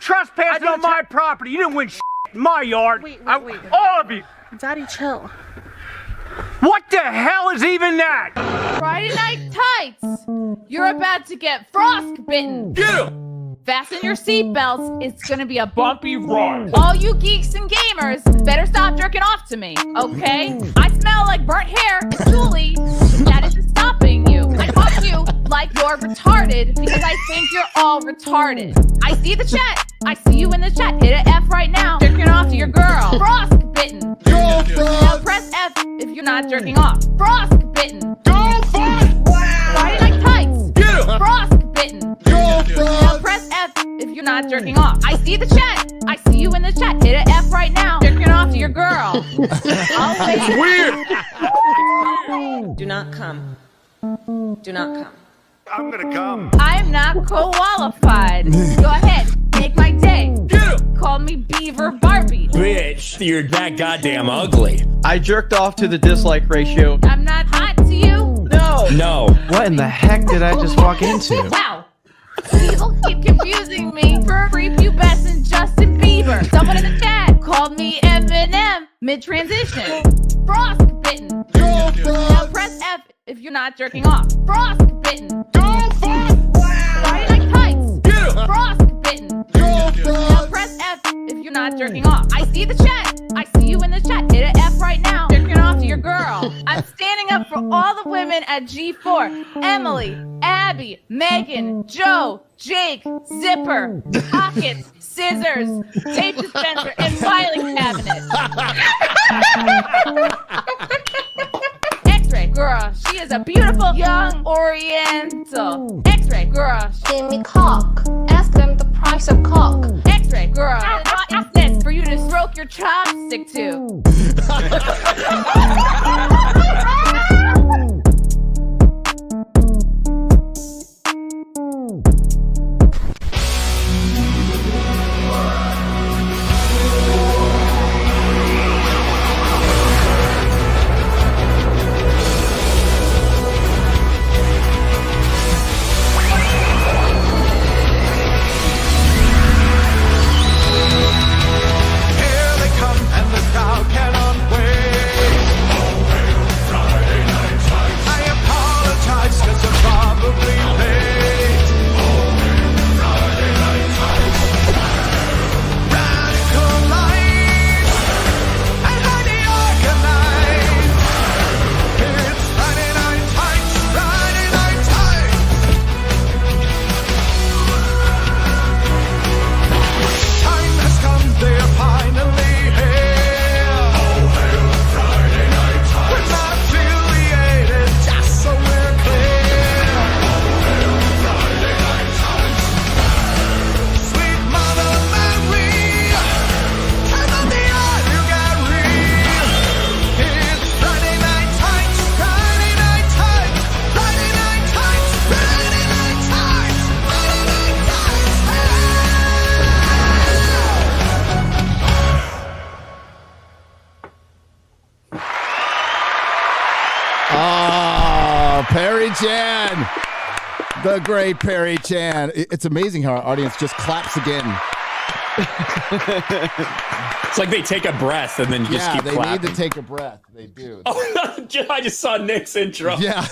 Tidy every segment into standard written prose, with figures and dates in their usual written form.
trespassing on my property. You didn't win shit in my yard. Wait. All of you. Daddy, chill. What the hell is even that? Friday Night Tights! You're about to get frostbitten. Get him! Fasten your seatbelts. It's gonna be a bumpy ride. All you geeks and gamers better stop jerking off to me, okay? I smell like burnt hair and Julie. That isn't stopping you. I caught you like you're retarded because I think you're all retarded. I see the chat. I see you in the chat. Hit an F right now. Jerking off to your girl. Frostbitten. Now press F if you're not jerking off. Frostbitten. Friday Night Tights. Get him! Frostbitten. Now press F if you're not jerking off. I see the chat. I see you in the chat. Hit an F right now. Jerking off to your girl. It's weird. Do not come. Do not come. I'm gonna come. I'm not qualified. Go ahead. Make my day. Get him! Call me Beaver Barbie. Bitch, you're that goddamn ugly. I jerked off to the dislike ratio. I'm not hot to you. No. What in the heck did I just walk into? Wow. People keep confusing me for prepubescent Justin Bieber. Someone in the chat called me Eminem mid-transition. Frostbitten. Now press F if you're not jerking off. Frostbitten. Friday Night Tights. Frostbitten. Now press F if you're not jerking off. I see the chat. I see you in the chat. Hit an F right now. Jerking off to your girl. I'm standing up for all the women at G4. Emily, Abby, Megan, Joe, Jake, Zipper, Pockets, Scissors, Tape Dispenser, and Filing Cabinet. Xray Girl, she is a beautiful young Oriental. Xray Girl, Give me cock. Ask them the price of cock. Xray Girl, it's this for you to stroke your chopstick to. Chan, the great Perry Chan. It's amazing how our audience just claps again. It's like they take a breath and then you just keep clapping. Yeah, they need to take a breath. They do. Oh, I just saw Nick's intro. Yeah.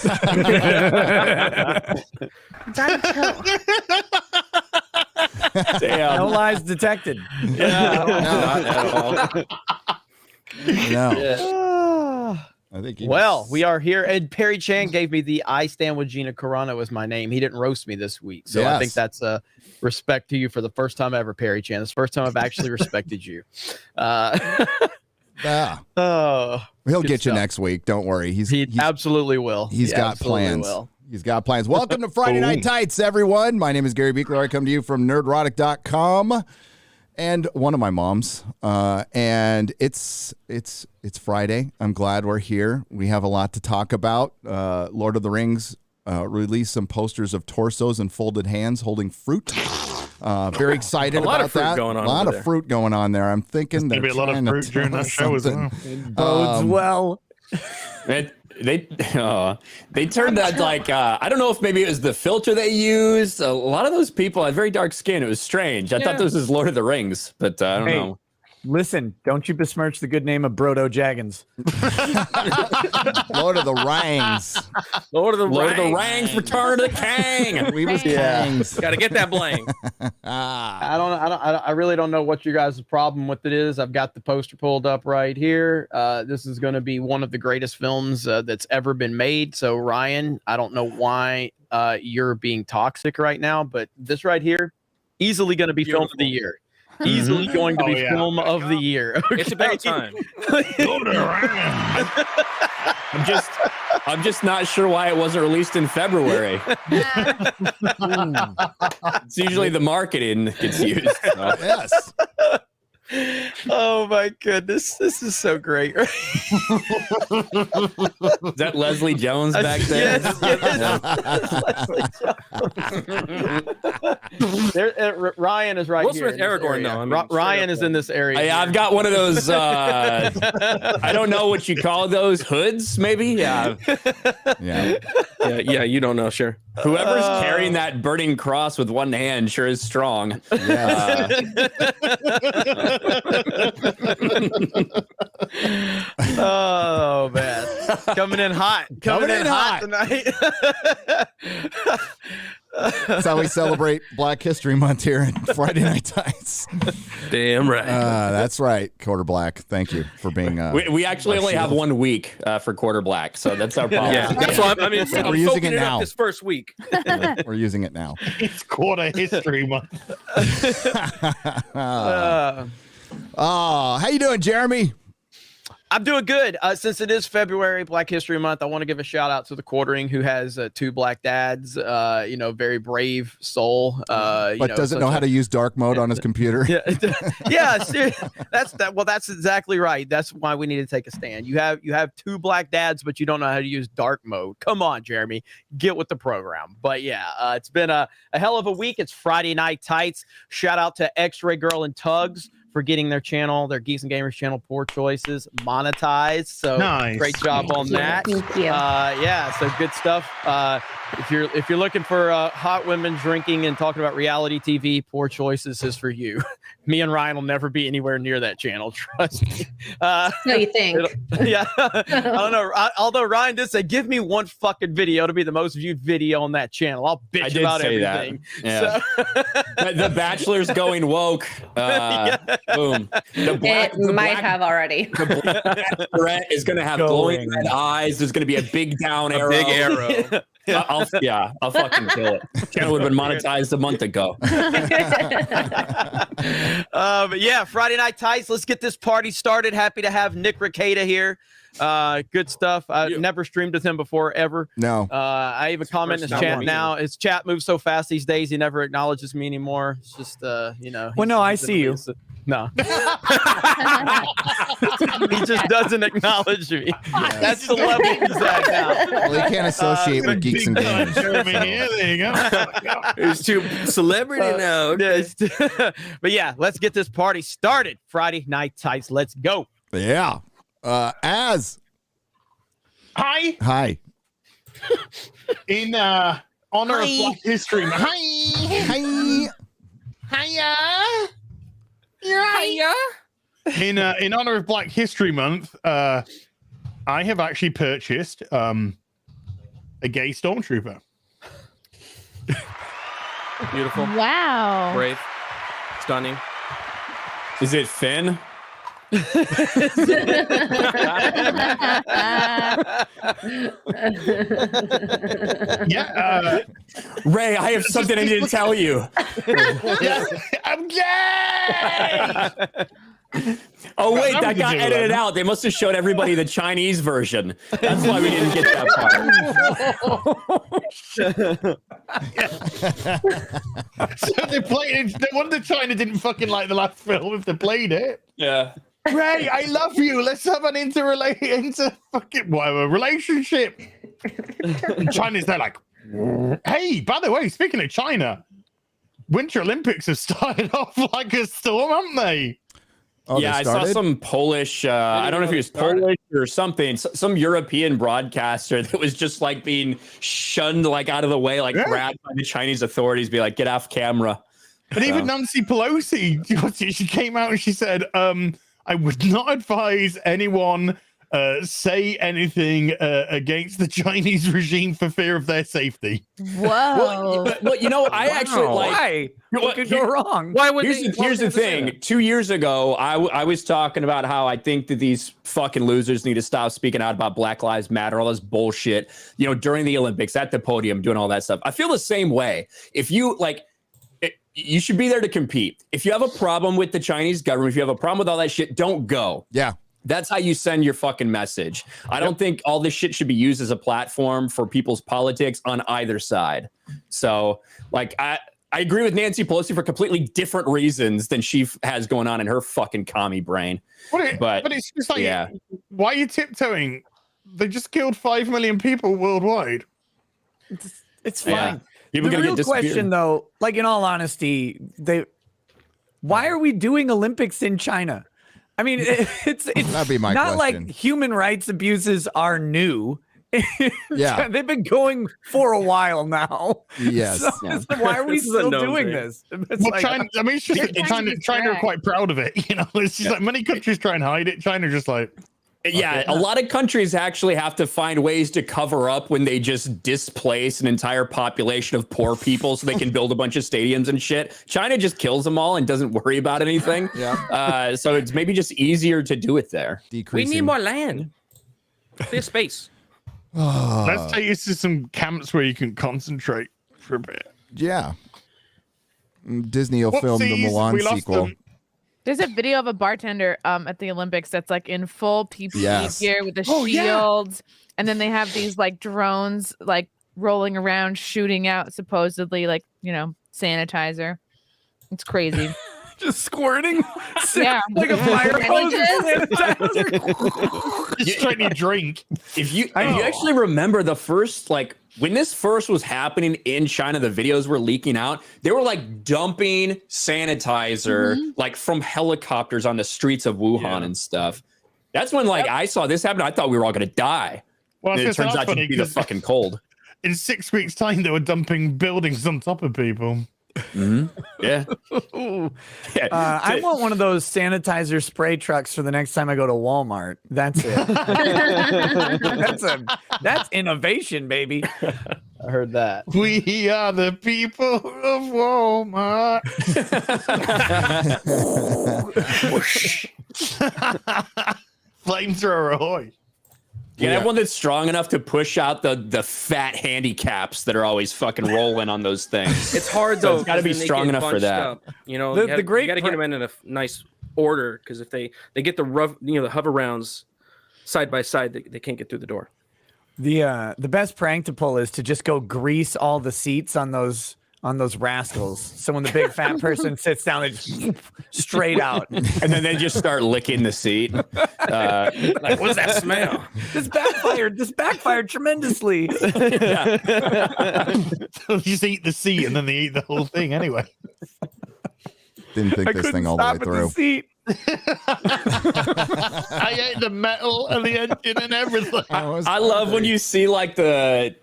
Damn. No lies detected. Yeah. No, not at all. No. Yeah. I think we are here, and Perry Chan gave me the "I stand with Gina Carano" as my name. He didn't roast me this week, so I think that's a respect to you for the first time ever, Perry Chan. It's the first time I've actually respected you. Yeah. Oh, he'll get you next week. Don't worry. He absolutely will. He's got plans. He's got plans. Welcome to Friday Night Tights, everyone. My name is Gary Beekler. I come to you from Nerdrotic.com. And one of my moms, and it's Friday. I'm glad we're here. We have a lot to talk about. Lord of the Rings released some posters of torsos and folded hands holding fruit. Very excited about that. A lot of fruit going on there. I'm thinking there's gonna be a lot of fruit during that show as well. It bodes well. They turned that like I don't know if maybe it was the filter they used. A lot of those people had very dark skin. It was strange. I thought this was Lord of the Rings, but I don't know. Listen, don't you besmirch the good name of Brodo Jaggins. Lord of the Rings. Lord of the Rings, Return of the King. We was kings. Got to get that bling. I really don't know what you guys' problem with it is. I've got the poster pulled up right here. This is going to be one of the greatest films that's ever been made. So Ryan, I don't know why you're being toxic right now, but this right here, easily going to be film of the year. Easily going to be film of the year. Okay? It's about time. I'm just not sure why it wasn't released in February. It's usually the marketing gets used. So. Yes. Oh my goodness, this is so great. Is that Leslie Jones back there? Yes. Ryan is right Will here. Smith Aragorn, though. I mean, Ryan is in this area. Hey, I've got one of those. I don't know what you call those hoods. Maybe. Yeah. Yeah. You don't know. Sure. Whoever's carrying that burning cross with one hand sure is strong. Yes. Oh man, coming in hot tonight. That's how we celebrate Black History Month here in Friday Night Tights. Damn right. That's right, Quarter Black. Thank you for being. We actually only have 1 week for Quarter Black, so that's our policy. Yeah, that's why I'm we're using it now. This first week. We're using it now. It's Quarter History Month. Oh, how you doing, Jeremy? I'm doing good. Since it is February, Black History Month, I want to give a shout out to the Quartering, who has 2 black dads. Very brave soul. But doesn't know how to use dark mode on his computer. Yeah, that's that. Well, that's exactly right. That's why we need to take a stand. You have 2 black dads, but you don't know how to use dark mode. Come on, Jeremy, get with the program. But yeah, it's been a hell of a week. It's Friday Night Tights. Shout out to Xray Girl and Tugs for getting their channel, their Geeks and Gamers channel, Poor Choices, monetized. So nice. Great job on that. Thank you. Yeah, so good stuff. If you're looking for hot women drinking and talking about reality TV, Poor Choices is for you. Me and Ryan will never be anywhere near that channel. Trust me. No, you think? Yeah, I don't know. Although Ryan did say, give me one fucking video to be the most viewed video on that channel. I'll bitch about everything. That. Yeah. So, the Bachelor's going woke. Boom. It might have already. The Bachelorette is going to have glowing red eyes. There's going to be a big down arrow. Big arrow. I'll fucking kill it. Channel would have been monetized a month ago. But yeah, Friday Night Tights. Let's get this party started. Happy to have Nick Rekieta here. Good stuff. I've never streamed with him before, ever. No. I even comment in his chat now. His chat moves so fast these days, he never acknowledges me anymore. It's just, Well, no, I see you. No. He just doesn't acknowledge me. That's the level he's at now. Well, you can't associate with Geeks and Gamers. There you go. It's too celebrity now. Okay. But yeah, let's get this party started. Friday Night Tights. Let's go. Yeah. Az. Hi. In honor of Black History Month. Hi. In honor of Black History Month, I have actually purchased a gay stormtrooper. Beautiful. Wow. Brave. Stunning. Is it Finn? Yeah. Ray, I have something I need to tell you. I'm gay! Oh, wait, that got do edited that. out. They must have showed everybody the Chinese version. That's why we didn't get that part. So they played it. No wonder China didn't fucking like the last film if they played it. Yeah. Ray, I love you. Let's have an relationship. And China's there like, hey, by the way, speaking of China, Winter Olympics have started off like a storm, haven't they? Yeah, I saw some Polish, I don't know if he was Polish or something, some European broadcaster that was just like being shunned like out of the way, like grabbed by the Chinese authorities, be like, get off camera. But even Nancy Pelosi, she came out and she said, I would not advise anyone say anything against the Chinese regime for fear of their safety. Whoa. Well, you know, I actually like. Why? What could go wrong? Why would Here's the thing. 2 years ago, I was talking about how I think that these fucking losers need to stop speaking out about Black Lives Matter, all this bullshit, you know, during the Olympics, at the podium, doing all that stuff. I feel the same way. If you like, you should be there to compete. If you have a problem with the Chinese government, if you have a problem with all that shit, don't go. Yeah. That's how you send your fucking message. I don't think all this shit should be used as a platform for people's politics on either side. So, like, I agree with Nancy Pelosi for completely different reasons than she has going on in her fucking commie brain. But it's just like, why are you tiptoeing? They just killed 5 million people worldwide. It's fine. Yeah. People the gonna real get question, though, like in all honesty, why are we doing Olympics in China? I mean, it's That'd be my not question. like human rights abuses are new. Yeah. They've been going for a while now. Yes. So, why are we still doing this? It's Well, like, China, I mean, it's just China are quite proud of it. You know, it's just like many countries try and hide it. China just like. Yeah, a lot of countries actually have to find ways to cover up when they just displace an entire population of poor people so they can build a bunch of stadiums and shit. China just kills them all and doesn't worry about anything. Yeah. So it's maybe just easier to do it there. We need more land. Clear space. Let's take you to some camps where you can concentrate for a bit. Yeah. Disney will film the Whoopsies, Milan we lost sequel. them. There's a video of a bartender at the Olympics that's like in full PPE gear with the shields, and then they have these like drones like rolling around shooting out supposedly like, you know, sanitizer. It's crazy. just squirting. Yeah. Like a fire hose. Just trying to drink. If you actually remember the first, like, when this first was happening in China, the videos were leaking out. They were like dumping sanitizer like from helicopters on the streets of Wuhan and stuff. That's when like I saw this happen. I thought we were all gonna die. Well, And it turns out to be the fucking cold. In 6 weeks' time, they were dumping buildings on top of people. Yeah. I want one of those sanitizer spray trucks for the next time I go to Walmart. That's it. that's innovation, baby. I heard that. We are the people of Walmart. Flamethrower ahoy. You have one that's strong enough to push out the fat handicaps that are always fucking rolling on those things. It's hard though. It's got to be strong enough for that. Up. You know, The you gotta, great you got to get them in a nice order because if they get the rough, the hover rounds side by side, they can't get through the door. The best prank to pull is to just go grease all the seats on those rascals. So when the big fat person sits down, they just straight out. And then they just start licking the seat. Like, what's that smell? This backfired tremendously. They'll just eat the seat and then they eat the whole thing anyway. Didn't think this thing all the way through. I ate the metal and the engine and everything. I love when you see like the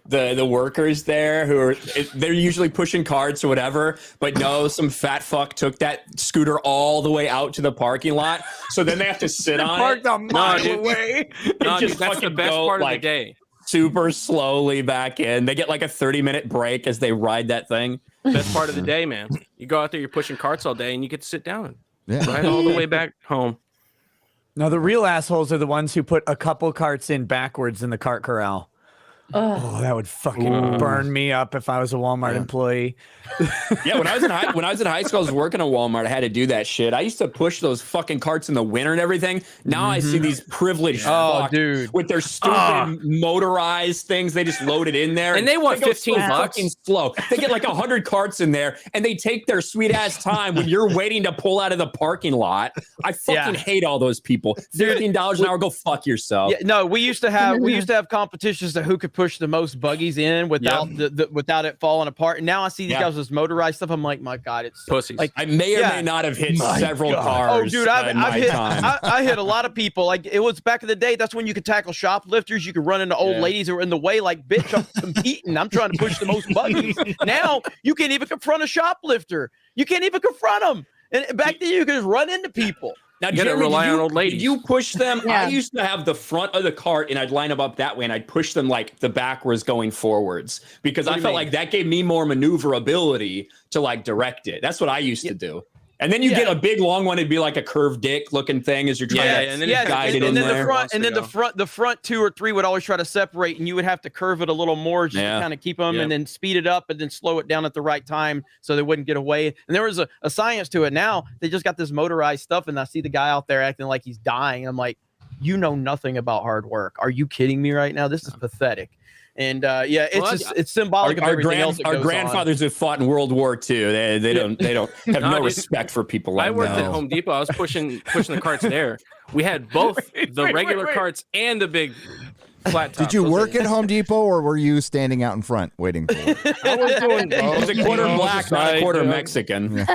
workers there who are they're usually pushing carts or whatever, but no, some fat fuck took that scooter all the way out to the parking lot, so then they have to sit on Parked it. a mile away. No, just dude, that's the fucking best go, part of like, the day. Super slowly back in. They get like a 30-minute break as they ride that thing. Best part of the day, man. You go out there, you're pushing carts all day, and you get to sit down. Yeah. Right all the way back home. No, the real assholes are the ones who put a couple carts in backwards in the cart corral. Oh, that would fucking burn me up if I was a Walmart employee. Yeah, when I was in high school, I was working at Walmart. I had to do that shit. I used to push those fucking carts in the winter and everything. Now I see these privileged fucks dude. with their stupid motorized things. They just load it in there, And they want go 15 so bucks. fucking slow. They get like 100 carts in there, and they take their sweet ass time when you're waiting to pull out of the parking lot. I fucking hate all those people. $15 an hour, go fuck yourself. Yeah, no, we used to have competitions to who could push the most buggies in without without it falling apart. And now I see these guys with this motorized stuff. I'm like, my God, it's pussies. Like I may or may not have hit several cars. Oh, dude, I I hit a lot of people. Like it was back in the day. That's when you could tackle shoplifters. You could run into old ladies who were in the way. Like, bitch, I'm competing. I'm trying to push the most buggies. Now you can't even confront a shoplifter. You can't even confront them. And back then you could just run into people. Now, you gotta rely on old ladies. You push them. I used to have the front of the cart and I'd line them up that way and I'd push them like the backwards going forwards because I felt like that gave me more maneuverability to like direct it. That's what I used to do. And then you get a big long one. It'd be like a curved dick looking thing as you're trying to guide it in there. The front 2 or 3 would always try to separate, and you would have to curve it a little more just to kind of keep them, and then speed it up, and then slow it down at the right time so they wouldn't get away. And there was a science to it. Now they just got this motorized stuff, and I see the guy out there acting like he's dying. I'm like, you know nothing about hard work. Are you kidding me right now? This is pathetic. And it's symbolic of everything else that goes our grandfathers have fought in World War II. They don't have no respect for people like that. I worked at Home Depot. I was pushing the carts there. We had both the regular carts and the big flat tops. Did you work at Home Depot or were you standing out in front waiting for it? I was doing. It was a quarter black, not a quarter Mexican.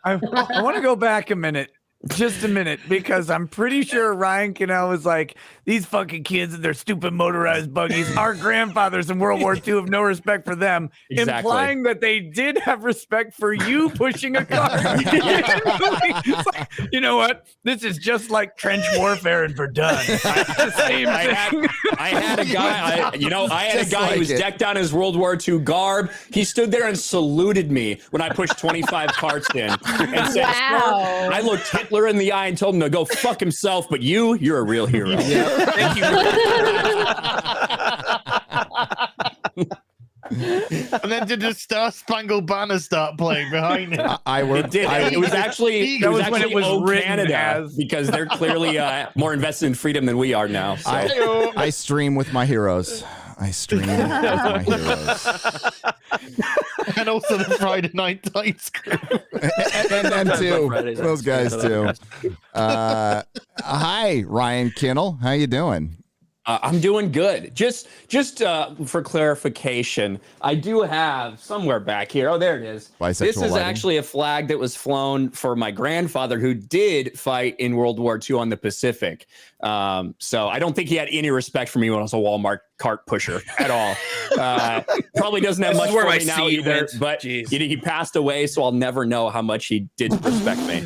I want to go back a minute. Just a minute, because I'm pretty sure Ryan Cannell was like, these fucking kids and their stupid motorized buggies, our grandfathers in World War II have no respect for them, implying that they did have respect for you pushing a car. Like, you know what? This is just like trench warfare and Verdun. I had a guy who was decked out in his World War II garb. He stood there and saluted me when I pushed 25 carts in and said, Wow. I looked Hitler in the eye and told him to go fuck himself, but you're a real hero. Thank you. And then did the Star Spangled Banner start playing behind it? I worked. It was actually when it was written Canada as. because they're clearly more invested in freedom than we are now. So. I stream with my heroes. I stream with my heroes. And also the Friday Night Tights crew. and too. Those guys too. Hi, Ryan Kinnell. How you doing? I'm doing good. Just for clarification, I do have somewhere back here. Oh, there it is. Bisexual this is lighting. actually a flag that was flown for my grandfather who did fight in World War II on the Pacific. So I don't think he had any respect for me when I was a Walmart cart pusher at all. Probably doesn't have much for me now either, but he passed away, so I'll never know how much he did respect me.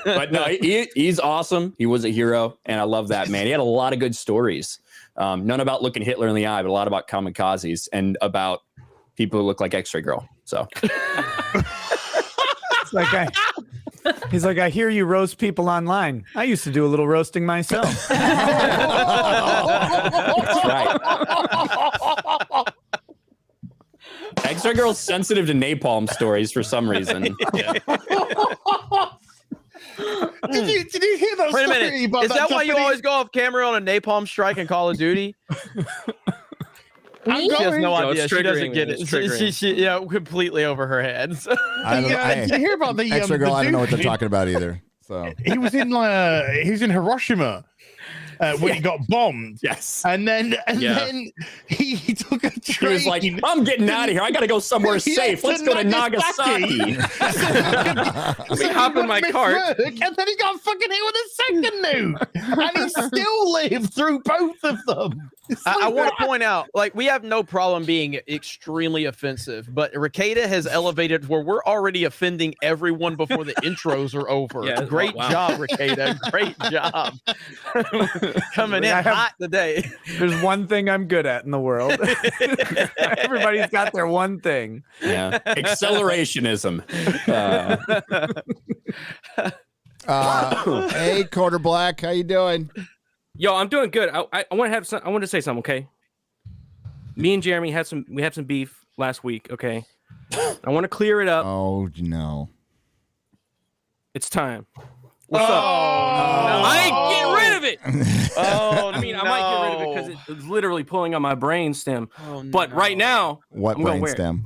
But no, he's awesome. He was a hero, and I love that, man. He had a lot of good stories. None about looking Hitler in the eye, but a lot about kamikazes and about people who look like Xray Girl. So It's like he's like, I hear you roast people online. I used to do a little roasting myself. that's right. Xray Girl's sensitive to napalm stories for some reason. Did you hear that Wait a story minute. about Is that why you Japanese- always go off camera on a napalm strike in Call of Duty? She has no No, idea. it's She doesn't triggering, get it's it. triggering. She completely over her head. So. Did you hear about the Extra girl. the I don't know what they're dude? talking about either. So He was in Hiroshima when he got bombed. Yes. And then he took a He train. was like, I'm getting out of here. I got to go somewhere safe. Let's go to Nagasaki. Hop in my cart. And then he got fucking hit with a second nuke. And he still lived through both of them. I want to point out, like, we have no problem being extremely offensive, but Rekieta has elevated where we're already offending everyone before the intros are over. Yeah, Great wow. job, Rekieta. Great job. Coming in hot today. There's one thing I'm good at in the world. Everybody's got their one thing. Yeah. Accelerationism. Hey, Quarter Black, how you doing? Yo, I'm doing good. I want to have some. I want to say something. Okay. Me and Jeremy had some beef last week. Okay. I want to clear it up. Oh no. It's time. What's up? I ain't getting rid of it. I mean, I might get rid of it because it's literally pulling on my brain stem. But right now, What I'm gonna wear brainstem?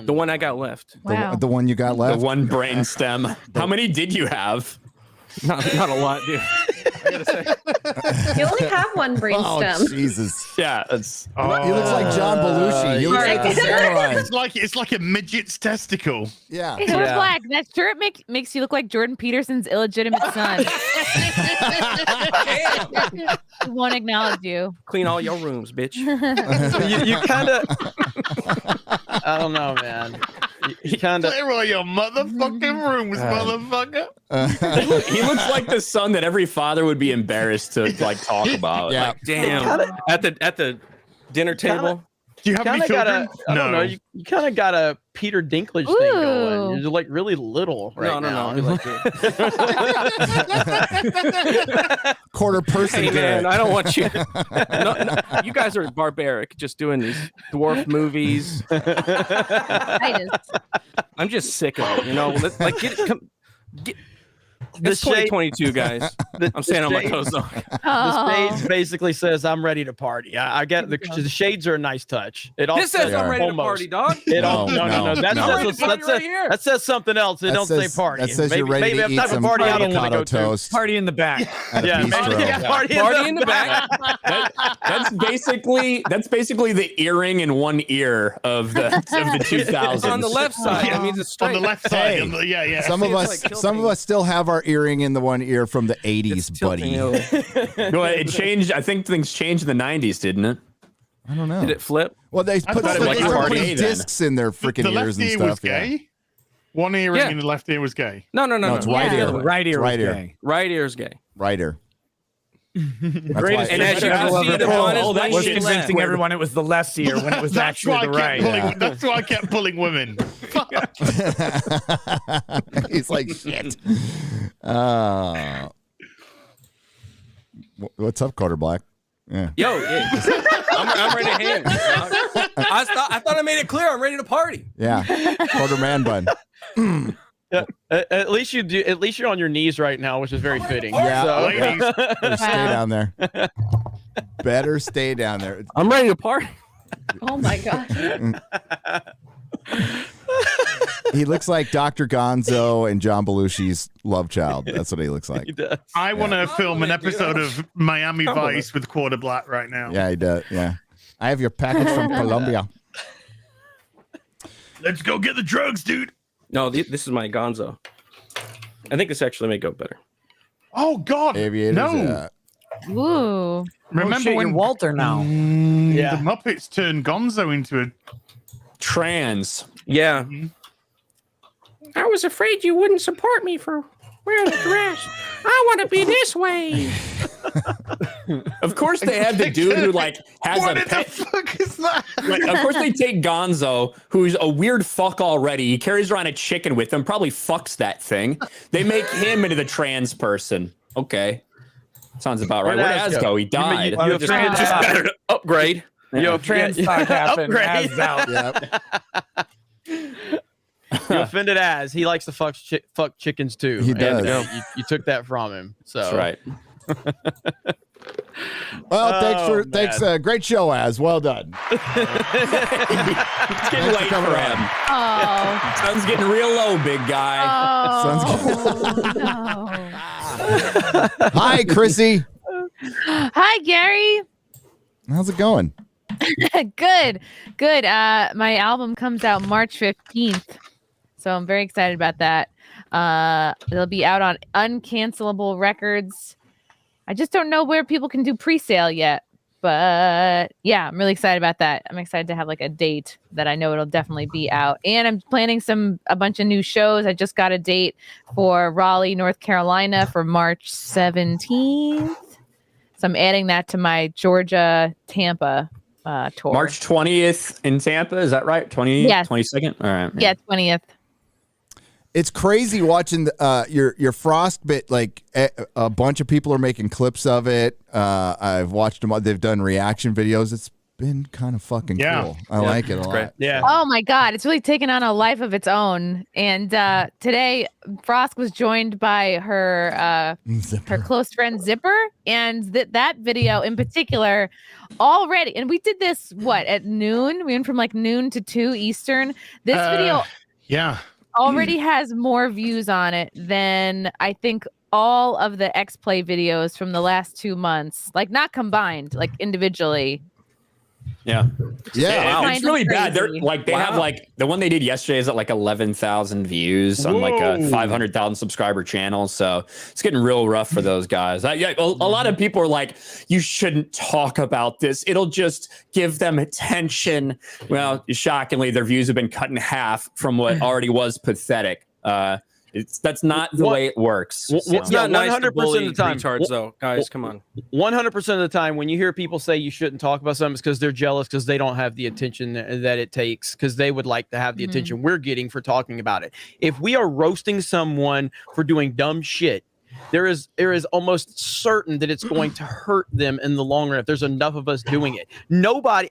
the one I got left. Wow. The one you got left? The one brain stem. How many did you have? Not a lot, dude. I gotta say. You only have one brainstem. Oh, Jesus. Yeah, it's. He looks like John Belushi. He looks like a samurai. It's like a midget's testicle. Yeah. Hey, we're black. That shirt makes you look like Jordan Peterson's illegitimate son. We won't acknowledge you. Clean all your rooms, bitch. You kind of. I don't know, man. You kind of. Clear all your motherfucking rooms, motherfucker. He looks like the son that every father would be embarrassed to like talk about. Yeah. Like, Damn. At the dinner table. Do you have any children? I don't know. You kind of got a Peter Dinklage thing going. You're like really little right now. No. Quarter person. Hey, man, Derek. I don't want you. No, you guys are barbaric, just doing these dwarf movies. I'm just sick of it. You know, like get. It's 2022, guys. I'm staying on my toes though. The shades basically says I'm ready to party. I get the shades are a nice touch. This says I'm ready to party, dog. No. That says something else. It don't say party. That says you're ready to eat some avocado toast. Party in the back. Yeah, party in the back. That's basically the earring in one ear of the 2000s. On the left side, Yeah. I mean, it's straight. On the left side. Hey, Yeah. Some of us still have our earring in the one ear from the 80s, buddy. No, it changed. I think things changed in the 90s, didn't it? I don't know. Did it flip? Well, they put discs in their freaking ears and ear stuff. Was gay? One earring in the left ear was gay. No. It's right ear. Right ear. Right ear. Right ear is gay. Right ear. Greatest And as you can see, the one was is convincing everyone it was the left ear when it was actually the right. That's why I kept pulling women. He's like, shit. What's up, Carter Black? Yeah. Yo, I'm ready to hang. I thought I made it clear. I'm ready to party. Yeah. Quarter man bun. At least you do. At least you're on your knees right now, which is very fitting. Yeah. So. Better stay down there. Better stay down there. I'm ready to party. Oh my god. He looks like Dr. Gonzo and John Belushi's love child. That's what he looks like. He does. I want to film an episode of Miami Vice with Quarter Black right now. Yeah, he does. Yeah. I have your package from Colombia. Let's go get the drugs, dude. No, this is my Gonzo. I think this actually may go better. Oh God! Aviators. No. Ooh. Remember when Walter now? The Muppets turned Gonzo into a trans? Yeah. I was afraid you wouldn't support me for wearing a dress. I want to be this way. Of course, they have the dude who like has what a the pet. fuck is that? Like, of course, they take Gonzo, who's a weird fuck already. He carries around a chicken with him, probably fucks that thing. They make him into the trans person. Okay. Sounds about right. Where'd Az go? He died. You just better to upgrade. Yo, trans talk happened. Upgrade. Az out. Yep. You offended Az. He likes to fuck chickens too. He does. And, you took that from him. So That's right. Well, thanks. Great show, Az. Well done. It's getting late for him. Oh. Sun's getting real low, big guy. Oh. No. Hi, Chrissy. Hi, Gary. How's it going? Good. My album comes out March 15th. So I'm very excited about that. It'll be out on Uncancelable Records. I just don't know where people can do pre-sale yet. But yeah, I'm really excited about that. I'm excited to have like a date that I know it'll definitely be out. And I'm planning a bunch of new shows. I just got a date for Raleigh, North Carolina for March 17th. So I'm adding that to my Georgia, Tampa tour. March 20th in Tampa. Is that right? 22nd? All right. Yeah, 20th. It's crazy watching your Frostbit. Like a bunch of people are making clips of it. I've watched them. They've done reaction videos. It's been kind of fucking cool. I like it a lot. great. Yeah. Oh my God, it's really taken on a life of its own. And today, Frost was joined by her close friend Zipper, and that video in particular already. And we did this at noon. We went from like noon to 2 Eastern. This video, yeah, already has more views on it than I think all of the X Play videos from the last 2 months, like not combined, like individually. Yeah. Yeah. Wow. It's really bad. They're Crazy. like, they have like the one they did yesterday is at like 11,000 views on like a 500,000 subscriber channel. So it's getting real rough for those guys. A lot of people are like, you shouldn't talk about this. It'll just give them attention. Well, shockingly, their views have been cut in half from what already was pathetic. That's not the way it works. It's not nice to 100% bully of the time. retards, though. Guys, come on. 100% of the time, when you hear people say you shouldn't talk about something, it's because they're jealous because they don't have the attention that it takes, because they would like to have the attention we're getting for talking about it. If we are roasting someone for doing dumb shit, there is almost certain that it's going to hurt them in the long run if there's enough of us doing it. Nobody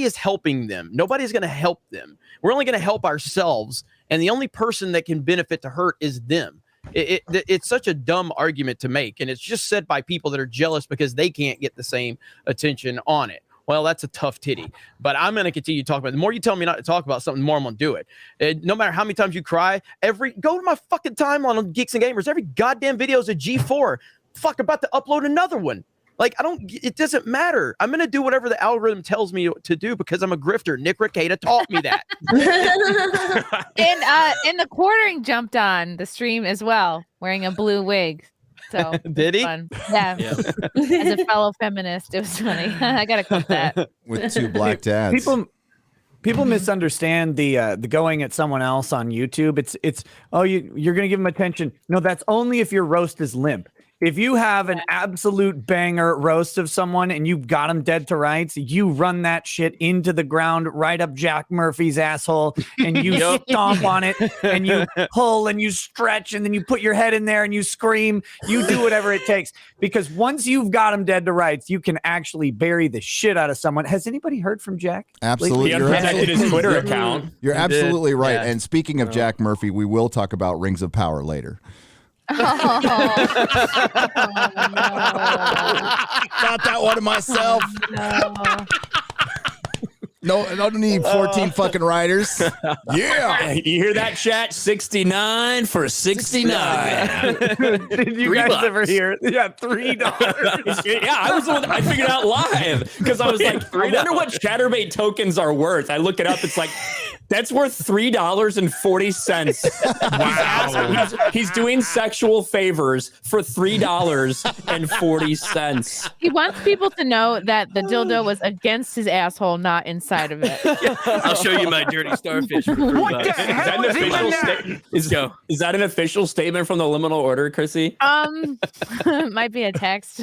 is helping them. Nobody's going to help them. We're only going to help ourselves, and the only person that can benefit to hurt is them. It's such a dumb argument to make, and it's just said by people that are jealous because they can't get the same attention on it. Well, that's a tough titty, but I'm going to continue to talk about it. The more you tell me not to talk about something, the more I'm going to do it. No matter how many times you cry, go to my fucking timeline on Geeks and Gamers. Every goddamn video is a G4. Fuck, about to upload another one. Like, it doesn't matter. I'm going to do whatever the algorithm tells me to do because I'm a grifter. Nick Rekieta taught me that. And the quartering jumped on the stream as well, wearing a blue wig. So did he? Fun. Yeah. As a fellow feminist, it was funny. I gotta clip that. With two black dads. People misunderstand the going at someone else on YouTube. It's you're gonna give them attention. No, that's only if your roast is limp. If you have an absolute banger roast of someone and you've got them dead to rights, you run that shit into the ground, right up Jack Murphy's asshole, and you stomp on it, and you pull and you stretch, and then you put your head in there and you scream. You do whatever it takes, because once you've got them dead to rights, you can actually bury the shit out of someone. Has anybody heard from Jack? Absolutely. He unprotected his Twitter account. You're absolutely right. Yeah. And speaking of Jack Murphy, we will talk about Rings of Power later. Oh, Got that one to myself. No, I don't need 14 fucking writers. Yeah. You hear that, chat? 69 for 69. Did you guys ever hear? Yeah, $3. Yeah, I was the one that I figured out live because I was like, I wonder what Chatterbait tokens are worth. I look it up. It's like, that's worth $3.40. Wow. He's doing sexual favors for $3.40. he wants people to know that the dildo was against his asshole, not inside of it. I'll show you my dirty starfish for $3. Is that an official statement from the liminal order, Chrissy? Might be a text.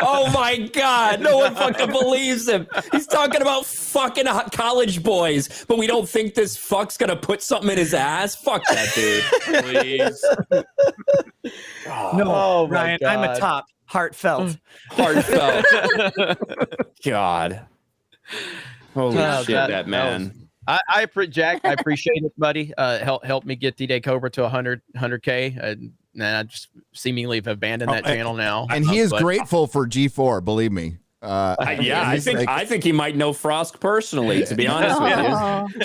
Oh my God. No one fucking believes him. He's talking about fucking college boys, but we don't think this fuck's gonna put something in his ass. Fuck that dude. Please. No, Ryan, I'm a top. Heartfelt. God. Holy shit, that man. Jack, I appreciate it, buddy. Help me get D-Day Cobra to 100K. And I just seemingly have abandoned that channel now. And he is grateful for G4, believe me. I think he might know Frost personally, to be honest with you.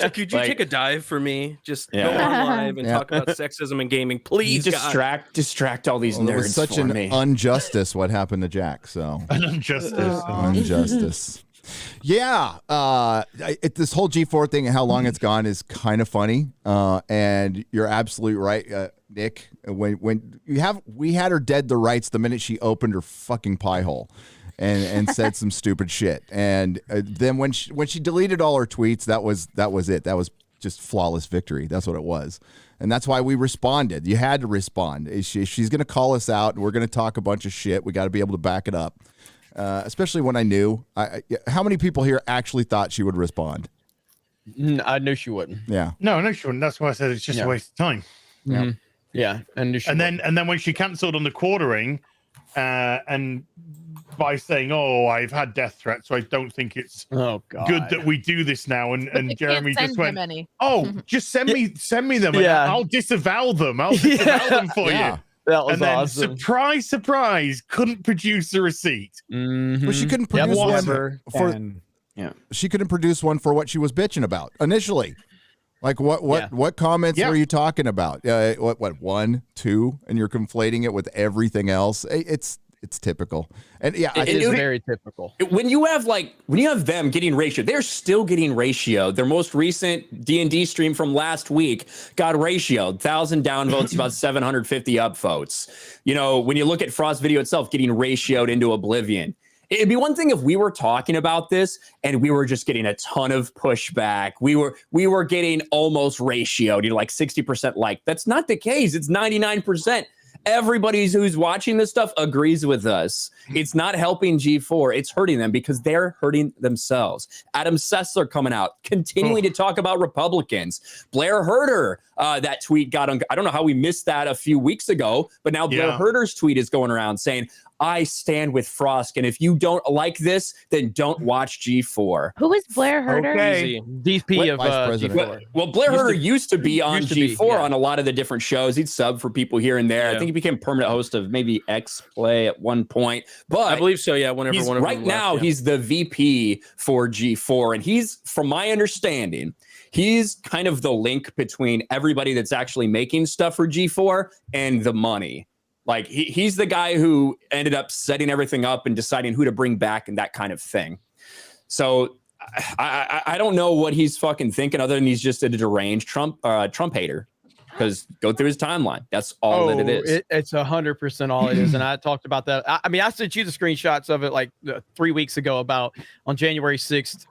So could you take a dive for me? Just go on live and talk about sexism and gaming, please. Distract all these nerds. It was such an injustice what happened to Jack. So an injustice. Yeah, this whole G4 thing and how long it's gone is kind of funny. And you're absolutely right, Nick. When we had her dead to rights the minute she opened her fucking pie hole. And said some stupid shit. And then when she deleted all her tweets, that was it. That was just flawless victory. That's what it was. And that's why we responded. You had to respond. She's going to call us out, and we're going to talk a bunch of shit. We got to be able to back it up. Especially when I knew. How many people here actually thought she would respond? I knew she wouldn't. Yeah. No, she wouldn't. That's why I said it's just a waste of time. Mm-hmm. Yeah. And then when she cancelled on the quartering, and by saying, "Oh, I've had death threats, so I don't think it's good that we do this now." And Jeremy just went, "Oh, just send me them, and I'll disavow them. I'll disavow them for you." That was and then, awesome. Surprise! Couldn't produce a receipt. Mm-hmm. Well, she couldn't produce one for. She couldn't produce one for what she was bitching about initially. Like what comments were you talking about? What 1, 2, and you're conflating it with everything else. It's typical, and it is very typical. When you have them getting ratio, they're still getting ratio. Their most recent D&D stream from last week got ratio, 1,000 downvotes, about 750 upvotes. You know, when you look at Frost's video itself getting ratioed into oblivion. It'd be one thing if we were talking about this and we were just getting a ton of pushback. We were getting almost ratioed, like 60% like. That's not the case. It's 99%. Everybody who's watching this stuff agrees with us. It's not helping G4. It's hurting them because they're hurting themselves. Adam Sessler coming out, continuing to talk about Republicans. Blair Herter, that tweet got on. I don't know how we missed that a few weeks ago, but now Blair Herter's tweet is going around saying, I stand with Frost, and if you don't like this, then don't watch G4. Who is Blair Herter? Okay. DP of G4. Well, Blair Herter used to be on G4 on a lot of the different shows. He'd sub for people here and there. I think he became permanent host of maybe X Play at one point. But I believe so, yeah. Whenever right now, he's the VP for G4, and he's, from my understanding, he's kind of the link between everybody that's actually making stuff for G4 and the money. Like he's the guy who ended up setting everything up and deciding who to bring back and that kind of thing. So I don't know what he's fucking thinking other than he's just a deranged Trump hater. Because go through his timeline. That's all that it is. It's 100% all it is. And I talked about that. I mean, I sent you the screenshots of it like 3 weeks ago about on January 6th.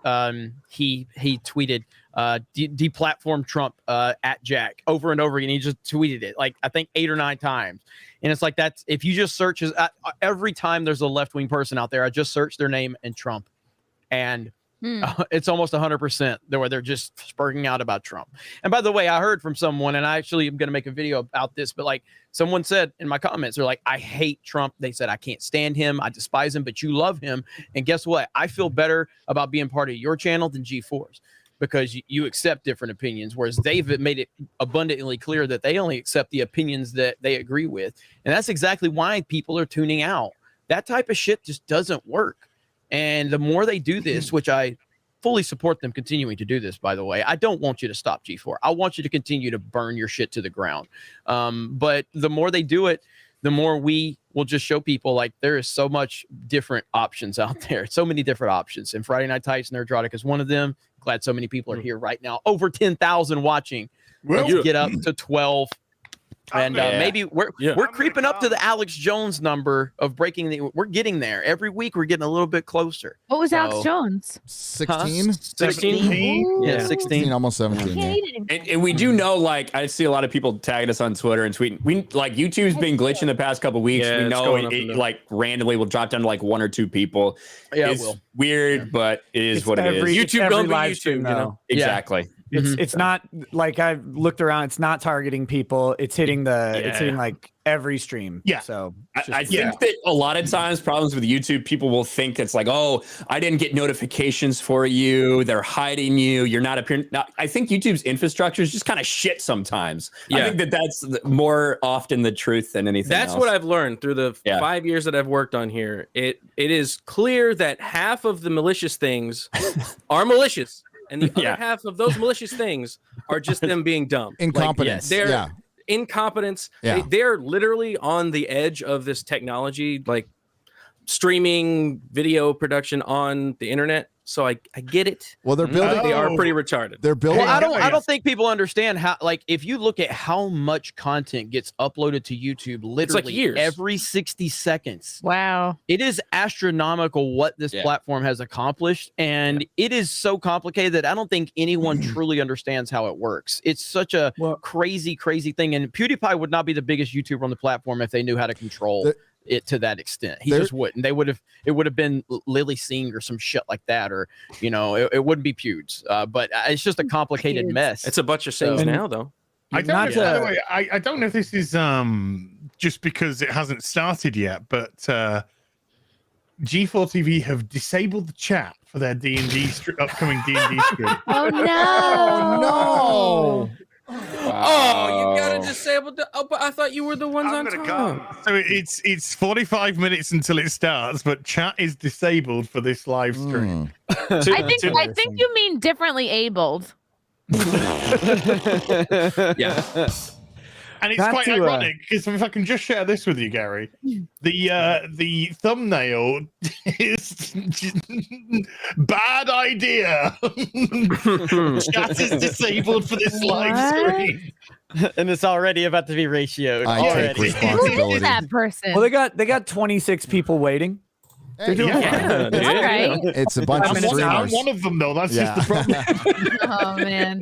He tweeted deplatform Trump at Jack over and over again. He just tweeted it like I think 8 or 9 times. And it's like that's if you just search every time there's a left-wing person out there, I just search their name and Trump. And it's almost 100% where they're just spurting out about Trump. And by the way, I heard from someone, and I actually am going to make a video about this, but like someone said in my comments, they're like, I hate Trump. They said, I can't stand him. I despise him, but you love him. And guess what? I feel better about being part of your channel than G4's because you accept different opinions, whereas they've made it abundantly clear that they only accept the opinions that they agree with. And that's exactly why people are tuning out. That type of shit just doesn't work. And the more they do this, which I fully support them continuing to do this, by the way, I don't want you to stop G4. I want you to continue to burn your shit to the ground. But the more they do it, the more we will just show people like there is so much different options out there. So many different options. And Friday Night Tights, Nerdrotic is one of them. Glad so many people are here right now. Over 10,000 watching. Let's get up to 12. And maybe we're creeping up to the Alex Jones number of breaking we're getting there. Every week we're getting a little bit closer. What was Alex Jones? 16? 16? Yeah, 16. Almost 17. And we do know, like, I see a lot of people tagging us on Twitter and tweeting. We like YouTube's been glitching the past couple of weeks. Yeah, we know it like randomly will drop down to like 1 or 2 people. Yeah, it's weird, but it is what it is. YouTube don't be YouTube, you know? Exactly. It's not like I've looked around. It's not targeting people. It's hitting it's hitting like every stream. Yeah. So I think that a lot of times problems with YouTube, people will think it's like, oh, I didn't get notifications for you. They're hiding you. You're not appearing. Now, I think YouTube's infrastructure is just kind of shit sometimes. I think that's more often the truth than anything That's else. what I've learned through the 5 years that I've worked on here. It is clear that half of the malicious things are malicious. And the other half of those malicious things are just them being dumb. Incompetence. They're incompetence. Yeah. They're literally on the edge of this technology, like streaming video production on the internet. So I get it. Well, they're building. They are pretty retarded. They're building. Well, I don't think people understand how. Like, if you look at how much content gets uploaded to YouTube, literally every 60 seconds. Wow, it is astronomical what this platform has accomplished, and it is so complicated that I don't think anyone truly understands how it works. It's such a crazy thing, and PewDiePie would not be the biggest YouTuber on the platform if they knew how to control it to that extent. He just wouldn't. It would have been Lily Singh or some shit like that, or it wouldn't be Pewds. But it's just a complicated mess. It's a bunch of things now, though. I don't know. By the way, I don't know if this is just because it hasn't started yet, but G4 TV have disabled the chat for their D&D upcoming D&D stream. Oh no! Oh no! Oh, you gotta disable the. Oh, but I thought you were the ones on top. So it's 45 minutes until it starts, but chat is disabled for this live stream. I think you mean differently abled. Yeah. And it's Not quite to, ironic because if I can just share this with you, Gary, the thumbnail is bad idea. Chat is disabled for this live stream, And it's already about to be ratioed. I take already. Who is responsibility. that person? Well, they got 26 people waiting. Hey, doing yeah. fine. All right. it's a bunch of I'm streamers. one of them though. That's Yeah. just the problem. Oh man.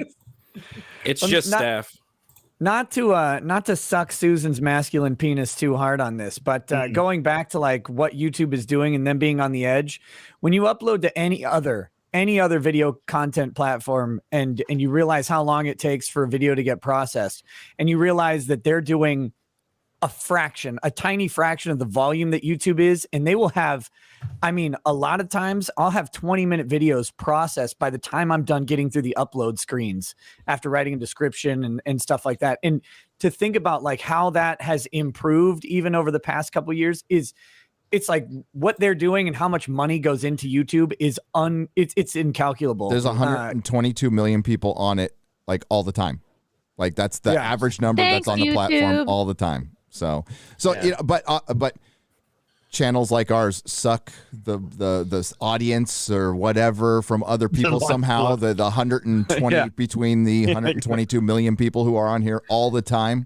It's Well, just not- staff. Not to suck Susan's masculine penis too hard on this, but going back to like what YouTube is doing and them being on the edge, when you upload to any other video content platform and you realize how long it takes for a video to get processed, and you realize that they're doing a tiny fraction of the volume that YouTube is, and they will have, I mean, a lot of times I'll have 20-minute videos processed by the time I'm done getting through the upload screens after writing a description and stuff like that. And to think about like how that has improved even over the past couple of years it's like what they're doing and how much money goes into YouTube is it's incalculable. There's 122 million people on it like all the time. Like that's the average number Thanks, that's on the platform YouTube. all the time. So you know, but channels like ours suck the audience or whatever from other people somehow. The 120 between the 122 million people who are on here all the time.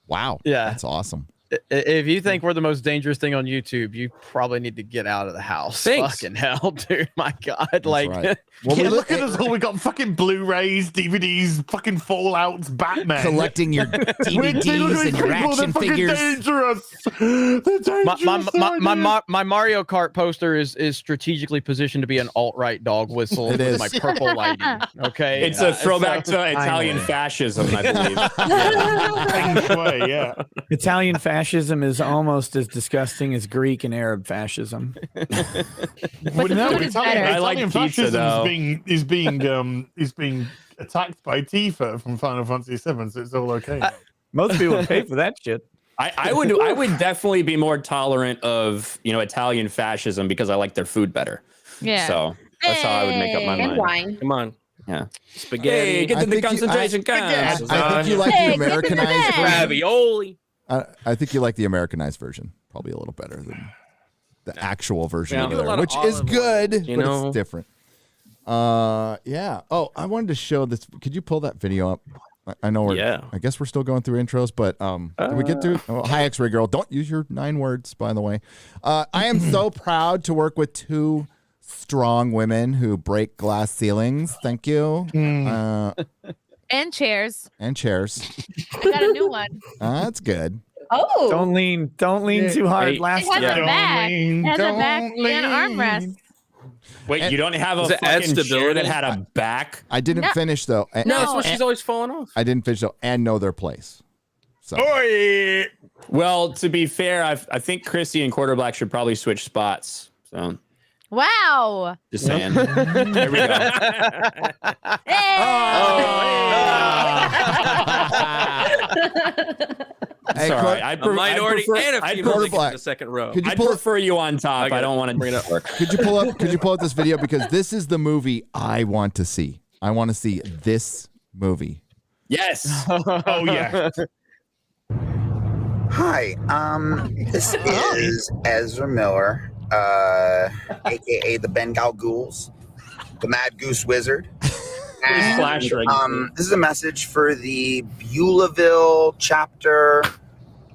Wow. Yeah. That's awesome. If you think we're the most dangerous thing on YouTube, you probably need to get out of the house. Thanks. Fucking hell, dude. My God. That's Like, right. Well, Yeah, look at us all. We got fucking Blu-rays, DVDs, fucking Fallouts, Batman. collecting your DVDs and your action figures. Dangerous. They're dangerous. my Mario Kart poster is strategically positioned to be an alt-right dog whistle It with is. my purple lighting. Okay. It's a throwback so- to Italian fascism, I believe. Feng shui, yeah. Italian fascism is almost as disgusting as Greek and Arab fascism. But Well, the no, food is better. I like Italian pizza, though. is being attacked by Tifa from Final Fantasy VII, so it's all okay. Most people would pay for that shit. I would definitely be more tolerant of Italian fascism because I like their food better. Yeah. So that's how I would make up my And mind. wine. Come on. Yeah. Spaghetti. Hey, get I to the think you- concentration camps. I think you like Hey, the get to the Americanized next. version. Ravioli. I think you like the Americanized version probably a little better than the actual version Yeah. over Do a there, lot of which is olive oil, good, you but know? it's different. Yeah. Oh, I wanted to show this. Could you pull that video up? I know I guess we're still going through intros, but did we get through? Oh, hi, Xray Girl. Don't use your 9 words, by the way. I am so proud to work with 2 strong women who break glass ceilings. Thank you. And chairs. And chairs. I got a new one. That's good. Oh, Don't lean too hard. Hey, Last It has year. a back. lean, It has a don't back and lean. armrest. Wait, you don't have a Does it add fucking chair stability? that had a back? I didn't No. finish though. No, that's No. what she's always falling off. I didn't finish though, and know their place. So Well, to be fair, I think Chrissy and Quarterblack should probably switch spots. So Wow. just saying. There we go. Hey, Sorry, Cor- I'd A minority and a I'd female prefer that gets black. in the second row. Could you I'd pull- prefer you on top. I got I don't it. want Bring it to up. work. Could you pull up this video because this is the movie I want to see. I want to see this movie. Yes. Oh yeah. Hi, this is Ezra Miller, aka the Bengal Ghouls, the Mad Goose Wizard. And, flash ring. this is a message for the Beulahville chapter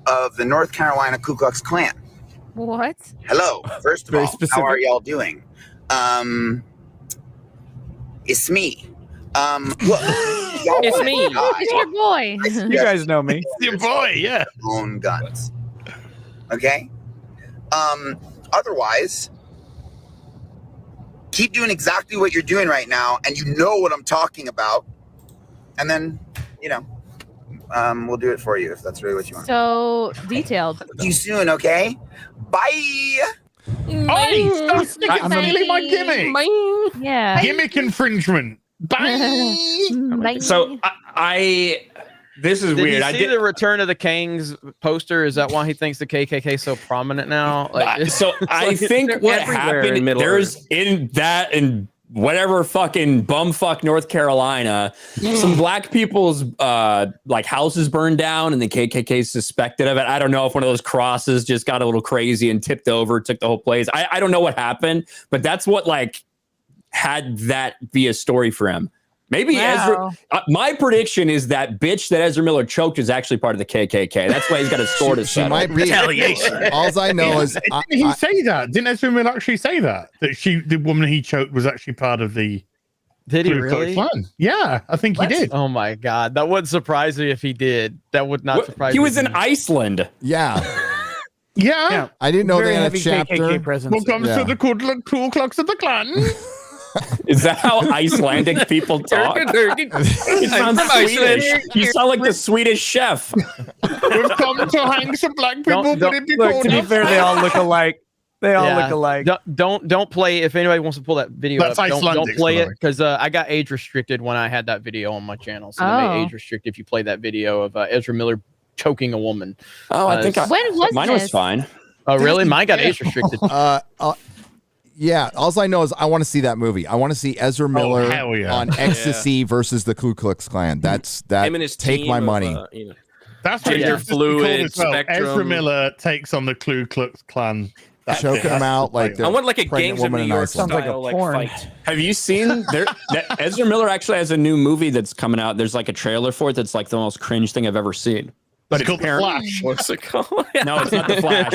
of the North Carolina Ku Klux Klan. What? Hello, first of Very all, specific. how are y'all doing? It's me. Look, y'all It's wanna me. die. It's your boy. You guys know me. Your boy, yeah. Own guns. Okay? Otherwise, keep doing exactly what you're doing right now, and you know what I'm talking about. And then, we'll do it for you if that's really what you want. So detailed. See you soon, okay? Bye. Hey, stop stealing my gimmick. Yeah. Gimmick infringement. Bye. Bye. So this is Did weird. you I see did the Return of the Kangs poster? Is that why he thinks the KKK is so prominent now? Like, so I think what everywhere happened in Middle there's in that and whatever fucking bumfuck North Carolina, some black people's like houses burned down and the KKK is suspected of it. I don't know if one of those crosses just got a little crazy and tipped over, took the whole place. I don't know what happened, but that's what like had that be a story for him. Maybe Ezra. My prediction is that bitch that Ezra Miller choked is actually part of the KKK. That's why he's got a sword to settle. She might be. Retaliation. All I know is, Didn't he say that? Didn't Ezra Miller actually say that the woman he choked was actually part of the? Did he Ku Klux really? Klan? Yeah, I think he did. Oh my god, that wouldn't surprise me if he did. That would not surprise me. He was in Iceland. Yeah. Yeah. I didn't know Very they had a heavy chapter. KKK presence. Welcome to the Ku Klux of the Klan. Is that how Icelandic people talk? It sounds Swedish. You sound like the Swedish chef. We've come to hang some black people. Look, to be fair, they all look alike. They all look alike. Don't play. If anybody wants to pull that video That's up, don't Icelandic, play by it the way. because I got age restricted when I had that video on my channel. So they made age restricted if you play that video of Ezra Miller choking a woman. Oh, I think When was mine this? was fine. Oh, really? Mine got age restricted. Yeah, all I know is I want to see that movie. I want to see Ezra Miller hell yeah. on ecstasy versus the Ku Klux Klan. That's that. Him and his Take team my of, money. That's Gender fluid spectrum. Ezra Miller takes on the Ku Klux Klan. Choke them out like I want like a pregnant Gangs of woman New in York Iceland. style like like a porn. fight. Have you seen Ezra Miller actually has a new movie that's coming out? There's like a trailer for it that's like the most cringe thing I've ever seen. But it's called The Flash. What's it called? No, it's not the Flash.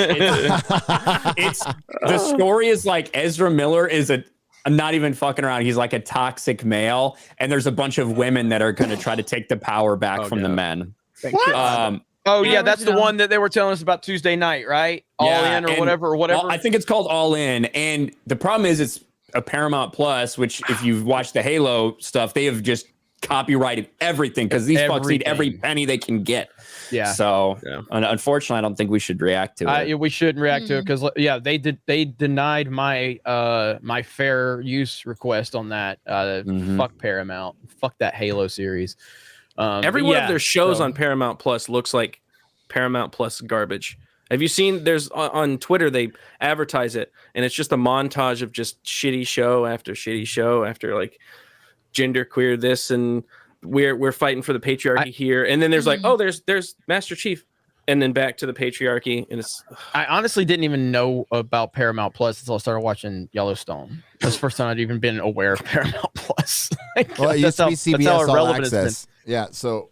It's the story is like Ezra Miller is I'm not even fucking around. He's like a toxic male, and there's a bunch of women that are going to try to take the power back from the men. What? Oh yeah, that's the one that they were telling us about Tuesday night, right? All in or whatever. I think it's called All In, and the problem is it's a Paramount Plus, which if you've watched the Halo stuff, they have just copyrighted everything because these fucks need every penny they can get. Yeah. So unfortunately, I don't think we should react to it. We shouldn't react to it because they denied my my fair use request on that. Fuck Paramount. Fuck that Halo series. Every one of their shows on Paramount Plus looks like Paramount Plus garbage. Have you seen? There's on Twitter they advertise it, and it's just a montage of just shitty show after like genderqueer this, and we're fighting for the patriarchy here, and then there's like, oh, there's Master Chief, and then back to the patriarchy, and it's. I honestly didn't even know about Paramount Plus until I started watching Yellowstone. That's the first time I'd even been aware of Paramount Plus. Well, it used to be CBS All Access. Yeah, so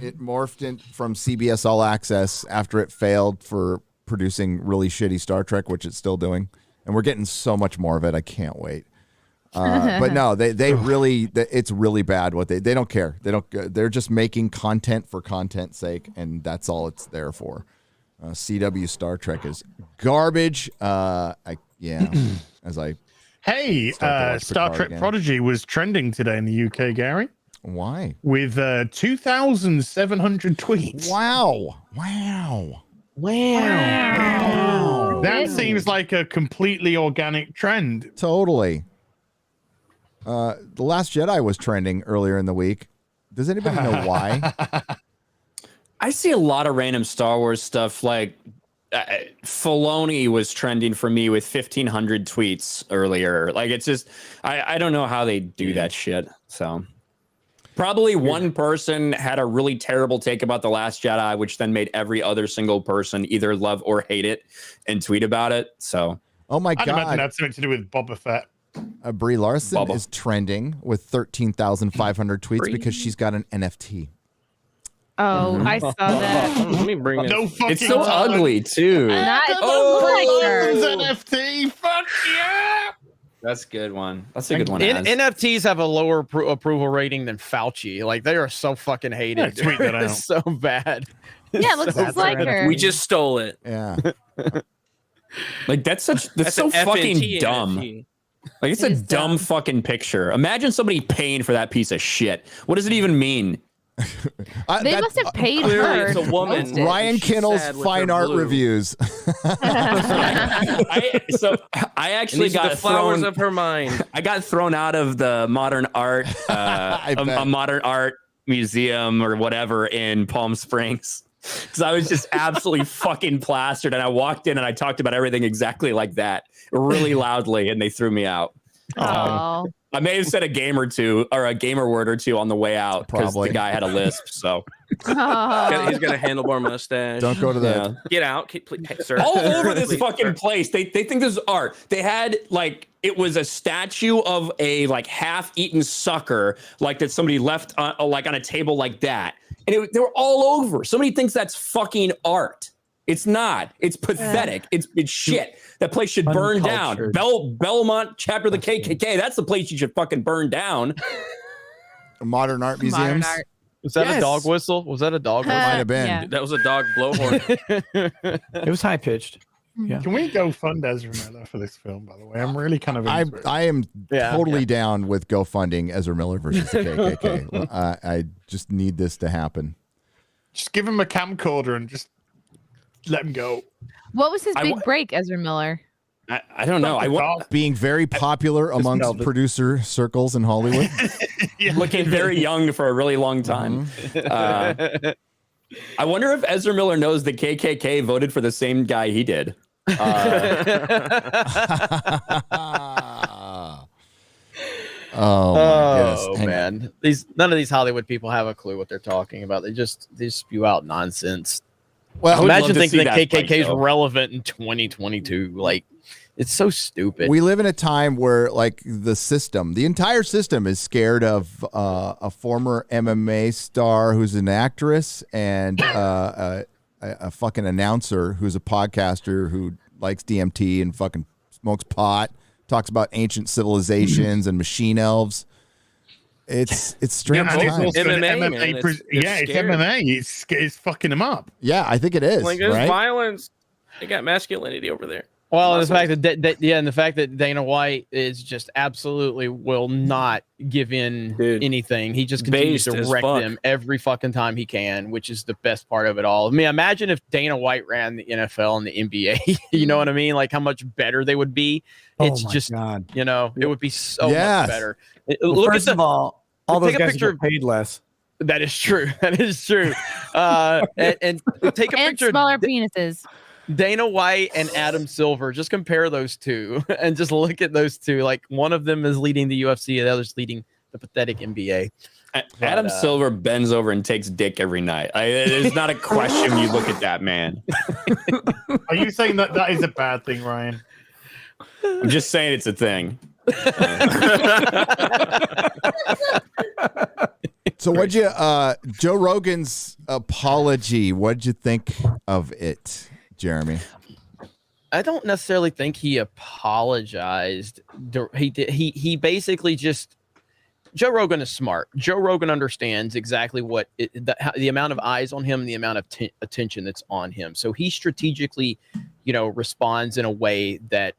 it morphed from CBS All Access after it failed for producing really shitty Star Trek, which it's still doing, and we're getting so much more of it. I can't wait. But no, they really, it's really bad. What they don't care. They're just making content for content's sake, and that's all it's there for. CW Star Trek is garbage. As I Star Trek Prodigy was trending today in the UK, Gary. Why? With 2,700 tweets. Wow. That seems like a completely organic trend. Totally. The Last Jedi was trending earlier in the week. Does anybody know why? I see a lot of random Star Wars stuff. Like Filoni was trending for me with 1,500 tweets earlier. Like it's just, I don't know how they do that shit. So probably one person had a really terrible take about The Last Jedi, which then made every other single person either love or hate it and tweet about it. So, oh my God. I imagine that's something to do with Boba Fett. Brie Larson is trending with 13,500 tweets because she's got an NFT. Oh, I saw that. Let me bring it. It's so ugly too. NFT. Fuck yeah. That's a good one. That's a good one. NFTs have a lower approval rating than Fauci. Like they are so fucking hated. Yeah, tweet that out. It's so bad. Yeah, it looks just like her. We just stole it. Yeah. Like that's so an fucking FNT dumb. NFT. Like it's a dumb fucking picture. Imagine somebody paying for that piece of shit. What does it even mean? They must have paid Clearly her. it's a woman. Ryan She's Kinnell's sad with fine her art blue. reviews. I actually These are got the flowers thrown. of her mind. I got thrown out of the modern art, a modern art museum or whatever in Palm Springs. Because I was just absolutely fucking plastered, and I walked in and I talked about everything exactly like that, really loudly, and they threw me out. Oh, I may have said a game or two or a gamer word or two on the way out because the guy had a lisp. So He's got a handlebar mustache. Don't go to that. Get out, sir. All over this fucking place. They think this is art. They had like it was a statue of a like half-eaten sucker, like that somebody left like on a table like that, and they were all over. Somebody thinks that's fucking art. It's not. It's pathetic. It's shit. That place should burn down. Belmont chapter of the KKK. That's the place you should fucking burn down. Modern art museums. Was that a dog whistle? Was that a dog whistle? Might have been. Yeah. That was a dog blowhorn. It was high pitched. Yeah. Can we go fund Ezra Miller for this film? By the way, I'm really kind of. I am totally down with GoFunding Ezra Miller versus the KKK. I just need this to happen. Just give him a camcorder and just let him go. What was his big break, Ezra Miller? I don't know. I want being very popular amongst producer circles in Hollywood. Looking very young for a really long time. I wonder if Ezra Miller knows the KKK voted for the same guy he did. Oh man, none of these Hollywood people have a clue what they're talking about. They just spew out nonsense. Well, imagine thinking that KKK is relevant in 2022. Like, it's so stupid. We live in a time where, like, the entire system is scared of a former MMA star who's an actress and a fucking announcer who's a podcaster who likes DMT and fucking smokes pot, talks about ancient civilizations and machine elves. It's strange. Yeah, times. it's MMA. It's fucking him up. Yeah, I think it is. Like there's right? violence. They got masculinity over there. Well, and the fact that Dana White is just absolutely will not give in anything. He just continues to wreck them every fucking time he can, which is the best part of it all. I mean, imagine if Dana White ran the NFL and the NBA. You know what I mean? Like how much better they would be. It's just, you know, it would be so much better. First of all those guys get paid less. That is true. That is true. And take a picture. Smaller penises. Dana White and Adam Silver. Just compare those two and just look at those two. Like one of them is leading the UFC, and the other's leading the pathetic NBA. Adam Silver bends over and takes dick every night. It's not a question when you look at that man. Are you saying that is a bad thing, Ryan? I'm just saying it's a thing. So what'd you Joe Rogan's apology, what'd you think of it, Jeremy? I don't necessarily think he apologized. He basically just, Joe Rogan is smart. Joe Rogan understands exactly what the amount of eyes on him and the amount of attention that's on him. So he strategically, responds in a way that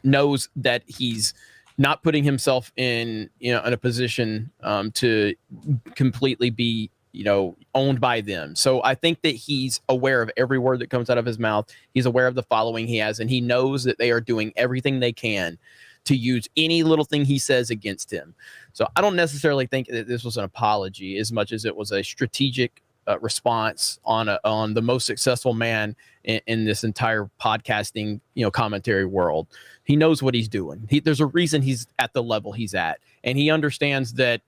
knows that he's not putting himself in a position to completely be owned by them. So I think that he's aware of every word that comes out of his mouth. He's aware of the following he has, and he knows that they are doing everything they can to use any little thing he says against him. So I don't necessarily think that this was an apology as much as it was a strategic response on the most successful man in this entire podcasting commentary world. He knows what he's doing. There's a reason he's at the level he's at, and he understands that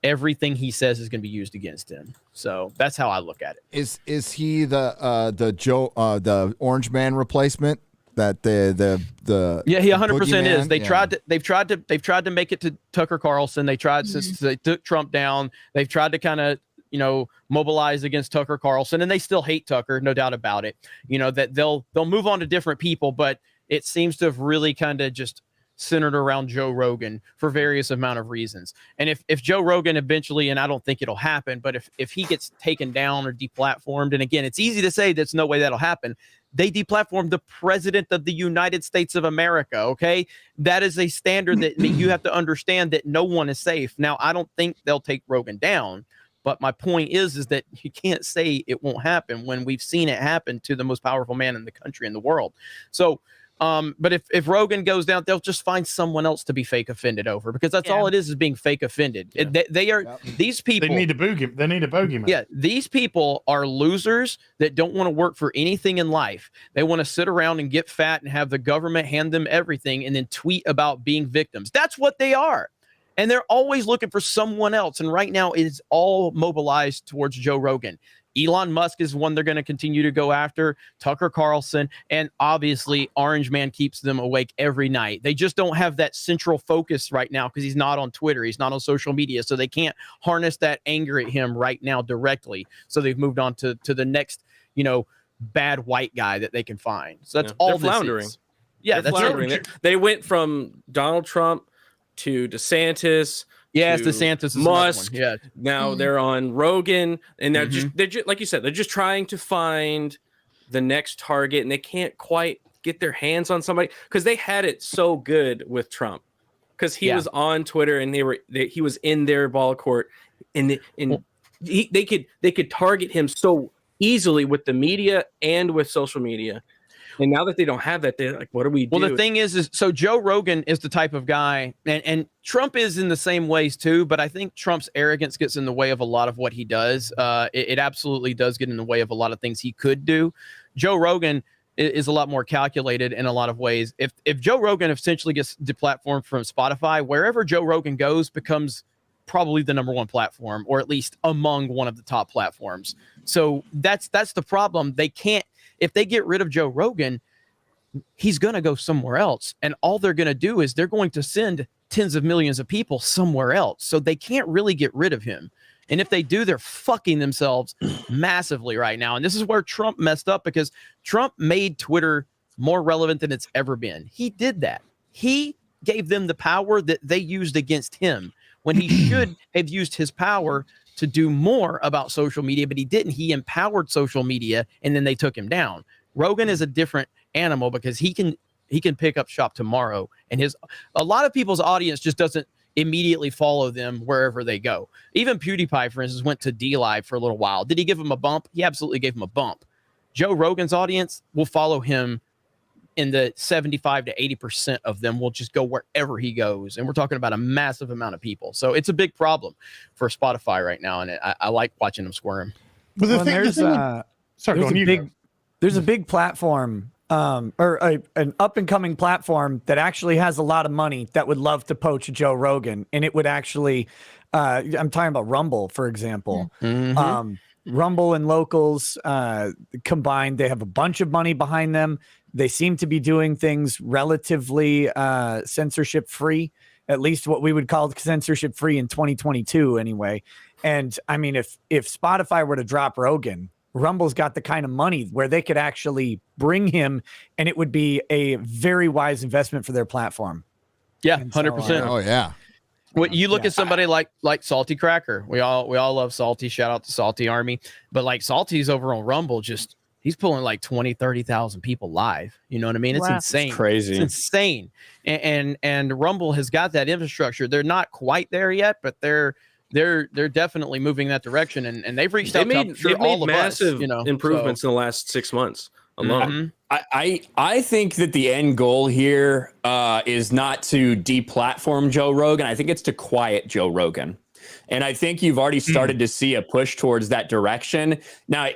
everything he says is going to be used against him. So that's how I look at it. Is he the Orange Man replacement? That the he 100% is. They've tried to make it to Tucker Carlson. They tried since they took Trump down. They've tried to kind of mobilize against Tucker Carlson, and they still hate Tucker, no doubt about it. That they'll move on to different people, but it seems to have really kind of just centered around Joe Rogan for various amount of reasons. And if Joe Rogan eventually, and I don't think it'll happen, but if he gets taken down or deplatformed, and again, it's easy to say there's no way that'll happen. They deplatformed the president of the United States of America. Okay. That is a standard that you have to understand that no one is safe. Now, I don't think they'll take Rogan down, but my point is that you can't say it won't happen when we've seen it happen to the most powerful man in the country, in the world. So, But if Rogan goes down, they'll just find someone else to be fake offended over, because that's all it is being fake offended. They are these people. They need a bogeyman. They need a bogeyman. Yeah, these people are losers that don't want to work for anything in life. They want to sit around and get fat and have the government hand them everything and then tweet about being victims. That's what they are. And they're always looking for someone else. And right now it's all mobilized towards Joe Rogan. Elon Musk is one they're going to continue to go after, Tucker Carlson, and obviously Orange Man keeps them awake every night. They just don't have that central focus right now because he's not on Twitter. He's not on social media. So they can't harness that anger at him right now directly. So they've moved on to the next, bad white guy that they can find. So that's all this floundering. is. Yeah, they're floundering. They went from Donald Trump to DeSantis. Yes, DeSantis is Musk. Yeah. Now they're on Rogan, and they're just like you said, they're just trying to find the next target, and they can't quite get their hands on somebody because they had it so good with Trump because he was on Twitter and he was in their ball court, and they could target him so easily with the media and with social media. And now that they don't have that, they're like, what do we do? Well, the thing is so Joe Rogan is the type of guy, and Trump is in the same ways too, but I think Trump's arrogance gets in the way of a lot of what he does. It absolutely does get in the way of a lot of things he could do. Joe Rogan is a lot more calculated in a lot of ways. If Joe Rogan essentially gets deplatformed from Spotify, wherever Joe Rogan goes becomes probably the number one platform, or at least among one of the top platforms. So that's the problem. They can't. If they get rid of Joe Rogan, he's going to go somewhere else. And all they're going to do is they're going to send tens of millions of people somewhere else. So they can't really get rid of him. And if they do, they're fucking themselves massively right now. And this is where Trump messed up, because Trump made Twitter more relevant than it's ever been. He did that. He gave them the power that they used against him when he should have used his power to do more about social media, but he didn't. He empowered social media, and then they took him down. Rogan is a different animal because he can pick up shop tomorrow, and a lot of people's audience just doesn't immediately follow them wherever they go. Even PewDiePie, for instance, went to DLive for a little while. Did he give him a bump? He absolutely gave him a bump. Joe Rogan's audience will follow him in the 75 to 80% of them will just go wherever he goes. And we're talking about a massive amount of people. So it's a big problem for Spotify right now. And I like watching them squirm. But there's a big platform or an up and coming platform that actually has a lot of money that would love to poach Joe Rogan. And it would actually, I'm talking about Rumble, for example. Rumble and Locals combined, they have a bunch of money behind them. They seem to be doing things relatively censorship free, at least what we would call censorship free in 2022 anyway. And I mean, if Spotify were to drop Rogan, Rumble's got the kind of money where they could actually bring him, and it would be a very wise investment for their platform. Yeah, 100%. Oh yeah. Well, you look at somebody like Salty Cracker. We all love Salty. Shout out to Salty Army. But like Salty's over on Rumble, he's pulling like 20, 30,000 people live. You know what I mean? It's insane. It's crazy. It's insane. And Rumble has got that infrastructure. They're not quite there yet, but they're definitely moving that direction. And they've reached out to all of us, massive improvements in the last 6 months alone. I think that the end goal here is not to deplatform Joe Rogan. I think it's to quiet Joe Rogan. And I think you've already started to see a push towards that direction. Now,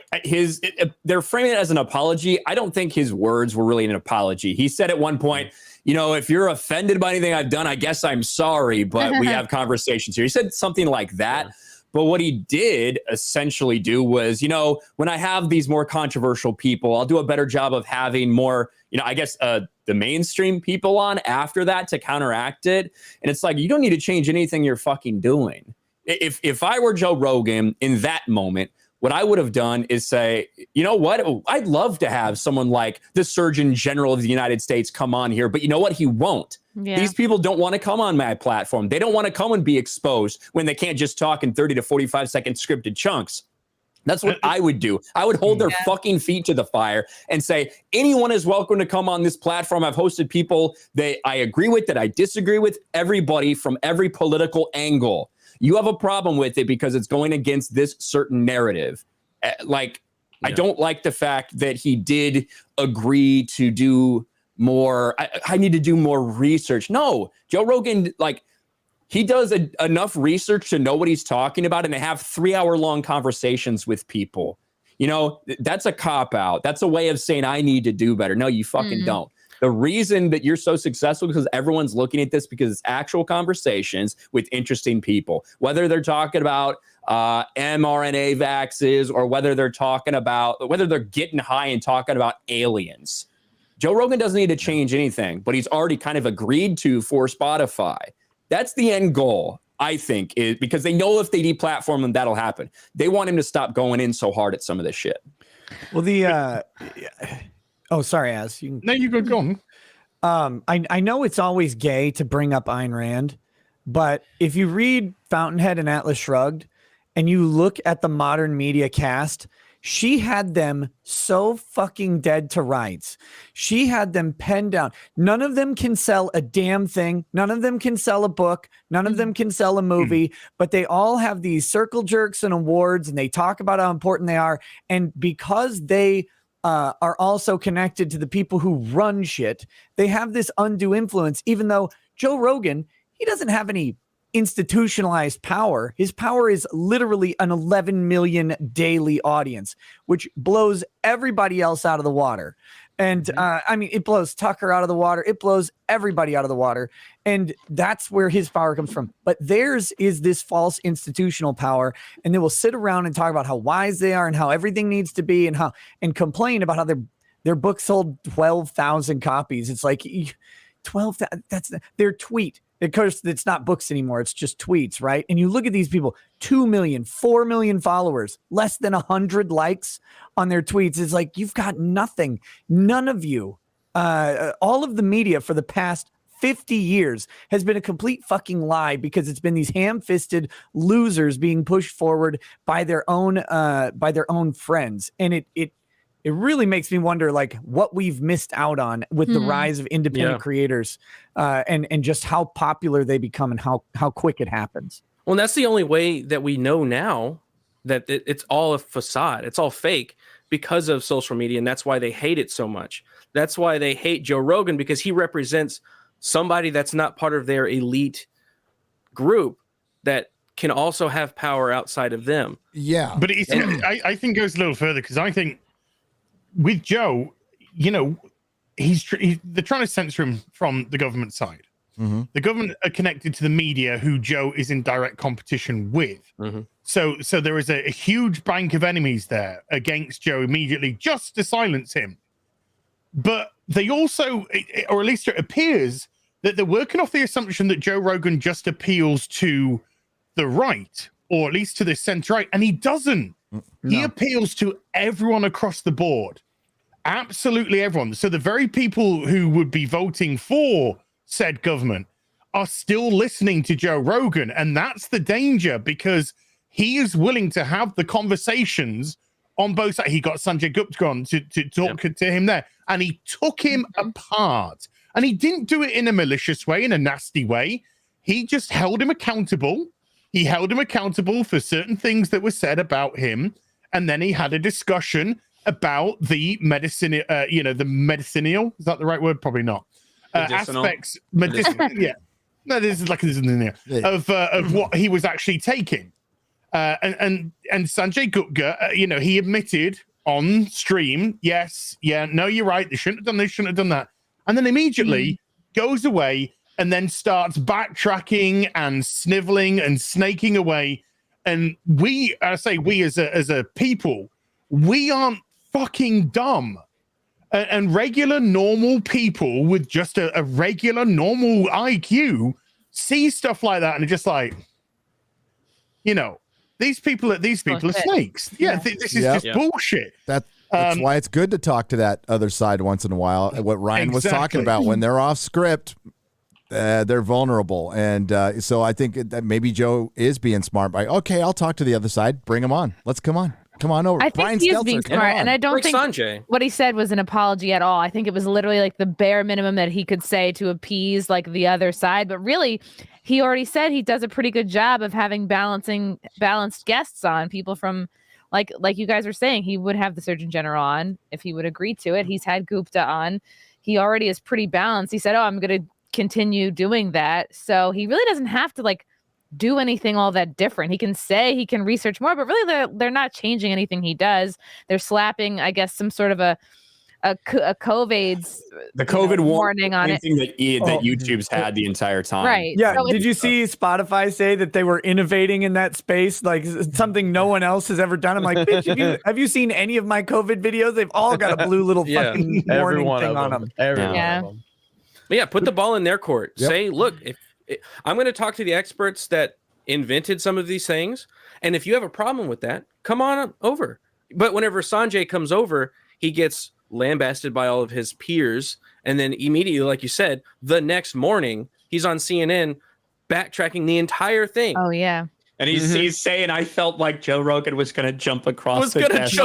they're framing it as an apology. I don't think his words were really an apology. He said at one point, if you're offended by anything I've done, I guess I'm sorry, but we have conversations here. He said something like that. Yeah. But what he did essentially do was, when I have these more controversial people, I'll do a better job of having more, the mainstream people on after that to counteract it. And it's like, you don't need to change anything you're fucking doing. If I were Joe Rogan in that moment, what I would have done is say, you know what? I'd love to have someone like the Surgeon General of the United States come on here, but you know what? He won't. Yeah. These people don't want to come on my platform. They don't want to come and be exposed when they can't just talk in 30 to 45 second scripted chunks. That's what I would do. I would hold their fucking feet to the fire and say, anyone is welcome to come on this platform. I've hosted people that I agree with, that I disagree with, everybody from every political angle. You have a problem with it because it's going against this certain narrative. I don't like the fact that he did agree to do more. I need to do more research. No, Joe Rogan, like, he does enough research to know what he's talking about and to have 3-hour-long conversations with people. You know, that's a cop-out. That's a way of saying I need to do better. No, you fucking don't. The reason that you're so successful is because everyone's looking at this because it's actual conversations with interesting people, whether they're talking about mRNA vaxes or whether they're getting high and talking about aliens. Joe Rogan doesn't need to change anything, but he's already kind of agreed to for Spotify. That's the end goal, I think, is because they know if they deplatform him, that'll happen. They want him to stop going in so hard at some of this shit. Well, oh, sorry, Az. No, you go on. I know it's always gay to bring up Ayn Rand, but if you read Fountainhead and Atlas Shrugged and you look at the modern media cast, she had them so fucking dead to rights. She had them penned down. None of them can sell a damn thing. None of them can sell a book. None of them can sell a movie, but they all have these circle jerks and awards, and they talk about how important they are. And because they are also connected to the people who run shit, they have this undue influence, even though Joe Rogan, he doesn't have any institutionalized power. His power is literally an 11 million daily audience, which blows everybody else out of the water. And I mean, it blows Tucker out of the water. It blows everybody out of the water. And that's where his power comes from. But theirs is this false institutional power. And they will sit around and talk about how wise they are and how everything needs to be and complain about how their book sold 12,000 copies. It's like 12,000. That's their tweet. Of course, it's not books anymore. It's just tweets, right? And you look at these people, 2 million, 4 million followers, less than 100 likes on their tweets. It's like, you've got nothing. None of you, all of the media for the past 50 years has been a complete fucking lie because it's been these ham-fisted losers being pushed forward by their own friends. And it really makes me wonder, like, what we've missed out on with the rise of independent creators, and just how popular they become and how quick it happens. Well, and that's the only way that we know now that it's all a facade. It's all fake because of social media, and that's why they hate it so much. That's why they hate Joe Rogan, because he represents somebody that's not part of their elite group that can also have power outside of them. Yeah. But I think it goes a little further, because I think with Joe, you know, they're trying to censor him from the government side. The government are connected to the media, who Joe is in direct competition with. So there is a huge bank of enemies there against Joe immediately, just to silence him. But they also, or at least it appears, that they're working off the assumption that Joe Rogan just appeals to the right, or at least to the center right, and he doesn't. He appeals to everyone across the board. Absolutely everyone. So the very people who would be voting for said government are still listening to Joe Rogan. And that's the danger, because he is willing to have the conversations on both sides. He got Sanjay Gupta on to talk to him there, and he took him apart. And he didn't do it in a malicious way, in a nasty way. He just held him accountable. He held him accountable for certain things that were said about him. And then he had a discussion about the medicine, the medicinal, is that the right word? Probably not. Aspects, yeah. No, this is like this in there of what he was actually taking. And Sanjay Gupta, he admitted on stream, no, you're right. They shouldn't have done this, shouldn't have done that. And then immediately goes away and then starts backtracking and sniveling and snaking away. And we as a people, we aren't fucking dumb. And regular normal people with just a regular normal IQ see stuff like that and are just like, these people are snakes. Yeah, this is just bullshit. That's why it's good to talk to that other side once in a while. What Ryan was talking about, when they're off script, they're vulnerable. And so I think that maybe Joe is being smart by, okay, I'll talk to the other side. Bring them on. Let's come on over. I think Brian he is Stelter, being smart, and I don't think Sanjay. what he said was an apology at all. I think it was literally like the bare minimum that he could say to appease like the other side. But really, he already said he does a pretty good job of having balanced guests on, people from like you guys were saying. He would have the Surgeon General on if he would agree to it. He's had Gupta on. he already is pretty balanced. He said, "Oh, I'm going to continue doing that." So he really doesn't have to like do anything all that different. He can say he can research more, but really they're not changing anything he does. They're slapping, I guess, some sort of a COVID warning on it. That YouTube's had the entire time. Right. Yeah. So did you see Spotify say that they were innovating in that space? Like something no one else has ever done. I'm like, bitch, have you seen any of my COVID videos? They've all got a blue little fucking warning thing on them. Every one of them. But yeah, put the ball in their court. Yep. Say, look, I'm going to talk to the experts that invented some of these things. And if you have a problem with that, come on over. But whenever Sanjay comes over, he gets lambasted by all of his peers. And then immediately, like you said, the next morning, he's on CNN backtracking the entire thing. Oh, yeah. And he's saying, I felt like Joe Rogan was going to jump across the desk. That's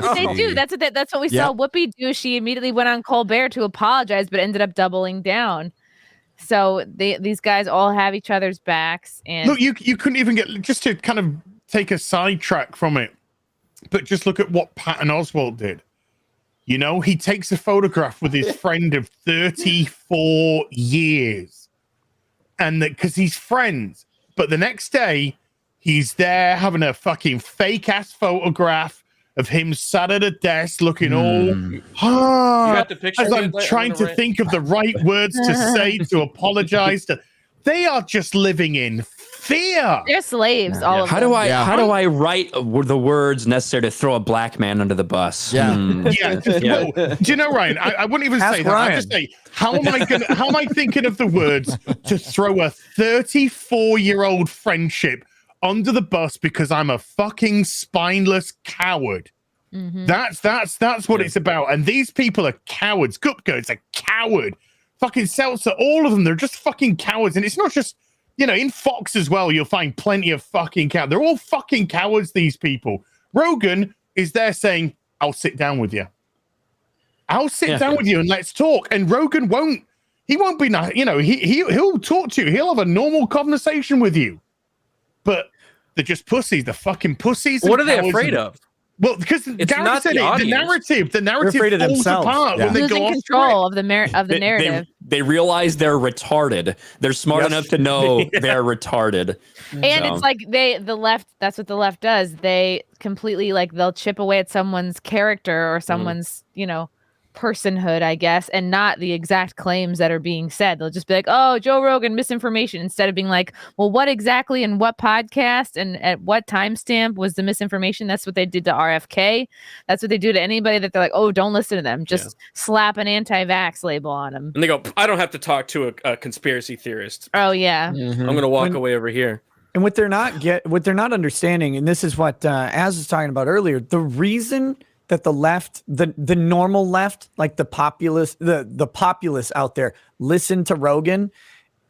what they do. That's what we saw Whoopi do. She immediately went on Colbert to apologize, but ended up doubling down. So these guys all have each other's backs. And look, you couldn't even get, just to kind of take a sidetrack from it, but just look at what Patton Oswalt did. You know, he takes a photograph with his friend of 34 years. And because he's friends. But the next day, he's there having a fucking fake ass photograph of him sat at a desk looking all You got the picture as I'm trying to think of the right words to say to apologize to. They are just living in fear. They're slaves, all of them. How do I write the words necessary to throw a black man under the bus? Yeah. Well, do you know, Ryan? I wouldn't even say that. I just say, how am I thinking of the words to throw a 34-year-old friendship under the bus because I'm a fucking spineless coward? Mm-hmm. That's what it's about. And these people are cowards. Gupka is a coward. Fucking Seltzer, all of them, they're just fucking cowards. And it's not just, you know, in Fox as well, you'll find plenty of fucking cowards. They're all fucking cowards, these people. Rogan is there saying, I'll sit down with you. I'll sit down with you and let's talk. And Rogan won't be nice. You know, he'll talk to you. He'll have a normal conversation with you. But they're just pussies. They're fucking pussies. What are they afraid of? Well, because Gary said the narrative falls apart when they losing go control of the narrative. They realize they're retarded. They're smart enough to know they're retarded. And it's like the left, that's what the left does. They completely they'll chip away at someone's character or someone's, personhood, I guess, and not the exact claims that are being said. They'll just be like, oh, Joe Rogan, misinformation, instead of being like, well, what exactly and what podcast and at what timestamp was the misinformation? That's what they did to RFK. That's what they do to anybody that they're like, oh, don't listen to them. Just slap an anti-vax label on them. And they go, I don't have to talk to a conspiracy theorist. Oh, yeah. I'm going to walk away over here. And what they're not understanding, and this is what Az was talking about earlier, the reason that the left, the normal left, like the populace out there, listen to Rogan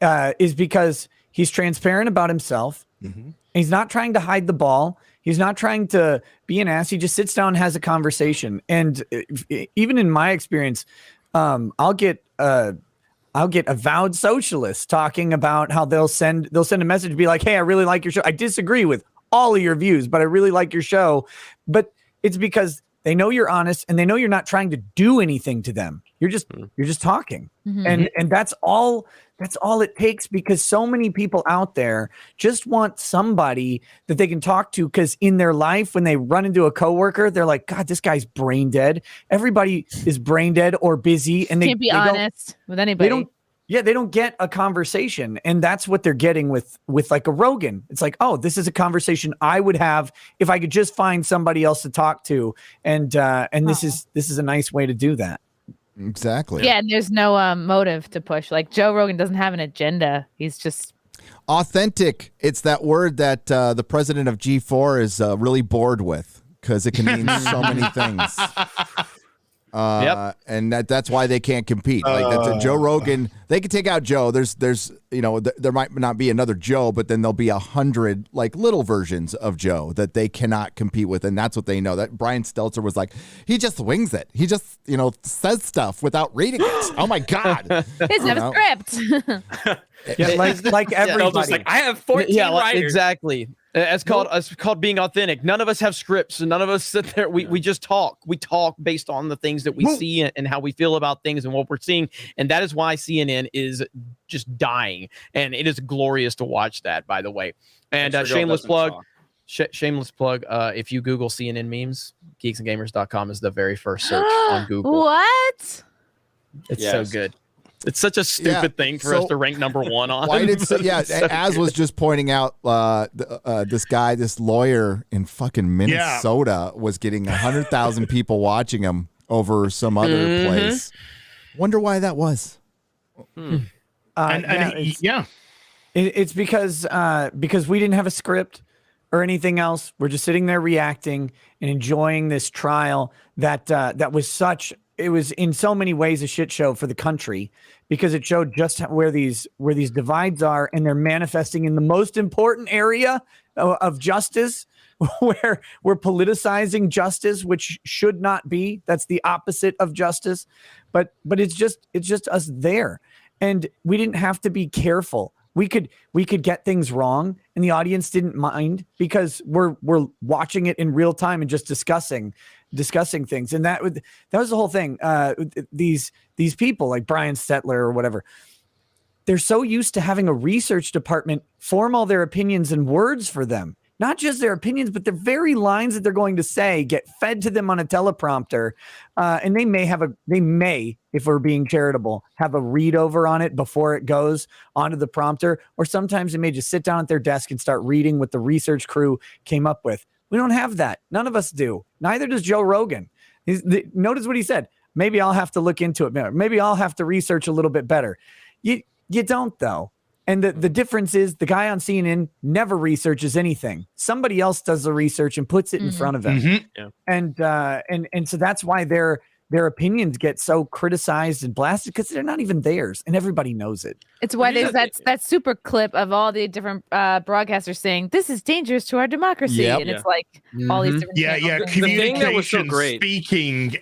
is because he's transparent about himself. Mm-hmm. He's not trying to hide the ball. He's not trying to be an ass. He just sits down and has a conversation. And even in my experience, I'll get avowed socialists talking about how they'll send a message to be like, hey, I really like your show. I disagree with all of your views, but I really like your show. But it's because they know you're honest and they know you're not trying to do anything to them. You're just talking. Mm-hmm. And that's all it takes, because so many people out there just want somebody that they can talk to, because in their life, when they run into a coworker, they're like, God, this guy's brain dead. Everybody is brain dead or busy, and they can't be honest with anybody. They don't get a conversation, and that's what they're getting with like a Rogan. It's like, oh, this is a conversation I would have if I could just find somebody else to talk to, and this is a nice way to do that. Exactly. Yeah, and there's no motive to push. Like Joe Rogan doesn't have an agenda. He's just authentic. It's that word that the president of G4 is really bored with, because it can mean so many things. And that's why they can't compete. Like that's a Joe Rogan. They could take out Joe. There's there might not be another Joe, but then there'll be 100 like little versions of Joe that they cannot compete with, and that's what they know. That Brian Stelter was like, he just wings it. He just says stuff without reading it. Oh my God, he doesn't have a script. like everybody. Like, I have 14 writers. Exactly. It's called being authentic. None of us have scripts, and none of us sit there. We just talk. We talk based on the things that we see and how we feel about things and what we're seeing. And that is why CNN is just dying. And it is glorious to watch that, by the way. And shameless plug. Shameless plug. If you Google CNN memes, geeksandgamers.com is the very first search on Google. What? It's so good. It's such a stupid thing for us to rank #1 on. Why did so Az was just pointing out this lawyer in fucking Minnesota was getting 100,000 people watching him over some other place. Wonder why that was. It's because we didn't have a script or anything else. We're just sitting there reacting and enjoying this trial that was it was in so many ways a shit show for the country, because it showed just where these divides are, and they're manifesting in the most important area of justice, where we're politicizing justice, which should not be. That's the opposite of justice. But it's just us there, and we didn't have to be careful. We could get things wrong, and the audience didn't mind, because we're watching it in real time and just discussing things. And that was the whole thing. These people like Brian Stetler or whatever, they're so used to having a research department form all their opinions in words for them. Not just their opinions, but the very lines that they're going to say get fed to them on a teleprompter. And they may, if we're being charitable, have a read over on it before it goes onto the prompter. Or sometimes they may just sit down at their desk and start reading what the research crew came up with. We don't have that. None of us do. Neither does Joe Rogan. Notice what he said. Maybe I'll have to look into it more. Maybe I'll have to research a little bit better. You don't, though. And the difference is the guy on CNN never researches anything. Somebody else does the research and puts it in front of him. Yeah. And so that's why their opinions get so criticized and blasted, because they're not even theirs, and everybody knows it. It's why there's that super clip of all the different broadcasters saying this is dangerous to our democracy, and it's like all these different communication, speaking,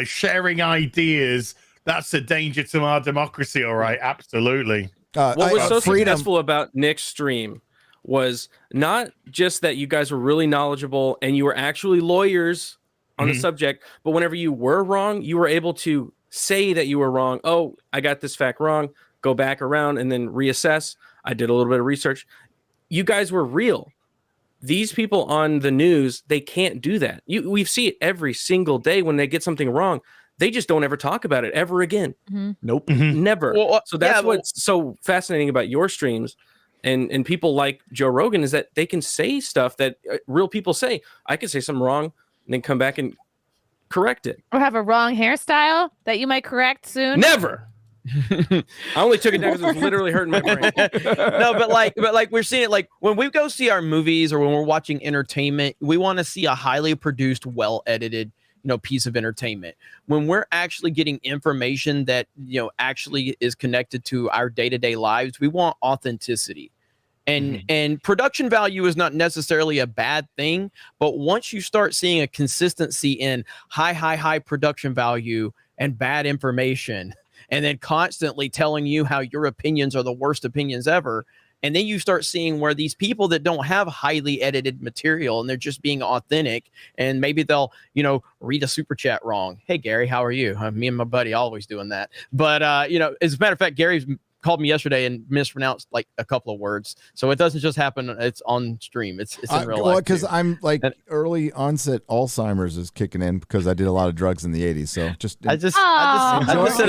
sharing ideas. That's a danger to our democracy. All right, absolutely. What was so successful about Nick's stream was not just that you guys were really knowledgeable and you were actually lawyers on the subject, but whenever you were wrong, you were able to say that you were wrong. Oh, I got this fact wrong. Go back around and then reassess. I did a little bit of research. You guys were real. These people on the news, they can't do that. We see it every single day when they get something wrong. They just don't ever talk about it ever again. Nope. Never. Well, so that's what's so fascinating about your streams and people like Joe Rogan, is that they can say stuff that real people say. I could say something wrong and then come back and correct it. Or have a wrong hairstyle that you might correct soon. Never. I only took it down because it was literally hurting my brain. No, but like we're seeing it, like when we go see our movies or when we're watching entertainment, we want to see a highly produced, well-edited piece of entertainment. When we're actually getting information that actually is connected to our day-to-day lives, we want authenticity. And production value is not necessarily a bad thing, but once you start seeing a consistency in high production value and bad information, and then constantly telling you how your opinions are the worst opinions ever, and then you start seeing where these people that don't have highly edited material and they're just being authentic, and maybe they'll, read a super chat wrong. Hey, Gary, how are you? Me and my buddy always doing that. But, as a matter of fact, Gary's called me yesterday and mispronounced like a couple of words. So it doesn't just happen. It's on stream. It's in real life. Well, because I'm like early onset Alzheimer's is kicking in because I did a lot of drugs in the 80s. So I said,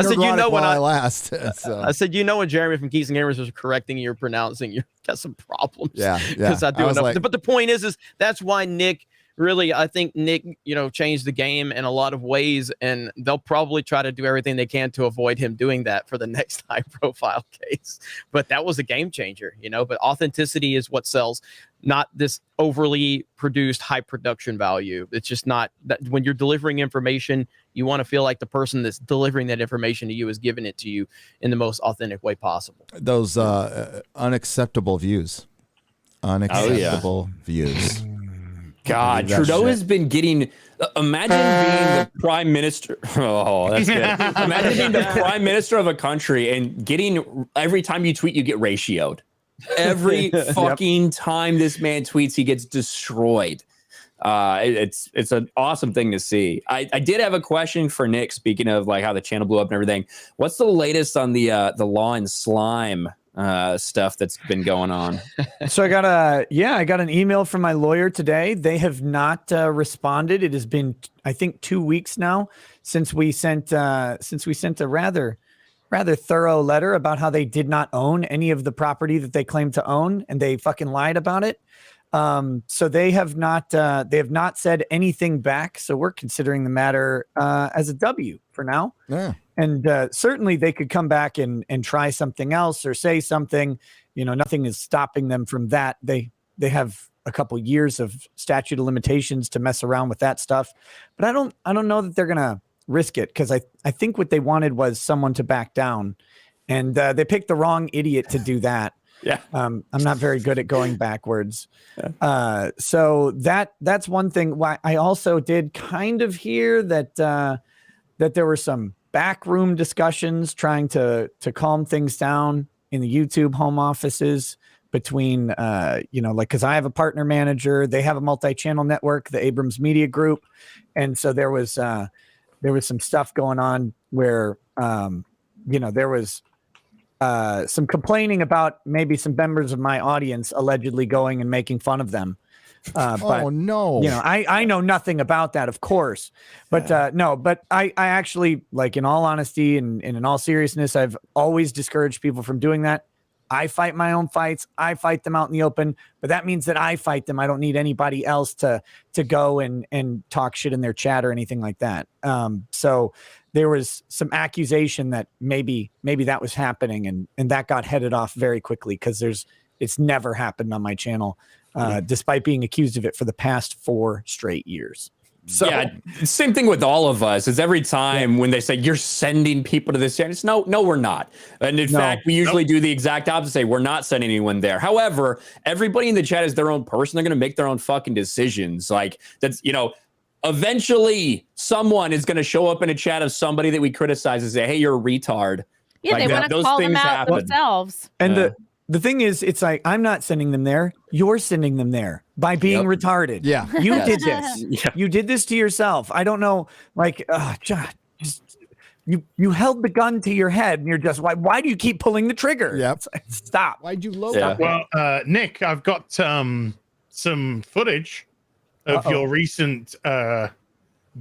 you know, when I last. So. I said, when Jeremy from Geeks and Gamers was correcting you or pronouncing, you got some problems. Yeah. Because I do enough. But the point is that's why Nick. Really, I think Nick, changed the game in a lot of ways, and they'll probably try to do everything they can to avoid him doing that for the next high-profile case. But that was a game changer, But authenticity is what sells, not this overly produced high production value. It's just not that when you're delivering information, you want to feel like the person that's delivering that information to you is giving it to you in the most authentic way possible. Those unacceptable views. Unacceptable views. God, Trudeau has been getting. Imagine being the prime minister. Oh, that's good. Imagine being the prime minister of a country and getting every time you tweet, you get ratioed. Every fucking time this man tweets, he gets destroyed. It's an awesome thing to see. I did have a question for Nick. Speaking of like how the channel blew up and everything, what's the latest on the Law and Slime stuff that's been going on? So I got an email from my lawyer today. They have not responded. It has been, I think, 2 weeks now since we sent a rather thorough letter about how they did not own any of the property that they claimed to own, and they fucking lied about it. So they have not said anything back. So we're considering the matter as a W for now. Yeah. And certainly they could come back and try something else or say something. You know, nothing is stopping them from that. They have a couple years of statute of limitations to mess around with that stuff. But I don't know that they're gonna risk it, because I think what they wanted was someone to back down, and they picked the wrong idiot to do that. Yeah. I'm not very good at going backwards. So that's one thing. Why I also did kind of hear that there were some backroom discussions trying to calm things down in the YouTube home offices between, because I have a partner manager, they have a multi-channel network, the Abrams Media Group. And so there was some stuff going on where, there was some complaining about maybe some members of my audience allegedly going and making fun of them. But, oh no! I know nothing about that, of course, but no. But I actually, like, in all honesty and in all seriousness, I've always discouraged people from doing that. I fight my own fights. I fight them out in the open, but that means that I fight them. I don't need anybody else to go and talk shit in their chat or anything like that. So there was some accusation that maybe that was happening, and that got headed off very quickly, because it's never happened on my channel, despite being accused of it for the past 4 straight years. So yeah, same thing with all of us. Is every time when they say you're sending people to this channel, it's no, we're not. And in fact, we usually do the exact opposite. Say we're not sending anyone there. However, everybody in the chat is their own person. They're going to make their own fucking decisions. Like that's, eventually someone is going to show up in a chat of somebody that we criticize and say, hey, you're a retard. Yeah, like they want to call them out themselves. And the thing is, it's like, I'm not sending them there. You're sending them there by being retarded. Yeah. You did this. Yeah. You did this to yourself. I don't know. Like, just you held the gun to your head, and you're just, why do you keep pulling the trigger? Yep. Stop. Why'd you load Yeah. it? Well, Nick, I've got some footage of your recent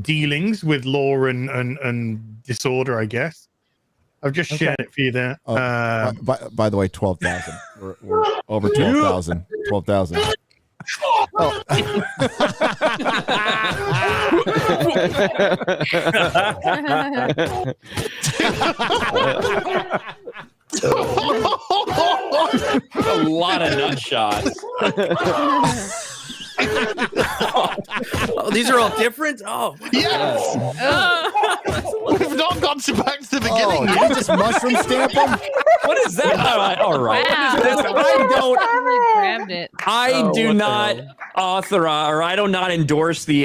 dealings with law and disorder, I guess. I've just shared it for you there. By the way, 12,000. We're over 12,000. 12,000. Oh. A lot of nut shots. Oh, these are all different? Oh, yes. We've not gone back to the beginning. Did you just mushroom stamp them? What is that? All right. Wow. I do not authorize, or I do not endorse the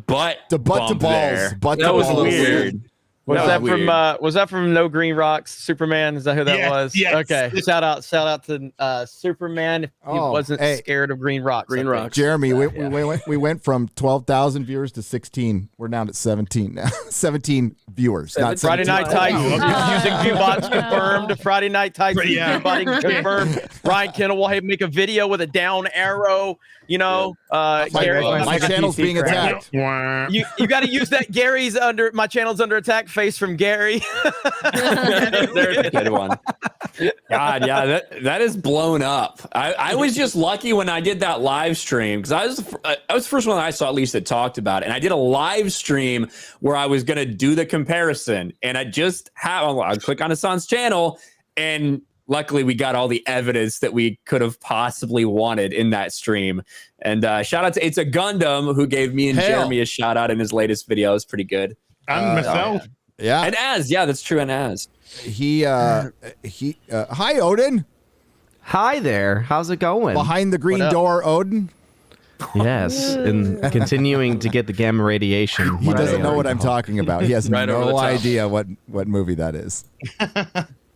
butt to balls. That was weird. Was that from No Green Rocks Superman? Is that who that was? Yes. Okay. Shout out to Superman if he wasn't scared of Green Rocks. Green Rocks. Jeremy, we went from 12,000 viewers to 16. We're down at 17 now. 17 viewers. Not Friday 17. Night Tights using Viewbots confirmed. Friday Night Tights using Viewbots confirmed. Ryan Kendall will make a video with a down arrow. Gary, my channel's being attacked. You got to use that my channel's under attack face from Gary. There's a good one. God, yeah, that is blown up. I was just lucky when I did that live stream, because I was the first one I saw at least that talked about it, and I did a live stream where I was gonna do the comparison, and I'd click on Hassan's channel, and luckily we got all the evidence that we could have possibly wanted in that stream. And shout out to It's a Gundam, who gave me and Jeremy a shout out in his latest video. It's pretty good. And myself. Yeah. And that's true. And hi, Odin. Hi there. How's it going? Behind the green door, Odin. Yes, and continuing to get the gamma radiation. He doesn't know what I'm talking about. He has no idea what movie that is.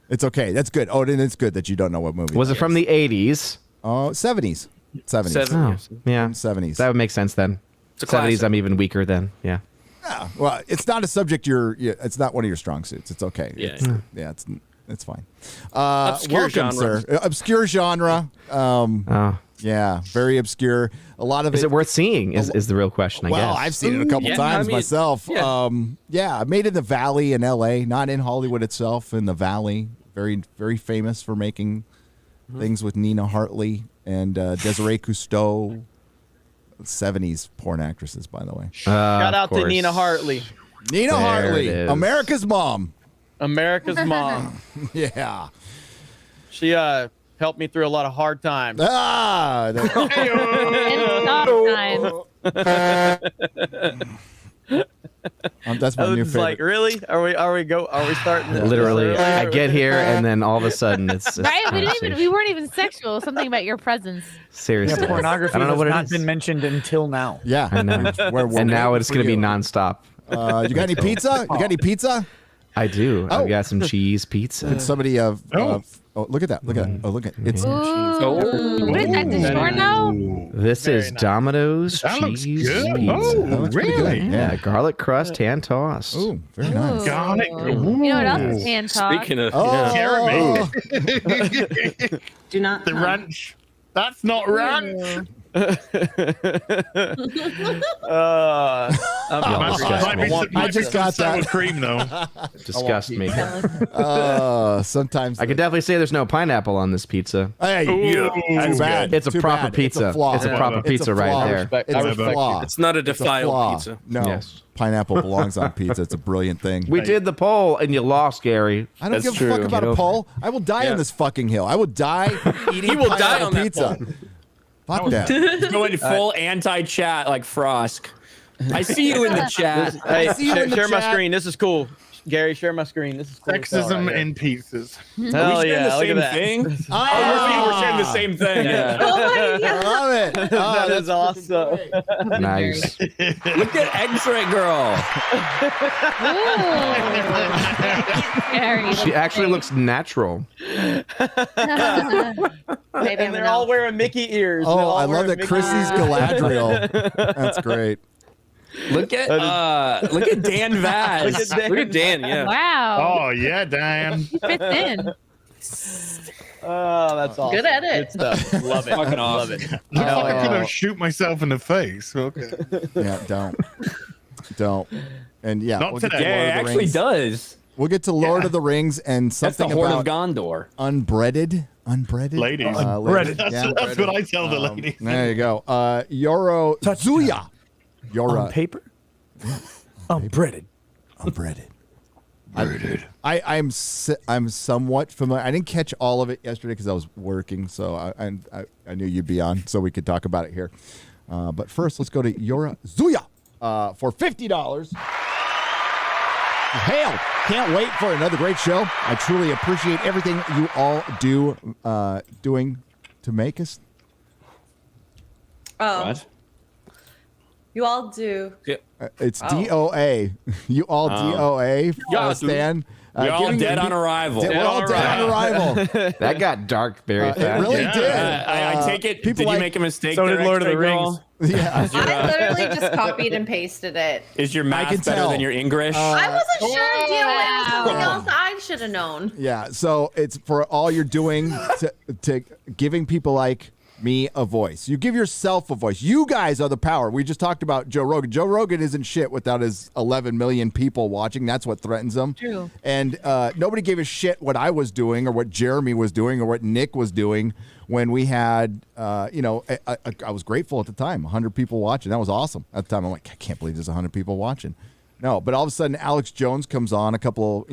It's okay. That's good. Odin, it's good that you don't know what movie. Was it from the 80s? Oh, 70s. 70s. Oh, yeah. 70s. That would make sense then. It's a 70s, classic. I'm even weaker then. Yeah. Yeah. Well, it's not a subject it's not one of your strong suits. It's okay. Yeah. It's fine. Obscure welcome, genre. sir. Obscure genre. Yeah, very obscure. A lot of Is it worth seeing? Is the real question, I guess. Well, I've seen it a couple times myself. Yeah. Made in the Valley in L.A., not in Hollywood itself, in the Valley. Very, very famous for making things with Nina Hartley and Desiree Cousteau. 70s porn actresses, by the way. Shout out to Nina Hartley. Nina There Hartley, it is. America's mom. America's mom. Yeah. She helped me through a lot of hard times. Ah. That's my new Odin's favorite. like, really? Are we starting this? Literally, I get here and then all of a sudden it's Right? We weren't even sexual. Something about your presence. seriously. Yeah, pornography I don't know has what it not is. been mentioned until now. Yeah. I know. And now it's going to be nonstop. You got any pizza? You got any pizza? I do. Oh. I've got some cheese pizza. Could somebody look at that. Look at that. Oh, look at it's Ooh, what is that? DiGiorno? This is Domino's That looks cheese good. pizza. Oh, That looks pretty really? good. Yeah, garlic crust, hand tossed. Oh, very nice. Garlic. You know what else is hand talk? Speaking of, Oh, Jeremy. Do not The come. ranch. That's not ranch. I just got sour that. cream though. Disgust me. Sometimes I could definitely say there's no pineapple on this pizza. Hey, Ooh, too bad. It's a Too proper bad. pizza. It's a flaw. It's a proper pizza right flaw. there. It's I a respect flaw. it's not a It's a defiled flaw. pizza. No, Yes. pineapple belongs on pizza. It's a brilliant thing. We did the poll and you lost, Gary. I don't That's give a fuck true. about Get a over poll. I will die on this fucking hill. I will die eating He will die pineapple on that pizza. pole. Fuck that. Going full anti-chat like Frosk. I see you in the chat. Hey, see you in the share my chat. screen. This is cool. Gary, share my screen. This is cool. Sexism in pizzas. Hell Are we sharing yeah! the Look same at that. thing? Ah. We're sharing the same thing. Yeah. I love it. Oh, That that's is awesome. Nice. Look at Xray Girl. Scary. She actually looks natural. Maybe And they're all wearing Mickey ears. They're Oh, all I love wearing that Mickey Chrissy's ears. Galadriel. That's great. Look at Dan Vaz. Look at Dan. Yeah. Wow. Oh yeah, Dan. He fits in. Oh, that's awesome. Good at it. Good stuff. Love it. Fucking Love awesome. it. Looks like I'm gonna shoot myself in the face. Okay. Yeah, don't. And yeah, Not we'll get to today. Yeah, Lord it of the actually Rings. does. We'll get to Lord of the Rings and That's the something Horn of about Gondor. unbreaded. Ladies. Unbreaded. That's what I tell the ladies. There you go. Yoro Zuya. Yoro. On paper? Unbreaded. Unbreaded. I'm somewhat familiar. I didn't catch all of it yesterday because I was working, so I knew you'd be on, so we could talk about it here. But first, let's go to Yora Zuya for $50. Hail! Can't wait for another great show. I truly appreciate everything you all doing to make us. What? You all do. It's DOA. You all DOA. Yeah, Stan. We're all dead on arrival. We're all dead on arrival. That got dark very It fast. really did. I take it. people Did like- you make a mistake? So there, did Lord of the Xray Girl? Rings. Yeah. I literally just copied and pasted it. Is your can math better tell. than your English? I wasn't sure if DOA was something Wow. else I should have known. Yeah, so it's for all you're doing to giving people like me a voice. You give yourself a voice. You guys are the power. We just talked about Joe Rogan. Joe Rogan isn't shit without his 11 million people watching. That's what threatens him. True. And nobody gave a shit what I was doing or what Jeremy was doing or what Nick was doing when we had, I was grateful at the time. 100 people watching. That was awesome. At the time, I'm like, I can't believe there's 100 people watching. No, but all of a sudden, Alex Jones comes on. A couple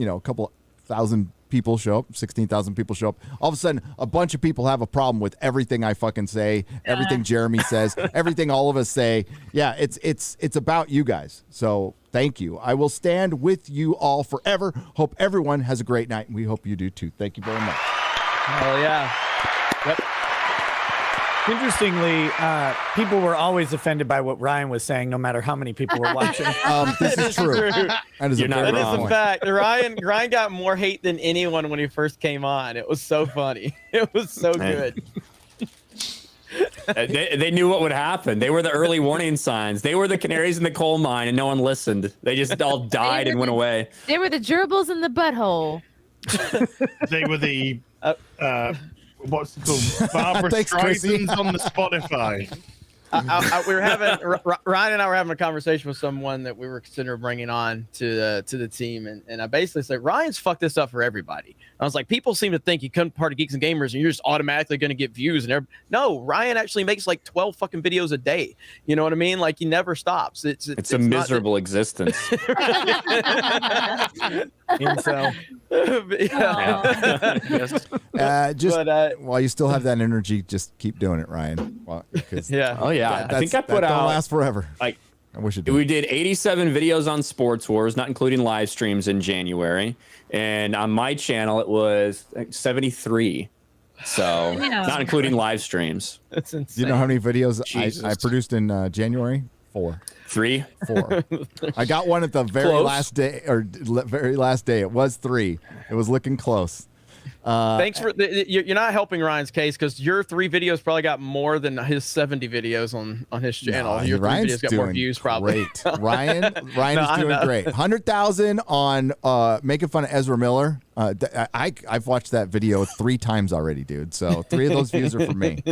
thousand people show up. 16,000 people show up. All of a sudden, a bunch of people have a problem with everything I fucking say, everything Jeremy says, everything all of us say. Yeah, it's about you guys. So thank you. I will stand with you all forever. Hope everyone has a great night, and we hope you do too. Thank you very much. Hell yeah. Yep. Interestingly, people were always offended by what Ryan was saying, no matter how many people were watching. This is true. That is a That very is good a point. fact. Ryan got more hate than anyone when he first came on. It was so funny. It was so good. They knew what would happen. They were the early warning signs. They were the canaries in the coal mine, and no one listened. They just all died and went away. They were the gerbils in the butthole. They were the what's it called? Barbara Thanks, Chrissy. Streisand's on the Spotify. We were having Ryan and I were having a conversation with someone that we were considering bringing on to the team, and I basically said Ryan's fucked this up for everybody. I was like, people seem to think you come part of Geeks and Gamers and you're just automatically going to get views and no, Ryan actually makes like 12 fucking videos a day. You know what I mean? Like he never stops. It's a miserable existence. While you still have that energy, just keep doing it, Ryan. Yeah. Oh yeah. I think I put don't out last forever. Like I wish it did. We did 87 videos on Sports Wars, not including live streams in January. And on my channel, it was 73. So not including live streams. That's insane. Do you know how many videos I produced in January? 4. 3? 4. I got one at the very last day, It was 3. It was looking close. Thanks for you're not helping Ryan's case because your 3 videos probably got more than his 70 videos on his channel. No, your 3 Ryan's videos got more views probably. Great. Ryan is doing great. 100,000 on making fun of Ezra Miller. I've watched that video 3 times already, dude. So 3 of those views are for me.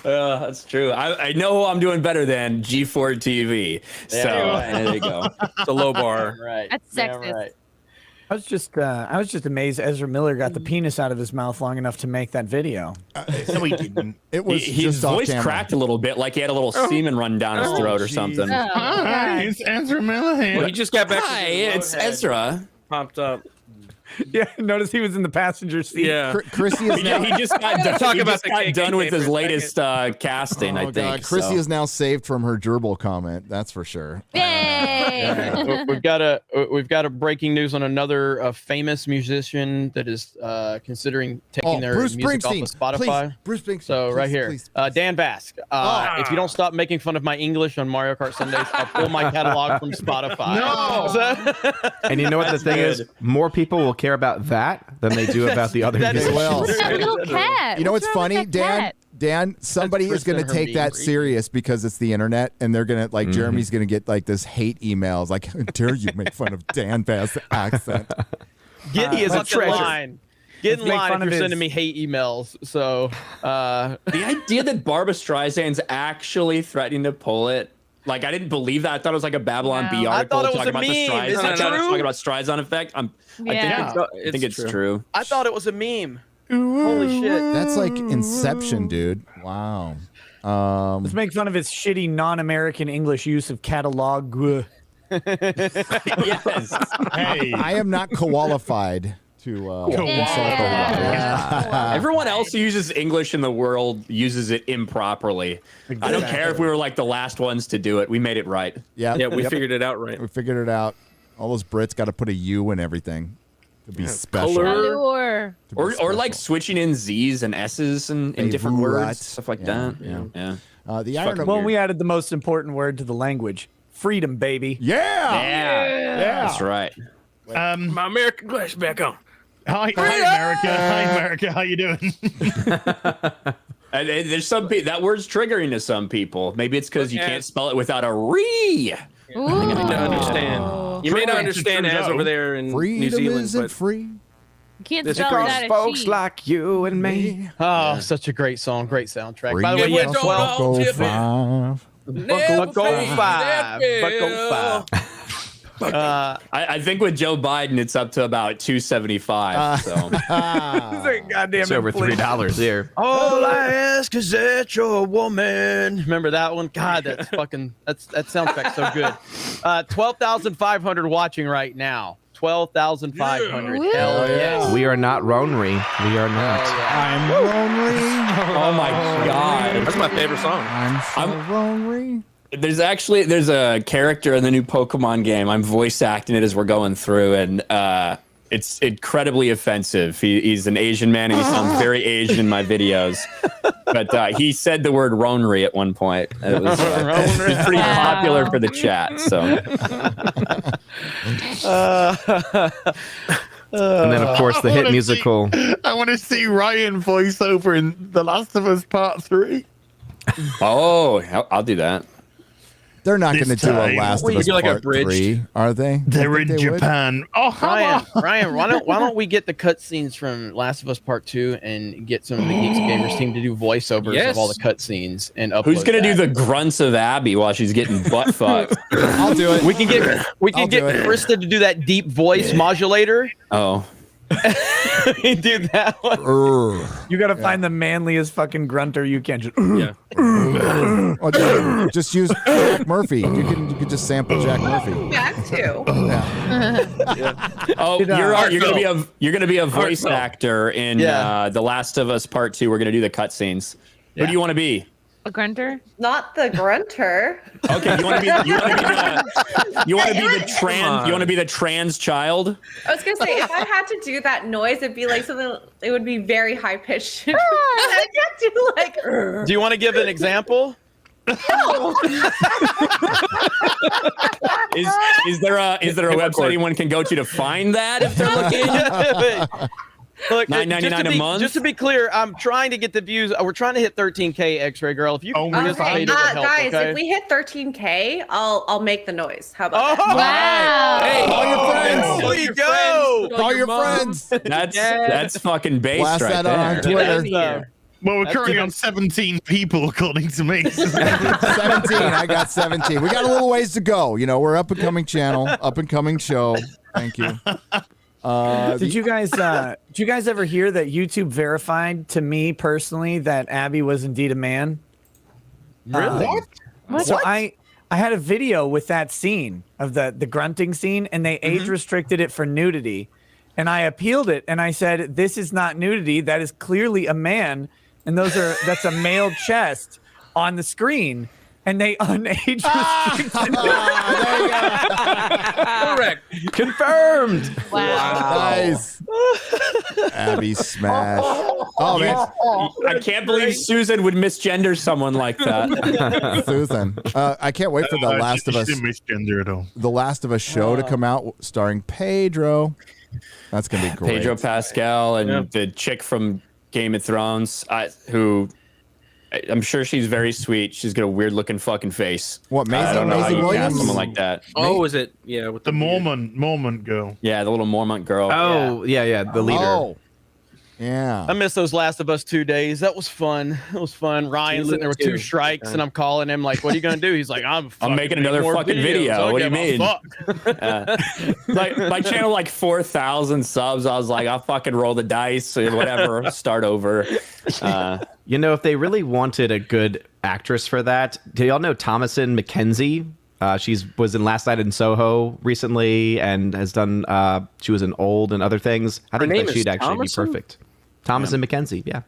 That's true. I know I'm doing better than G4 TV. So there you go. It's a low bar. Right. That's sexist. Right. I was just amazed Ezra Miller got the penis out of his mouth long enough to make that video. No, he didn't. It was his voice cracked a little bit, like he had a little semen run down his throat or something. Hi, it's Ezra Miller here. Well, he just got back. Hi, it's Ezra. Popped up. Yeah, notice he was in the passenger seat. Yeah. Chrissy is now. He just got the done with KKK his for a latest casting, I think. God. Chrissy is now saved from her gerbil comment. That's for sure. Yay! We've got a breaking news on another famous musician that is considering taking their Bruce music off of Springsteen. Spotify. Please, Bruce Springsteen. So right Please, here, please. Dan Bask. If you don't stop making fun of my English on Mario Kart Sundays, I'll pull my catalog from Spotify. No. And you know what the thing is? More people will care about that than they do about the other That is musicians. Well, That little cat. You know what's what's wrong funny, with that cat? Dan? Somebody is going to Kristen take that Hermine. serious because it's the internet, and they're going to like Jeremy's going to get like this hate emails, like, "How dare you make fun of Dan Bass accent?" Get He is a in treasure. line. Get in Let's make line fun if of you're his- sending me hate emails. So The idea that Barbara Streisand's actually threatening to pull it. Like, I didn't believe that. I thought it was like a Babylon No. Bee I article thought it was talking a about the meme. Is it Streisand. true? Talking about Streisand effect. I think it's true. I thought it was a meme. Holy shit. That's like Inception, dude. Wow. Let's make fun of his shitty non-American English use of catalog. Yes. Hey. I am not qualified to insult the Yeah. Everyone else who uses English in the world uses it improperly. I don't care if we were like the last ones to do it. We made it right. Yeah, Yeah, we figured it out right. We figured it out. All those Brits got to put a U in everything to be special. color. Or To be Or like special. switching in Z's and S's in Hey, different right. words, stuff like that. Yeah. The iron. Well, we added the most important word to the language: freedom, baby. Yeah. That's right. My American glass back on. Hi, America. Hi, America. How you doing? And there's some people that word's triggering to some people. Maybe it's because you can't spell it without a re. Ooh. You may not understand. You may not understand as over there in New Freedom Zealand, isn't but free. You can't This spell is that Folks like you and me. Oh, such a great song, great soundtrack. By the way, Freedom yeah, is 12. all tip Buckle 5. Buckle 5. I think with Joe Biden, it's up to about 275. So Goddamn It's over $3 here. All I ask is that you're a woman. Remember that one? God, that's fucking that soundtrack's so good. 12,500 watching right now. 12,500. Yeah. Hell yes. We are not Ronry. We are not. I'm lonely. oh my god, that's my favorite song. I'm so lonely. there's a character in the new Pokemon game. I'm voice acting it as we're going through, and It's incredibly offensive. He's an Asian man, and he sounds very Asian in my videos. But he said the word "ronery" at one point. It was pretty popular for the chat. So, and then of course the hit musical. I want to see Ryan voiceover in The Last of Us Part 3. Oh, I'll do that. They're not going to do a Last of Us like Part 3, are they? They're in Japan. Oh, Ryan, why don't we get the cutscenes from Last of Us Part 2 and get some of the Geeks Gamers team to do voiceovers of all the cutscenes and upload Who's gonna do the grunts of Abby while she's getting butt fucked? I'll do it. We can get Krista to do that deep voice modulator. Oh. Do that one. You got to find the manliest fucking grunter you can. Just, just use Jack Murphy. You can just sample Jack Murphy. Back to. Oh, you're gonna be a voice actor in The Last of Us Part 2. We're gonna do the cutscenes. Who do you want to be? A grunter? Not the grunter. Okay, you want to be the trans child? I was gonna say, if I had to do that noise, it'd be like something. It would be very high pitched. I can't do like. Do you want to give an example? No. Is there a website anyone can go to find that if they're looking? Look, $9.99 a month. Just to be clear, I'm trying to get the views. We're trying to hit 13K, Xray Girl. If you can participate, it would help. Guys, Okay? if we hit 13K, I'll make the noise. How about that? Wow. Hey, Call your friends. There you go. Call your friends. That's fucking base Blast right that there. on Twitter. Well, we're currently on 17 people, according to me. 17. I got 17. We got a little ways to go. You know, we're up and coming channel, up and coming show. Thank you. Did you guys ever hear that YouTube verified to me personally that Abby was indeed a man? Really? What? So I had a video with that scene of the grunting scene, and they age restricted it for nudity, and I appealed it, and I said, "This is not nudity. That is clearly a man, and that's a male chest on the screen." And they unage restricted. Correct. Confirmed. Wow. Nice. Abby smash. Oh man, I can't believe Susan would misgender someone like that. Susan. I can't wait for the Last of Us. She didn't misgender at all. The Last of Us show to come out starring Pedro. That's gonna be great. Pedro Pascal and the chick from Game of Thrones, who I'm sure she's very sweet. She's got a weird looking fucking face. What, Maisie, I don't know how Maisie you Williams? cast someone like that. Oh, is it? Yeah, with The Mormon girl. Yeah, the little Mormont girl. Oh, yeah, the leader. Oh, yeah. I missed those Last of Us 2 days. That was fun. It was fun. Ryan's sitting there with 2 strikes, and I'm calling him like, "What are you gonna do?" He's like, "I'm making another fucking video. What do you mean?" Like my channel, like 4,000 subs. I was like, I'll fucking roll the dice or whatever, start over. You know, if they really wanted a good actress for that, do y'all know Thomasin McKenzie? She was in Last Night in Soho recently and has done. She was in Old and other things. I think that she'd actually be perfect. Thomasin McKenzie, yeah.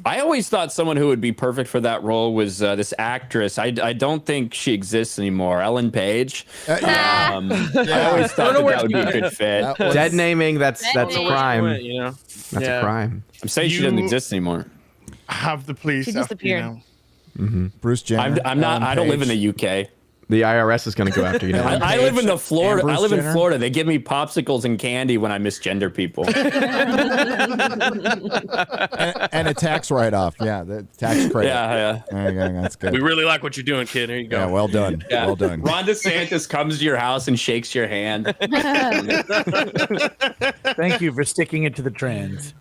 I always thought someone who would be perfect for that role was this actress. I don't think she exists anymore. Ellen Page. I always thought that would be a good fit. Dead naming, that's a crime. That's a crime. I'm saying she doesn't exist anymore. Have the police. She disappeared. Bruce Jenner. I'm not. I don't live in the UK. The IRS is going to go after you now. I live in Florida. I live in Jenner. Florida. They give me popsicles and candy when I misgender people. and a tax write-off. Yeah, the tax credit. Yeah. There you go. That's good. We really like what you're doing, kid. Here you go. Yeah, well done. Yeah. Well done. Ron DeSantis comes to your house and shakes your hand. Thank you for sticking it to the trans.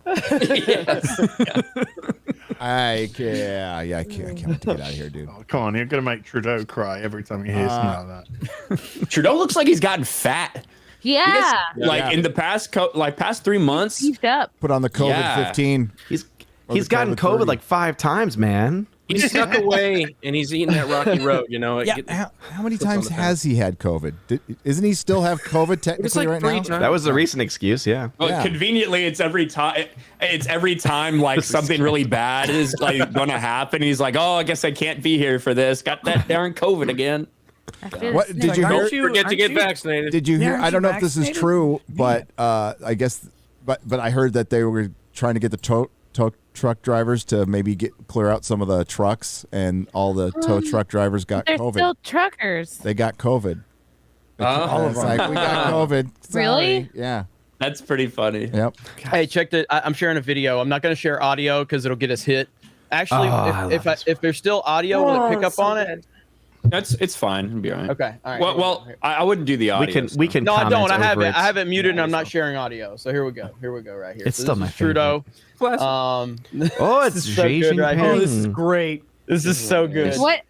I can't wait to get out of here, dude. Oh, come on, you're gonna make Trudeau cry every time he hears something like that. Trudeau looks like he's gotten fat. Yeah. In the past 3 months. Beefed up. Put on the COVID-15. He's gotten COVID like 5 times, man. He snuck away and he's eating that rocky road, you know. How many times has he had COVID? Isn't he still have COVID technically right now? That was the recent excuse, yeah. Well, conveniently, it's every time. It's every time like something really bad is like going to happen. He's like, "Oh, I guess I can't be here for this. Got that darn COVID again." What did you hear? Don't forget to get vaccinated. Did you hear? Aren't I don't you know if this is vaccinated? true, but I guess, but I heard that they were trying to get the tow truck drivers to maybe clear out some of the trucks, and all the tow truck drivers got They're COVID. still truckers. They got COVID. Oh. It's like, we got COVID. Sorry. Really? Yeah. That's pretty funny. Yep. Hey, check the. I'm sharing a video. I'm not going to share audio because it'll get us hit. Actually, if there's still audio, will it pick up on it? It's fine. It'll be all right. Okay. All right. Well, I wouldn't do the audio. We can. No, I don't. I comment have over it muted, and I'm not sharing audio. So here we go. Right here. It's So still this my is Trudeau. Oh, it's This is so Xi good right here. Oh, this is Jinping. great. This is so good. What?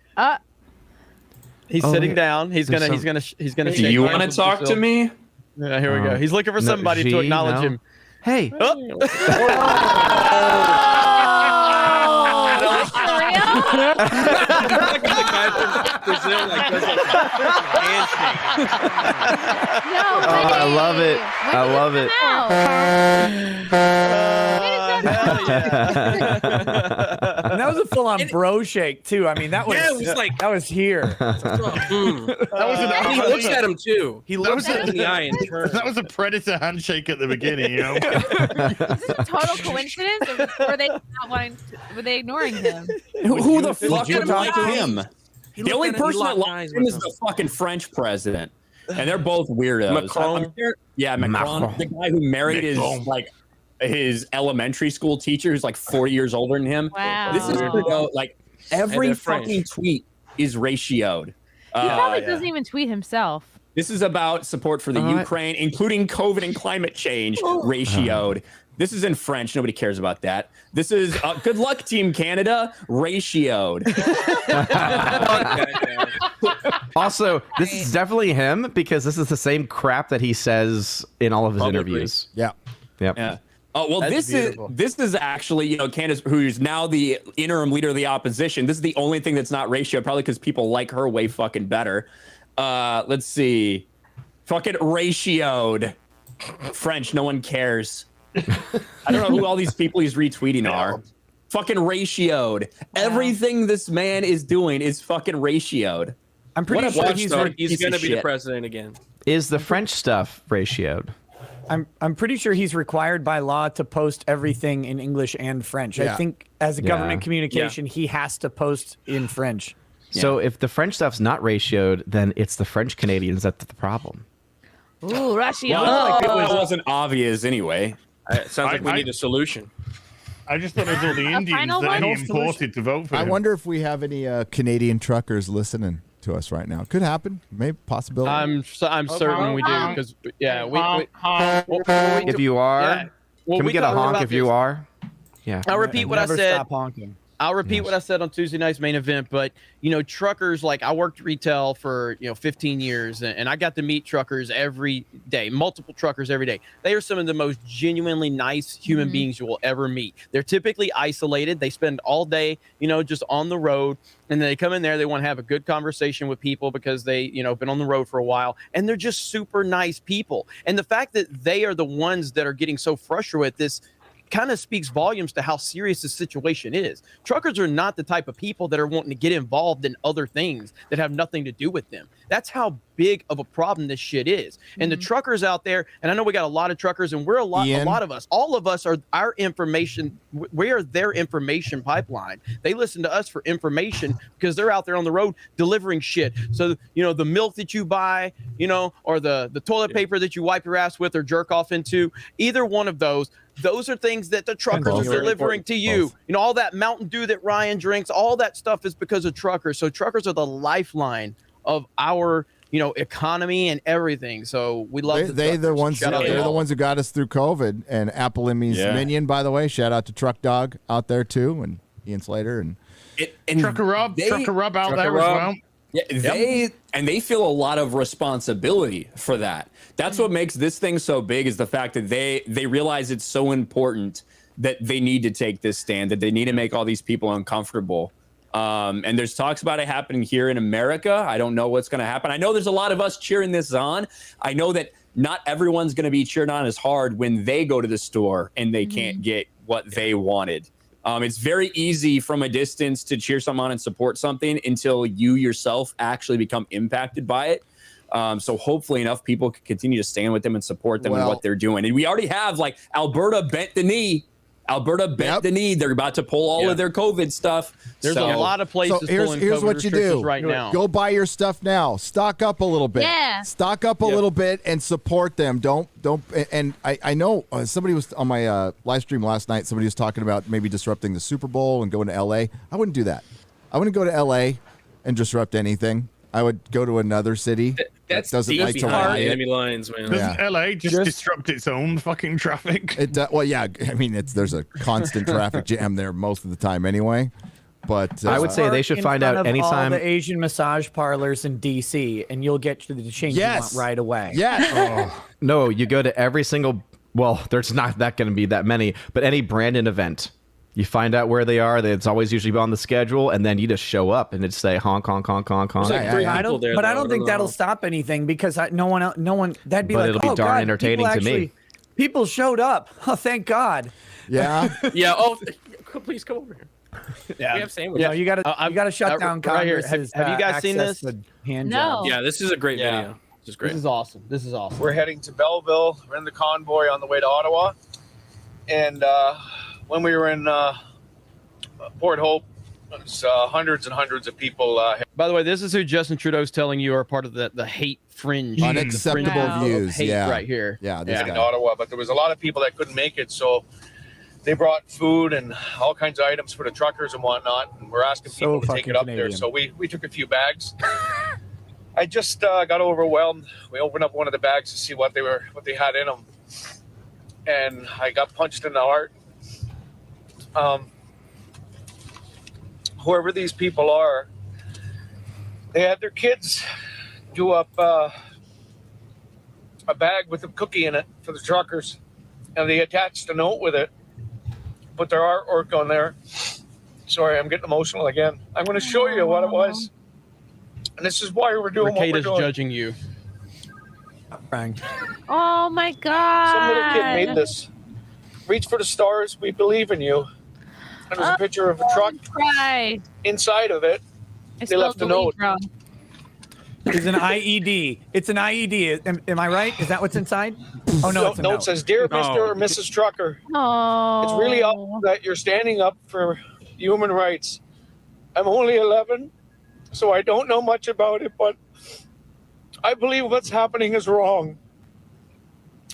He's Oh, sitting wait. down. He's There's gonna Do shake you hands want to with talk to Brazil. me? Yeah, here we go. He's looking for No, somebody to Xi, acknowledge no. him. Hey. I love it. I love it. And that was a full-on bro shake too. I mean, that was it was like that was here. That was and he looks at him too. He That looks was at him in the eye and turns. That was a predator handshake at the beginning, you know. Is this a total coincidence, or were they not wanting? Were they ignoring him? Who the fuck you would like talk to him? The only person that likes him is the fucking French president, and they're both weirdos. Macron? I'm sure- yeah, Macron, the guy who married his elementary school teacher, who's like 40 years older than him. Wow. This is like every they're French. fucking tweet is ratioed. He probably doesn't even tweet himself. This is about support for the Ukraine, including COVID and climate change, ratioed. This is in French. Nobody cares about that. This is good luck, Team Canada, ratioed. Also, this is definitely him because this is the same crap that he says in all of his interviews. Yeah. Yep. Yeah. Oh well, That's this is actually Candace, who's now the interim leader of the opposition. This is the only thing that's not ratioed, probably because people like her way fucking better. Let's see, fucking ratioed. French, no one cares. I don't know who all these people he's retweeting are. Fucking ratioed. Everything this man is doing is fucking ratioed. I'm pretty sure Watch he's though, piece he's of gonna be the shit. president again. Is the French stuff ratioed? I'm pretty sure he's required by law to post everything in English and French. Yeah. I think as a government Yeah. communication, he has to post in French. So if the French stuff's not ratioed, then it's the French Canadians that's the problem. Ooh, Russia. Well, it wasn't obvious anyway. It sounds like we I- need a solution. I just thought it was all the Indians final that he one? imported to vote for I him. wonder if we have any Canadian truckers listening to us right now. Could happen. Maybe possibility. I'm certain we do because If you are, Yeah. Well, can we we get a talked honk about if you this. are? Yeah. I'll repeat what I Never said. Stop honking. I'll repeat what I said on Tuesday night's main event, but truckers, like I worked retail for 15 years, and I got to meet truckers every day, multiple truckers every day. They are some of the most genuinely nice human beings you will ever meet. They're typically isolated. They spend all day, just on the road, and then they come in there. They want to have a good conversation with people because they, been on the road for a while, and they're just super nice people. And the fact that they are the ones that are getting so frustrated with this kind of speaks volumes to how serious the situation is. Truckers are not the type of people that are wanting to get involved in other things that have nothing to do with them. That's how big of a problem this shit is. And the truckers out there, and I know we got a lot of truckers, and we're a lot of us, all of us are our information. We are their information pipeline. They listen to us for information because they're out there on the road delivering shit. So, the milk that you buy, or the toilet paper that you wipe your ass with or jerk off into, either one of those are things that the truckers are delivering to you. All that Mountain Dew that Ryan drinks, all that stuff is because of truckers. So truckers are the lifeline of our, economy and everything. So we love they're the ones. Shout out to They're the all. ones who got us through COVID. And Apple Emmy's minion, by the way. Shout out to Truck Dog out there too, and Ian Slater and Trucker Rob out there as well. Yeah, they feel a lot of responsibility for that. That's what makes this thing so big, is the fact that they realize it's so important that they need to take this stand, that they need to make all these people uncomfortable. And there's talks about it happening here in America. I don't know what's going to happen. I know there's a lot of us cheering this on. I know that not everyone's going to be cheered on as hard when they go to the store and they can't get what they wanted. It's very easy from a distance to cheer someone on and support something until you yourself actually become impacted by it. So hopefully enough people can continue to stand with them and support them in what they're doing. And we already have like Alberta bent the knee. The knee. They're about to pull all of their COVID stuff. There's a lot of places pulling here's COVID what you do right now. Go buy your stuff now. Stock up a little bit. Yeah. Stock up a little bit and support them. Don't. And I know somebody was on my live stream last night. Somebody was talking about maybe disrupting the Super Bowl and going to LA. I wouldn't do that. I wouldn't go to LA and disrupt anything. I would go to another city that doesn't like to riot. Enemy lines, man. Doesn't LA just disrupt its own fucking traffic? Well, yeah. I mean, there's a constant traffic jam there most of the time anyway. But I would say they should find out anytime. All the Asian massage parlors in DC, and you'll get to the change you want right away. Yeah. No, you go to every single. Well, there's not that going to be that many, but any Brandon event. You find out where they are. It's always usually on the schedule, and then you just show up and it's say honk, honk, honk, honk, honk. I don't think that'll stop anything because no one. That'd be but like, it'll be oh, darn God, entertaining to me. People showed up. Oh, thank God. Yeah. Yeah. Oh, please come over here. Yeah. We have sandwiches. Yeah, you got to shut down right here. Congress's, Have you guys seen access this? to hand No. jobs. Yeah, this is a great video. This is great. This is awesome. This is awesome. We're heading to Belleville. We're in the convoy on the way to Ottawa. And when we were in Port Hope, there's hundreds and hundreds of people. By the way, this is who Justin Trudeau's telling you are part of the hate fringe. Unacceptable the fringe views. of hate right here. Yeah. In Ottawa, but there was a lot of people that couldn't make it. So they brought food and all kinds of items for the truckers and whatnot. And we're asking people to take it up there. So we took a few bags. I just got overwhelmed. We opened up one of the bags to see what they had in them. And I got punched in the heart. Whoever these people are, they had their kids do up a bag with a cookie in it for the truckers, and they attached a note with it, put their artwork on there. Sorry, I'm getting emotional again. I'm going to show you what it was, and this is why we're doing what we're Rekieta's doing. judging you. Oh my God. Some little kid made this. Reach for the stars. We believe in you. And there's a picture of a truck. Inside of it, they left a note. It's an IED. It's an IED. Am I right? Is that what's inside? Oh no, it's a note note. says, "Dear Mr. or Mrs. Trucker, it's really up that you're standing up for human rights. I'm only 11, so I don't know much about it, but I believe what's happening is wrong.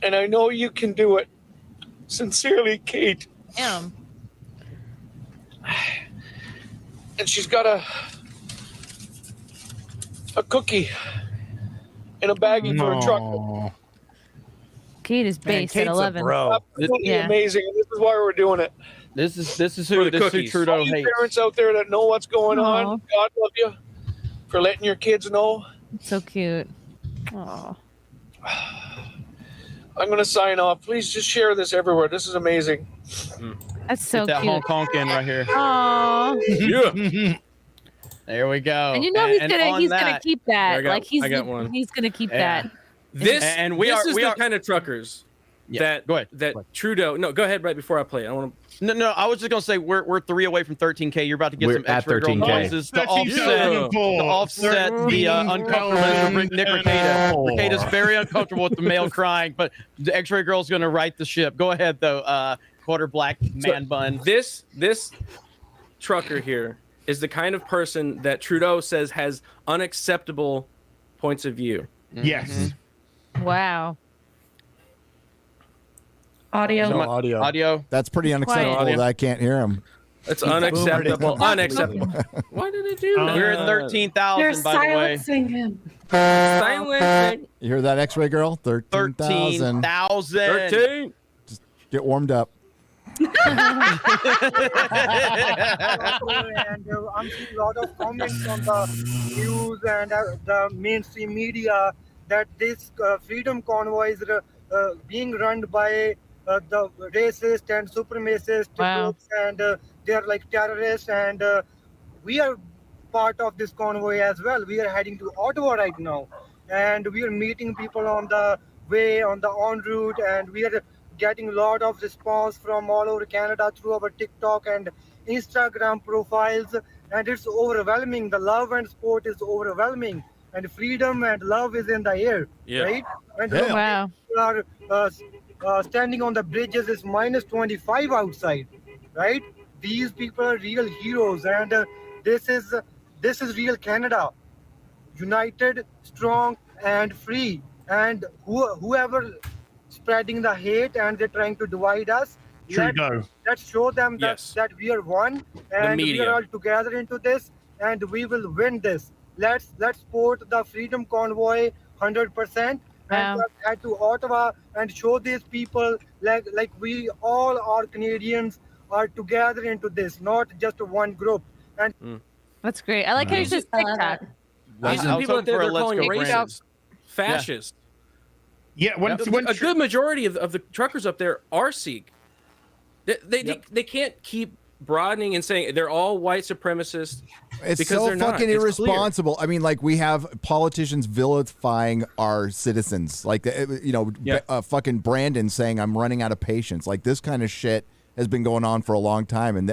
And I know you can do it. Sincerely, Kate." Damn. And she's got a cookie in a baggie for a trucker. Kate is based at 11. Absolutely amazing. And this is why we're doing it. This is who Trudeau All you hates. parents out there that know what's going on, God love you for letting your kids know. So cute. Oh. I'm going to sign off. Please just share this everywhere. This is amazing. That's so Get that cute. honk honk in right here. Oh. Yeah. There we go. And you know he's on gonna that- keep that. I got one. He's gonna keep Yeah. that. This And this is the kind of truckers that Trudeau. No, go ahead. Right before I play, I want to. No. I was just gonna say we're 3 away from 13K. You're about to get We're some at Xray Girl 13K. noises to offset the uncomfortableness of Nick Rekieta. Rekieta's very uncomfortable with the male crying, but the Xray Girl's gonna right the ship. Go ahead though, quarter black man bun. This trucker here is the kind of person that Trudeau says has unacceptable points of view. Yes. Wow. Audio. That's pretty unacceptable that I can't hear him. It's unacceptable. Unacceptable. Why did it do that? We're at 13,000 by the way. him. Silencing. You hear that, X-Ray Girl? 13,000. 13,000. Just get warmed up. And I'm seeing a lot of comments on the news and the mainstream media that this Freedom Convoy is being run by the racist and supremacist groups, and they're like terrorists, and we are part of this convoy as well. We are heading to Ottawa right now, and we are meeting people on the way, on the en route, and we are getting a lot of response from all over Canada through our TikTok and Instagram profiles, and it's overwhelming. The love and support is overwhelming, and freedom and love is in the air, right? And wow. People are standing on the bridges. It's minus 25 outside, right? These people are real heroes, and this is real Canada, united, strong, and free. And whoever spreading the hate and they're trying to divide us, let's show them that we are one, and we are all together into this, and we will win this. Let's support the Freedom Convoy 100%, and head to Ottawa and show these people like we all are Canadians are together into this, not just one group. And that's great. I like how you said TikTok. These are people that they're calling racist, fascist. Yeah, a good majority of the truckers up there are Sikh. They can't keep broadening and saying they're all white supremacists. It's because so they're fucking not. irresponsible. I mean, like, we have politicians vilifying our citizens, like fucking Brandon saying I'm running out of patience. Like, this kind of shit has been going on for a long time, and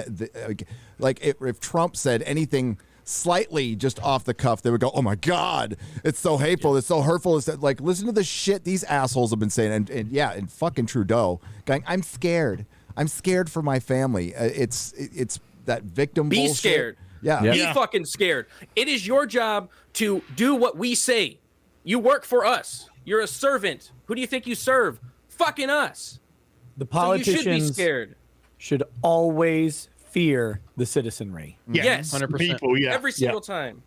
if Trump said anything slightly just off the cuff, they would go, "Oh my God, it's so hateful, it's so hurtful." It's like, listen to the shit these assholes have been saying, and fucking Trudeau going, "I'm scared for my family." It's that victim bullshit. Be scared. Yeah. Be fucking scared. It is your job to do what we say. You work for us. You're a servant. Who do you think you serve? Fucking us. The So politicians you should be scared. should always fear the citizenry. Yes. 100%. People, Every single time.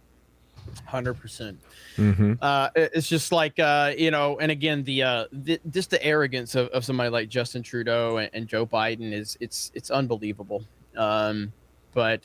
100%. Mm-hmm. It's just like and again just the arrogance of somebody like Justin Trudeau and Joe Biden it's unbelievable. But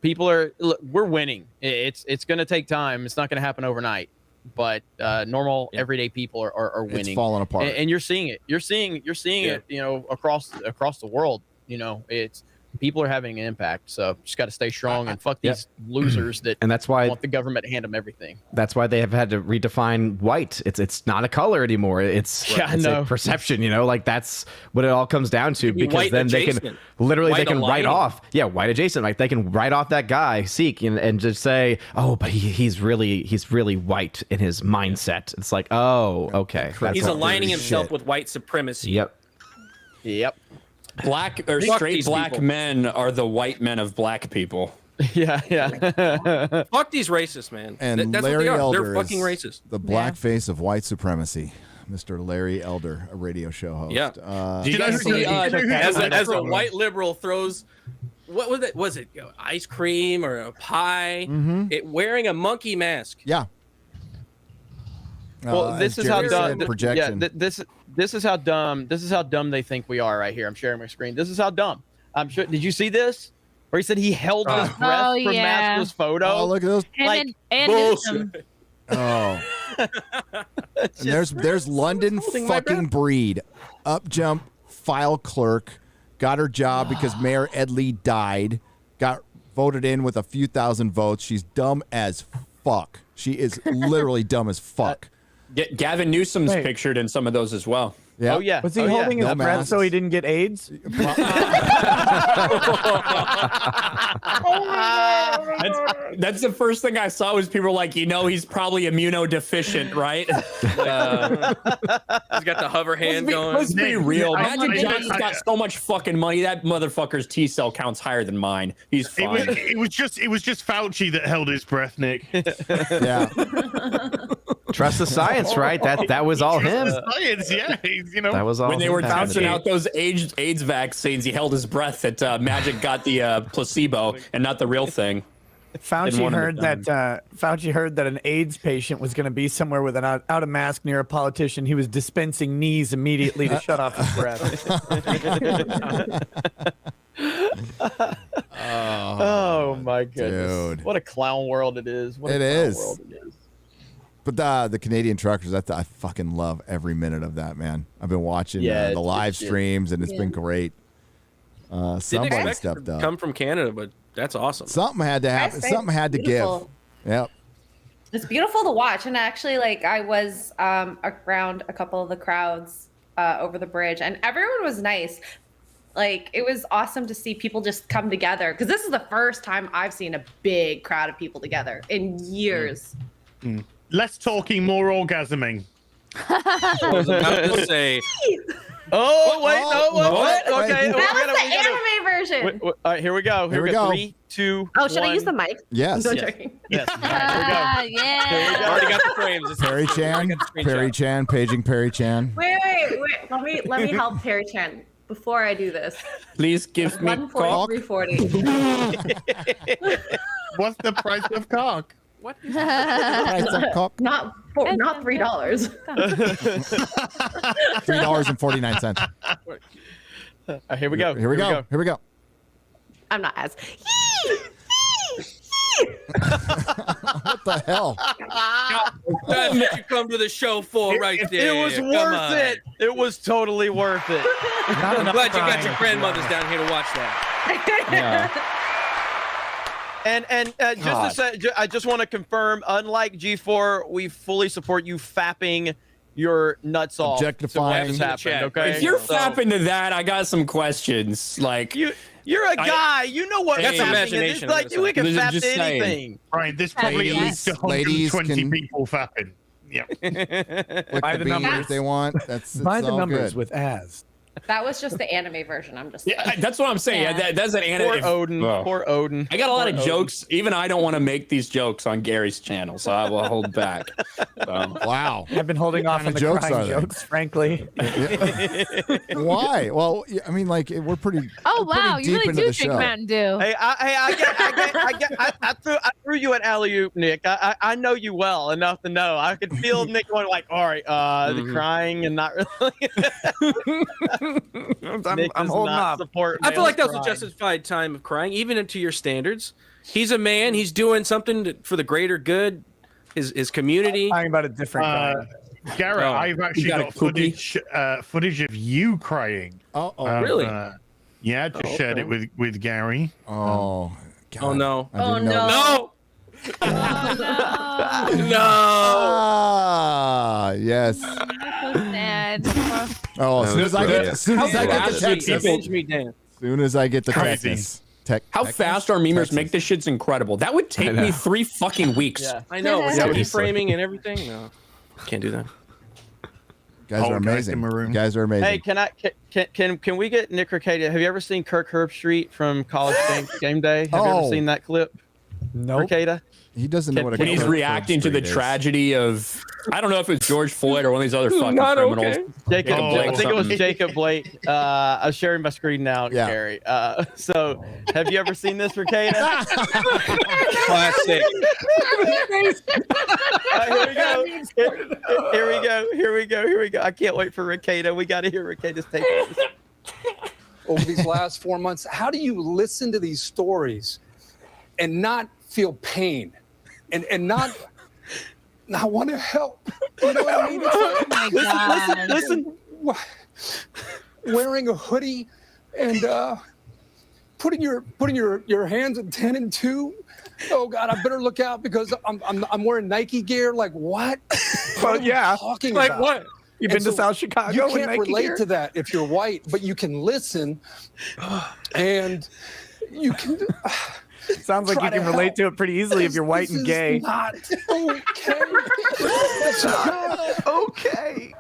people we're winning. It's going to take time. It's not going to happen overnight. But normal everyday people are winning. It's falling apart, and you're seeing it. You're seeing it. Across the world. It's people are having an impact. So just got to stay strong and fuck these losers and that's why want the government to hand them everything. That's why they have had to redefine white. It's not a color anymore. It's a perception. Like that's what it all comes down to. Because then they can write off. Yeah, white adjacent. Like they can write off that guy Sikh and just say, oh, but he's really white in his mindset. It's like, oh, okay. He's aligning himself with white supremacy. Yep. Black or straight black men are the white men of black people. Yeah. Fuck these racists, man. And that's Larry what they are. Elder They're fucking is racist. the black face of white supremacy. Mr. Larry Elder, a radio show host. Yeah. Do you guys see as a white liberal throws what was it? Was it ice cream or a pie? It wearing a monkey mask. Yeah. Well, this is how dumb. Projection. This is how dumb. This is how dumb they think we are right here. I'm sharing my screen. This is how dumb. I'm sure. Did you see this? Where he said he held his breath for Maskless photo. Oh, look at those. Bullshit. Oh. There's London fucking Breed. Up jump file clerk. Got her job because Mayor Ed Lee died. Got voted in with a few thousand votes. She's dumb as fuck. She is literally dumb as fuck. Gavin Newsom's pictured in some of those as well. Yeah. Oh yeah. Was he holding his breath so he didn't get AIDS? That's the first thing I saw was people were like, he's probably immunodeficient, right? He's got the hover hand going. Let's be real. Magic Johnson's got so much fucking money. That motherfucker's T cell count's higher than mine. He's fine. It was just Fauci that held his breath, Nick. Yeah. Trust the science, right? That was all him. Science, yeah. That was all. When they were bouncing out those AIDS vaccines, he held his breath that Magic got the placebo and not the real thing. Fauci heard that an AIDS patient was going to be somewhere with out a mask near a politician. He was dispensing knees immediately to shut off his breath. Oh my goodness! Dude. What a clown world it is! What a It clown is. World it is. But the Canadian truckers, I fucking love every minute of that, man. I've been watching the live streams, and it's been great. Somebody stepped up. Come from Canada, but that's awesome. Something had to happen. Something had to give. Yep. It's beautiful to watch. And actually, I was around a couple of the crowds over the bridge, and everyone was nice. Like, it was awesome to see people just come together, because this is the first time I've seen a big crowd of people together in years. Less talking, more orgasming. I was about to say. Oh wait, no, what? Okay, That was the anime version. Wait, all right, here we go. Here we go. 3, 2. Oh, should I 1. use the mic? Yes. No, Yes. joking. Yes. All right, here we go. Yeah. Already got the frames. It's Perry Chan, Perry Chan, paging Perry Chan. Wait. Let me help Terry Chan before I do this. Please give me cock. 143.40. What's the price of cock? What? Price of cock. Not $3. $3.49. Here we go. Here we go. Here we go. I'm not as. What the hell? That's what you come to the show for, right there. It was Come worth on. it. It was totally worth it. I'm glad you got your grandmothers down here to watch that. And just to say, I just want to confirm, unlike G4, we fully support you fapping your nuts off. Objectifying. To what's happened, okay? If you're fapping to that, I got some questions. Like you're a guy. You know what? That's fapping imagination. is. Like we can fap Just to saying. anything. Right, this probably Ladies- leads to ladies 120 can- people fapping. Yeah. Click Buy the the bean numbers. if they want. It's Buy the all numbers good. with as. That was just the anime version. I'm just. Yeah, that's what I'm saying. Yeah. That's an anime. Poor Odin. Poor Odin. I got a lot Poor of Odin. jokes. Even I don't want to make these jokes on Gary's channel, so I will hold back. Wow. I've been holding off on the jokes crying are they? jokes, frankly. Why? Well, I mean, like we're pretty. Oh we're pretty wow, you deep really into do the drink show. Mountain Dew. Hey, I threw you an alley oop, Nick. I know you well enough to know. I could feel Nick going like, all right, the crying and not really. I'm holding off. I feel like that was a justified time of crying, even to your standards. He's a man. He's doing something for the greater good, his community. Talking about a different guy. Garrett, Oh, I've actually you got a got cookie? footage of you crying. Oh, Really? Yeah, just shared it with Gary. oh, God. Oh no! I didn't know no. that. No! Ah, yes. So sad. Oh, as soon as I get, good. as soon as I get the Actually, Texas, Image me dance. as soon as I get the Crazy. Texas. How fast our memers Texas. make this shit's incredible. That would take me 3 fucking weeks. Yeah. I know. With Seriously. reframing and everything. No, can't do that. Guys Oh, are guys in amazing. maroon. Guys are amazing. Hey, can we get Nick Rekieta? Have you ever seen Kirk Herbstreit from College Game Day? Have you ever seen that clip? Nope. Rekieta? He doesn't know what a When he's Kirk reacting to the Street is. tragedy of, I don't know if it's George Floyd or one of these other fucking Not criminals. okay. Jacob, Oh, I think it was something. Jacob Blake. I'm sharing my screen now, Yeah. Gary. So, have you ever seen this, Rekieta? Classic. Here we go. I can't wait for Rekieta. We got to hear Rekieta's take on this. Over these last 4 months, how do you listen to these stories and not feel pain and not want to help? You know what I mean? It's like, Listen. Wearing a hoodie and putting your hands at 10 and 2. Oh God, I better look out because I'm wearing Nike gear. Like what? Well, yeah. Talking Like about? what? You've And been to so South Chicago You with can't Nike relate gear? to that if you're white, but you can listen, and you can. Sounds like try you can to relate help. to it pretty easily if you're white and gay. This is not okay. It's not okay.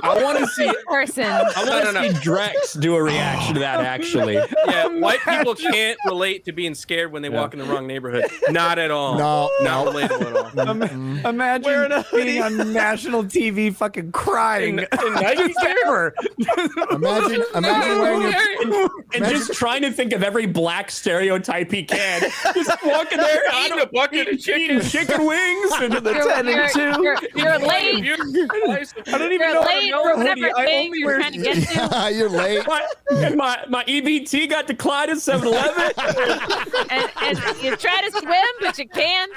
I want to see Person. I want to see Drex do a reaction to that. Actually, Yeah, white people can't relate to being scared when they walk in the wrong neighborhood. Not at all. No, Not no. relatable at all. Wearing Imagine a hoodie. being on national TV fucking crying. Nike Ever. Imagine wearing your. and just trying to think of every black stereotype he can. Just walking there, Eating a bucket of chicken. chicken wings, and The 10 and 2. You're late. I don't even You're know. late for whatever thing you're trying to get to. Yeah, you're late. My EBT got declined at 7-Eleven. And you try to swim, but you can't.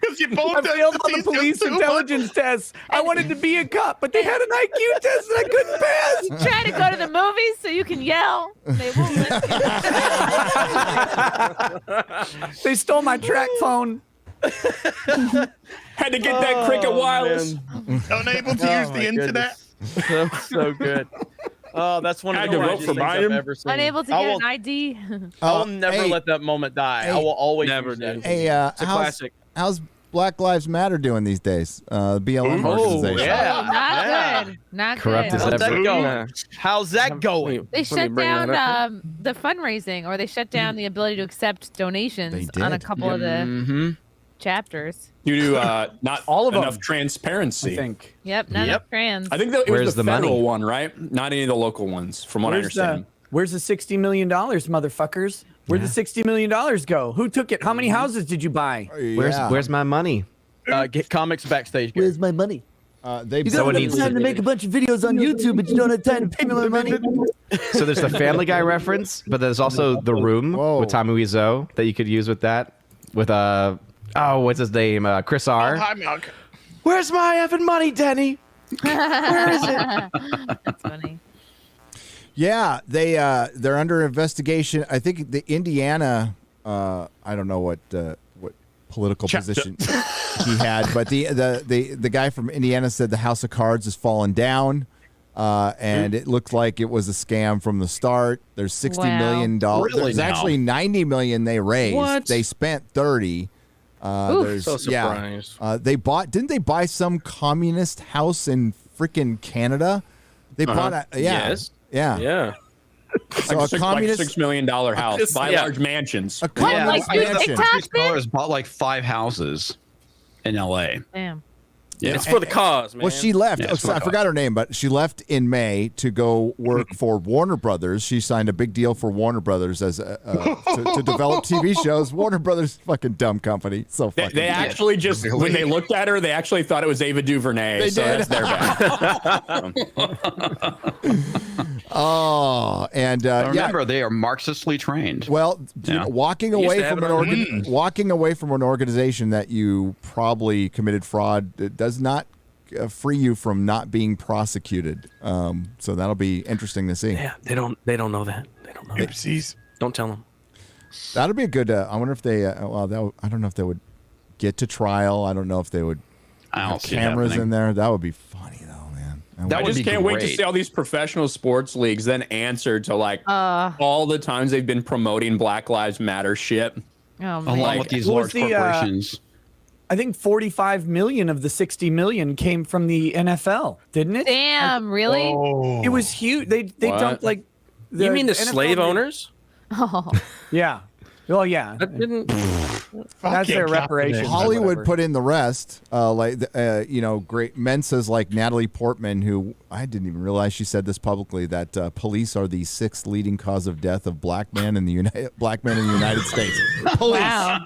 Because you both I failed on the police intelligence test. I wanted to be a cop, but they had an IQ test that I couldn't pass. You try to go to the movies so you can yell. They won't let you. They stole my track phone. Had to get that cricket wireless. Unable to use the internet. So good. Oh, that's one of Had the to vote greatest for things I've Biden. ever seen. Unable to I get will, an ID. I will never let that moment die. I will always Never, use that. dude. Hey, It's a classic. how's Black Lives Matter doing these days? BLM organization. Yeah. Not good. Not Corrupt good. as How's that ever. going? How's that going? They shut down the fundraising, or they shut down the ability to accept donations on a did. couple of the chapters. Due to not All of enough them, transparency. I think. Yep, not enough trans. I think that it Where's was the the federal money? one, right? Not any of the local ones, from what I understand. Where's the $60 million, motherfuckers? Where'd the $60 million go? Who took it? How many houses did you buy? Where's my money? Get comics backstage. Gary. Where's my money? They You don't have time to make a bunch of videos on YouTube, but you don't have time to pay me my money. So there's the Family Guy reference, but there's also The Room with Tommy Wiseau that you could use with that. With what's his name? Chris R. Hi, Milk. Where's my effing money, Denny? Where is it? That's funny. Yeah, they're under investigation. I think the Indiana. I don't know what political position he had, but the guy from Indiana said the House of Cards has fallen down, and it looked like it was a scam from the start. There's $60 million. Really There's now? actually $90 million they raised. What? They spent 30. There's So surprised. didn't they buy some communist house in freaking Canada? They bought a Yes. yeah. So Like a communist $6 million house, buy yeah. large mansions. a communist like, dude, mansion. TikTok Scholars bought like 5 houses in LA. Damn. Yeah. It's for the cause, man. Well, she left. Yeah, it's I forgot her name, but she left in May to go work for Warner Brothers. She signed a big deal for Warner Brothers as to develop TV shows. Warner Brothers, fucking dumb company. So fucking. They actually just, when they looked at her, they actually thought it was Ava DuVernay. They so did. that's their bad. Oh, and Remember, they are Marxistly trained. Well, Yeah. walking Used away to have from it on walking away from an organization that you probably committed fraud, it does not free you from not being prosecuted. So that'll be interesting to see. Yeah, they don't know that. They don't know. Oopsies. Don't tell them. That'll be a good. I wonder if they. I don't know if they would get to trial. I don't know if they would I have don't see it cameras happening. in there. That would be funny though, man. That I would just be can't wait to great. see all these professional sports leagues then answer to like all the times they've been promoting Black Lives Matter shit. Oh, man. Along with these What large was the, corporations. I think 45 million of the 60 million came from the NFL, didn't it? Damn, really? Oh. It was huge. They What? dumped like. You mean the NFL slave did- owners? Oh. Yeah. Well, yeah. That didn't. That's their reparations. or Hollywood whatever. put in the rest, great Mensa's like Natalie Portman, who I didn't even realize she said this publicly, that police are the 6th leading cause of death of black men in the United States. Police. Wow.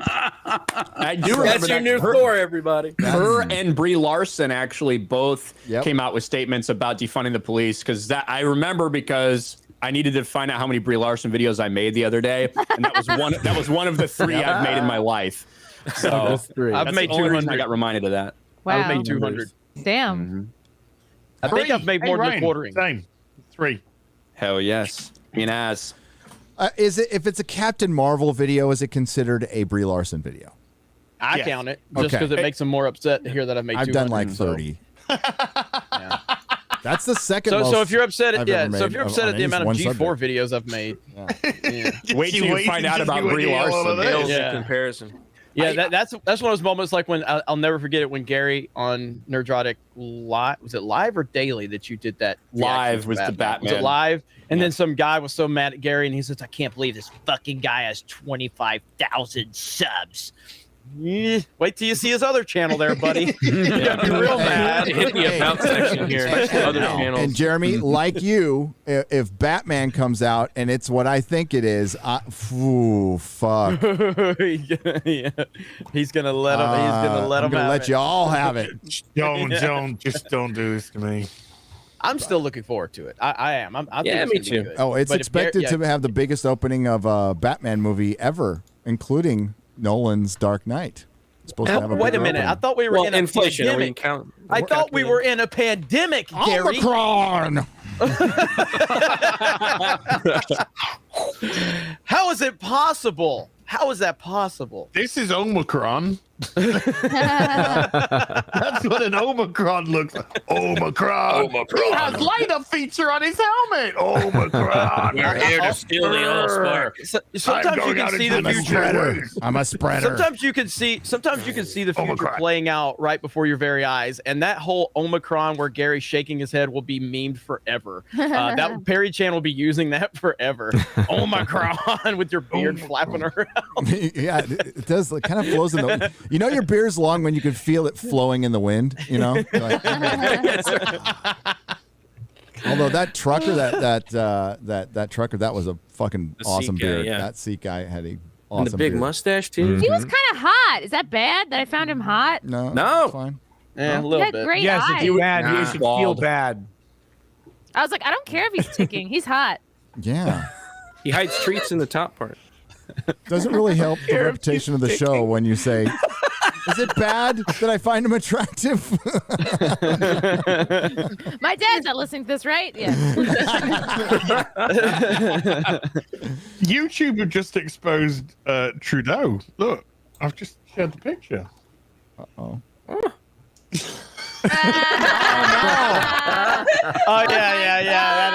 I do remember That's your that. new Thor, everybody. Her and Brie Larson actually both Yep. came out with statements about defunding the police because that I remember because I needed to find out how many Brie Larson videos I made the other day, and that was one of the 3 I've made in my life. So I've made the only reason 200. I got reminded of that. Wow. I've made 200. Damn. I think I've made more than Ryan, a quartering. Same. 3. Hell yes, as Is it if it's a Captain Marvel video? Is it considered a Brie Larson video? I Yes. count it just Okay. because it makes them more upset to hear that I've made. I've 200, done like so- 30. That's the second. So most if you're upset at I've yeah, ever so if made you're upset on at the any amount of one G4 subject. videos I've made, yeah. wait till you find out about Brie Larson. Pales Yeah. in comparison. Yeah, that's one of those moments like when I'll never forget it when Gary on Nerdrotic live, was it live or daily that you did that? Live reaction was to the Was Batman. it live? And then some guy was so mad at Gary and he says, "I can't believe this fucking guy has 25,000 subs." Wait till you see his other channel there, buddy. You're gonna be real mad. Hit the about section here. Other channels. And Jeremy, like you, if Batman comes out and it's what I think it is, fuck. Yeah. He's gonna let him. He's gonna let I'm him. gonna have let it. you all have it. Just don't do this to me. I'm still looking forward to it. I am. I think Yeah, it's me gonna be too. good. Oh, it's But if Gary- expected to have the biggest opening of a Batman movie ever, including Nolan's Dark Knight. It's supposed to have a Wait a bigger minute. I opening. thought we were in a inflation. Are we pandemic. count? I thought we were in a pandemic, Gary. Omicron. How is it possible? How is that possible? This is Omicron. That's what an Omicron looks like. Omicron. He has light up feature on his helmet. Omicron. We're here to steal the all spark. Sometimes you can see the future. I'm a spreader. Sometimes you can see the future playing out right before your very eyes, and that whole Omicron where Gary's shaking his head will be memed forever. That Perry Chan will be using that forever. Omicron with your beard flapping around. Yeah, it does. It kind of flows in the. You know, your beer's long when you can feel it flowing in the wind. You know. Like, although that trucker, that trucker, that was a fucking awesome Sikh guy, beard. yeah. That Sikh guy had a awesome And the big beard. mustache too. He was kind of hot. Is that bad that I found him hot? No, No. fine. Yeah, a He little had bit. great Yes, eyes. if you had, you Nah. should feel bad. I was like, I don't care if he's ticking. He's hot. Yeah. He hides treats in the top part. Doesn't really help the reputation of the show when you say, "Is it bad that I find him attractive?" My dad's not listening to this, right? Yeah. YouTube have just exposed Trudeau. Look, I've just shared the picture. Uh-oh. Oh yeah, that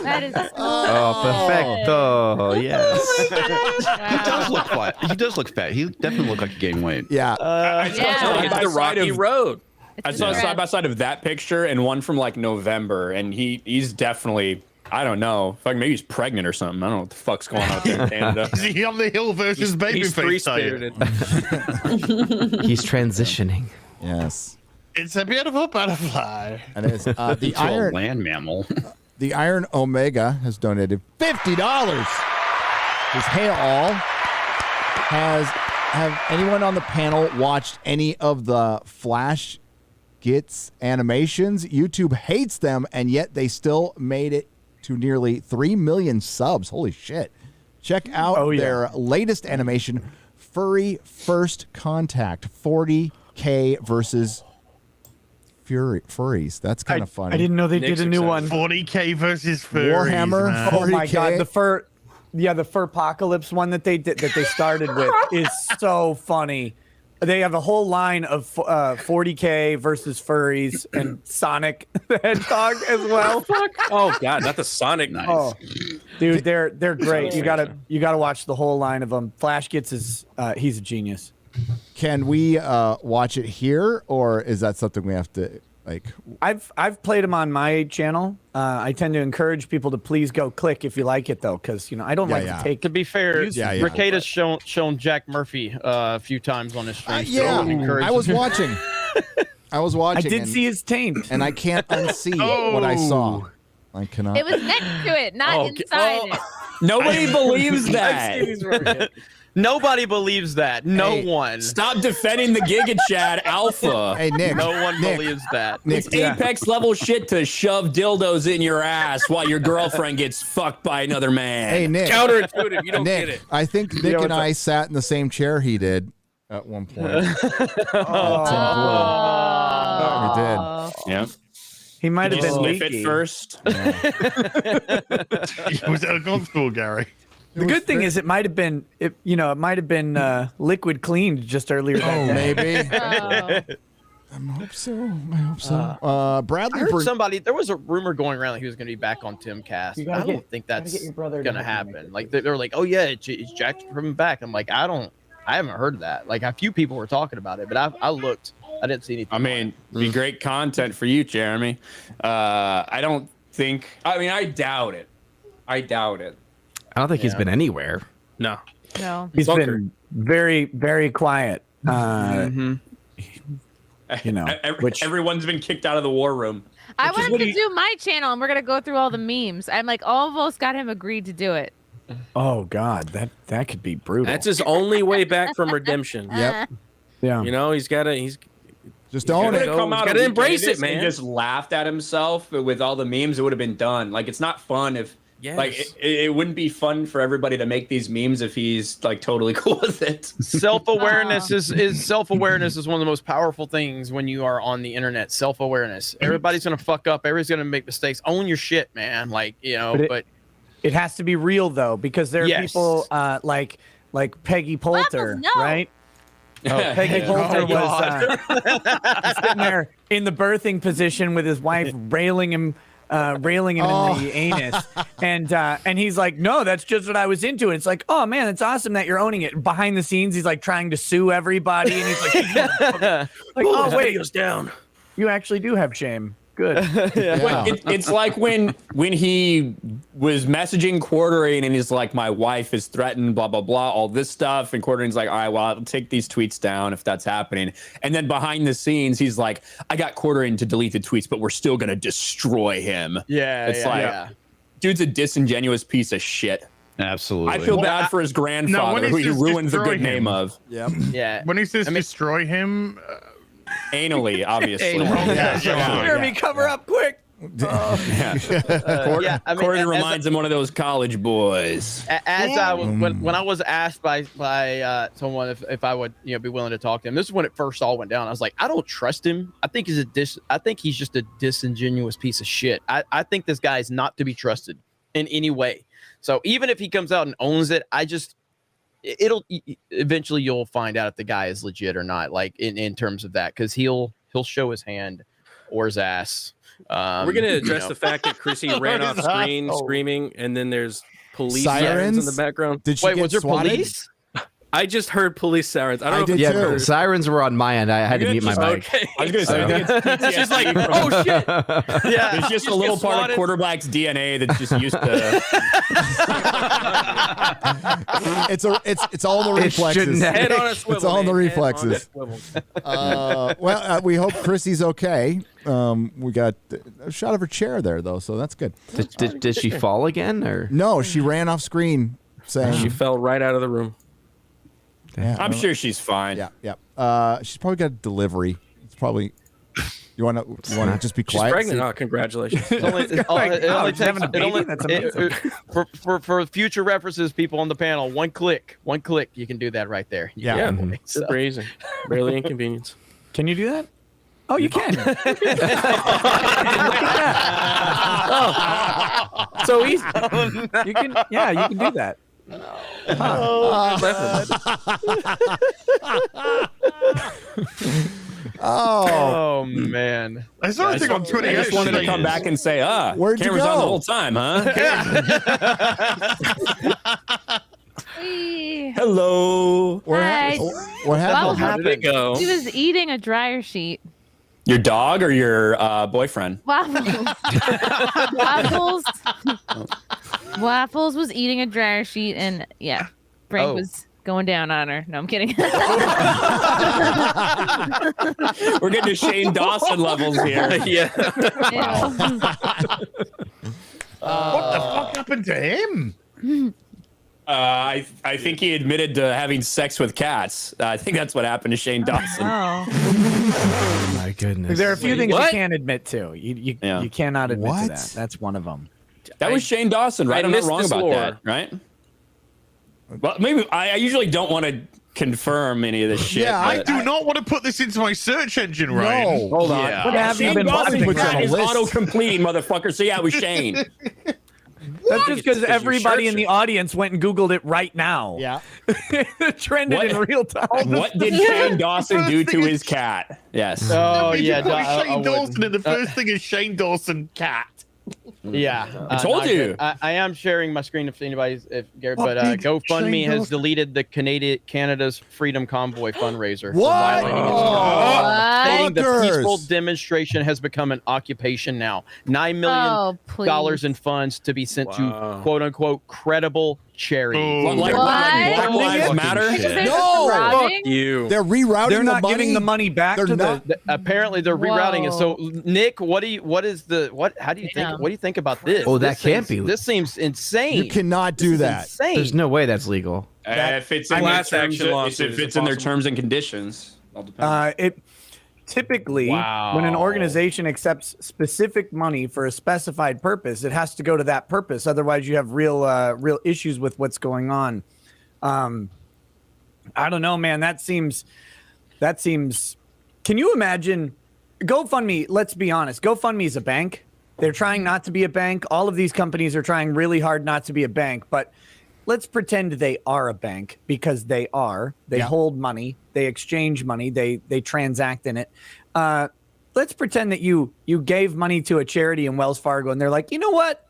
That is so Oh, perfecto. Yes. He does look fat. He does look fat. He definitely look like he gained weight. Yeah. It's the rocky road. I saw a side by side of that picture and one from like November, and he's definitely, I don't know, fuck, maybe he's pregnant or something. I don't know what the fuck's going on there in Canada. Is he on the hill versus He's babyface? free-spirited. He's transitioning. Yes. It's a beautiful butterfly. And it's the He's a Iron land mammal. The Iron Omega has donated $50. His hey all. Have anyone on the panel watched any of the Flash Gets animations? YouTube hates them, and yet they still made it to nearly 3 million subs. Holy shit. Check out their latest animation, Furry First Contact, 40K versus furries. That's kind of funny. I didn't know they did a new one. 40K versus furries. Warhammer, man. Oh my 40K. god, the furpocalypse one that they started with is so funny. They have a whole line of 40K versus furries and Sonic the Hedgehog as well. Oh god, not the Sonic. Nice. Oh, dude, they're great. You gotta watch the whole line of them. Flash Gets is he's a genius. Can we watch it here, or is that something we have to like? I've played them on my channel. I tend to encourage people to please go click if you like it though, because I don't like to take. To be fair, Yeah. Rekieta's shown Jack Murphy a few times on his stream. So Yeah, encourage I was him. watching. I did see his taint, and I can't unsee what I saw. I cannot. It was next to it, not inside it. Nobody believes that. Nobody believes that. No one. Stop defending the Giga Chad Alpha. Hey, Nick. No one believes that. Nick, It's Apex level shit to shove dildos in your ass while your girlfriend gets fucked by another man. Hey, Nick. Counterintuitive. You don't Nick, get it. I think Nick and I sat in the same chair he did at one point. We did. Yeah. he might Did have you been sniff it leaky. first? Was it uncomfortable, Gary? The good thing is it might have been liquid cleaned just earlier that day. Maybe. Oh. I hope so. Bradley. I heard somebody. There was a rumor going around that he was going to be back on Timcast. You I gotta don't think that's get your brother going to happen. Like they were like, "Oh yeah, it's Jack's coming back." I'm like, I haven't heard that. Like a few people were talking about it, but I looked. I didn't see anything. I mean, it'd be great content for you, Jeremy. I don't think. I mean, I doubt it. I don't think he's been anywhere. No. He's Bunker. been very, very quiet. Everyone's been kicked out of the war room. I want him to do my channel, and we're gonna go through all the memes. I'm like, almost got him agreed to do it. Oh God, that could be brutal. That's his only way back from redemption. Yep. Yeah. He's just own it. Come out gotta a week embrace into it, this man. And just laughed at himself with all the memes. It would have been done. Like it's not fun if. Yes. Like it wouldn't be fun for everybody to make these memes if he's like totally cool with it. Self-awareness is one of the most powerful things when you are on the internet. Self-awareness. Everybody's gonna fuck up. Everybody's gonna make mistakes. Own your shit, man. Like but It has to be real though, because there are people like Peggy Poulter, right? Peggy Poulter was sitting there in the birthing position with his wife railing him in the anus, and he's like, "No, that's just what I was into." And it's like, "Oh man, it's awesome that you're owning it." Behind the scenes, he's like trying to sue everybody, and he's like, "Oh wait, goes down. You actually do have shame." Good. It's like when he was messaging Quartering and he's like, my wife is threatened, blah, blah, blah, all this stuff. And Quartering's like, all right, well, I'll take these tweets down if that's happening. And then behind the scenes, he's like, I got Quartering to delete the tweets, but we're still going to destroy him. Dude's a disingenuous piece of shit. Absolutely. I feel bad for his grandfather who he ruined the good name of. Yeah. When he says destroy him... Anally, obviously. Jeremy, cover up quick. Corey reminds him one of those college boys. As I was, when I was asked by someone if I would be willing to talk to him, this is when it first all went down. I was like, I don't trust him. I think he's just a disingenuous piece of shit. I think this guy is not to be trusted in any way. So even if he comes out and owns it, it'll eventually you'll find out if the guy is legit or not, like in terms of that, because he'll show his hand or his ass. We're gonna address the fact that Chrissy ran off screen screaming, and then there's police sirens in the background. Did she get swatted? Police? I just heard police sirens. I don't know if the sirens were on my end. I had to mute my mic. Okay. I was gonna say, It's just like, oh shit. Yeah, there's just a little part of Quarterback's DNA that's just used to. It's all the reflexes. Head on a swivel, It's all in the man. reflexes. We hope Chrissy's okay. We got a shot of her chair there though, so that's good. Did she fall again, or no? She ran off screen saying she fell right out of the room. Yeah, I'm sure she's fine. Yeah. She's probably got a delivery. It's probably. You want to just be quiet? She's pregnant. Oh, congratulations. For future references, people on the panel, one click, you can do that right there. It's amazing. Barely inconvenience. Can you do that? Oh, you can. So easy. You can. Yeah, you can do that. Oh man! I saw a thing on Twitter. I just wanted to come back and say, where'd you camera's go? on the whole time, huh? Hello. Hi. What happened? How did it go? She was eating a dryer sheet. Your dog or your boyfriend? Waffles was eating a dryer sheet, and Frank was going down on her. No, I'm kidding. We're getting to Shane Dawson levels here. What the fuck happened to him? I think he admitted to having sex with cats. I think that's what happened to Shane Dawson. Oh my goodness. There are a few things you can't admit to. You cannot admit to that. That's one of them. That was Shane Dawson, right? I'm not wrong about that, right? Well, maybe I usually don't want to confirm any of this shit. Yeah, I do not want to put this into my search engine, right? No, hold on. Yeah. What have you Shane been Dawson's watching? cat is auto-completing, motherfucker. So yeah, it was Shane. That's just because everybody in the audience went and Googled it right now. Yeah. It trended in real time. What did Shane Dawson do to his cat? Yes. Oh yeah, Shane Dawson, and the first thing is Shane Dawson cat. Yeah, I told you. I am sharing my screen if anybody's GoFundMe has deleted the Canada's Freedom Convoy fundraiser. What? For violating its What? stating the Fuckers. peaceful demonstration has become an occupation now. $9 million in funds to be sent to quote unquote credible charity. Like Black Lives Matter? No. Fuck you. They're rerouting. They're not the money. giving the money back to the. Apparently they're rerouting it. So Nick, how do you think? What do you think about this? Oh, that can't be. This seems insane. You cannot do that. Insane. There's no way that's legal. If it's in their terms, if it's in their terms and conditions, all depends. Typically, when an organization accepts specific money for a specified purpose, it has to go to that purpose. Otherwise, you have real issues with what's going on. I don't know, man. That seems. Can you imagine? GoFundMe. Let's be honest. GoFundMe is a bank. They're trying not to be a bank. All of these companies are trying really hard not to be a bank, but let's pretend they are a bank because they are. They hold money, they exchange money, they transact in it. Let's pretend that you gave money to a charity in Wells Fargo and they're like, you know what?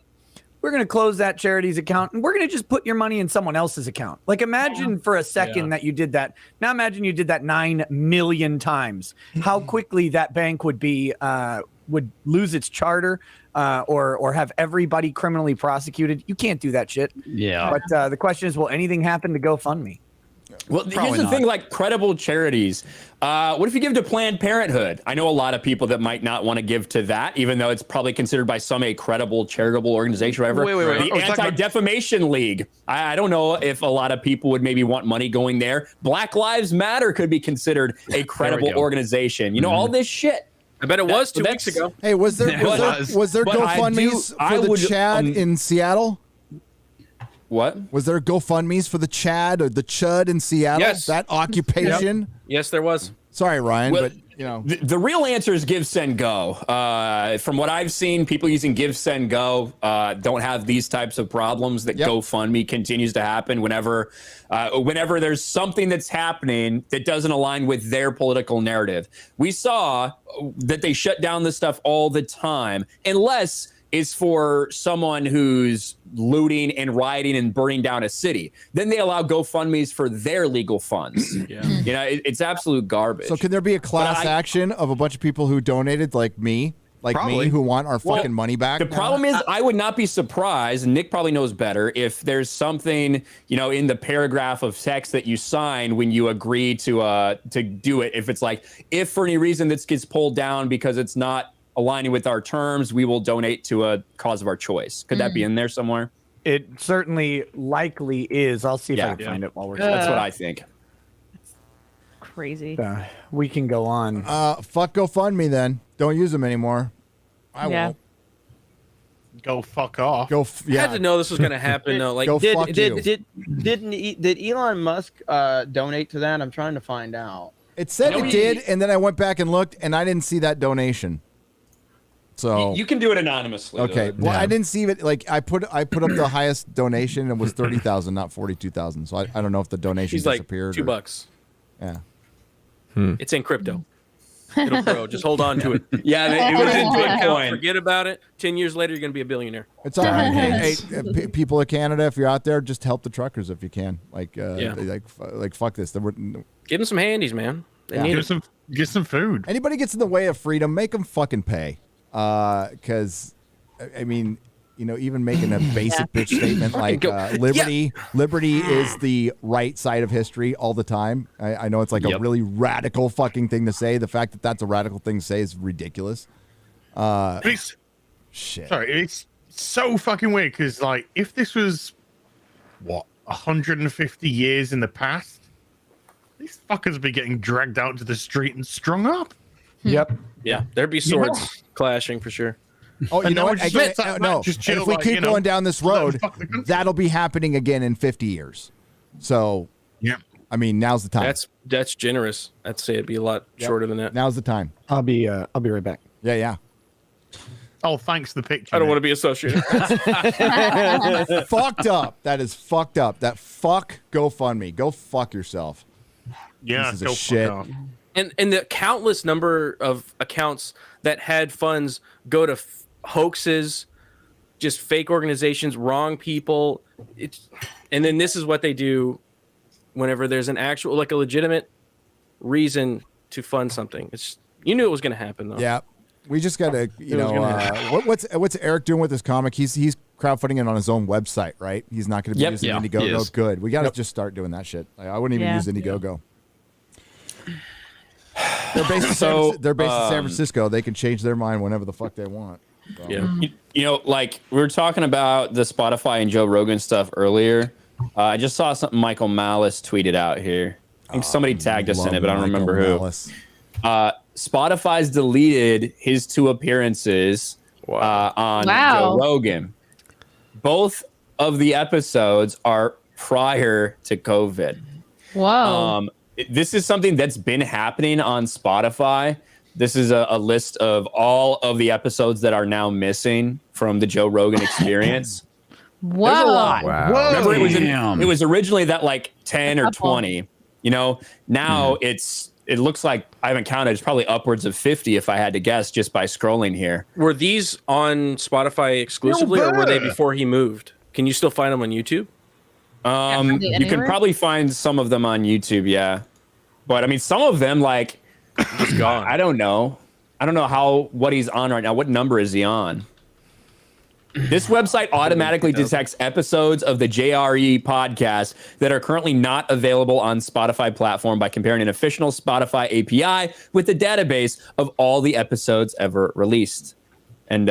We're going to close that charity's account and we're going to just put your money in someone else's account. Like imagine for a second that you did that. Now imagine you did that 9 million times. How quickly that bank would be would lose its charter or have everybody criminally prosecuted. You can't do that shit. Yeah. But the question is, will anything happen to GoFundMe? Well, here's the thing, like credible charities. What if you give to Planned Parenthood? I know a lot of people that might not want to give to that, even though it's probably considered by some a credible charitable organization or whatever. Wait. The Anti-Defamation League. I don't know if a lot of people would maybe want money going there. Black Lives Matter could be considered a credible organization. You know, all this shit. I bet it was 2 weeks ago. Hey, was there GoFundmes for the Chad in Seattle? What? Was there GoFundmes for the Chad or the Chud in Seattle? Yes. That occupation? Yep. Yes, there was. Sorry, Ryan, Well, but you know. The real answer is Give, Send, Go. From what I've seen, people using Give, Send, Go don't have these types of problems that GoFundMe continues to happen whenever there's something that's happening that doesn't align with their political narrative. We saw that they shut down this stuff all the time, unless it's for someone who's looting and rioting and burning down a city. Then they allow GoFundMes for their legal funds. You know, it's absolute garbage. So can there be a class action of a bunch of people who donated, like me, who want our fucking money back? The problem is, I would not be surprised, and Nick probably knows better, if there's something, you know, in the paragraph of text that you sign when you agree to do it. If it's like, if for any reason this gets pulled down because it's not aligning with our terms, we will donate to a cause of our choice. Could that be in there somewhere? It certainly likely is. I'll see if I can find it while we're That's what I think. Crazy. We can go on. Fuck GoFundMe then. Don't use them anymore. I won't. Go fuck off. I had to know this was going to happen though. Like, did Elon Musk donate to that? I'm trying to find out. It said it did, and then I went back and looked, and I didn't see that donation. So you can do it anonymously. Okay. Well, I didn't see it. Like I put up the highest donation, and it was 30,000, not 42,000. So I don't know if the donation disappeared. Like $2. Yeah. It's in crypto. It'll grow. Just hold on to it. It was in Bitcoin. Forget about it. 10 years later, you're going to be a billionaire. It's all right. Hey, people of Canada, if you're out there, just help the truckers if you can. Like, like fuck this. Give them some handies, man. They need get some food. Anybody gets in the way of freedom, make them fucking pay. Because, I mean, you know, even making a basic bitch statement like liberty is the right side of history all the time. I know it's like a really radical fucking thing to say. The fact that that's a radical thing to say is ridiculous. Shit. Sorry, it's so fucking weird because, like, if this was, 150 years in the past, these fuckers would be getting dragged out to the street and strung up. Yep. Yeah, there'd be swords clashing for sure. Oh, you know what? No. Just and if we keep going down this road, that'll be happening again in 50 years. So, I mean, now's the time. That's generous. I'd say it'd be a lot shorter than that. Now's the time. I'll be right back. Yeah. Oh, thanks for the picture. I don't want to be associated. Fucked up. That is fucked up. That fuck GoFundMe. Go fuck yourself. Yeah, this is shit. And the countless number of accounts that had funds go to hoaxes, just fake organizations, wrong people. And then this is what they do whenever there's an actual, like a legitimate reason to fund something. You knew it was going to happen though. Yeah. We just got to, what's Eric doing with his comic? He's crowdfunding it on his own website, right? He's not going to be using Indiegogo. Good. We got to just start doing that shit. Like, I wouldn't even use Indiegogo. They're based in San Francisco. They can change their mind whenever the fuck they want. So. Yeah. You know, like we were talking about the Spotify and Joe Rogan stuff earlier. I just saw something Michael Malice tweeted out here. I think somebody tagged us in it, but I don't remember who. Spotify's deleted his 2 appearances on Joe Rogan. Both of the episodes are prior to COVID. Whoa. This is something that's been happening on Spotify, This is a list of all of the episodes that are now missing from the Joe Rogan Experience. Whoa. There's a lot. Wow. Remember, Damn. it was originally that like 10 or Couple. 20. Now it looks like I haven't counted. It's probably upwards of 50 if I had to guess just by scrolling here. Were these on Spotify exclusively, or were they before he moved? Can you still find them on YouTube? You can probably find some of them on YouTube, yeah. But I mean, some of them like just gone. I don't know. I don't know what he's on right now. What number is he on? This website automatically detects episodes of the JRE podcast that are currently not available on Spotify platform by comparing an official Spotify API with the database of all the episodes ever released. And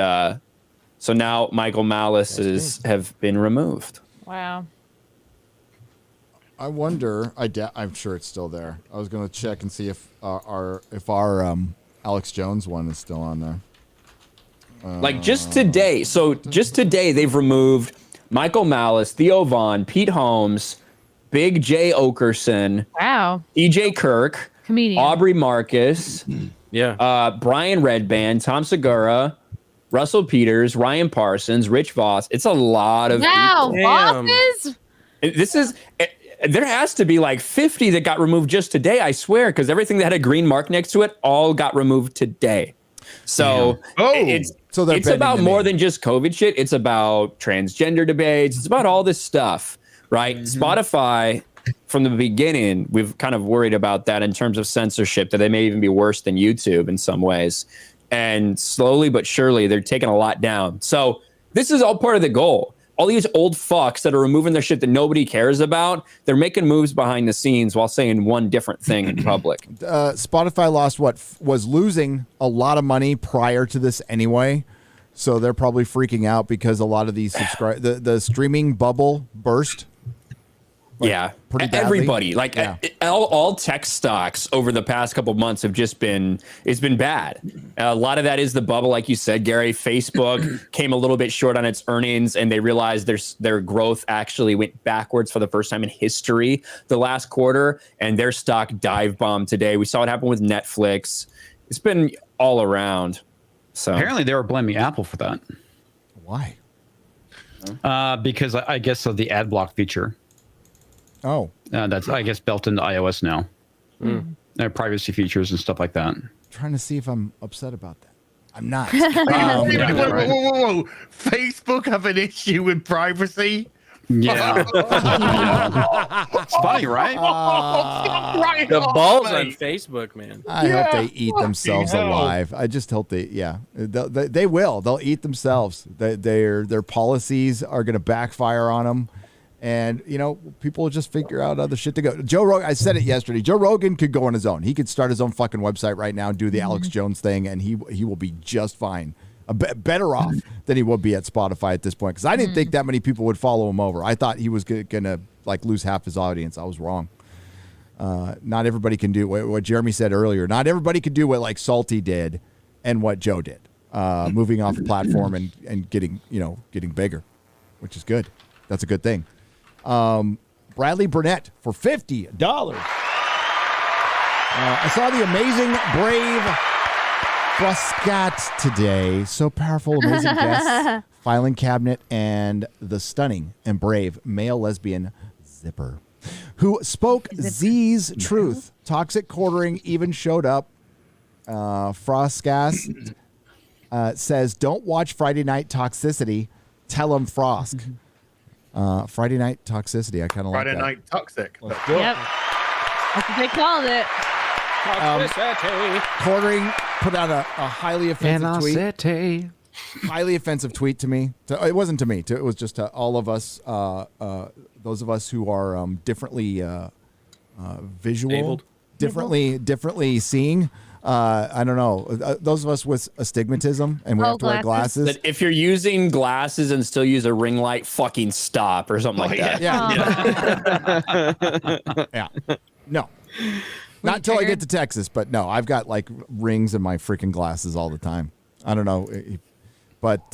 so now Michael Malice's have been removed. Wow. I wonder. I'm sure it's still there. I was going to check and see if our Alex Jones one is still on there. Like just today. So just today, they've removed Michael Malice, Theo Vaughn, Pete Holmes, Big J Okerson, Wow. EJ Kirk, Comedian. Aubrey Marcus, Yeah. Brian Redband, Tom Segura, Russell Peters, Ryan Parsons, Rich Voss. It's a lot of Wow. people. Bosses? This is there has to be like 50 that got removed just today, I swear, because everything that had a green mark next to it all got removed today. So it's about more than just COVID shit. It's about transgender debates. It's about all this stuff, right? Spotify, from the beginning, we've kind of worried about that in terms of censorship, that they may even be worse than YouTube in some ways. And slowly but surely, they're taking a lot down. So this is all part of the goal. All these old fucks that are removing their shit that nobody cares about, they're making moves behind the scenes while saying one different thing in public. Spotify lost was losing a lot of money prior to this anyway. So they're probably freaking out because a lot of these the streaming bubble burst. Yeah, pretty badly. everybody, like all tech stocks over the past couple of months have just been, it's been bad. A lot of that is the bubble, like you said, Gary. Facebook came a little bit short on its earnings, and they realized their growth actually went backwards for the first time in history the last quarter, and their stock dive bombed today. We saw it happen with Netflix. It's been all around. So apparently they were blaming Apple for that. Why? Because I guess of the ad block feature. Oh, that's I guess built into iOS now. Their privacy features and stuff like that. Trying to see if I'm upset about that. I'm not. Whoa. Facebook have an issue with privacy? Yeah. It's funny, right? The balls on Facebook, man. I hope they eat themselves alive. I just hope they will. They'll eat themselves. Their policies are going to backfire on them. And, people will just figure out other shit to go. Joe Rogan, I said it yesterday. Joe Rogan could go on his own. He could start his own fucking website right now and do the Alex Jones thing, and he will be just fine. Better off than he would be at Spotify at this point. Because I didn't think that many people would follow him over. I thought he was going to lose half his audience. I was wrong. Not everybody can do what Jeremy said earlier. Not everybody can do what Salty did and what Joe did. Moving off the platform and getting bigger, which is good. That's a good thing. Bradley Burnett for $50. I saw the amazing Brave Froscat today. So powerful, amazing guests. Filing cabinet and the stunning and brave male lesbian Zipper, who spoke Z's truth. Toxic quartering even showed up. Froscat says, "Don't watch Friday Night Toxicity. Tell him Frosk." Friday Night Toxicity. I kind of like that. Friday Night Toxic. Yep. That's what they called it. Quartering put out a highly offensive tweet. Highly offensive tweet to me. It wasn't to me. It was just to all of us, those of us who are differently visual, differently seeing. I don't know. Those of us with astigmatism and we have to wear glasses. That if you're using glasses and still use a ring light, fucking stop or something like that. Yeah. No. Not until I get to Texas, but no, I've got rings in my freaking glasses all the time. I don't know. But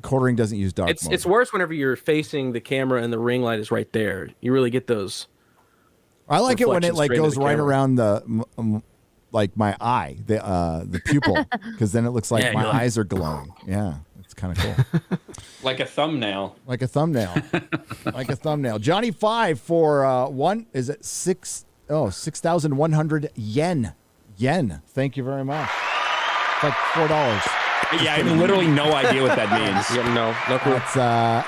quartering doesn't use dark mode. It's worse whenever you're facing the camera and the ring light is right there. You really get those. I like it when it goes right around the like my eye, the pupil, because then it looks like Yeah, my you're like- eyes are glowing. Yeah, it's kind of cool. Like a thumbnail. Like a thumbnail. Like a thumbnail. Johnny 5 for one. Is it 6,100 yen? Yen. Thank you very much. It's like $4. Yeah, I have literally no idea what that means. No clue. It's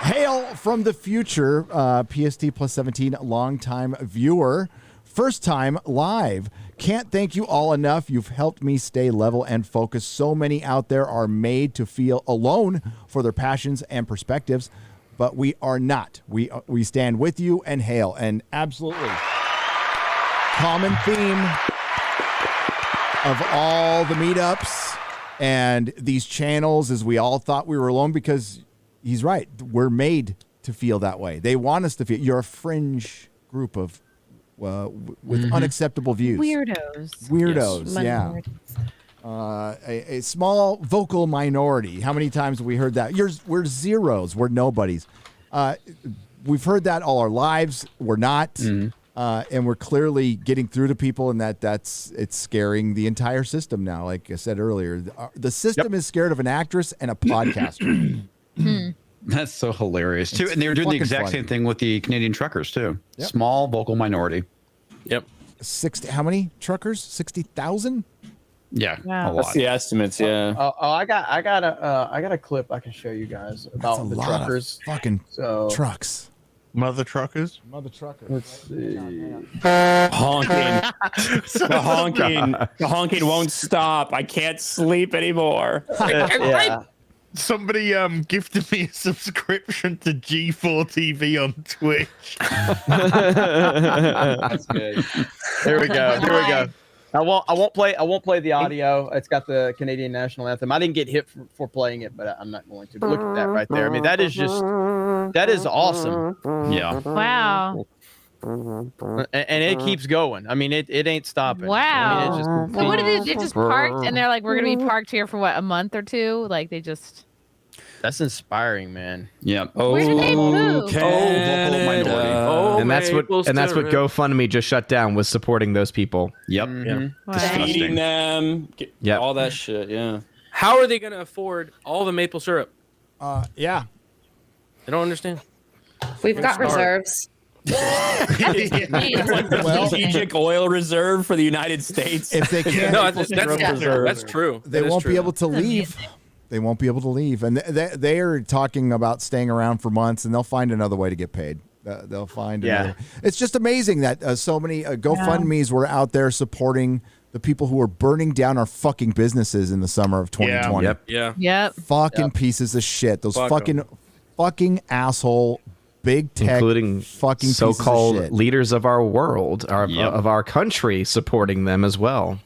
hail from the future. PST plus 17, longtime viewer. First time live. Can't thank you all enough. You've helped me stay level and focused. So many out there are made to feel alone for their passions and perspectives, but we are not. We stand with you and hail. And absolutely, common theme of all the meetups and these channels is we all thought we were alone, because he's right. We're made to feel that way. They want us to feel. You're a fringe group of with unacceptable views. Weirdos, Yes. yeah. A small vocal minority. How many times have we heard that? We're zeros. We're nobodies. We've heard that all our lives. We're not. And we're clearly getting through to people, and it's scaring the entire system now. Like I said earlier, the system is scared of an actress and a podcaster. That's so hilarious too. And they were doing the exact same thing with the Canadian truckers too. Yep. Small vocal minority. Yep. 60. How many truckers? 60,000. Yeah, Wow. a That's lot. the estimates, yeah. I got a clip I can show you guys That's a about the lot truckers. of fucking So trucks. Mother truckers. Mother truckers. let's see. Honking. The honking won't stop. I can't sleep anymore. Yeah. Somebody gifted me a subscription to G4 TV on Twitch. That's good. There we go. I won't play the audio. It's got the Canadian national anthem. I didn't get hit for playing it, but I'm not going to. But look at that right there. I mean, that is awesome. Yeah. Wow. And it keeps going. I mean, it ain't stopping. Wow. I mean, it just So what did they just parked, and they're like, we're gonna be parked here for what, a month or two? Like they just. That's inspiring, man. Yeah. Where did they move? Vocal minority. And that's what GoFundMe just shut down, was supporting those people. Yep. Wow. Feeding them. Yep. All that shit, yeah. How are they going to afford all the maple syrup? Yeah. I don't understand. We've got reserves. It's like the strategic oil reserve for the United States. If they can't, No, that's true. They won't be able to leave. They won't be able to leave, and they are talking about staying around for months, and they'll find another way to get paid. They'll find. Yeah. It's just amazing that so many GoFundMes were out there supporting the people who were burning down our fucking businesses in the summer of 2020. Yeah. Fucking pieces of shit. Those fucking asshole big tech, including fucking so-called pieces of shit. leaders of our world, of our country, supporting them as well.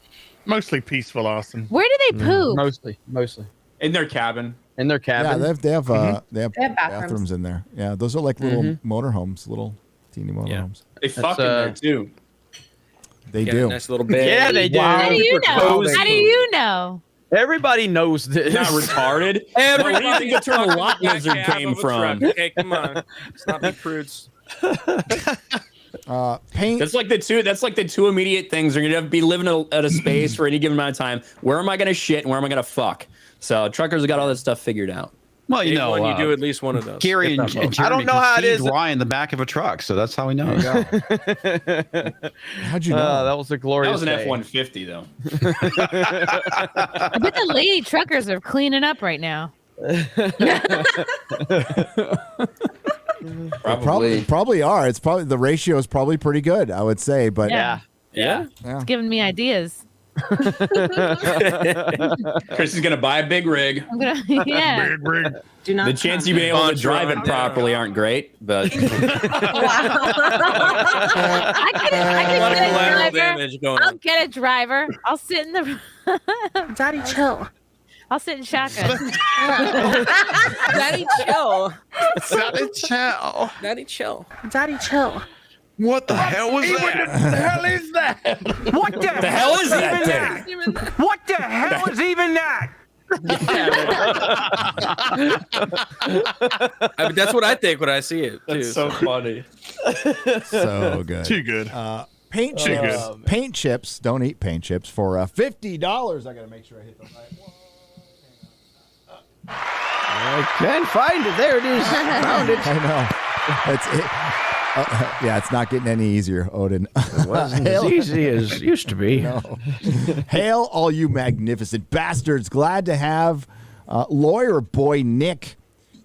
Mostly peaceful arson. Where do they poop? Mostly. In their cabin. Yeah, they have bathrooms. bathrooms in there. Yeah, those are like little motorhomes, little teeny motorhomes. They fuck in there too. They do. Nice little bed. Yeah, they do. How do you know? How do you know? Everybody knows this. Not retarded. Where do you think the term lot lizard came from? Okay, come on. Let's not be prudes. Paint. That's like the two immediate things. You're gonna be living at a space for any given amount of time. Where am I gonna shit and where am I gonna fuck? So truckers have got all that stuff figured out. Well, you know, you do at least one of those. Gary and Jeremy I don't know how it is. Ryan in the back of a truck, so that's how we know. How'd you know? That was a glorious. That was an day. F-150 though. I bet the lady truckers are cleaning up right now. Probably are. It's probably the ratio is probably pretty good, I would say. But Yeah. Yeah. It's giving me ideas. Chris is gonna buy a big rig. I'm gonna, yeah. Big rig. Do not The chance you've been able to drive it properly aren't great, but I could get a driver. I'll get a driver. I'll sit in the. Daddy, chill. I'll sit in shotgun. Daddy, chill. Daddy, chill. Daddy, chill. Daddy, chill. What the hell was that? What the hell is that thing? What the hell is even that? I mean, that's what I think when I see it too. that's so funny. so good. Too good. paint chips. Paint chips. Don't eat paint chips for $50. I gotta make sure I hit the right one. I can't find it. There it is. Found it. I know. It's not getting any easier, Odin. It wasn't as easy as it used to be. No. Hail all you magnificent bastards. Glad to have lawyer boy Nick.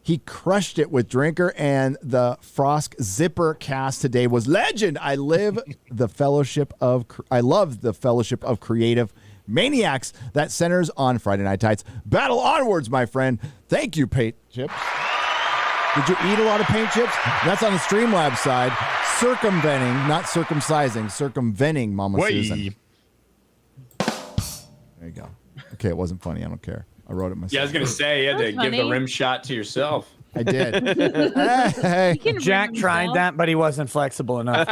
He crushed it with Drinker, and the Frosk Zipper cast today was legend. I love the fellowship of creative maniacs that centers on Friday Night Tights. Battle onwards, my friend. Thank you, Paint Chips. Did you eat a lot of paint chips? That's on the Streamlabs side. Circumventing, not circumcising, circumventing Mama Susan. There you go. Okay, it wasn't funny. I don't care. I wrote it myself. Yeah, I was going to say, you had to give the rim shot to yourself. I did. Hey. Jack tried that, but he wasn't flexible enough.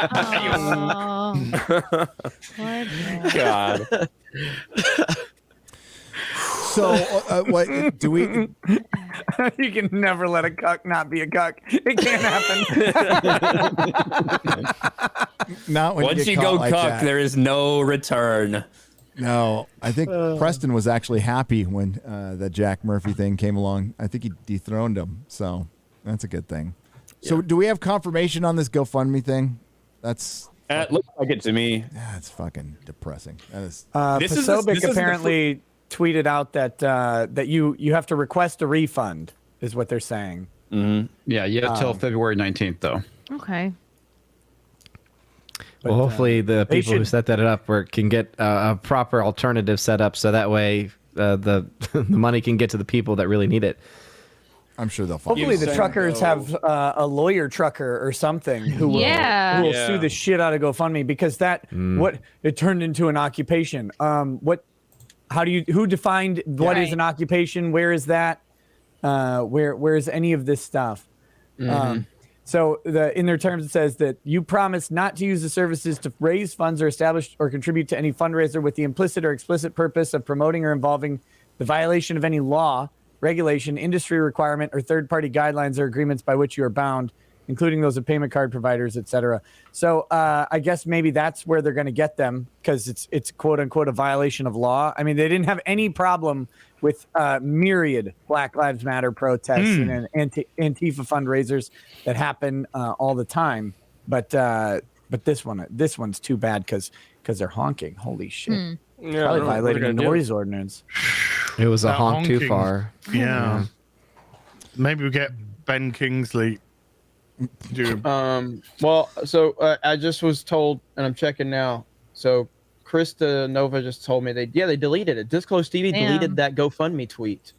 God. So, what do we? You can never let a cuck not be a cuck. It can't happen. Not when Once you go like cuck, that. there is no return. No, I think Preston was actually happy when the Jack Murphy thing came along. I think he dethroned him, so that's a good thing. Yeah. So, do we have confirmation on this GoFundMe thing? That's it looks like it to me. Yeah, it's fucking depressing. That is. Pasobic apparently tweeted out that you have to request a refund, is what they're saying. Mm-hmm. Yeah, you have till February 19th, though. Okay. Well, hopefully the people who set that up can get a proper alternative set up, so that way the money can get to the people that really need it. I'm sure they'll follow. Hopefully the truckers have a lawyer trucker or something who will sue the shit out of GoFundMe, because it turned into an occupation. Who defined what is an occupation? Where is that? Where is any of this stuff? Mm-hmm. So in their terms, it says that you promise not to use the services to raise funds or establish or contribute to any fundraiser with the implicit or explicit purpose of promoting or involving the violation of any law, regulation, industry requirement, or third-party guidelines or agreements by which you are bound, including those of payment card providers, etc. So I guess maybe that's where they're going to get them, because it's quote unquote a violation of law. I mean, they didn't have any problem with myriad Black Lives Matter protests and Antifa fundraisers that happen all the time. But this one's too bad because they're honking. Holy shit! Yeah, probably violating a noise ordinance. It was a honk honking. too far. Yeah. Maybe we get Ben Kingsley. Well, so I just was told, and I'm checking now. So Krista Nova just told me they deleted it. Disclose TV deleted that GoFundMe tweet.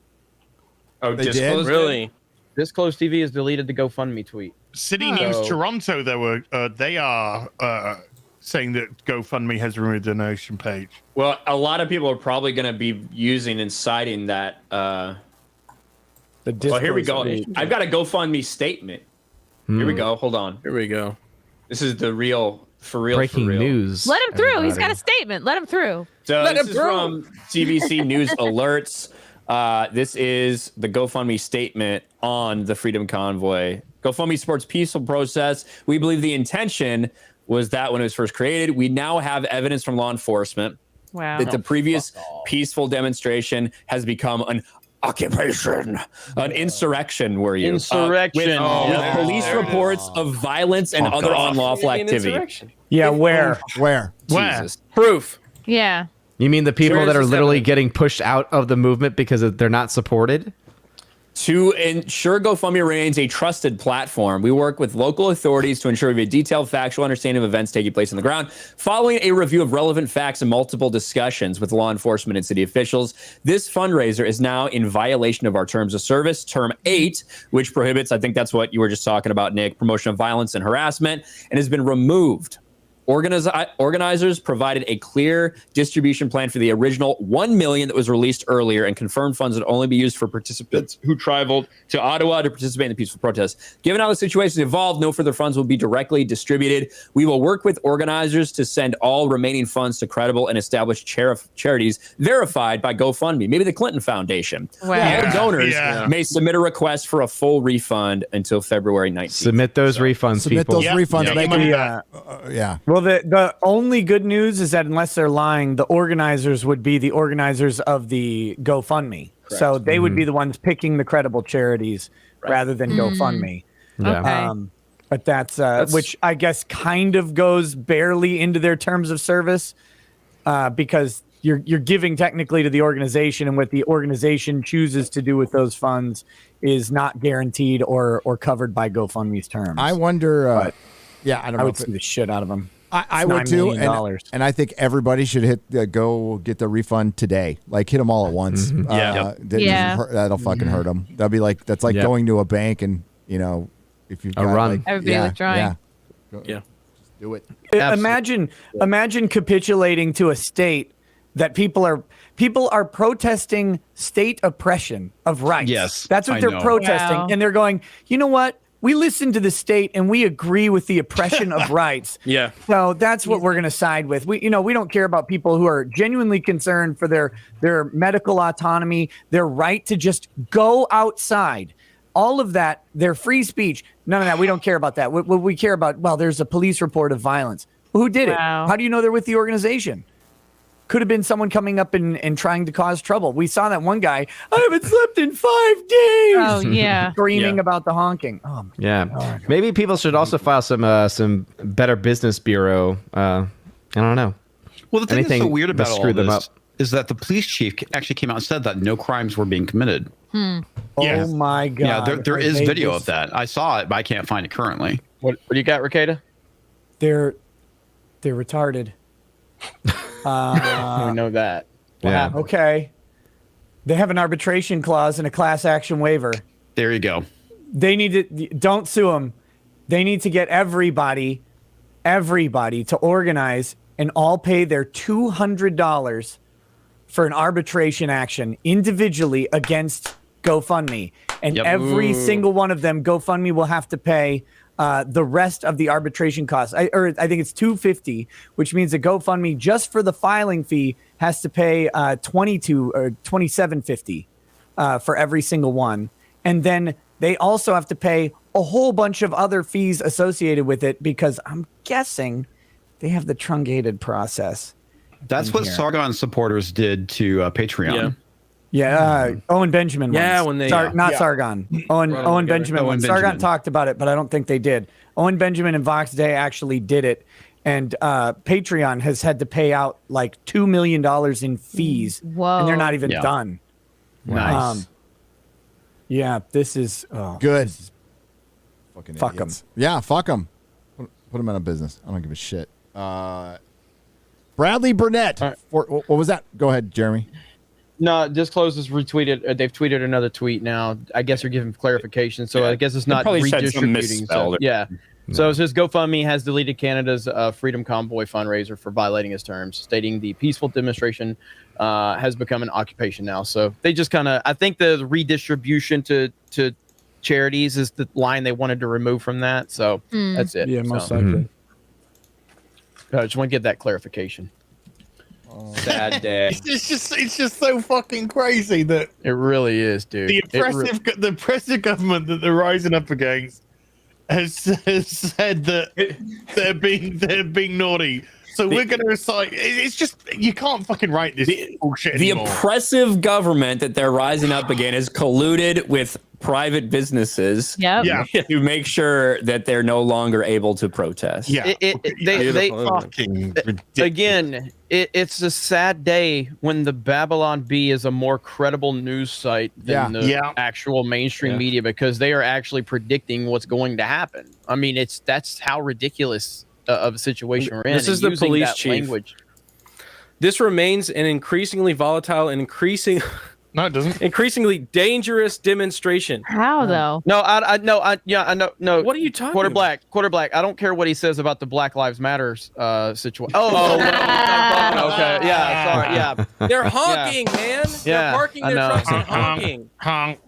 Oh, they Disclose did? Really? Disclose TV has deleted the GoFundMe tweet. City News Toronto, they are saying that GoFundMe has removed the donation page. Well, a lot of people are probably going to be using and citing that. Well, here we go. I've got a GoFundMe statement. Here we go. Hold on. Here we go. This is the real breaking news. Let him through. He's got a statement. Let him through. So this is from CBC News Alerts. This is the GoFundMe statement on the Freedom Convoy. GoFundMe supports peaceful protests. We believe the intention was that when it was first created. We now have evidence from law enforcement that the previous peaceful demonstration has become an occupation, an insurrection. Were you insurrection? With police reports of violence and other unlawful activity. Yeah, where? Jesus. Proof. Yeah. You mean the people that are literally getting pushed out of the movement because they're not supported? To ensure GoFundMe remains a trusted platform, we work with local authorities to ensure we have a detailed, factual understanding of events taking place on the ground. Following a review of relevant facts and multiple discussions with law enforcement and city officials, this fundraiser is now in violation of our terms of service, Term 8, which prohibits, I think that's what you were just talking about, Nick, promotion of violence and harassment, and has been removed. Organizers provided a clear distribution plan for the original $1 million that was released earlier, and confirmed funds would only be used for participants who traveled to Ottawa to participate in the peaceful protests. Given how the situation evolved, no further funds will be directly distributed. We will work with organizers to send all remaining funds to credible and established charities verified by GoFundMe, maybe the Clinton Foundation. Wow. All donors may submit a request for a full refund until February 19th. Submit those refunds, Submit people. those refunds. Well, the only good news is that unless they're lying, the organizers would be the organizers of the GoFundMe. Correct. So they would be the ones picking the credible charities rather than GoFundMe. Okay. But that's which I guess kind of goes barely into their terms of service because you're giving technically to the organization, and what the organization chooses to do with those funds is not guaranteed or covered by GoFundMe's terms. I wonder. I don't know. I would see the shit out of them. I would too, and I think everybody should go get the refund today. Like hit them all at once. That'll fucking hurt them. That's like going to a bank and if you've got run, everybody withdrawing. Just do it. Imagine capitulating to a state that people are protesting state oppression of rights. Yes, that's what they're protesting, and they're going. You know what? We listen to the state and we agree with the oppression of rights. Yeah. So that's what we're going to side with. We don't care about people who are genuinely concerned for their medical autonomy, their right to just go outside. All of that, their free speech. None of that. We don't care about that. What we care about, there's a police report of violence. Who did it? How do you know they're with the organization? Could have been someone coming up and trying to cause trouble. We saw that one guy, I haven't slept in 5 days. Oh, yeah. Screaming about the honking. Oh, yeah. God. Maybe people should also file some Better Business Bureau. I don't know. Well, the thing that's so weird about all this up. is that the police chief actually came out and said that no crimes were being committed. Oh, my God. Yeah, there is video of that. I saw it, but I can't find it currently. What do you got, Rekieta? They're retarded. I know that. Okay. They have an arbitration clause and a class action waiver. There you go. They need to don't sue them. They need to get everybody to organize and all pay their $200 for an arbitration action individually against GoFundMe. And every single one of them, GoFundMe will have to pay the rest of the arbitration costs. I think it's $250, which means that GoFundMe just for the filing fee has to pay $22 or $27.50 for every single one, and then they also have to pay a whole bunch of other fees associated with it because I'm guessing they have the truncated process. That's what Sargon supporters did to Patreon. Owen Benjamin. Yeah, ones. when they not Sargon. Owen Benjamin. Owen Sargon talked about it, but I don't think they did. Owen Benjamin and Vox Day actually did it, and Patreon has had to pay out like $2 million in fees, and they're not even done. Nice. This is good. This is fucking fuck them. Yeah, fuck them. Put them out of business. I don't give a shit. Bradley Burnett. Right. What was that? Go ahead, Jeremy. No, Disclose has retweeted. They've tweeted another tweet now. I guess they're giving clarification. So I guess it's not redistributing. So it says GoFundMe has deleted Canada's Freedom Convoy fundraiser for violating its terms, stating the peaceful demonstration has become an occupation now. So they just kind of, I think the redistribution to charities is the line they wanted to remove from that. So that's it. Yeah, most likely. I just want to get that clarification. Sad day. It's just so fucking crazy that it really is, dude. The oppressive government that they're rising up against has said that they're being naughty. So we're going to recite. It's just you can't fucking write this bullshit anymore. The oppressive government that they're rising up against is colluded with private businesses to make sure that they're no longer able to protest. They fucking again. It's a sad day when the Babylon Bee is a more credible news site than the actual mainstream media because they are actually predicting what's going to happen. I mean, that's how ridiculous of a situation we're in. This is the police chief. Language. This remains an increasingly volatile and No, it doesn't. increasingly dangerous demonstration. How though? No, I know. What are you talking Quarter about? black. I don't care what he says about the Black Lives Matter situation. Okay. Yeah. Sorry. Yeah. They're honking, man. They're parking their trucks and honking. Honk.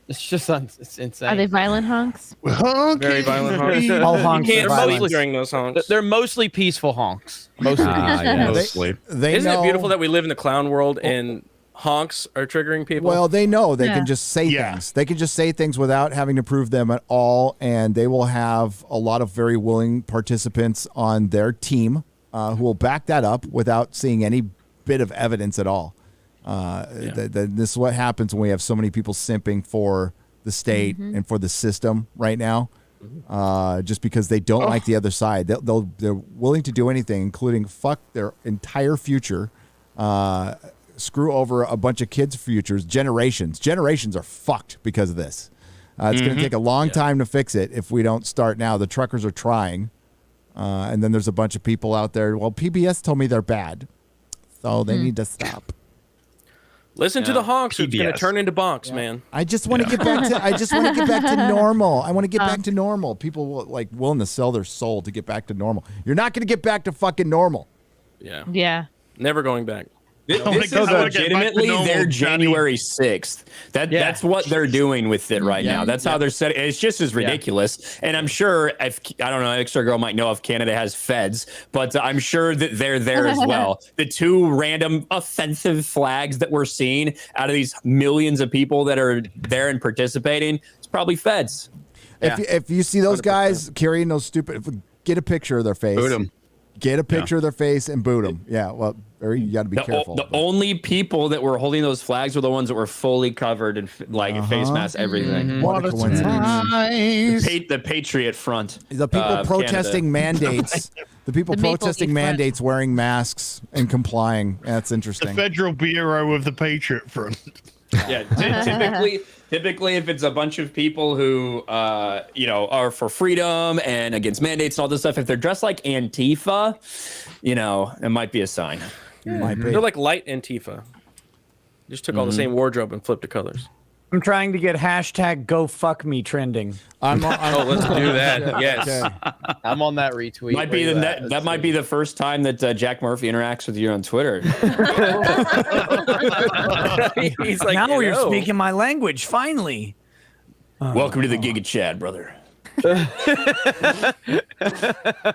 It's just it's insane. Are they violent honks? Very violent honks. All honks You are can't violent. sleep during those honks. They're mostly peaceful honks. Mostly. They Isn't know. it beautiful that we live in the clown world and honks are triggering people? Well, they know they can just say things. They can just say things without having to prove them at all, and they will have a lot of very willing participants on their team who will back that up without seeing any bit of evidence at all. This is what happens when we have so many people simping for the state and for the system right now, just because they don't like the other side. They're willing to do anything, including fuck their entire future, screw over a bunch of kids' futures, generations. Generations are fucked because of this. It's going to take a long time to fix it if we don't start now. The truckers are trying, and then there's a bunch of people out there. Well, PBS told me they're bad, so they need to stop. Listen to the honks. It's going to turn into bonks, man. I just want to get back to. I just want to get back to normal. I want to get back to normal. People will, willing to sell their soul to get back to normal. You're not going to get back to fucking normal. Yeah. Yeah. Never going back. This is legitimately their January 6th. That's what they're doing with it right now. That's how they're setting. It's just as ridiculous. And I'm sure if I don't know, Xray Girl might know if Canada has feds, but I'm sure that they're there as well. The two random offensive flags that we're seeing out of these millions of people that are there and participating, it's probably feds. If you see those guys carrying those stupid, get a picture of their face. Boot them. Get a picture of their face and boot them. Yeah, well, you got to be careful. The only people that were holding those flags were the ones that were fully covered in face masks, everything. What a coincidence. The Patriot Front. The people protesting mandates. The people protesting mandates wearing masks and complying. That's interesting. The Federal Bureau of the Patriot Front. Yeah, typically, if it's a bunch of people who, are for freedom and against mandates and all this stuff, if they're dressed like Antifa, it might be a sign. They're like light Antifa. Just took all the same wardrobe and flipped the colors. I'm trying to get hashtag #GoFuckMe trending. Let's do that. Yes. Okay. I'm on that retweet. That might be the first time that Jack Murphy interacts with you on Twitter. He's like, now you're speaking my language, finally. Welcome to the Giga Chad, brother.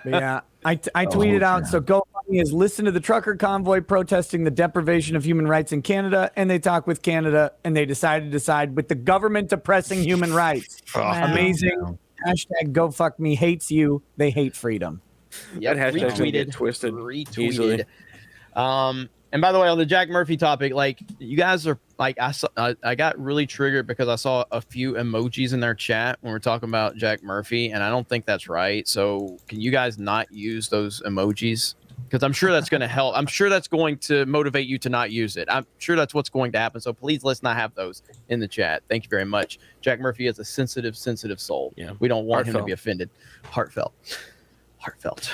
Yeah, I tweeted out, so GoFundMe is listen to the trucker convoy protesting the deprivation of human rights in Canada, and they talk with Canada, and they decide with the government oppressing human rights. Amazing. Hashtag GoFuckMe hates you. They hate freedom. Yeah, retweeted, twisted, easily. And by the way, on the Jack Murphy topic, you guys are I got really triggered because I saw a few emojis in their chat when we're talking about Jack Murphy, and I don't think that's right. So can you guys not use those emojis? Because I'm sure that's going to help. I'm sure that's going to motivate you to not use it. I'm sure that's what's going to happen. So please let's not have those in the chat. Thank you very much. Jack Murphy is a sensitive soul. Yeah. We don't want him to be offended. Heartfelt. Heartfelt.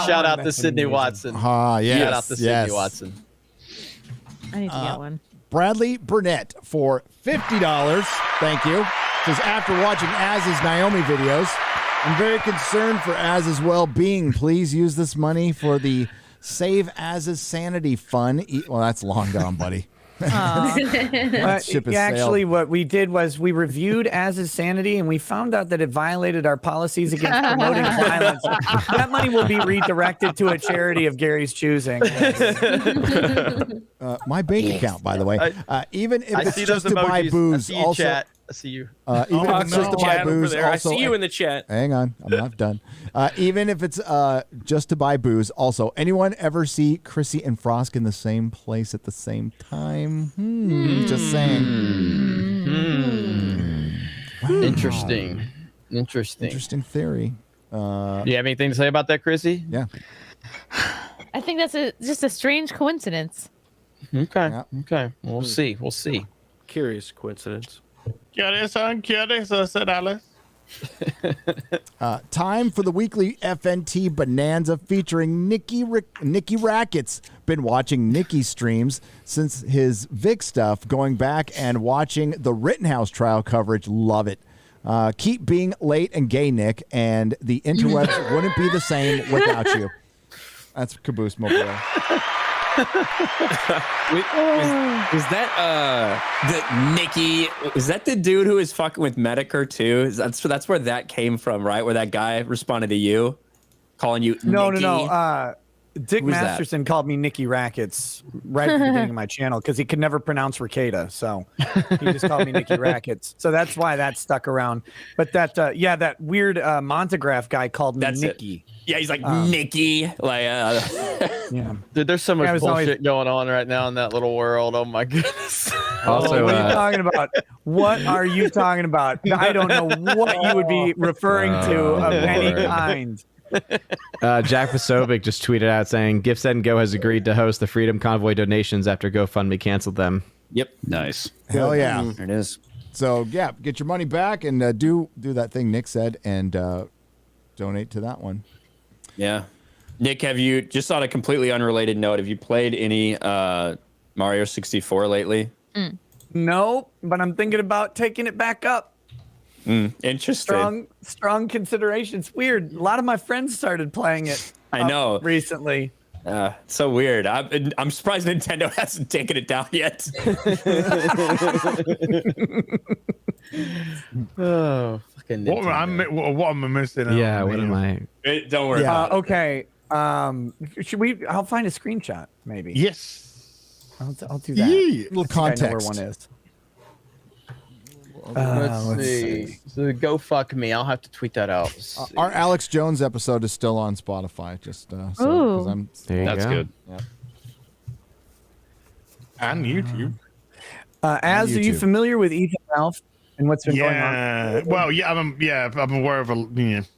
Shout out to Sydney Watson. Yes, Shout out to Sydney Watson. I need to get one. Bradley Burnett for $50. Thank you. Says, after watching Az's Naomi videos, I'm very concerned for Az's well-being. Please use this money for the Save Az's Sanity Fund. Well, that's long gone, buddy. Actually, what we did was we reviewed Az's Sanity, and we found out that it violated our policies against promoting violence. That money will be redirected to a charity of Gary's choosing. My bank account, by the way. Even if it's just to buy booze, also. Chat. I see you. Even if it's just to buy booze, also. I see you in the chat. Hang on, I'm not done. Even if it's just to buy booze, also. Anyone ever see Chrissy and Frosk in the same place at the same time? Just saying. Wow. Interesting theory. Do you have anything to say about that, Chrissy? Yeah. I think that's just a strange coincidence. Okay. Yeah. Okay. We'll see. Curious coincidence. Curious, said Alice. Time for the weekly FNT Bonanza featuring Nicky Rackets. Been watching Nicky streams since his Vic stuff, going back and watching the Rittenhouse trial coverage. Love it. Keep being late and gay, Nick, and the interwebs wouldn't be the same without you. That's Caboose Mobile. Is that the Nikki? Is that the dude who is fucking with Medicare too? That's where that came from, right? Where that guy responded to you. calling you No. Nikki? Dick Who's that? Masterson called me Nicky Rackets right at the beginning of my channel because he could never pronounce Rekieta, so he just called me Nicky Rackets. So that's why that stuck around. But that weird Montagraph guy called me Nicky. Yeah, he's like Nicky. Like, yeah. Dude, there's so much bullshit always... going on right now in that little world. Oh my goodness. Also, what are you talking about? What are you talking about? I don't know what you would be referring to of any kind. Jack Vasovic just tweeted out saying Gifts Go has agreed to host the Freedom Convoy donations after GoFundMe canceled them. Yep. Nice. Hell yeah. There it is. So yeah, get your money back and do that thing Nick said and donate to that one. Yeah. Nick, have you, just on a completely unrelated note, have you played any Mario 64 lately? No, but I'm thinking about taking it back up. Interesting. Strong consideration. It's weird. A lot of my friends started playing it. I know. Recently. So weird. I'm surprised Nintendo hasn't taken it down yet. Oh, fucking Nintendo. What am I missing? Yeah, what am I? Don't worry. Okay. Should we? I'll find a screenshot. Maybe. Yes. I'll do that. Yeah. Little I context. know where one is. Let's see. So go fuck me. I'll have to tweet that out. Our Alex Jones episode is still on Spotify. Just Ooh. That's good. Yeah. And YouTube. Are you familiar with Ethan Ralph and what's been going on? Well, I'm aware of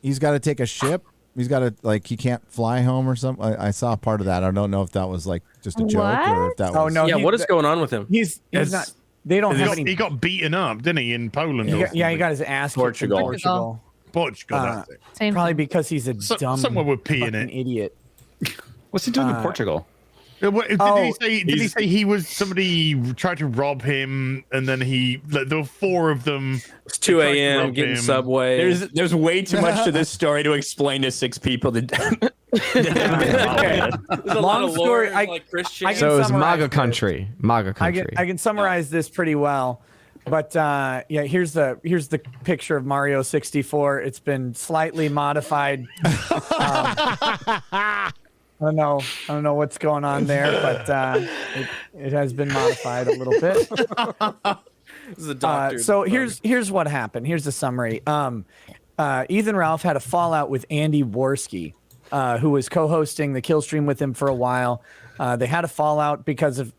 He's got to take a ship. He's got to he can't fly home or something. I saw part of that. I don't know if that was just a joke or if that was. Oh no! Yeah, what is going on with him? He's not. They don't have any. He got beaten up, didn't he, in Poland? He got his ass kicked in Portugal. That's it. Probably because he's a dumb someone with pee in it. Idiot. What's he doing in Portugal? Did he say he was somebody tried to rob him and then there were four of them? It's 2 a.m. getting Subway. There's way too much to this story to explain to 6 people. Long story. So it was MAGA country. MAGA country. I can summarize this pretty well. But here's the picture of Mario 64. It's been slightly modified. I don't know what's going on there, but it has been modified a little bit. This is a doctor. So here's what happened. Here's the summary. Ethan Ralph had a fallout with Andy Worski, who was co-hosting the Kill Stream with him for a while. They had a fallout because of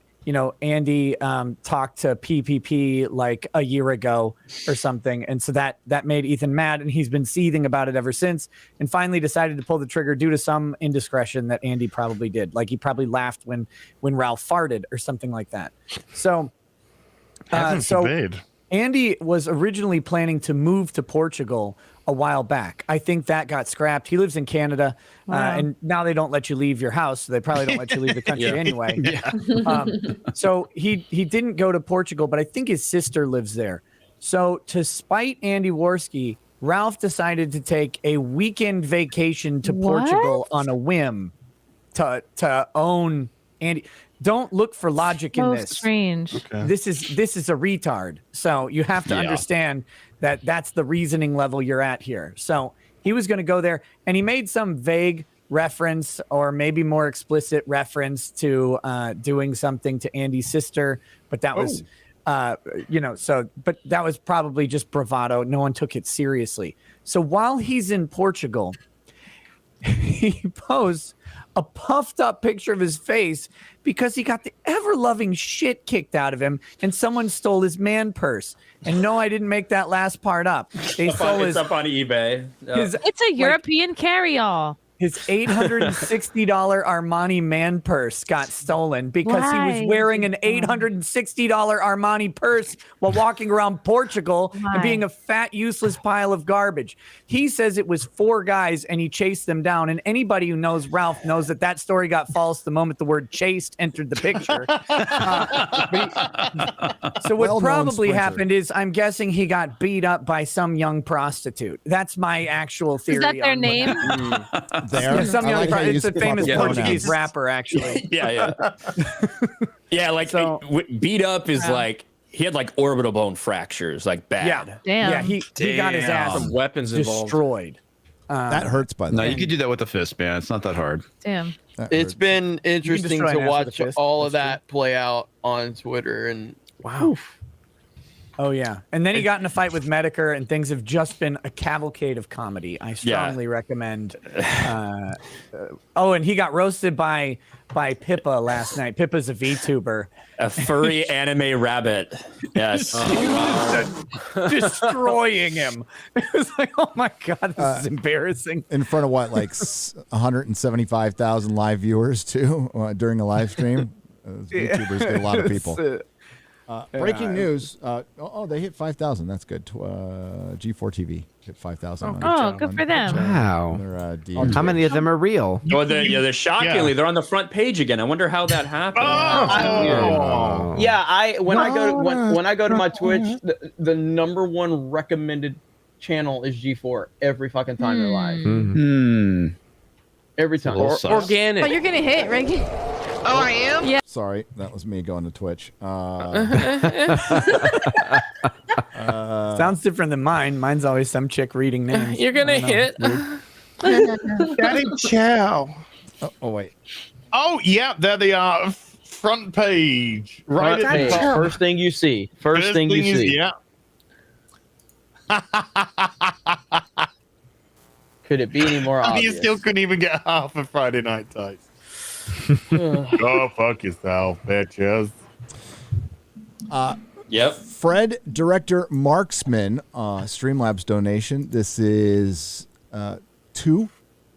Andy talked to PPP like a year ago or something. And so that made Ethan mad, and he's been seething about it ever since, and finally decided to pull the trigger due to some indiscretion that Andy probably did. Like he probably laughed when Ralph farted or something like that. So, Andy was originally planning to move to Portugal a while back. I think that got scrapped. He lives in Canada, and now they don't let you leave your house, so they probably don't let you leave the country anyway. So he didn't go to Portugal, but I think his sister lives there. So to spite Andy Worski, Ralph decided to take a weekend vacation to Portugal on a whim to own Andy. Don't look for logic in this. Strange. Okay. This is a retard. So you have to understand that that's the reasoning level you're at here. So he was going to go there, and he made some vague reference or maybe more explicit reference to doing something to Andy's sister, but that was but that was probably just bravado. No one took it seriously. So while he's in Portugal, he posts a puffed up picture of his face because he got the ever loving shit kicked out of him and someone stole his man purse. And no, I didn't make that last part up. They stole it's up on eBay. It's a European carry-all. His $860 Armani man purse got stolen because he was wearing an $860 Armani purse while walking around Portugal and being a fat, useless pile of garbage. He says it was 4 guys and he chased them down. And anybody who knows Ralph knows that story got false the moment the word chased entered the picture. So what probably happened is I'm guessing he got beat up by some young prostitute. That's my actual theory. Is that their name? Yeah, it's a famous Portuguese rapper, actually. Yeah. Beat up is like he had like orbital bone fractures, like bad. Yeah, he got his ass some weapons destroyed. That hurts, by the No, way. you could do that with a fist, man. It's not that hard. Damn. It's been interesting destroy to an ass with a watch fist. all of that play out on Twitter, and Wow. Oh yeah, and then he got in a fight with Medicare, and things have just been a cavalcade of comedy. I strongly recommend. Oh, and he got roasted by Pippa last night. Pippa's a VTuber, A furry anime rabbit. Yes. destroying him. It was like, oh my god, this is embarrassing. In front of what, like 175,000 live viewers too during a live stream. YouTubers get a lot of people. Breaking news. They hit 5,000. That's good. G4 TV hit 5,000. Oh, good for them. Wow. How many of them are real? Well, they're shockingly, they're on the front page again. I wonder how that happened. yeah, when I go to my Twitch, the number one recommended channel is G4 every fucking time they're live. Every time. Organic. But you're gonna hit, Reggie. Oh, I am? Yeah. Sorry, that was me going to Twitch. Sounds different than mine. Mine's always some chick reading names. You're gonna hit. Daddy Chow. Oh, wait. Oh, yeah, there they are. Front page. Right at the top. First thing you see. First thing you see. Yeah. Could it be any more You obvious? still couldn't even get half of Friday Night Tights. Go fuck yourself, bitches. Yep. Fred, director Marksman, Streamlabs donation. This is two.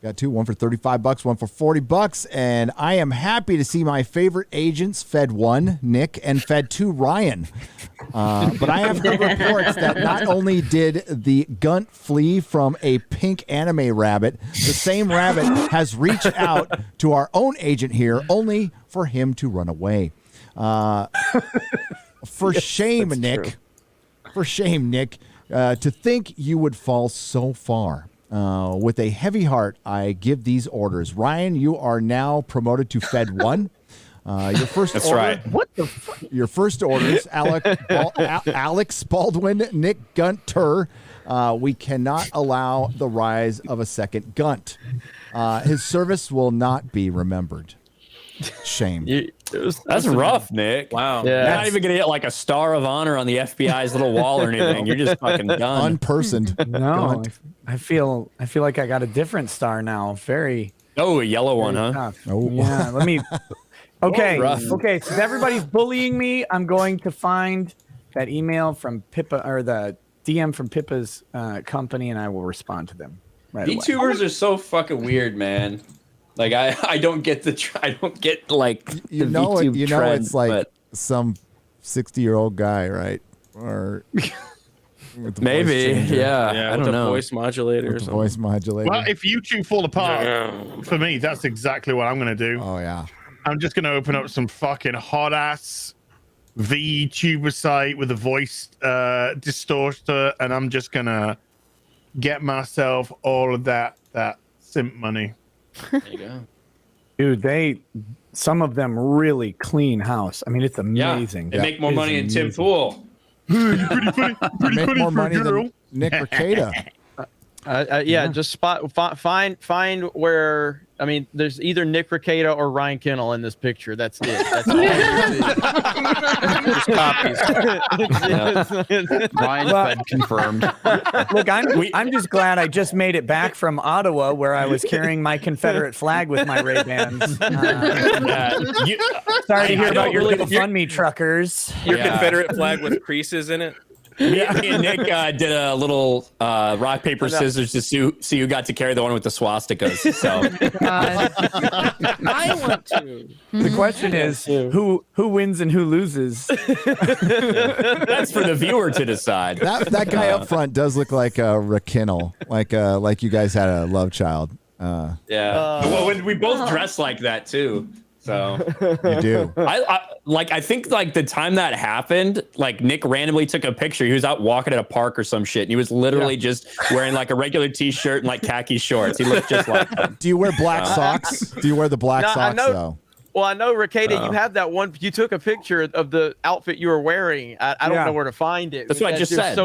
Got two, one for $35, one for $40, and I am happy to see my favorite agents, Fed 1, Nick, and Fed 2, Ryan. But I have heard reports that not only did the Gunt flee from a pink anime rabbit, the same rabbit has reached out to our own agent here, only for him to run away. For shame, Nick. True. For shame, Nick, to think you would fall so far. With a heavy heart, I give these orders. Ryan, you are now promoted to Fed 1. Your first That's order, right. What the Your first orders, Alex Baldwin, Nick Gunter. We cannot allow the rise of a second Gunt. His service will not be remembered. Shame. That's rough, Nick. Wow. You're not even gonna get like a star of honor on the FBI's little wall or anything. You're just fucking done. Unpersoned. No, I feel like I got a different star now. Very. Oh, a yellow one, huh? Tough. Oh. Yeah. Let me. Okay. rough. Okay. Since everybody's bullying me, I'm going to find that email from Pippa or the DM from Pippa's company, and I will respond to them right away. VTubers are so fucking weird, man. Like I don't get I don't get like You the know, VTube trend, it's like but some 60-year-old guy, right? Or with the voice maybe, changer. yeah. I with don't the know. voice modulator or With the something. voice modulator. Well, if you two fall apart, for me, that's exactly what I'm going to do. Oh, yeah. I'm just going to open up some fucking hot ass VTuber site with a voice distorter, and I'm just going to get myself all of that simp money. There you go. Dude, some of them really clean house. I mean, it's amazing. They make more money than Tim Pool. Pretty funny Make more for money a girl. than Nick Rekieta. Just find where. I mean, there's either Nick Rekieta or Ryan Kennel in this picture. That's it. That's all. Ryan Fed confirmed. Look, I'm just glad I just made it back from Ottawa, where I was carrying my Confederate flag with my Ray-Bans. Sorry to hear about your GoFundMe truckers. Your Confederate flag with creases in it. Me and Nick did a little rock, paper, scissors to see who got to carry the one with the swastikas. So I want to. The question is, who wins and who loses? That's for the viewer to decide. That guy up front does look like a Rakinnel, like you guys had a love child. Yeah. Well, we both dress like that too. So you do. I think like the time that happened, like Nick randomly took a picture. He was out walking at a park or some shit, and he was literally just wearing like a regular t-shirt and like khaki shorts. He looked just like him. Do you wear black socks? Do you wear the black socks though? Well, I know, Rekieta, you have that one. You took a picture of the outfit you were wearing. I don't know where to find it. That's what I just said.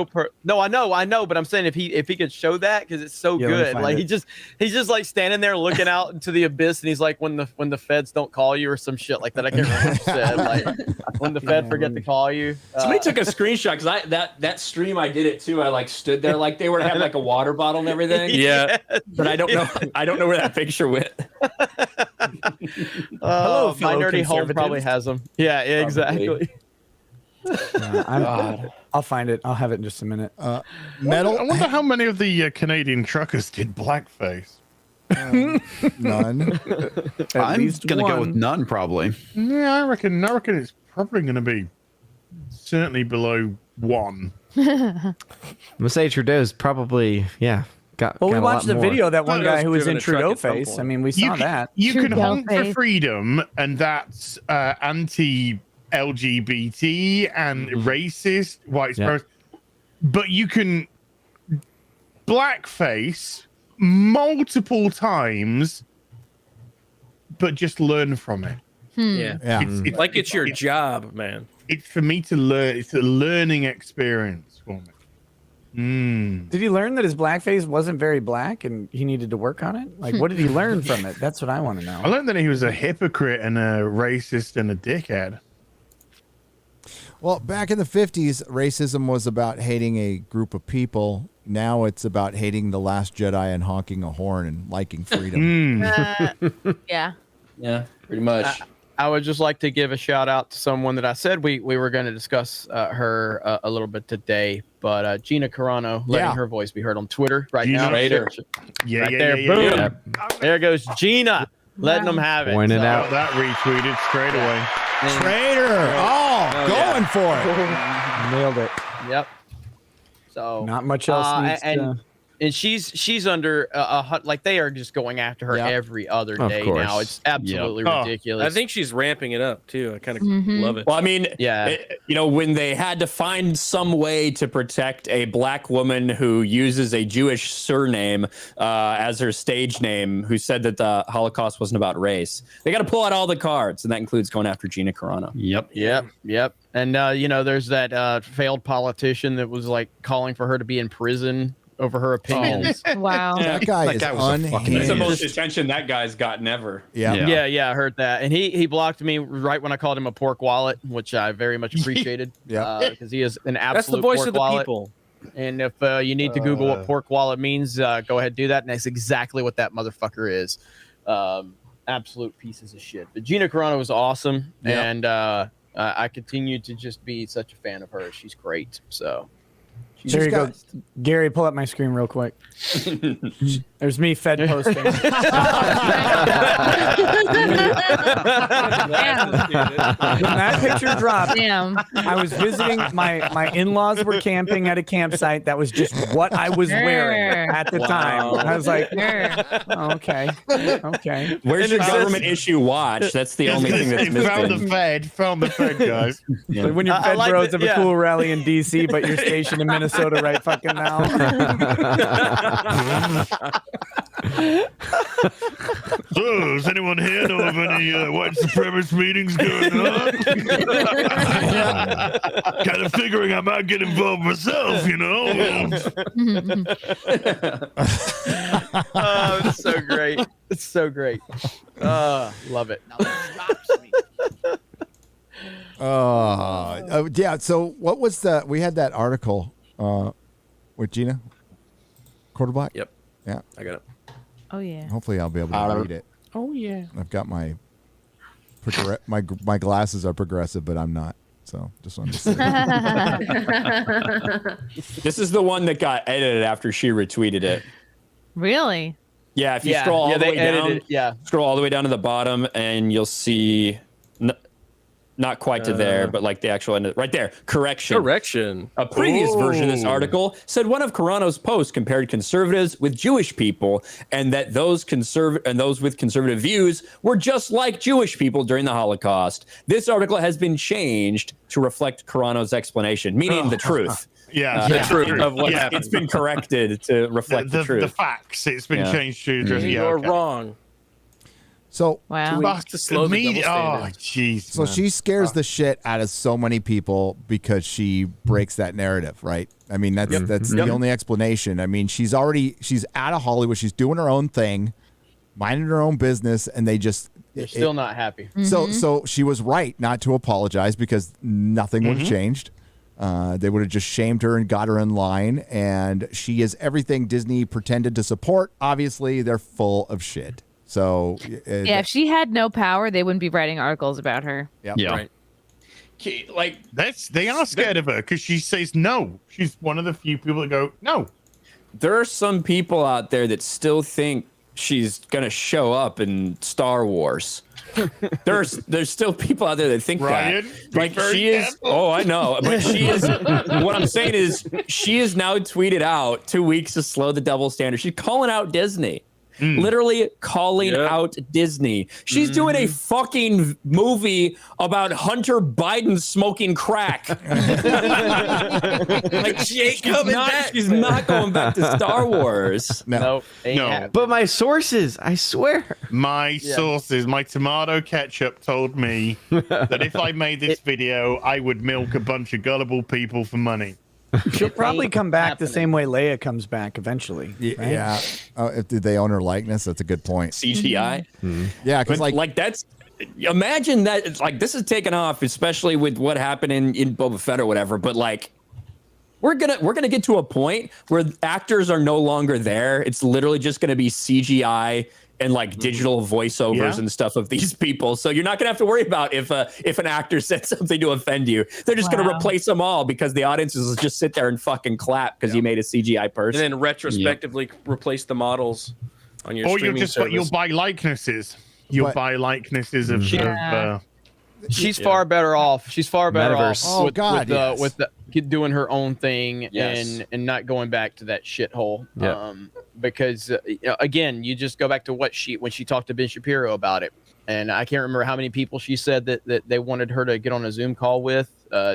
No, I know, but I'm saying if he could show that because it's so good. Like he's just like standing there looking out into the abyss, and he's like, when the feds don't call you or some shit like that. I can't remember what he said. Like when the Fed forget to call you. Somebody took a screenshot because that stream I did it too. I like stood there like they were having like a water bottle and everything. Yeah, but I don't know where that picture went. Hello, my nerdy home probably has them. Yeah, exactly. I'll find it. I'll have it in just a minute. Metal. I wonder how many of the Canadian truckers did blackface. None. I'm gonna go with none, probably. Yeah, I reckon it's probably gonna be certainly below 1. I'm gonna say Trudeau's probably got. Well, we got a watched lot the more. video that one guy who was in driven a Trudeau truck at some face. point. I mean, we saw that. You can Trudeau honk for face. freedom, and that's anti-LGBT and racist, white supremacist. But you can blackface multiple times, but just learn from it. Yeah. It's Like it's your job, man. It's for me to learn. It's a learning experience for me. Did he learn that his blackface wasn't very black and he needed to work on it? Like, what did he learn from it? That's what I want to know. I learned that he was a hypocrite and a racist and a dickhead. Well, back in the 50s, racism was about hating a group of people. Now it's about hating the Last Jedi and honking a horn and liking freedom. Yeah. Yeah, pretty much. I would just like to give a shout out to someone that I said we were going to discuss her a little bit today, but Gina Carano, letting her voice be heard on Twitter right now. Boom. There goes Gina, letting them have it. Point it out. That retweeted straight away. Traitor! Going for it. Nailed it. Yep. So not much else needs to... And she's under like they are just going after her every other day now. It's absolutely ridiculous. I think she's ramping it up too. I kind of love it. Well, I mean, when they had to find some way to protect a black woman who uses a Jewish surname as her stage name, who said that the Holocaust wasn't about race, they got to pull out all the cards, and that includes going after Gina Carano. Yep. And there's that failed politician that was like calling for her to be in prison over her opinions. Wow. That guy is unhinged. That's the most attention that guy's gotten ever. Yeah, I heard that. And he blocked me right when I called him a pork wallet, which I very much appreciated. Because he is an absolute That's the voice pork of the wallet. people. And if you need to Google what pork wallet means, go ahead and do that. And that's exactly what that motherfucker is. Absolute pieces of shit. But Gina Carano was awesome. And I continue to just be such a fan of her. She's great. So There you go. Gary, pull up my screen real quick. There's me Fed posting. When that picture dropped, I was visiting my in-laws were camping at a campsite. That was just what I was wearing at the time. I was like, oh, okay. Where's your government issue watch? That's the only thing that's missing. Found the Fed, guys. Like when your Fed bros have a cool rally in D.C., but you're stationed in Minnesota right fucking now. So, does anyone here know of any white supremacist meetings going on? Kind of figuring I might get involved myself, you know? Oh, it's so great. It's so great. Love it. Yeah. So what was we had that article with Gina Quarterback? Yep. Yeah. I got it. Oh yeah. Hopefully I'll be able to read it. Oh yeah. I've got my glasses are progressive, but I'm not. So just wanted to say. This is the one that got edited after she retweeted it. Really? Yeah, if you scroll all the way down, scroll all the way down to the bottom, and you'll see not quite to there, but like the actual end right there. Correction. A previous version of this article said one of Carano's posts compared conservatives with Jewish people, and that those with conservative views were just like Jewish people during the Holocaust. This article has been changed to reflect Carano's explanation, meaning the truth. The truth of what it's been corrected to reflect the truth. The facts. It's been changed to You're wrong. So wow, to slow the double standard. Jeez. So she scares the shit out of so many people because she breaks that narrative, right? I mean, that's the only explanation. I mean, she's out of Hollywood. She's doing her own thing, minding her own business, and they're still not happy. So she was right not to apologize because nothing would have changed. They would have just shamed her and got her in line. And she is everything Disney pretended to support. Obviously, they're full of shit. So yeah, if she had no power, they wouldn't be writing articles about her. Yep. Yeah. Right. Like they are scared of her because she says no. She's one of the few people that go no. There are some people out there that still think she's gonna show up in Star Wars. There's still people out there that think Ryan, that. Like she is. Oh, I know, but she is. What I'm saying is, she is now tweeted out 2 weeks to slow the double standard. She's calling out Disney. Literally calling out Disney. She's doing a fucking movie about Hunter Biden smoking crack. Like she's not going back to Star Wars. No. But my sources, I swear. My sources, my tomato ketchup told me that if I made this video, I would milk a bunch of gullible people for money. She'll probably come back the same way Leia comes back eventually. Right? Yeah. Did they own her likeness? That's a good point. CGI. Yeah, because like that's. Imagine that. It's like this is taken off, especially with what happened in Boba Fett or whatever. But like, we're gonna get to a point where actors are no longer there. It's literally just gonna be CGI and like digital voiceovers and stuff of these people. So you're not gonna have to worry about if an actor said something to offend you. They're just gonna replace them all because the audiences will just sit there and fucking clap because you made a CGI person. And then retrospectively replace the models on your or streaming service. You'll buy likenesses. You'll buy likenesses of she's far better off. She's far better Metaverse. off with doing her own thing and not going back to that shithole. Because again, you just go back to when she talked to Ben Shapiro about it, and I can't remember how many people she said that they wanted her to get on a Zoom call with,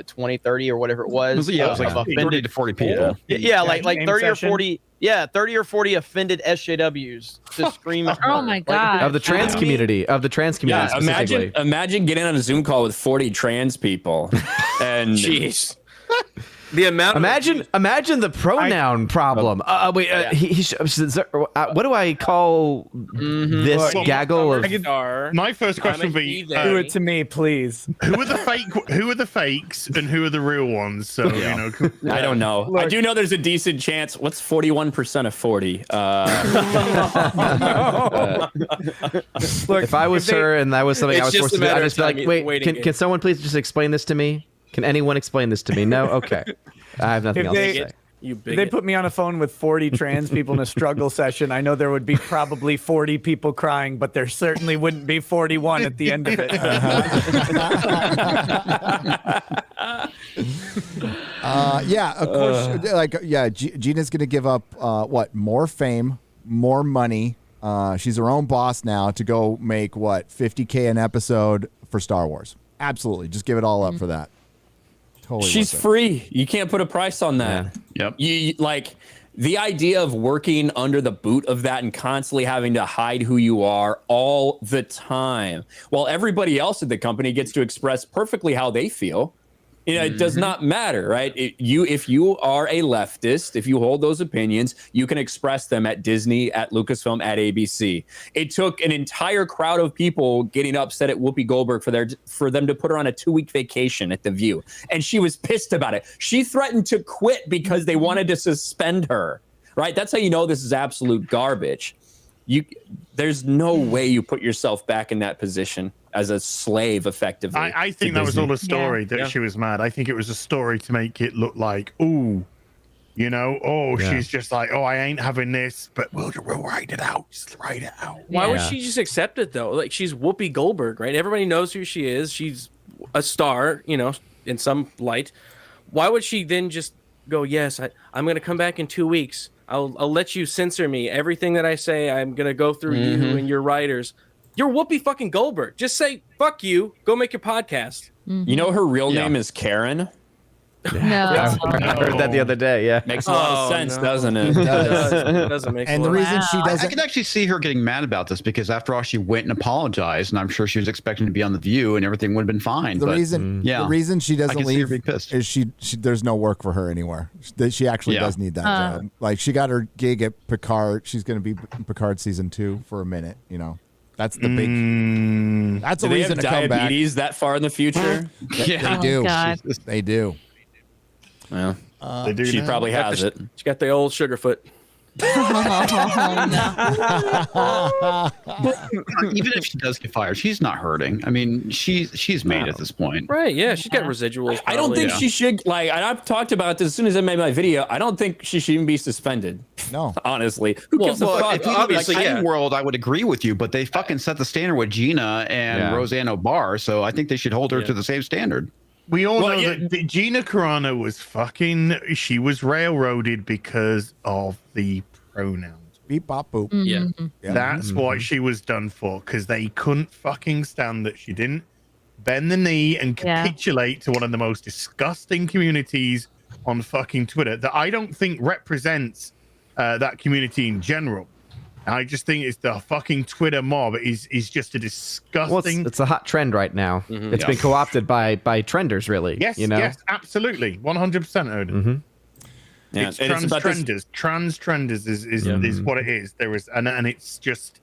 20, 30 or whatever it was. It was like 30 to 40 people. Yeah, like 30 or 40. Yeah, 30 or 40 offended SJWs to scream. Oh my god! Of the trans community. Yeah, specifically. imagine getting on a Zoom call with 40 trans people, and jeez. The amount. Imagine the pronoun problem. What do I call this gaggle of? My first question would be: do it to me, please. Who are the fakes and who are the real ones? So you know, I don't know. Look, I do know there's a decent chance. What's 41% of 40? Look, if I was her and that was something I was forced to do, I'd just be like, wait, can someone please just explain this to me? Can anyone explain this to me? No? Okay. I have nothing else to say. If they put me on a phone with 40 trans people in a struggle session, I know there would be probably 40 people crying, but there certainly wouldn't be 41 at the end of it. Yeah, of course. Gina's going to give up more fame, more money. She's her own boss now to go make $50K an episode for Star Wars. Absolutely, just give it all up for that. Totally. She's free. You can't put a price on that. Yep. You like the idea of working under the boot of that and constantly having to hide who you are all the time, while everybody else at the company gets to express perfectly how they feel. You know, it does not matter, right? If you are a leftist, if you hold those opinions, you can express them at Disney, at Lucasfilm, at ABC. It took an entire crowd of people getting upset at Whoopi Goldberg for them to put her on a 2-week vacation at The View. And she was pissed about it. She threatened to quit because they wanted to suspend her, right? That's how you know this is absolute garbage. There's no way you put yourself back in that position as a slave, effectively. I think that was all a story that she was mad. I think it was a story to make it look like, she's just like, I ain't having this, but we'll write it out. Just write it out. Why would she just accept it though? Like, she's Whoopi Goldberg, right? Everybody knows who she is. She's a star, in some light. Why would she then just go, yes, I'm going to come back in 2 weeks. I'll let you censor me. Everything that I say, I'm going to go through you and your writers. You're Whoopi fucking Goldberg. Just say, fuck you. Go make your podcast. You know her real name is Karen? No. I heard that the other day. Yeah, makes a lot of sense, doesn't it? It doesn't make. And the reason she I doesn't, can actually see her getting mad about this because after all, she went and apologized, and I'm sure she was expecting to be on The View, and everything would have been fine. the but, reason she I doesn't can see her leave being pissed. is she there's no work for her anywhere. She actually does need that job. Like she got her gig at Picard. She's going to be in Picard season 2 for a minute. You know, that's the big. That's a Do they reason have to come back. diabetes that far in the future? They do. They do. Well, They do she now. probably has it. She got the old sugar foot. Even if she does get fired, she's not hurting. I mean, she's made at this point. Right? Yeah, she's got residuals. I don't probably. think she should. Like, and I've talked about this as soon as I made my video. I don't think she should even be suspended. No, honestly, who gives a fuck? If you obviously, world, I would agree with you, but they fucking set the standard with Gina and Roseanne O'Barr, so I think they should hold her to the same standard. We all know that Gina Carano was she was railroaded because of the pronouns. Beep, bop, boop. Yeah. Yeah. That's what she was done for, because they couldn't fucking stand that she didn't bend the knee and capitulate to one of the most disgusting communities on fucking Twitter that I don't think represents that community in general. I just think it's the fucking Twitter mob is just a disgusting. Well, it's a hot trend right now. It's been co-opted by trenders, really. Yes, you know? yes, absolutely, 100%, Odin. Yeah, It's and it's about trans-trenders. Trans-trenders is what it is. There is, and it's just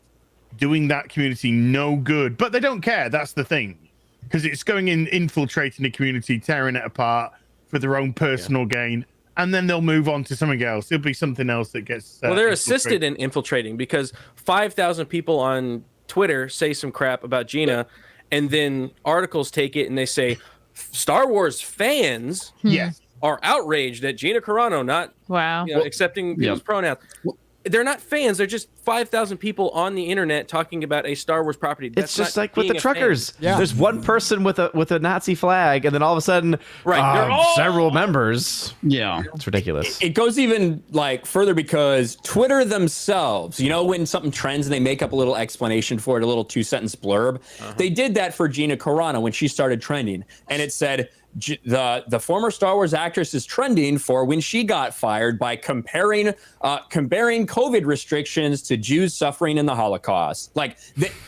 doing that community no good. But they don't care. That's the thing, because it's going in, infiltrating the community, tearing it apart for their own personal gain. And then they'll move on to something else. It'll be something else that gets. Well, they're assisted in infiltrating because 5,000 people on Twitter say some crap about Gina, and then articles take it and they say Star Wars fans are outraged at Gina Carano not accepting people's pronouns. They're not fans. They're just 5,000 people on the internet talking about a Star Wars property. It's just like with the truckers. There's one person with a Nazi flag, and then all of a sudden, several members. Yeah, it's ridiculous. It goes even like further because Twitter themselves, you know, when something trends and they make up a little explanation for it, a little 2-sentence blurb. They did that for Gina Carano when she started trending, and it said the former Star Wars actress is trending for when she got fired by comparing COVID restrictions to Jews suffering in the Holocaust. Like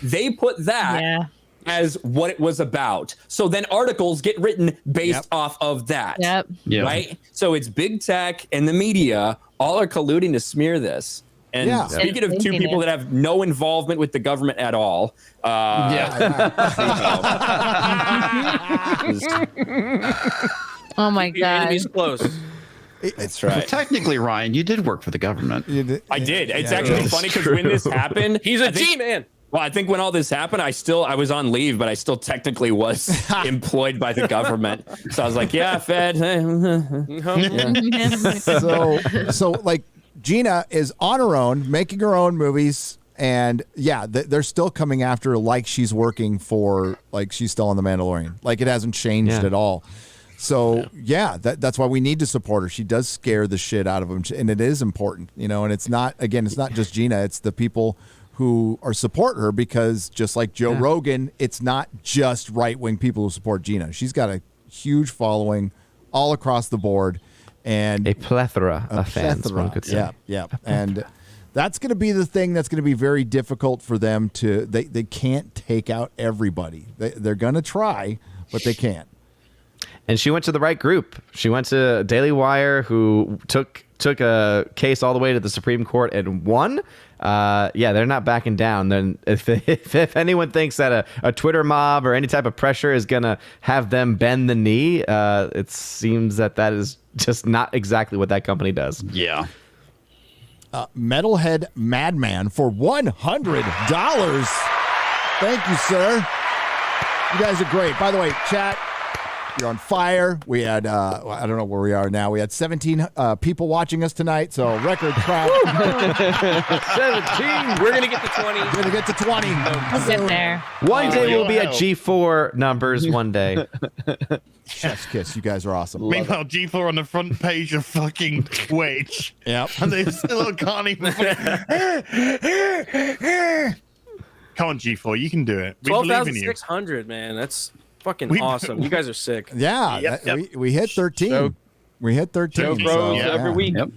they put that as what it was about. So then articles get written based off of that. Right? So it's big tech and the media all are colluding to smear this. And speaking of two people that have no involvement with the government at all, oh my The god, enemy's close. That's right. Well, technically, Ryan, you did work for the government. I did. It's actually funny because when this happened, he's a G-man. Well, I think when all this happened, I was on leave, but I still technically was employed by the government. So I was like, yeah, Fed. So like Gina is on her own, making her own movies. And they're still coming after her like she's working for, like she's still on The Mandalorian. Like it hasn't changed at all. So that's why we need to support her. She does scare the shit out of them, and it is important, you know. And it's not just Gina; it's the people who are support her, because just like Joe Rogan, it's not just right-wing people who support Gina. She's got a huge following all across the board, and a plethora of fans. One could say. Yeah, and that's going to be the thing that's going to be very difficult for them to. They can't take out everybody. They're going to try, but they can't. And she went to the right group. She went to Daily Wire, who took a case all the way to the Supreme Court and won. They're not backing down. Then if anyone thinks that a Twitter mob or any type of pressure is going to have them bend the knee, it seems that is just not exactly what that company does. Yeah. Metalhead Madman for $100. Thank you, sir. You guys are great. By the way, chat, you're on fire. We had, I don't know where we are now. We had 17 people watching us tonight, so record crowd. 17. We're going to get to 20. We're going to get to 20. We'll get there. One day we'll be at G4 numbers one day. Chef's kiss. You guys are awesome. Meanwhile, G4 on the front page of fucking Twitch. Yep. And they still can't even. Come on, G4, you can do it. We believe in you. 12,600, man. That's fucking awesome. You guys are sick. Yeah, we hit 13. We hit 13. Show grows every week. Yep.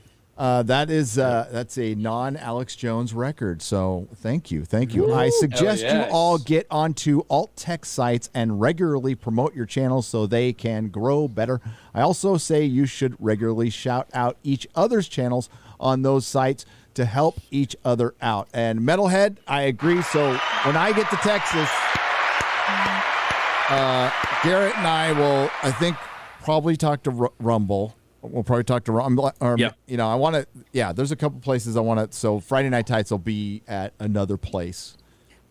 That's a non-Alex Jones record. So thank you. I suggest you all get onto alt tech sites and regularly promote your channels so they can grow better. I also say you should regularly shout out each other's channels on those sites to help each other out. And Metalhead, I agree. So when I get to Texas, Garrett and I will, I think, probably talk to Rumble. We'll probably talk to Rumble. You know, I want to, there's a couple places I want to. So Friday Night Tights will be at another place.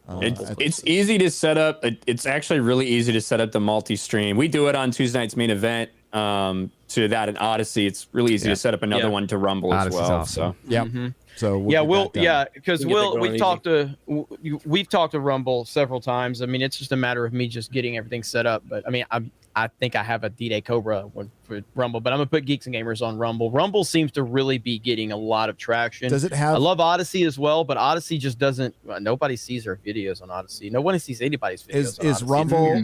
It's easy to set up. It's actually really easy to set up the multi-stream. We do it on Tuesday night's main event. To that and Odyssey, it's really easy to set up another one to Rumble as well. Awesome. So So because we've talked to Rumble several times. I mean, it's just a matter of me just getting everything set up. But I mean, I think I have a D-Day Cobra one for Rumble, but I'm gonna put Geeks and Gamers on Rumble. Rumble seems to really be getting a lot of traction. Does it have? I love Odyssey as well, but Odyssey just doesn't. Nobody sees our videos on Odyssey. Nobody sees anybody's videos. Is Rumble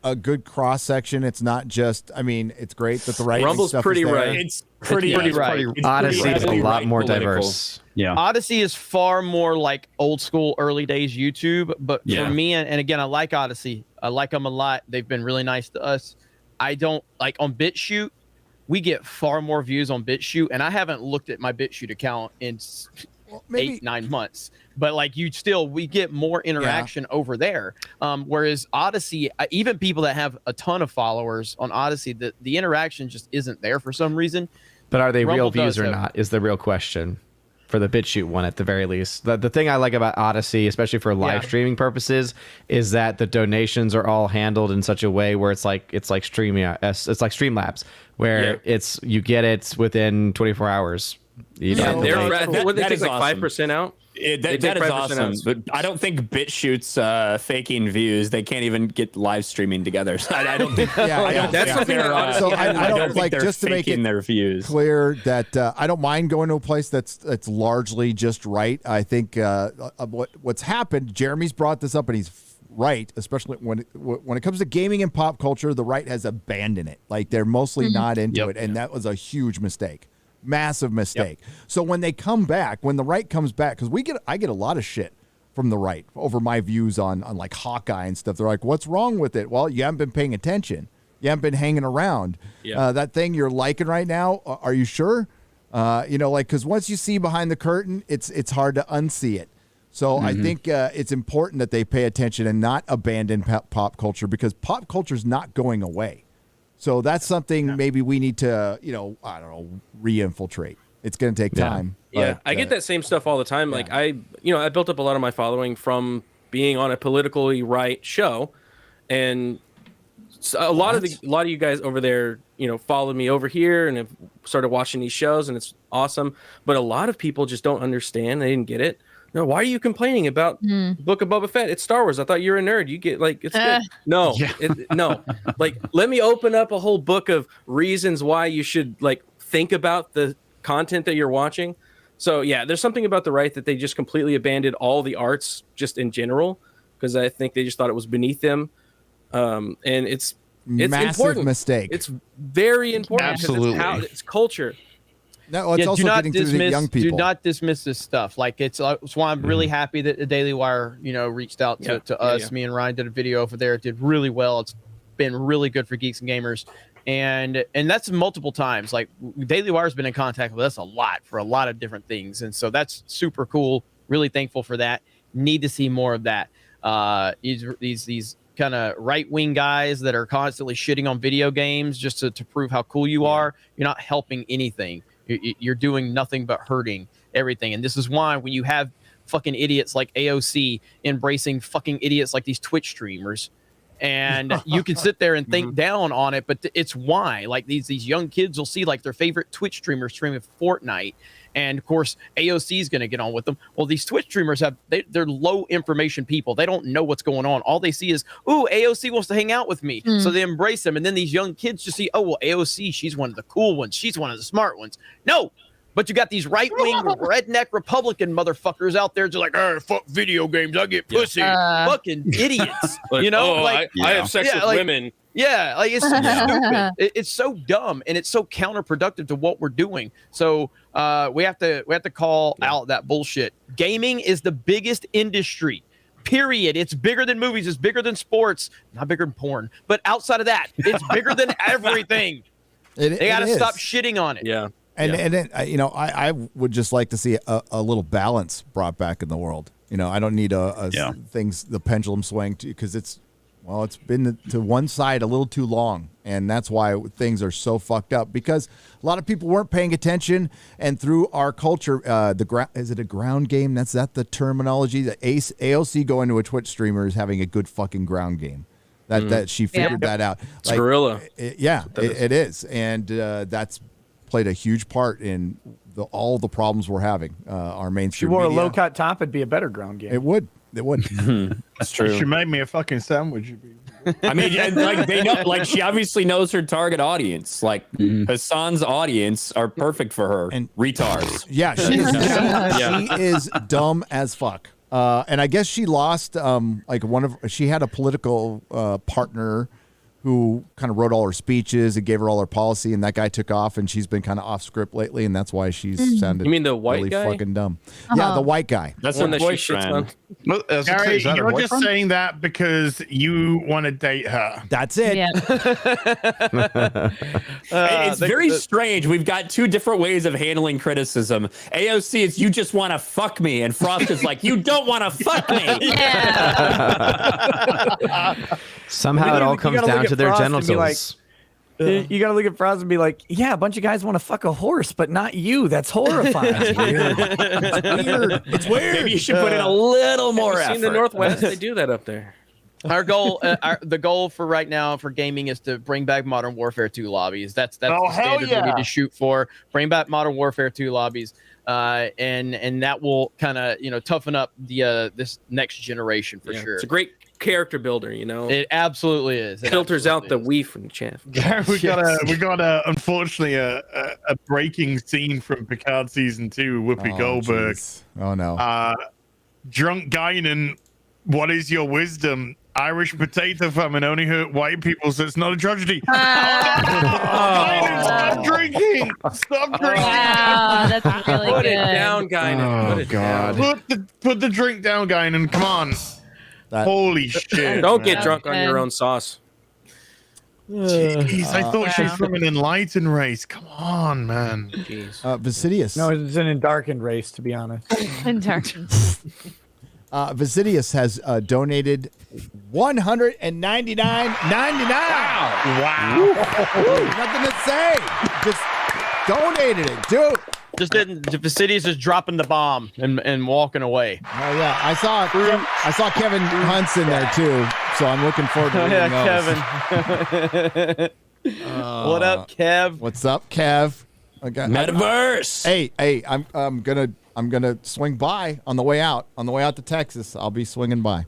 a good cross section? It's not just. I mean, it's great that the right Rumble's stuff pretty is there. right. It's pretty right. Odyssey is a lot right more political. diverse. Yeah. Odyssey is far more like old school, early days YouTube. But for me, and again, I like Odyssey. I like them a lot. They've been really nice to us. I don't like on BitChute. We get far more views on BitChute, and I haven't looked at my BitChute account in 8-9 months. But like we get more interaction over there. Whereas Odyssey, even people that have a ton of followers on Odyssey, the interaction just isn't there for some reason. But are they Rumble real views does or have- not? Is the real question for the BitChute one at the very least. The thing I like about Odyssey, especially for live streaming purposes, is that the donations are all handled in such a way where it's like Streamlabs, where you get it within 24 hours. You don't have to wait. They take like 5% out. That is awesome, but I don't think BitChute's faking views. They can't even get live streaming together. So I don't think. That's something that So I don't like just to make it their views clear that I don't mind going to a place that's largely just right. I think what's happened. Jeremy's brought this up, and he's right, especially when it comes to gaming and pop culture. The right has abandoned it. Like they're mostly not into it, and that was a huge mistake. Massive mistake. So when they come back, when the right comes back, because I get a lot of shit from the right over my views on like Hawkeye and stuff. They're like, "What's wrong with it?" Well, you haven't been paying attention. You haven't been hanging around. That thing you're liking right now. Are you sure? Because once you see behind the curtain, it's hard to unsee it. So I think it's important that they pay attention and not abandon pop culture, because pop culture is not going away. So that's something maybe we need to, re-infiltrate. It's going to take time. Yeah, but, I get that same stuff all the time. Like I built up a lot of my following from being on a politically right show, and a lot of you guys over there, followed me over here and have started watching these shows, and it's awesome. But a lot of people just don't understand. They didn't get it. No, why are you complaining about Book of Boba Fett? It's Star Wars. I thought you were a nerd. You get it's good. No, no. Like, let me open up a whole book of reasons why you should think about the content that you're watching. So yeah, there's something about the right that they just completely abandoned all the arts just in general, because I think they just thought it was beneath them. And it's massive important. mistake. It's very important. Absolutely, it's culture. No, it's also getting to the young people. Do not dismiss this stuff. It's why I'm really happy that the Daily Wire, reached out to us. Yeah. Me and Ryan did a video over there. It did really well. It's been really good for Geeks and Gamers. And that's multiple times. Like, Daily Wire's been in contact with us a lot for a lot of different things. And so that's super cool. Really thankful for that. Need to see more of that. These kind of right-wing guys that are constantly shitting on video games just to prove how cool you are. You're not helping anything. You're doing nothing but hurting everything. And this is why when you have fucking idiots like AOC embracing fucking idiots like these Twitch streamers, and you can sit there and think down on it, but it's why. Like, these young kids will see their favorite Twitch streamers streaming Fortnite, and of course AOC is going to get on with them. Well, these Twitch streamers they're low information people. They don't know what's going on. All they see is, ooh, AOC wants to hang out with me, so they embrace them. And then these young kids just see, oh well, AOC, she's one of the cool ones, she's one of the smart ones. No, But you got these right-wing redneck Republican motherfuckers out there just like, fuck video games, I get pussy. Fucking idiots. Like, you know, I have sex with women. Yeah, like it's so stupid. It's so dumb and it's so counterproductive to what we're doing. So we have to call out that bullshit. Gaming is the biggest industry. Period. It's bigger than movies. It's bigger than sports. Not bigger than porn. But outside of that, it's bigger than everything. They got to stop shitting on it. Yeah. And you know, I would just like to see a little balance brought back in the world. You know, I don't need the pendulum swing because it's been to one side a little too long, and that's why things are so fucked up because a lot of people weren't paying attention, and through our culture, is it a ground game? That's the terminology. The AOC going to a Twitch streamer is having a good fucking ground game. That she figured that out. It's guerrilla. It is, and that's played a huge part in all the problems we're having. Our mainstream. If you wore media. a low-cut top, it'd be a better ground game. It would. That's true. She made me a fucking sandwich. I mean, like they know, like she obviously knows her target audience. Like Hassan's audience are perfect for her. And retards. Yeah, she is dumb as fuck. And I guess she lost she had a political partner who kind of wrote all her speeches and gave her all her policy, and that guy took off, and she's been kind of off script lately, and that's why she's sounded You mean the white really guy? fucking dumb. Yeah, the white guy. That's the one that she shits on. Gary, you're just saying that because you want to date her. That's it. Yeah. It's very strange. We've got two different ways of handling criticism. AOC is you just want to fuck me, and Frost is like you don't want to fuck me. Somehow it all comes down to their genitals. You got to look at Frost and be like, yeah, a bunch of guys want to fuck a horse, but not you. That's horrifying. It's weird. Maybe you should put in a little more effort. In the Northwest, they do that up there. Our goal, the goal for right now for gaming is to bring back Modern Warfare 2 lobbies. That's the standard we need to shoot for. Bring back Modern Warfare 2 lobbies, and that will kind of toughen up the this next generation for sure. It's a great character builder, It absolutely is. It filters out the wee from the chaff. we got unfortunately a breaking scene from Picard season 2. Whoopi Goldberg. Geez. Oh no. Drunk Guinan, what is your wisdom? Irish potato famine only hurt white people, so it's not a tragedy. Guinan, stop drinking! Stop drinking! Wow, that's really Put good. it down, Guinan. Oh, Put it God. down. Put the drink down, Guinan. Come on. Holy shit. Don't get drunk on your own sauce. Jeez, I thought she's from an enlightened race. Come on, man. Jeez. Vasidius. No, it's an endarkened race, to be honest. Endarkened. Vasidius has donated $199.99. Wow. Nothing to say. Just donated it, dude. Just didn't. The city's just dropping the bomb and walking away. Oh yeah, I saw Kevin Hunt's in there too, so I'm looking forward to reading those. Kevin. What up, Kev? What's up, Kev? Okay. Metaverse. Hey, I'm gonna swing by on the way out. On the way out to Texas, I'll be swinging by.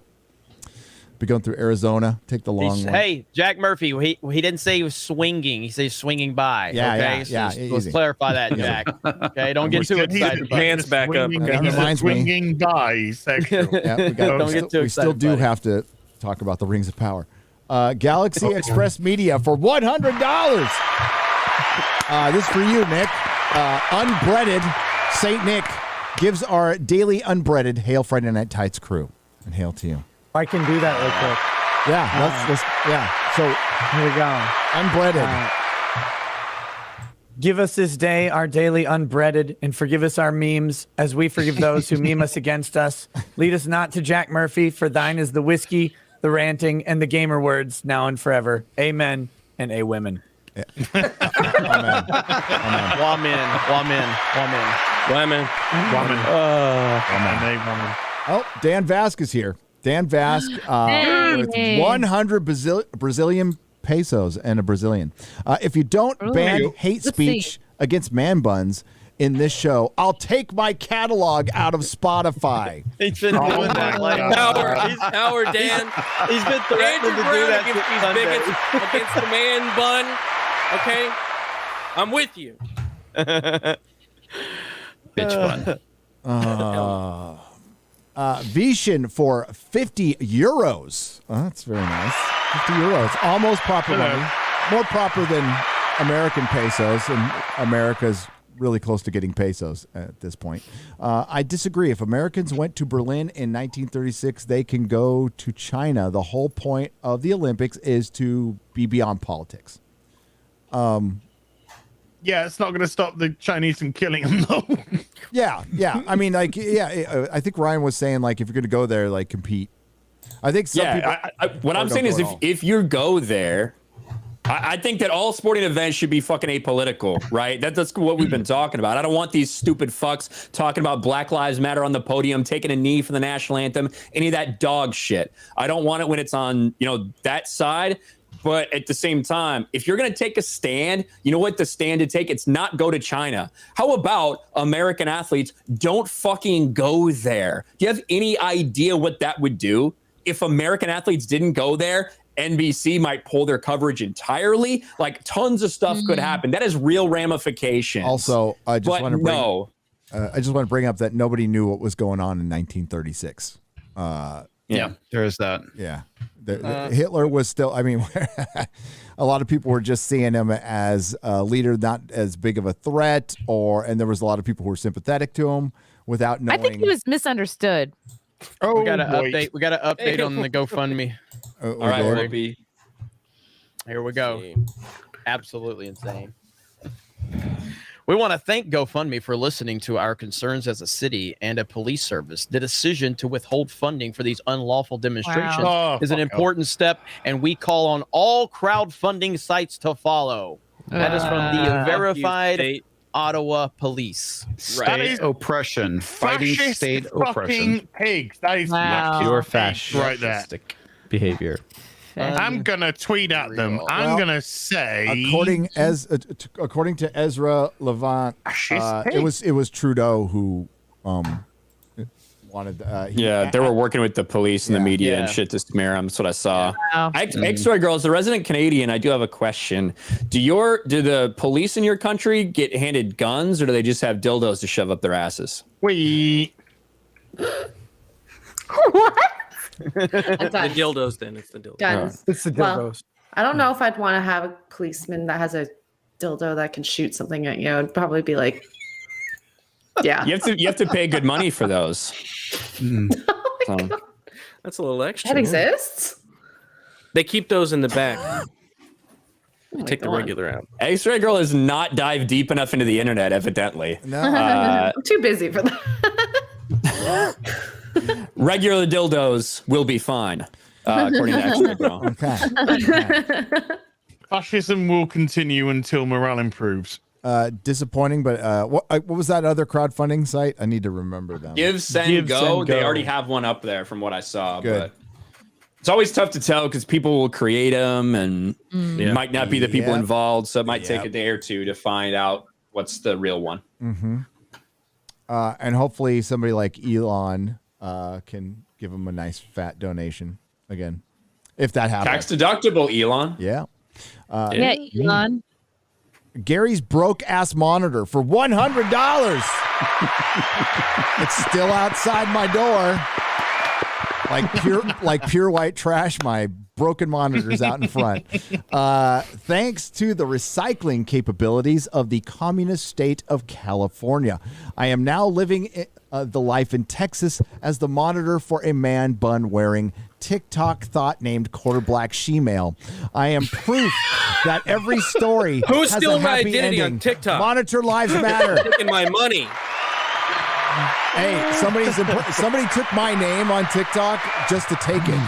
Be going through Arizona. Take the long one. Hey, Jack Murphy. He didn't say he was swinging. He said he's swinging by. Yeah, okay? yeah. Let's clarify that, Jack. Okay, don't get too excited. Hands back up. Swinging by section. We still do have to talk about the Rings of Power. Galaxy Express Media for $100. This is for you, Nick. Unbreaded Saint Nick gives our daily unbreaded Hail Friday Night Tights crew, and hail to you. I can do that real quick. So here we go. Unbreaded. Give us this day our daily unbreaded, and forgive us our memes as we forgive those who meme us against us. Lead us not to Jack Murphy, for thine is the whiskey, the ranting, and the gamer words now and forever. Amen and a women. Yeah. Amen. Woman. Oh, Dan Vask is here. Dan Vask with 100 Brazilian pesos and a Brazilian. If you don't ban hate speech against man buns in this show, I'll take my catalog out of Spotify. He's been doing that. Power, Dan. He's been threatening to do that against the man bun. Okay, I'm with you. Bitch fun. Vishen for 50 euros. That's very nice. 50 euros. Almost proper money. More proper than American pesos, and America's really close to getting pesos at this point. I disagree. If Americans went to Berlin in 1936, they can go to China. The whole point of the Olympics is to be beyond politics. Yeah, it's not going to stop the Chinese from killing them, though. Yeah. I mean, like, I think Ryan was saying, like, if you're going to go there, like, compete. I think some people. What I'm saying is, if you go there, I think that all sporting events should be fucking apolitical, right? That's what we've been talking about. I don't want these stupid fucks talking about Black Lives Matter on the podium, taking a knee for the national anthem, any of that dog shit. I don't want it when it's on, that side. But at the same time, if you're going to take a stand, you know what the stand to take? It's not go to China. How about American athletes don't fucking go there? Do you have any idea what that would do? If American athletes didn't go there, NBC might pull their coverage entirely. Like, tons of stuff could happen. That is real ramifications. Also, I just want to bring up that nobody knew what was going on in 1936. Yeah, there's that. Yeah. Hitler was still, I mean, a lot of people were just seeing him as a leader, not as big of a threat, and there was a lot of people who were sympathetic to him without knowing. I think he was misunderstood. Oh, we got to update. We got to update on the GoFundMe. All right, here we go. Absolutely insane. We want to thank GoFundMe for listening to our concerns as a city and a police service. The decision to withhold funding for these unlawful demonstrations is an important step, and we call on all crowdfunding sites to follow. That is from the verified Ottawa Police. State oppression. Fighting state oppression. Pigs. That is pure fascist right there. Behavior. I'm gonna tweet at them. I'm gonna say, according to Ezra Levant, it was Trudeau who wanted. They were working with the police and the media and shit to smear him. That's what I saw. Xray Girl, as a resident Canadian, I do have a question. Do the police in your country get handed guns, or do they just have dildos to shove up their asses? What? The dildos, then. It's the dildos. Guns. It's the dildos. Well, I don't know if I'd want to have a policeman that has a dildo that can shoot something at you. It'd probably be like, yeah. You have to pay good money for those. That's a little extra. That exists? They keep those in the back. Take the regular out. Xray Girl has not dived deep enough into the internet, evidently. No. I'm too busy for that. Regular dildos will be fine, according to Xray Girl. Okay. Fascism will continue until morale improves. Disappointing, but what was that other crowdfunding site? I need to remember them. Give, Send, Go. They already have one up there from what I saw. Good. But it's always tough to tell because people will create them and it might not be the people involved. So it might take a day or two to find out what's the real one. Mm-hmm. And hopefully somebody like Elon can give them a nice fat donation again, if that happens. Tax deductible, Elon. Yeah. Elon. Gary's broke ass monitor for $100. It's still outside my door. Like pure white trash, my broken monitor's out in front. Thanks to the recycling capabilities of the communist state of California, I am now living the life in Texas as the monitor for a man bun wearing TikTok thought named quarter black she-male. I am proof that every story Who's has stealing a my happy identity ending. on TikTok? Monitor lives matter. Taking my money. Hey, somebody took my name on TikTok just to take it.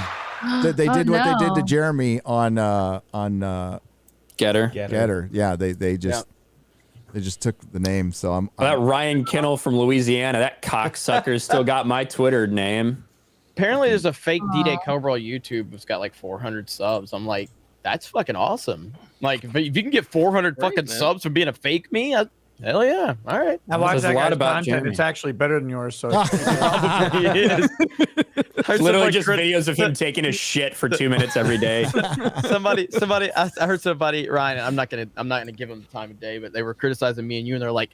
They did what they did to Jeremy on Getter. Yeah, they just took the name. So I'm that Ryan Kinnell from Louisiana. That cocksucker still got my Twitter name. Apparently, there's a fake D-Day cover on YouTube that's got like 400 subs. I'm like, that's fucking awesome. Like, if you can get 400 fucking subs for being a fake me, hell yeah. All right. I watched that guy's content. Jeremy. It's actually better than yours. So probably is. Literally just videos of him taking a shit for 2 minutes every day. somebody, I heard somebody, Ryan, I'm not gonna give them the time of day, but they were criticizing me and you, and they're like,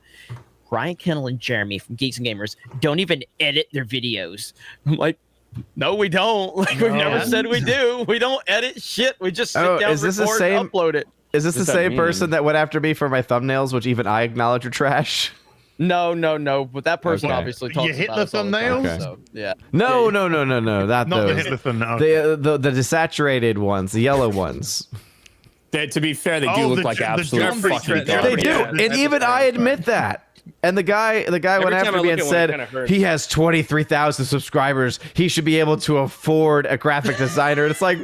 Ryan Kendall and Jeremy from Geeks and Gamers don't even edit their videos. I'm like, no, we don't. Like, we've never said we do. We don't edit shit. We just sit down, is this the record, same, upload it. Is this the same person that went after me for my thumbnails, which even I acknowledge are trash? No. But that person obviously talks You hit about the us all thumbnails? time, so, yeah. No. Not the those. Hitler thumbnail. Okay. The desaturated ones, the yellow ones. To be fair, they do look like absolute fucking They garbage. do, and even I admit that. And the guy went after me and said he has 23,000 subscribers. He should be able to afford a graphic designer. And it's like,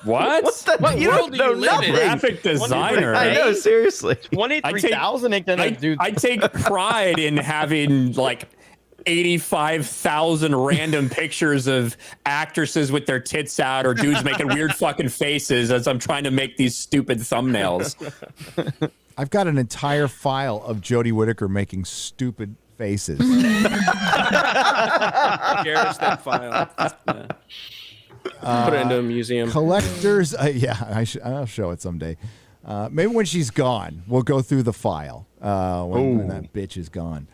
what? What you world don't do know you live in? nothing. Graphic designer. I know, seriously. 23,000 ain't gonna do. I take pride in having like 85,000 random pictures of actresses with their tits out or dudes making weird fucking faces as I'm trying to make these stupid thumbnails. I've got an entire file of Jodie Whittaker making stupid faces. Garrett's that file. Put it into a museum. Collectors, I'll show it someday. Maybe when she's gone, we'll go through the file when that bitch is gone.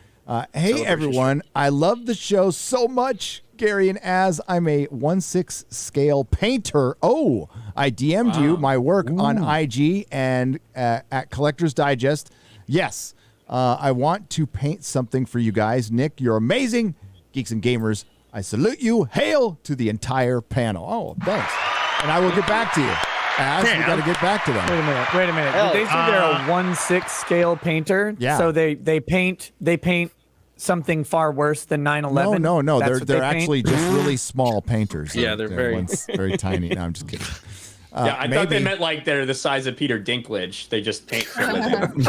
Hey, everyone. I love the show so much, Gary and Az. I'm a 1/6 scale painter. Oh, I DM'd you my work on IG and at Collector's Digest. Yes, I want to paint something for you guys. Nick, you're amazing. Geeks and Gamers, I salute you. Hail to the entire panel. Oh, thanks. And I will get back to you. Az, we got to get back to them. Wait a minute. Did they say they're a 1/6 scale painter? Yeah. So they paint something far worse than 9/11? No. That's what They're they paint? actually just really small painters. Yeah, they're very very tiny. No, I'm just kidding. Yeah, I thought they meant like they're the size of Peter Dinklage. They just paint for a living.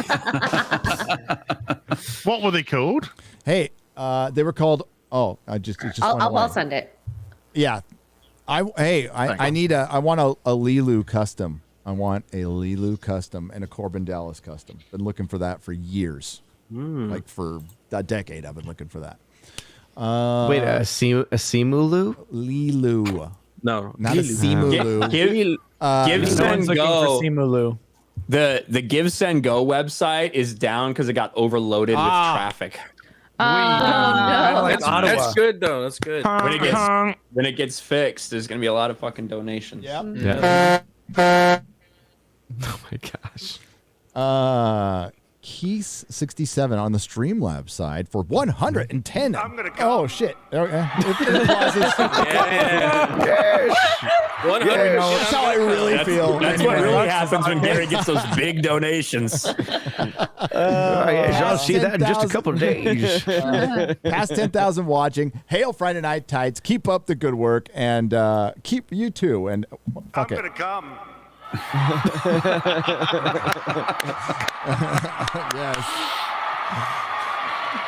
What were they called? Hey, they were called. Oh, it just went away. I'll send it. Yeah, I want a Lilu custom. I want a Lilu custom and a Corbin Dallas custom. Been looking for that for years. Like for a decade, I've been looking for that. Wait, a Simulu? Lilu. No, not a Simulu. Give Send Go. Simulu. The Give Send Go website is down because it got overloaded with traffic. That's good though. That's good. When it gets fixed, there's gonna be a lot of fucking donations. Yep. Yeah. Oh my gosh. Keys 67 on the Streamlabs side for 110. Oh shit! Okay. That's how I really feel. That's what really happens when Gary gets those big donations. I'll see that in just a couple of days. Past 10,000 watching. Hail Friday Night Tights. Keep up the good work and keep you too. And fuck I'm it. gonna come. Yes.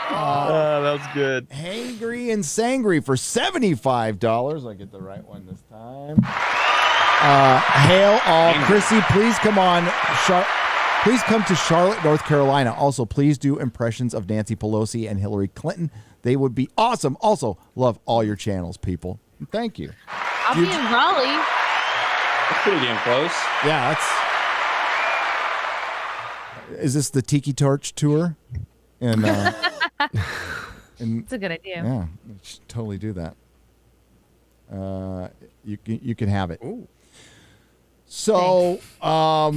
That was good. Hangry and Sangry for $75. I get the right one this time. Hail all. Chrissy, please come on. Please come to Charlotte, North Carolina. Also, please do impressions of Nancy Pelosi and Hillary Clinton. They would be awesome. Also, love all your channels, people. Thank you. I'll be in Raleigh. That's pretty damn close. Yeah, is this the Tiki Torch tour? And It's a good idea. Yeah, we should totally do that. You can have it. Ooh. So, I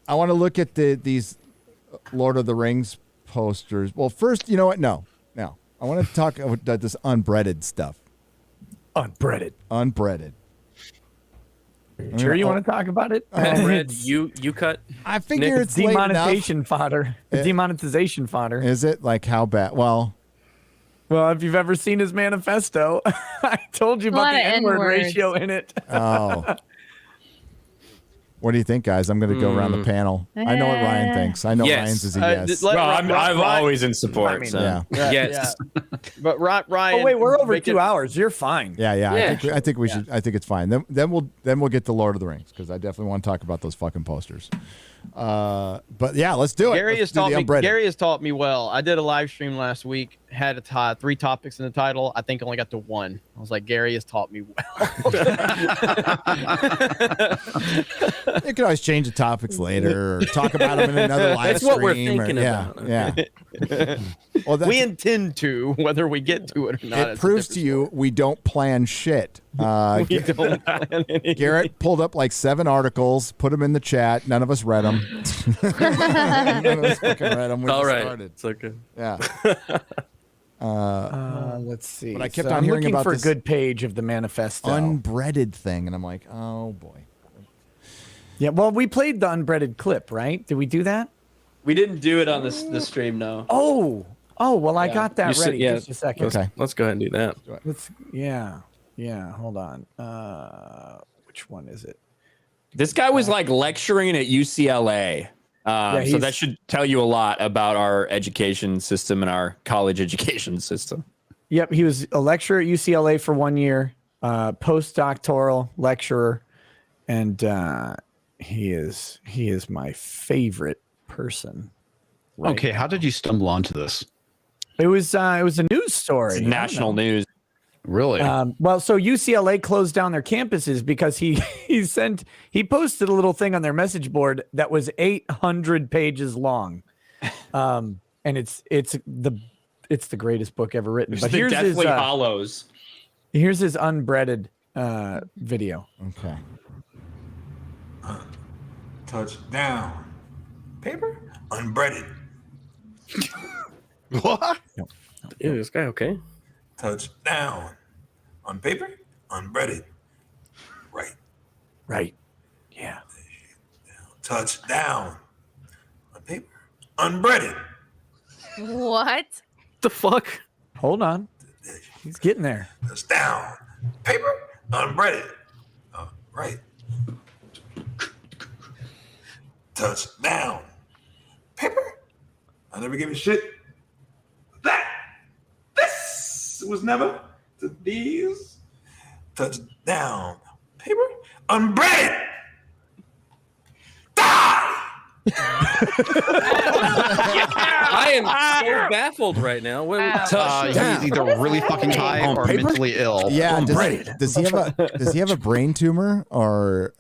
want to look at these Lord of the Rings posters. Well, first, you know what? No. I want to talk about this unbreaded stuff. Unbreaded. Sure, you want to talk about it? Red, you cut. I figure it's demonetization fodder. Demonetization fodder. Is it? Like how bad? Well, if you've ever seen his manifesto, I told you about the N-word ratio in it. Oh. What do you think, guys? I'm going to go around the panel. I know what Ryan thinks. I know Ryan's is a yes. I'm always in support. Yeah. Yes. But Ryan. Oh wait, we're over 2 hours. You're fine. Yeah. I think we should. I think it's fine. Then we'll get to Lord of the Rings because I definitely want to talk about those fucking posters. But yeah, let's do it. Gary has taught me well. I did a live stream last week. Had 3 topics in the title. I think I only got to 1. I was like, Gary has taught me well. You can always change the topics later or talk about them in another live stream. That's what we're thinking about. Yeah. Well, we intend to, whether we get to it or not. It proves to you we don't plan shit. We don't plan anything. Garrett pulled up like 7 articles, put them in the chat. None of us read them. None of us fucking read them. We All just right. started. It's okay. Yeah. Let's see. But I kept So on I'm hearing looking about for this a good page of the manifesto. unbreaded thing, and I'm like, oh boy. Yeah, well, we played the unbreaded clip, right? Did we do that? We didn't do it on the stream, no. Oh, well, I got that ready. Yeah, Just a second. Let's go ahead and do that. Yeah. Hold on. Which one is it? This guy was like lecturing at UCLA. So that should tell you a lot about our education system and our college education system. Yep, he was a lecturer at UCLA for 1 year, postdoctoral lecturer, and he is my favorite person. Right okay, now. How did you stumble onto this? It was a news story. It's national news. Really? Well, so UCLA closed down their campuses because he posted a little thing on their message board that was 800 pages long, and it's the greatest book ever written. But here's Deathly Hollows. Here's his unbreaded video. Okay. Touchdown. Paper unbreaded. What? No. Ew, this guy okay? Touchdown. On paper, unbreaded. Right. Yeah. Touchdown. On paper, unbreaded. What? The fuck? Hold on. He's getting there. Touchdown. Paper, unbreaded. Right. Touchdown. Paper. I never gave a shit. This was never to these. Touchdown. Paper. Unbreaded. I am so baffled right now. He's either really fucking high or mentally ill. Yeah. Does he have a brain tumor or?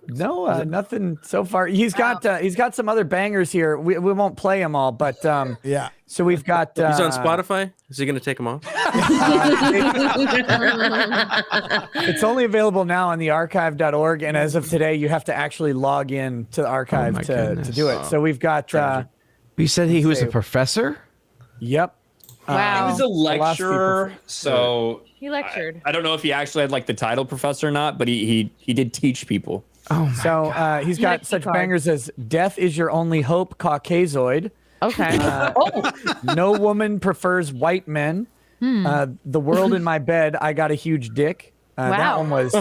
No, nothing so far. He's got some other bangers here. We won't play them all, but yeah. So we've got. He's on Spotify. Is he going to take them off? It's only available now on the archive.org, and as of today, you have to actually log in to the archive to do it. So we've got. You said he was a professor? Yep. He Wow. was a lecturer, so He lectured. I don't know if he actually had like the title professor or not, but he did teach people. Oh my God. He's got such bangers as "Death is Your Only Hope," Caucasoid. Okay. No woman prefers white men. The world in my bed. I got a huge dick. That one was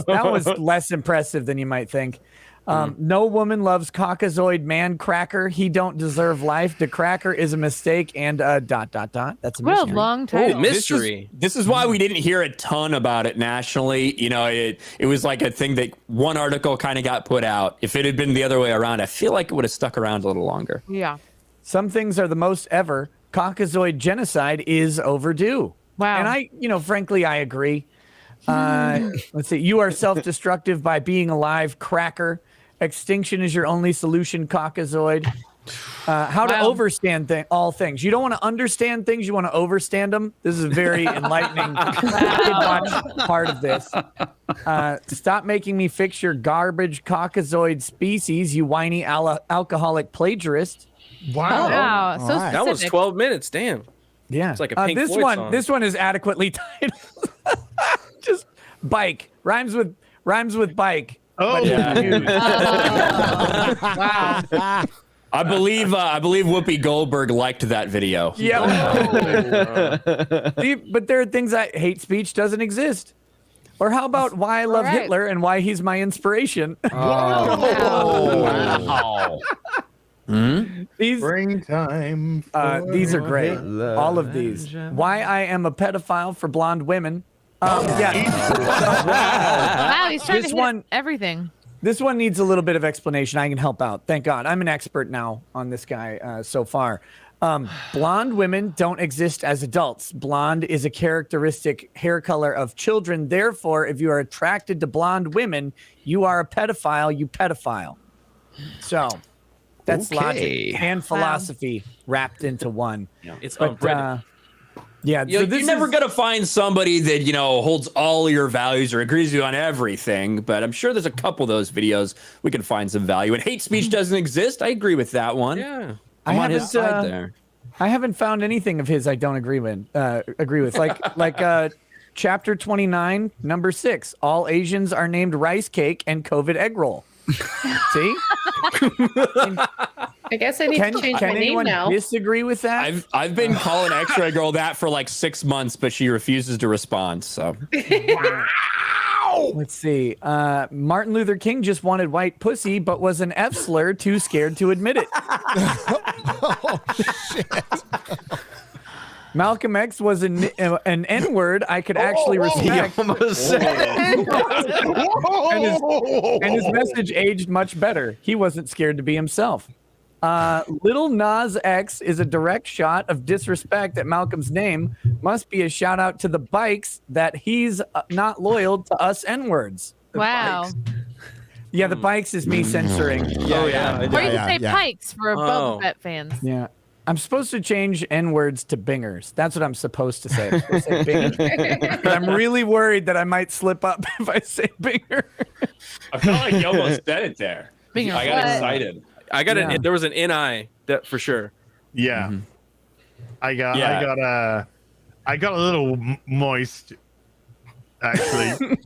less impressive than you might think. No woman loves Caucasoid man cracker. He don't deserve life. The cracker is a mistake. And ... That's a Real mystery. long title. Mystery. This is why we didn't hear a ton about it nationally. You know, it was like a thing that one article kind of got put out. If it had been the other way around, I feel like it would have stuck around a little longer. Yeah. Some things are the most ever. Caucasoid genocide is overdue. Wow. And I, frankly, I agree. Let's see. You are self-destructive by being alive, cracker. Extinction is your only solution, Caucasoid. How to overstand all things. You don't want to understand things. You want to overstand them. This is a very enlightening part of this. Stop making me fix your garbage, Caucasoid species, you whiny alcoholic plagiarist. Wow. So right. That was 12 minutes. Damn. Yeah. It's like a Pink this Floyd one. song. This one is adequately titled. Just bike rhymes with bike. Oh, Wow. I believe Whoopi Goldberg liked that video. Yeah. But there are things hate speech doesn't exist. Or how about why I love Hitler and why he's my inspiration? Wow. These springtime. These are great. All of these. Why I am a pedophile for blonde women. Yeah. Wow, he's trying This to hit one- everything. This one needs a little bit of explanation. I can help out. Thank God. I'm an expert now on this guy so far. Blonde women don't exist as adults. Blonde is a characteristic hair color of children. Therefore, if you are attracted to blonde women, you are a pedophile, you pedophile. So that's logic and philosophy wrapped into one. It's on Reddit. Yeah, You're never going to find somebody that, holds all your values or agrees with you on everything, but I'm sure there's a couple of those videos we can find some value. And hate speech doesn't exist. I agree with that one. Yeah. I'm on his side there. I haven't found anything of his I don't agree with. Like chapter 29, number 6. All Asians are named rice cake and COVID egg roll. See? I guess I need to change my name now. Disagree with that? I've been calling Xray Girl that for like 6 months, but she refuses to respond. So let's see. Martin Luther King just wanted white pussy, but was an F slur, too scared to admit it. Oh shit. Malcolm X was an N-word I could actually respect. He almost said it. and his message aged much better. He wasn't scared to be himself. Little Nas X is a direct shot of disrespect at Malcolm's name. Must be a shout out to the bikes that he's not loyal to us N-words. Wow. Yeah, the bikes is me censoring. Or you can say pikes for Boba Fett fans. Yeah. I'm supposed to change N-words to bingers. That's what I'm supposed to say. I'm supposed to say bingers. But I'm really worried that I might slip up if I say binger. I feel like you almost said it there. Binger. I got excited. I got there was an NI that for sure. Yeah. Mm-hmm. I got a little moist actually.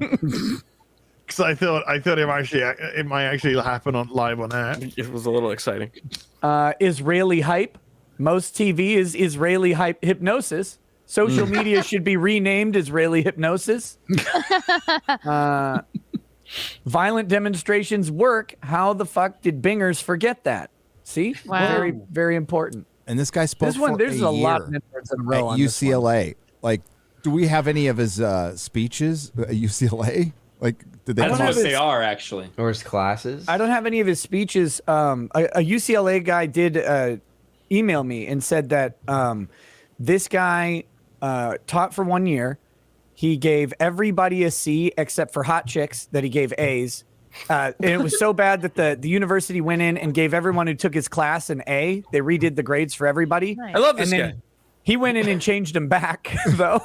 Because I thought it might actually happen on live on air. It was a little exciting. Israeli hype. Most TV is Israeli hypnosis. Social media should be renamed Israeli hypnosis. Violent demonstrations work. How the fuck did bingers forget that? See? Wow. Very, very important. And this guy spoke There's a lot of year N-words in a row at on this one. UCLA. Like, do we have any of his speeches at UCLA? Like, did they? I don't know if they are actually, or his classes. I don't have any of his speeches. A UCLA guy did email me and said that this guy taught for 1 year. He gave everybody a C except for hot chicks that he gave A's. And it was so bad that the university went in and gave everyone who took his class an A. They redid the grades for everybody. Nice. I love this guy. He went in and changed them back, though.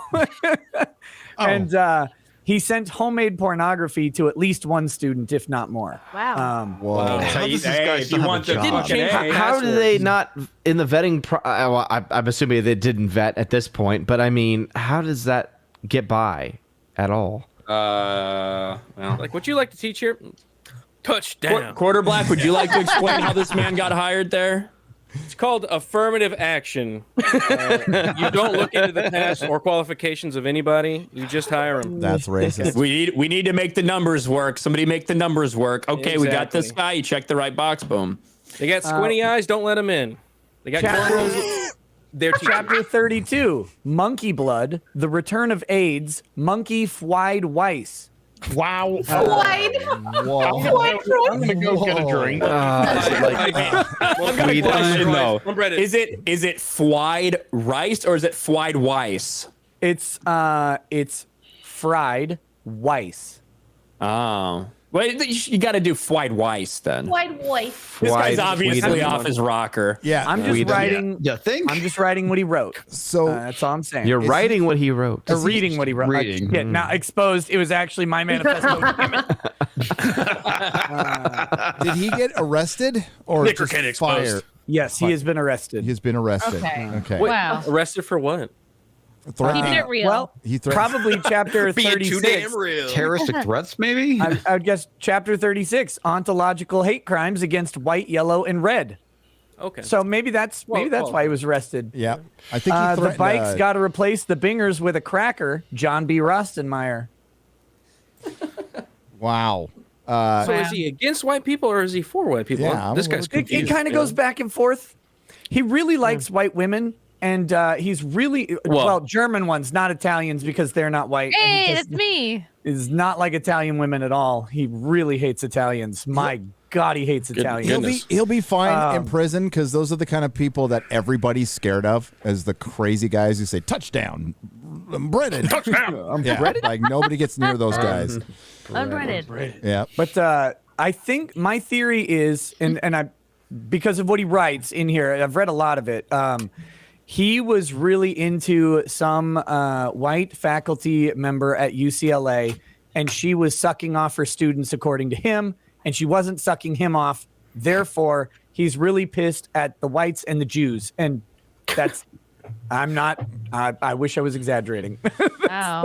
And he sent homemade pornography to at least one student, if not more. Wow. Whoa. How does this guy if still you have want a the job? fucking A, How do they not in the vetting? Well, I'm assuming they didn't vet at this point, but I mean, how does that get by at all? well, Like, would you like to teach here? Touchdown. Quarter Black, would you like to explain how this man got hired there? It's called affirmative action. You don't look into the past or qualifications of anybody. You just hire them. That's racist. We need to make the numbers work. Somebody make the numbers work. Okay, we got this Exactly. guy. You check the right box. Boom. They got squinty eyes. Don't let them in. They got cornrows. They're Chapter 32, Monkey Blood, The Return of AIDS, Monkey Fwied Weiss. Wow. Wide. Whoa. I'm gonna go get a drink. Good question though. On Reddit. Is it fried rice or is it fried Weiss? It's fried Weiss. Oh. Well, you got to do fried Weiss then. Wide wife. This guy's Fried obviously Sweden. off his rocker. Yeah. I'm just writing. You think? I'm just writing what he wrote. So That's all I'm saying. You're writing what he wrote. Or reading what he wrote. Reading. Yeah, now exposed. It was actually my manifesto. Damn it. did he get arrested or Knicker just Kid exposed. fired? Yes, he has been arrested. He's been arrested. Okay. Okay. Wow. Arrested for what? Threatening- Keeping it real. Well, he threatened. probably chapter Being too 36. damn real. Terroristic threats, maybe? I would guess chapter 36, ontological hate crimes against white, yellow, and red. Okay. So maybe that's why he was arrested. Yeah. I think he The threatened. bike's got to replace the bingers with a cracker. John B. Rostenmeyer. Wow. So is he against white people or is he for white people? Yeah, This guy's It confused. kind of goes back and forth. He really likes white women, and he's really well German ones, not Italians, because they're not white. Hey, that's me. Is not like Italian women at all. He really hates Italians. My God, he hates Italians. He'll be fine in prison because those are the kind of people that everybody's scared of, as the crazy guys who say touchdown, I'm breaded. Touchdown. I'm Yeah, breaded. like nobody gets near those guys. Unbreaded. Yeah, but I think my theory is, and I, because of what he writes in here, I've read a lot of it. He was really into some white faculty member at UCLA, and she was sucking off her students, according to him, and she wasn't sucking him off. Therefore, he's really pissed at the whites and the Jews, and that's. I'm not. I wish I was exaggerating. Wow.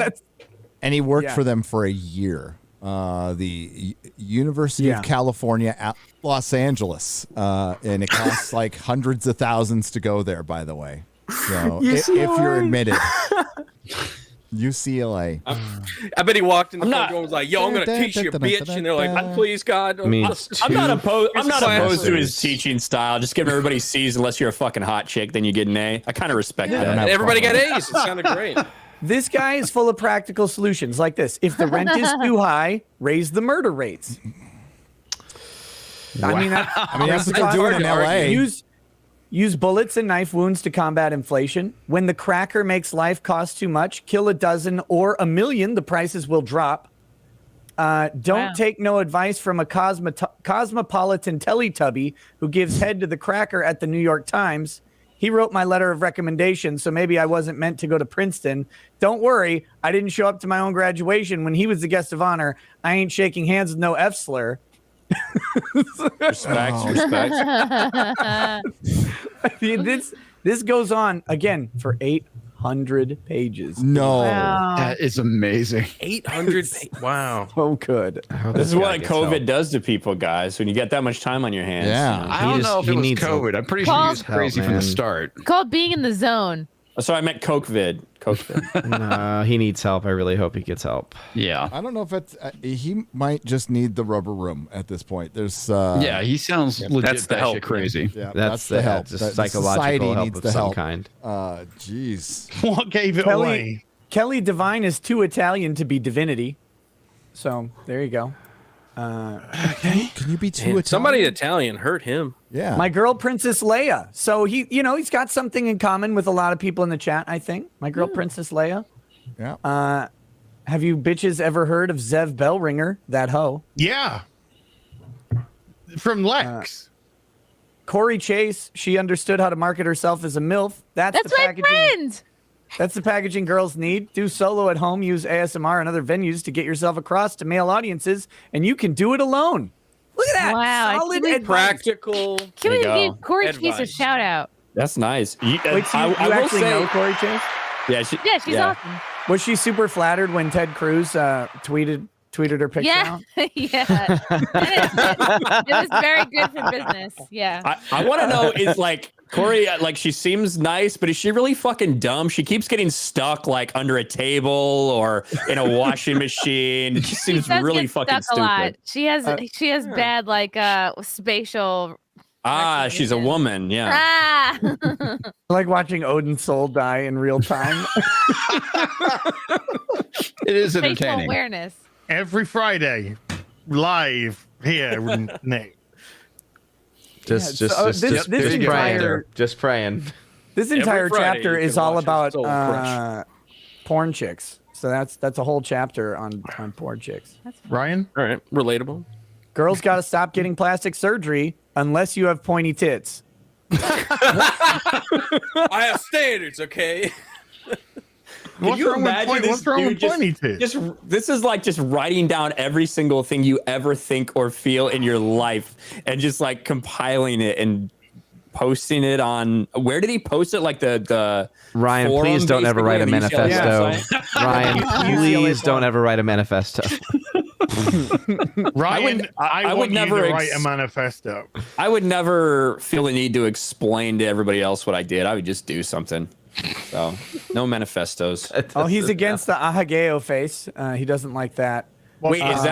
and he worked for them for a year. The University of California at Los Angeles, and it costs like hundreds of thousands to go there, by the way. So if you're admitted, UCLA. I bet he walked in the front door and was like, "Yo, I'm gonna teach you, bitch," and they're like, "Please, God." I'm not opposed to his teaching style. Just giving everybody C's unless you're a fucking hot chick, then you get an A. I kind of respect that. Everybody got A's. It sounded great. This guy is full of practical solutions like this. If the rent is too high, raise the murder rates. I mean, that's what they're doing in LA. Use bullets and knife wounds to combat inflation. When the cracker makes life cost too much, kill a dozen or a million, the prices will drop. Don't take no advice from a cosmopolitan Teletubby who gives head to the cracker at the New York Times. He wrote my letter of recommendation, so maybe I wasn't meant to go to Princeton. Don't worry, I didn't show up to my own graduation when he was the guest of honor. I ain't shaking hands with no F slur. Respect. I mean, this goes on again for 800 pages. No, that is amazing. 800. Wow, so good. This is what COVID does to people, guys. When you get that much time on your hands. Yeah, I don't know if it was COVID. I'm pretty sure he was crazy from the start. Called being in the zone. So I meant COVID. No, he needs help. I really hope he gets help. Yeah. I don't know if it's he might just need the rubber room at this point. There's yeah, he sounds legit that's the help. crazy. Yeah, that's the help. Just psychological help needs of the some help. kind. Jeez. What gave it away? Kelly Divine is too Italian to be divinity. So there you go. Okay. Can you be too Italian? Somebody Italian hurt him. Yeah. My girl, Princess Leia. So he's got something in common with a lot of people in the chat, I think. My girl, Princess Leia. Yeah. Have you bitches ever heard of Zev Bellringer, that hoe? Yeah. From Lex. Corey Chase, she understood how to market herself as a MILF. That's the my packaging. friend. That's the packaging girls need. Do solo at home, use ASMR and other venues to get yourself across to male audiences, and you can do it alone. Look at that. Wow. Solid I advice. Practical. Can we There you give go. Corey Chase a Advice. shout out? That's nice. Wait, so you I will actually say, know Corey Chase? Yeah, She's awesome. Was she super flattered when Ted Cruz tweeted her picture out? Yeah. It was very good for business. Yeah. I want to know is like Corey, like she seems nice, but is she really fucking dumb? She keeps getting stuck like under a table or in a washing machine. It just seems does really get fucking stuck a lot. stupid. She has bad like spatial. She's a woman. Yeah. Ah. Like watching Odin's soul die in real time. It is Spatial entertaining. awareness. Every Friday, live here with Nick. Just entire praying. This entire Friday chapter you is can all watch his about soul crush. porn chicks. So that's a whole chapter on porn chicks. Ryan? All right, relatable. Girls got to stop getting plastic surgery unless you have pointy tits. I have standards, okay? Can you imagine this dude just this is like just writing down every single thing you ever think or feel in your life and just like compiling it and posting it on where did he post it? Like the Ryan, forum, please don't ever write a basically, on the manifesto. UCLA Ryan, please don't ever write a manifesto. Ryan, I would want never you to write a manifesto. I would never feel the need to explain to everybody else what I did. I would just do something. So no manifestos. Oh, he's against the Ahageo face. He doesn't like that. Wait, is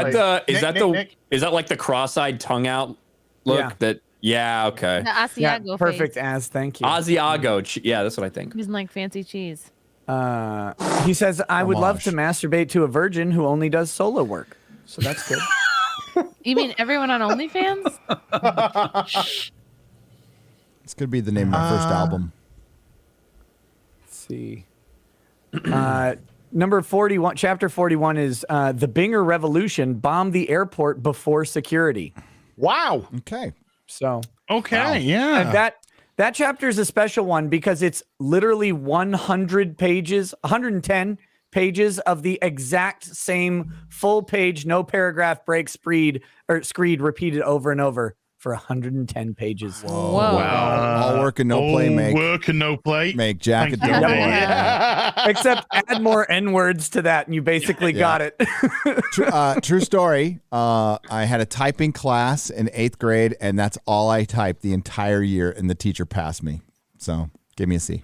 that like the cross-eyed tongue out look? Okay. The Asiago perfect face. as. Thank you. Asiago. Yeah, that's what I think. Using like fancy cheese. He says, I would love to masturbate to a virgin who only does solo work. So that's good. You mean everyone on OnlyFans? This could be the name of my first album. Let's see. Number 41, chapter 41 is the Binger Revolution bombed the airport before security. Wow. Okay. So. Okay. Yeah. And that chapter is a special one because it's literally 110 pages of the exact same full page, no paragraph break, screed repeated over and over for 110 pages. Whoa. Wow. All work and no play make. Work and no play. Make Jack a dull boy. Except add more N-words to that and you basically got it. True story. I had a typing class in 8th grade and that's all I typed the entire year and the teacher passed me. So give me a C.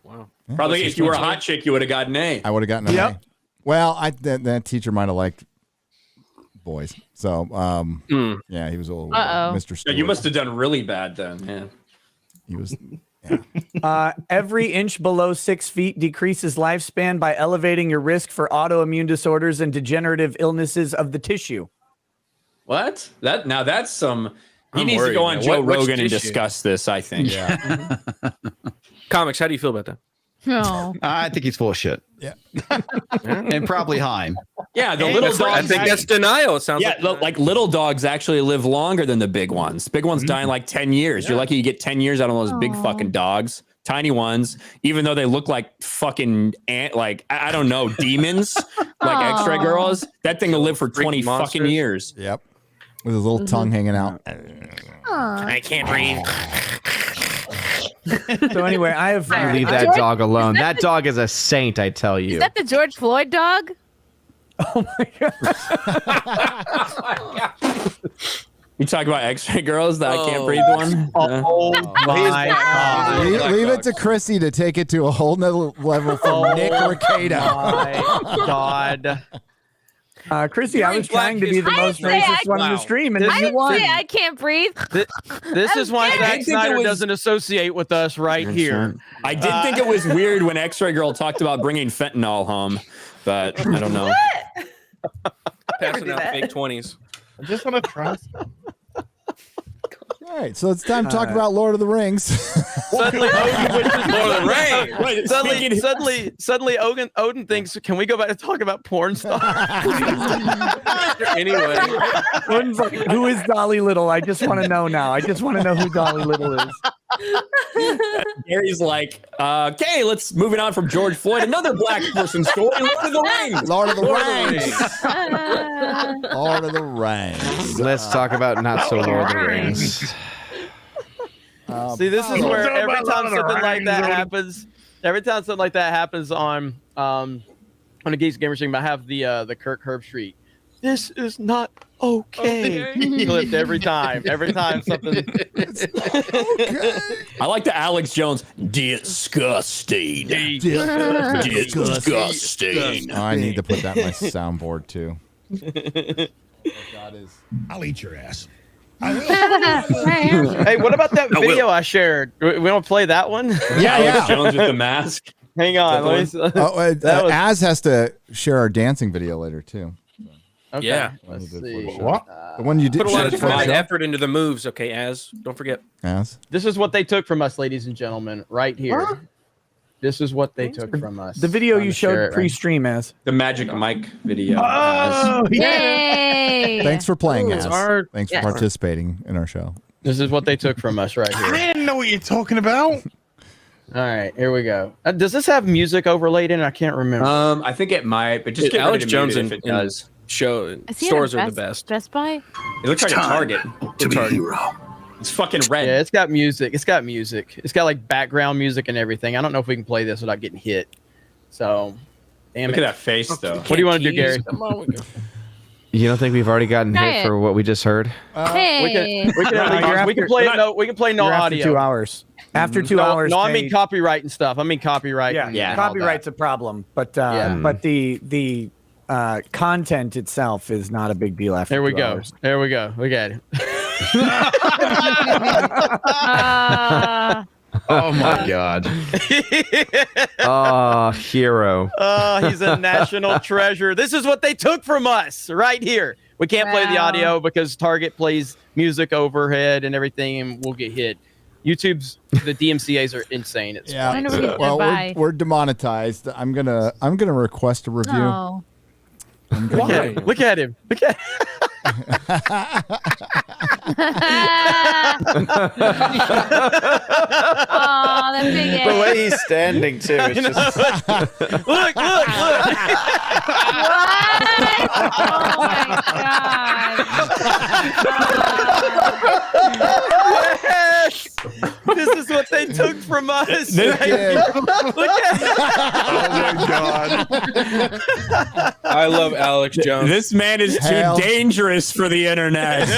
Wow. Probably if you were a hot chick, you would have gotten an A. I would have gotten an A. Well, that teacher might have liked boys. So, yeah, he was a little Mr. Stewart. Yeah, you must have done really bad then. Yeah. He was. Every inch below 6 feet decreases lifespan by elevating your risk for autoimmune disorders and degenerative illnesses of the tissue. What? That's some. He I'm needs to go on worried, Joe man. Which Rogan and tissue? discuss this, I think. Yeah. Comics, how do you feel about that? No. I think he's full of shit. Yeah. And probably high. Yeah, the little dogs. I think that's denial. It sounds like little dogs actually live longer than the big ones. Big ones die in like 10 years. You're lucky you get 10 years out of those big fucking dogs. Tiny ones, even though they look like fucking I don't know, demons, like Xray Girls. That thing will live for 20 fucking years. Yep. With his little tongue hanging out. I can't breathe. So anyway, I have leave that dog alone. That dog is a saint, I tell you. Is that the George Floyd dog? Oh my god. You talk about Xray Girls, that I can't breathe one? My God. Leave it to Chrissy to take it to a whole nother level from Nick Rekieta. My God. Chrissy, I was trying to be the most racist one on the stream, and you won. I can't breathe. This is why Zack Snyder doesn't associate with us right here. I did think it was weird when Xray Girl talked about bringing fentanyl home, but I don't know. Passing out fake 20s. I just want to trust. All right, so it's time to talk about Lord of the Rings. Suddenly, Odin wishes Lord of the Rings. Suddenly, Odin thinks, can we go back and talk about porn stuff? Anyway, Odin's like, who is Dolly Little? I just want to know now. I just want to know who Dolly Little is. Gary's like, okay, let's moving on from George Floyd. Another black person story. Lord of the Rings. Lord of the Rings. Lord of the Rings. Let's talk about not so Lord of the Rings. See, this is where every time something like that happens on a Geeks Gamer stream, I have the Kirk Herbstreit. This is not okay. Clipped every time something. I like the Alex Jones. Disgusting. Disgusting. Oh, I need to put that in my soundboard too. I'll eat your ass. Hey, what about that video I shared? We want to play that one? Alex Jones with the mask. Hang on. Az has to share our dancing video later too. Okay. Yeah. Let's see. What? The one you did. Put a lot of share time and for the effort into the moves, okay, Az? Don't forget. Az? This is what they took from us, ladies and gentlemen, right here. Huh? This is what they took from us. The video you showed pre-stream, Az. The Magic Mike video. Oh, Yay! Thanks for playing, Az. hard. Thanks for participating in our show. This is what they took from us right here. I didn't know what you're talking about. All right, here we go. Does this have music overlaid in it? I can't remember. I think it might, but just get Alex ready to Jones mute it if it does. Stores are the best. Best Buy? It looks like a Target. To be a hero. It's fucking red. Yeah, it's got music. It's got like background music and everything. I don't know if we can play this without getting hit. So, damn Look it. at that face, though. What do you want to do, Gary? You don't think we've already gotten hit for what we just heard? Hey. We can play no. We can play no audio. After 2 hours. After 2 hours. No, I mean copyright and stuff. I mean copyright. Yeah, copyright's a problem, but the content itself is not a big deal after There we 2 go. hours. There we go. Look at it. Oh my God. Oh, hero. Oh, he's a national treasure. This is what they took from us right here. We can't play the audio because Target plays music overhead and everything, and we'll get hit. YouTube's the DMCA's are insane. It's Yeah. funny. Well, we're demonetized. I'm gonna request a review. Oh. Why? Look at him. Look at Oh, that big The way he's standing too. It's just... look. What? Oh my Yes! This is what they took from us. Look Look at Oh my god. I love Alex Jones. This man is too dangerous for the internet.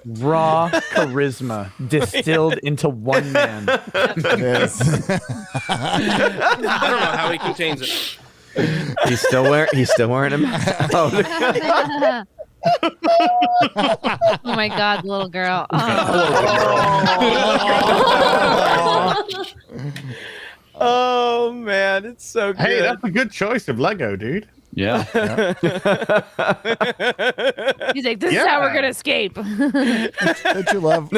Raw charisma distilled into one man. Yes. I don't know how he contains it. He's still wearing him. Oh, Oh my god, little girl. Oh man, it's so good. Hey, that's a good choice of Lego, dude. Yeah. He's like, this is how we're gonna escape. Don't you love?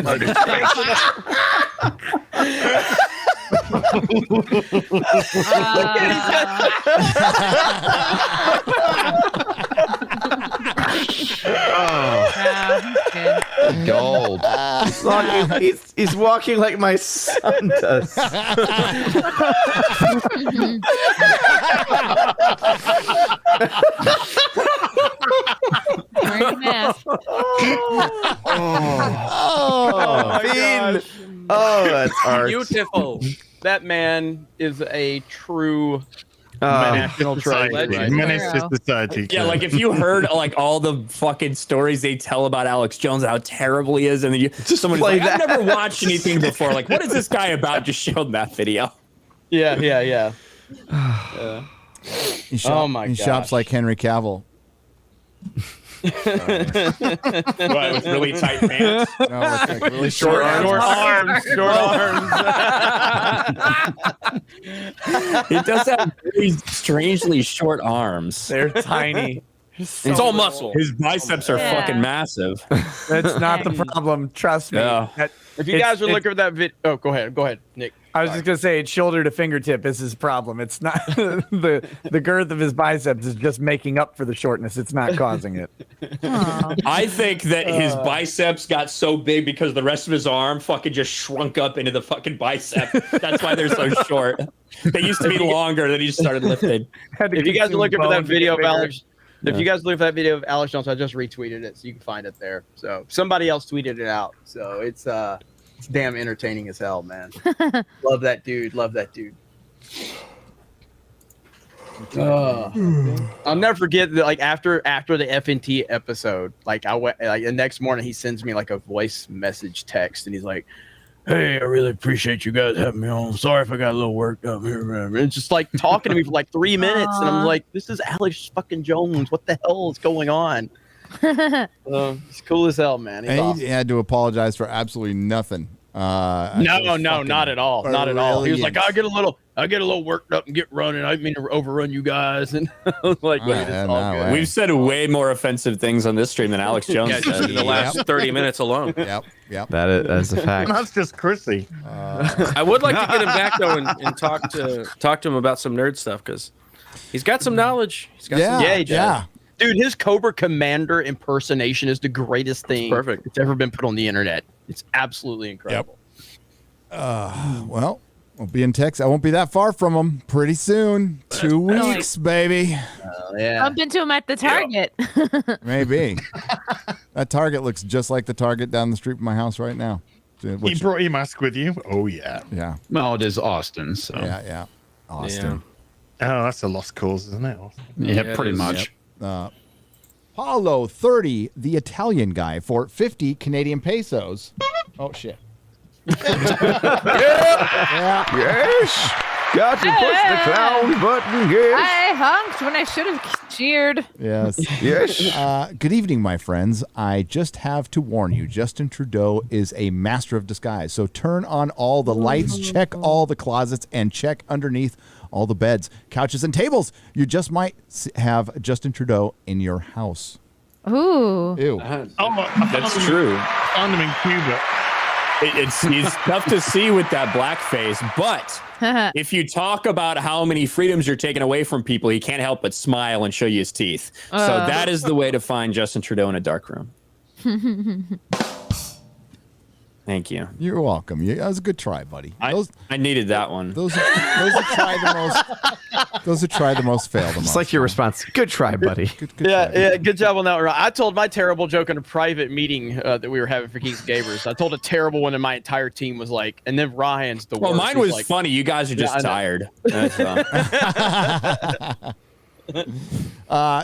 Gold. He's walking like my son does. Wearing a mask. Oh my gosh. Oh, that's art. Beautiful. That man is a true national treasure. Society. Menace to society. Yeah, like if you heard like all the fucking stories they tell about Alex Jones, how terrible he is, and then someone's like, I've never watched anything before. Like, what is this guy about? Just showed that video. Yeah. He gosh. shops like Henry Cavill. What, with really tight pants? No, it's like really Short arms. He does have very strangely short arms. They're tiny. It's all muscle. His biceps are fucking massive. That's not the problem. Trust me. Yeah. If you guys are looking for that video, go ahead, Nick. I was just gonna say it's shoulder to fingertip is his problem. It's not the girth of his biceps is just making up for the shortness. It's not causing it. I think that his biceps got so big because the rest of his arm fucking just shrunk up into the fucking bicep. That's why they're so short. They used to be longer, then he just started lifting. If you guys are looking for that video of Alex, if you guys look for that video of Alex Jones, I just retweeted it, so you can find it there. So somebody else tweeted it out. So it's damn entertaining as hell, man. Love that dude. I'll never forget that, like after the FNT episode, like I went like the next morning he sends me like a voice message text and he's like, "Hey, I really appreciate you guys having me on. Sorry if I got a little worked up here." And it's just like talking to me for like 3 minutes, and I'm like, "This is Alex fucking Jones. What the hell is going on?" It's cool as hell, man. He's awesome. He had to apologize for absolutely nothing. No, not at all. Not at all. He was like, I get a little worked up and get running. I didn't mean to overrun you guys. And I was like, look, it's all good. We've said way more offensive things on this stream than Alex Jones Yeah, just in the last 30 minutes alone. Yep. That's a fact. That's just Chrissy. I would like to get him back though and talk to him about some nerd stuff because he's got some knowledge. He's got some he does. Dude, his Cobra Commander impersonation is the greatest thing that's ever been put on the internet. It's absolutely incredible. Well, we'll be in Texas. I won't be that far from him pretty soon. 2 weeks, baby. Bump into him at the Target. Maybe. That Target looks just like the Target down the street from my house right now. You brought your mask with you? Oh, yeah. Yeah. Well, it is Austin, so. Yeah. Austin. Yeah. Oh, that's a lost cause, isn't it? Yeah, pretty much. Paulo 30, the Italian guy, for 50 Canadian pesos. Oh, shit. Yes. Got to push the clown button. Yes. I honked when I should have cheered. Yes. Yes. Good evening, my friends. I just have to warn you, Justin Trudeau is a master of disguise. So turn on all the lights, check all the closets, and check underneath all the beds, couches, and tables. You just might have Justin Trudeau in your house. Ooh. Ew. That's true. I found him in Cuba. It's tough to see with that blackface, but if you talk about how many freedoms you're taking away from people, he can't help but smile and show you his teeth. So that is the way to find Justin Trudeau in a dark room. Thank you. You're welcome. That was a good try, buddy. I needed that one. Those who try the most. Those who try the most fail the most. It's like your response. Good try, buddy. Yeah, good job on that one. I told my terrible joke in a private meeting that we were having for Geeks Gavers. I told a terrible one, and my entire team was like, and then Ryan's the worst. Well, mine was like, funny. You guys are just tired. That's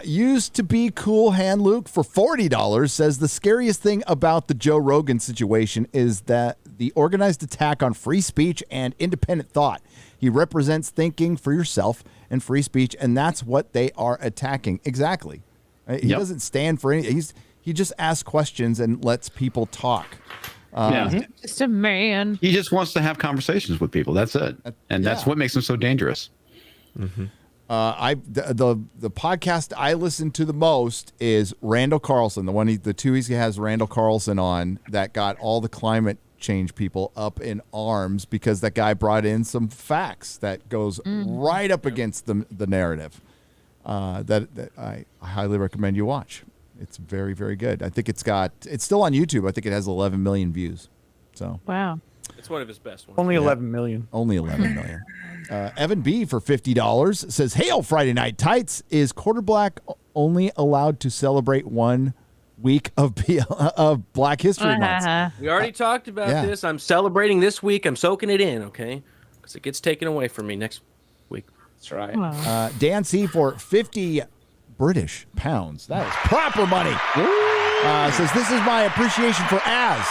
Used to be cool hand Luke for $40 says the scariest thing about the Joe Rogan situation is that the organized attack on free speech and independent thought. He represents thinking for yourself and free speech, and that's what they are attacking. Exactly. He doesn't stand for any. He just asks questions and lets people talk. Just a man. He just wants to have conversations with people. That's it, and that's what makes him so dangerous. Mm-hmm. The podcast I listen to the most is Randall Carlson, the two he has Randall Carlson on that got all the climate change people up in arms because that guy brought in some facts that goes right up against the narrative. That I highly recommend you watch. It's very, very good. I think it's still on YouTube. I think it has 11 million views. So wow. It's one of his best ones. Only 11 million. Only 11 million. Evan B for $50 says, "Hail Friday Night Tights! Is Quarter Black only allowed to celebrate 1 week of Black History Month?" We already talked about Yeah. this. I'm celebrating this week. I'm soaking it in, okay? Because it gets taken away from me next week. That's right. Dan C for 50 British pounds. That is proper money. Says, "This is my appreciation for Az.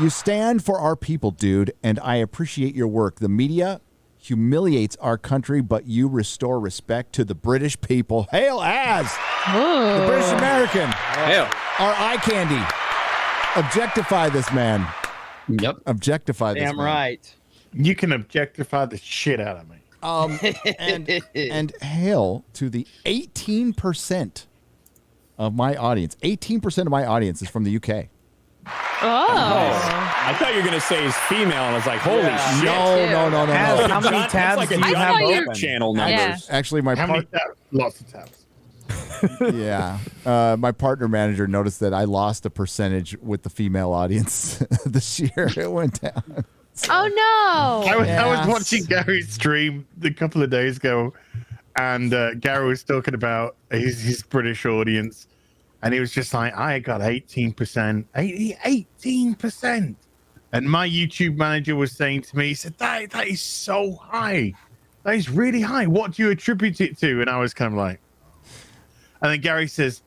You stand for our people, dude, and I appreciate your work. The media humiliates our country, but you restore respect to the British people. Hail Az! The British American. Hail. Our eye candy. Objectify this man. Yep. Objectify this Damn man. right. You can objectify the shit out of me. And hail to the 18% of my audience. 18% of my audience is from the UK. I thought you were going to say he's female, and I was like, holy shit. No. How many tabs do you have open? Channel numbers. Actually, How many tabs? Lots of tabs. Yeah. My partner manager noticed that I lost a percentage with the female audience this year. It went down. Oh no! I was watching Gary's stream a couple of days ago, and Gary was talking about his British audience, and he was just like, I got 18%. 18%. And my YouTube manager was saying to me, he said, that is so high. That is really high. What do you attribute it to? And I was kind of like, and then Gary says,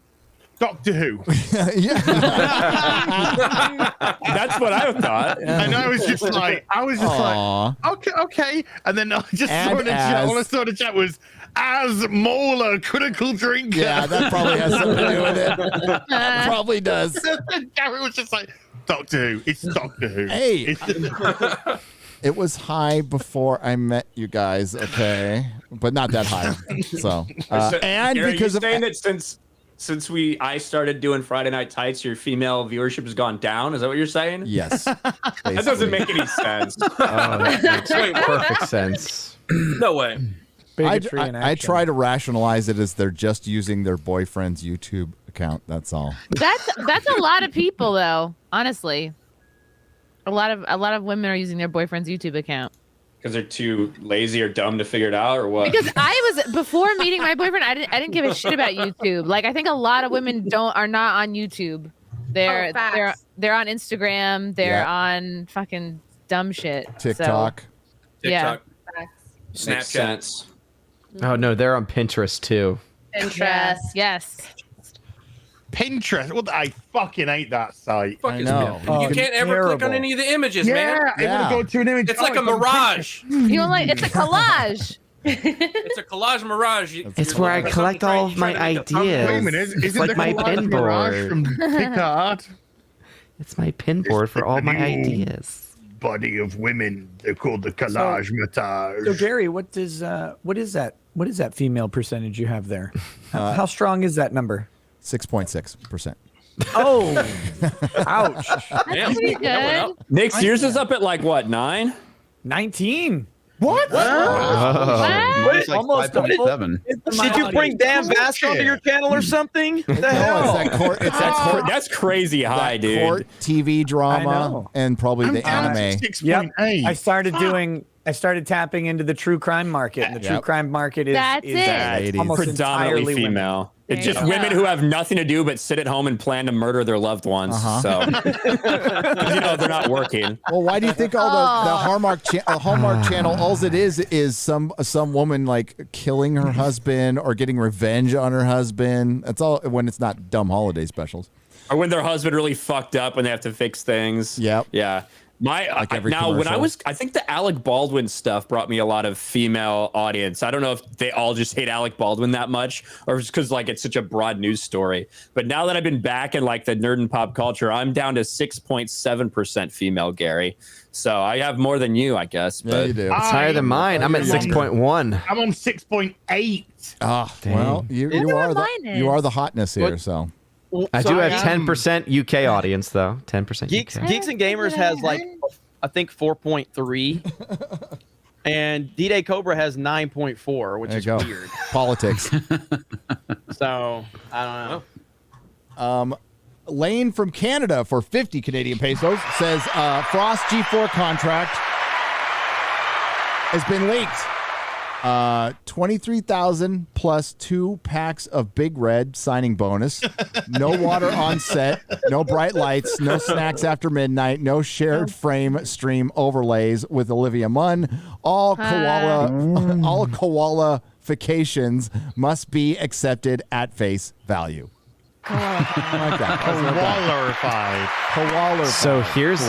Doctor Who. Yeah. That's what I thought. And I was just like, okay. And then I just saw in the chat, all I saw in the chat was, as Mola, critical drinker. Yeah, that probably has something to do with it. Probably does. Gary was just like, Doctor Who. It's Doctor Who. Hey. It was high before I met you guys, okay? But not that high. So, and Gary, because you're saying that since I started doing Friday Night Tights, your female viewership has gone down. Is that what you're saying? Yes. That doesn't make any sense. That makes perfect sense. No way. I try to rationalize it as they're just using their boyfriend's YouTube account. That's all. That's a lot of people, though. Honestly, a lot of women are using their boyfriend's YouTube account. Because they're too lazy or dumb to figure it out, or what? Because I was before meeting my boyfriend, I didn't give a shit about YouTube. Like I think a lot of women are not on YouTube. They're on Instagram. They're on fucking dumb shit. TikTok. Yeah. Snapchat. Oh no, they're on Pinterest too. Pinterest. Yes. Pinterest. Well, I fucking hate that site. Fuck, you can't ever click on any of the images, man. Yeah, I go to an image. It's like a mirage. You don't like it's a collage. It's a collage mirage. It's where I collect all of my ideas. Wait a minute, It's like my pin board. From Picard? It's my pin board for all my ideas. Body of women. They're called the collage montage. So Gary, what is that? What is that female percentage you have there? How strong is that number? 6.6%. Oh, ouch. That's pretty good. Nick's yours is up at like what, 9? 19. What? It's like Almost 5.7. Did you bring Dan Vask onto your channel or something? What the hell? That's crazy high, dude. Court TV drama and probably the anime. Yep. I started tapping into the true crime market, and the true crime market is almost predominantly entirely female. women. It's just women who have nothing to do but sit at home and plan to murder their loved ones. So, they're not working. Well, why do you think all the Hallmark channel, all it is some woman like killing her husband or getting revenge on her husband? That's all when it's not dumb holiday specials. Or when their husband really fucked up and they have to fix things. Yep. Yeah. I think the Alec Baldwin stuff brought me a lot of female audience. I don't know if they all just hate Alec Baldwin that much or just because like it's such a broad news story. But now that I've been back in like the nerd and pop culture, I'm down to 6.7% female, Gary. So I have more than you, I guess. Yeah, but you do. It's higher than mine. I'm at 6.1. I'm on 6.8. Oh, well, you are the hotness here. So. I do have 10% UK audience though. 10% Geeks UK. and Gamers has like I think 4.3, and D-Day Cobra has 9.4, which is weird. Politics. So I don't know. Lane from Canada for 50 Canadian pesos says Frost G4 contract has been leaked. 23,000 plus 2 packs of Big Red signing bonus. No water on set, no bright lights, no snacks after midnight, no shared frame stream overlays with Olivia Munn. All koala-fications must be accepted at face value. I like that. Koala-fied. So here's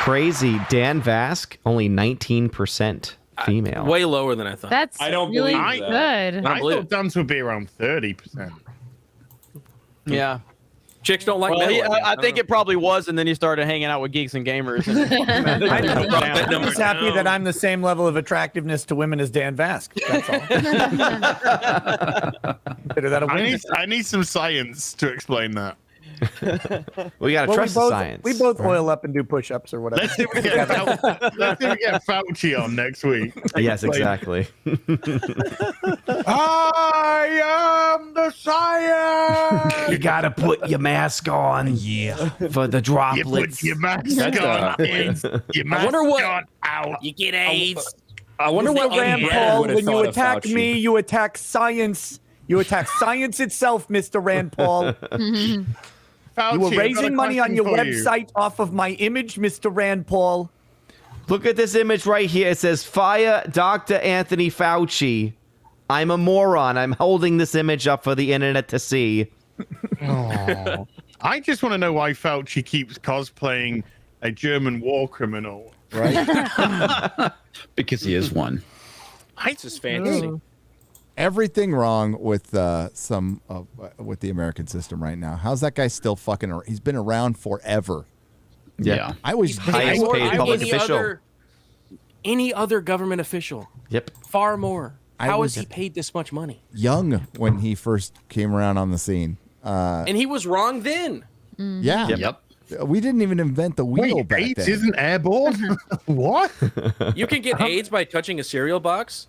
crazy. Dan Vask, only 19%. Female. Way lower than I thought. That's really good. I thought Dan's would be around 30%. Yeah. Chicks don't like men. I think it probably was, and then he started hanging out with Geeks and Gamers. I'm just happy that I'm the same level of attractiveness to women as Dan Vask. That's all. Consider that a win. I need some science to explain that. We gotta trust the science. We both oil up and do push-ups or whatever. Let's see if we get Fauci on next week. Yes, exactly. I am the science. You gotta put your mask on, for the droplets. You put your mask on. Your mask on out. You get AIDS. I wonder what Rand Paul. When you attack me, you attack science. You attack science itself, Mr. Rand Paul. Fauci, you were raising money on your website off of my image, Mr. Rand Paul. Look at this image right here. It says, "Fire Dr. Anthony Fauci." I'm a moron. I'm holding this image up for the internet to see. Oh. I just want to know why Fauci keeps cosplaying a German war criminal. Right? Because he is one. It's just fantasy. Everything wrong with with the American system right now. How's that guy still fucking around? He's been around forever. Yeah. I was highest paid public official. Any other government official. Yep. Far more. How has he paid this much money? Young when he first came around on the scene. And he was wrong then. Yeah. Yep. We didn't even invent the wheel back AIDS then. isn't airborne? What? You can get AIDS by touching a cereal box.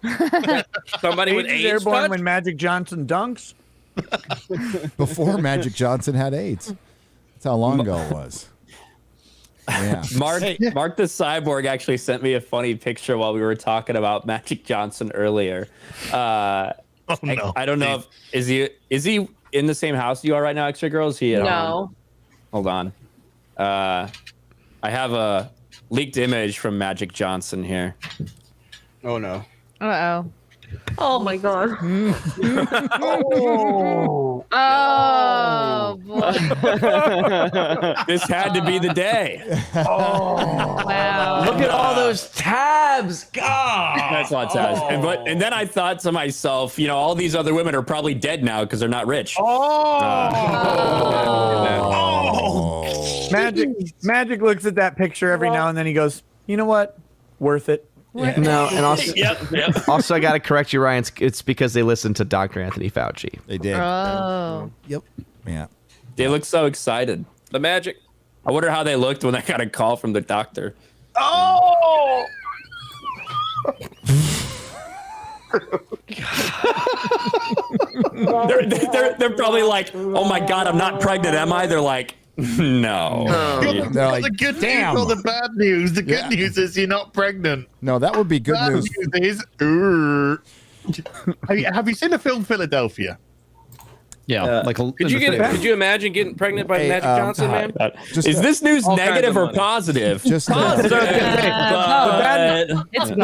Somebody with AIDS airborne touch? when Magic Johnson dunks. Before Magic Johnson had AIDS. That's how long ago it was. Yeah. Mark the Cyborg actually sent me a funny picture while we were talking about Magic Johnson earlier. I don't know if is he in the same house you are right now, Xray Girl? Is he at home? Hold on. I have a leaked image from Magic Johnson here. Oh no. Uh-oh. Oh my god. Oh boy. This had to be the day. Wow. Look at all those tabs. God. That's a lot of tabs. And then I thought to myself, you know, all these other women are probably dead now because they're not rich. Magic looks at that picture every now and then. He goes, you know what? Worth it. Yeah. No, and also, also I got to correct you, Ryan. It's because they listened to Dr. Anthony Fauci. They did. Oh. Yep. Yeah. They look so excited. The magic. I wonder how they looked when they got a call from the doctor. Oh! They're probably like, oh my God, I'm not pregnant, am I? They're like, no. They're like, the good damn. news or the bad news? The good news is you're not pregnant. No, that would be good Bad news. news is, have you seen the film Philadelphia? Yeah, Could you imagine getting pregnant by Magic Johnson, man? Is this news All negative kinds of or money. positive? The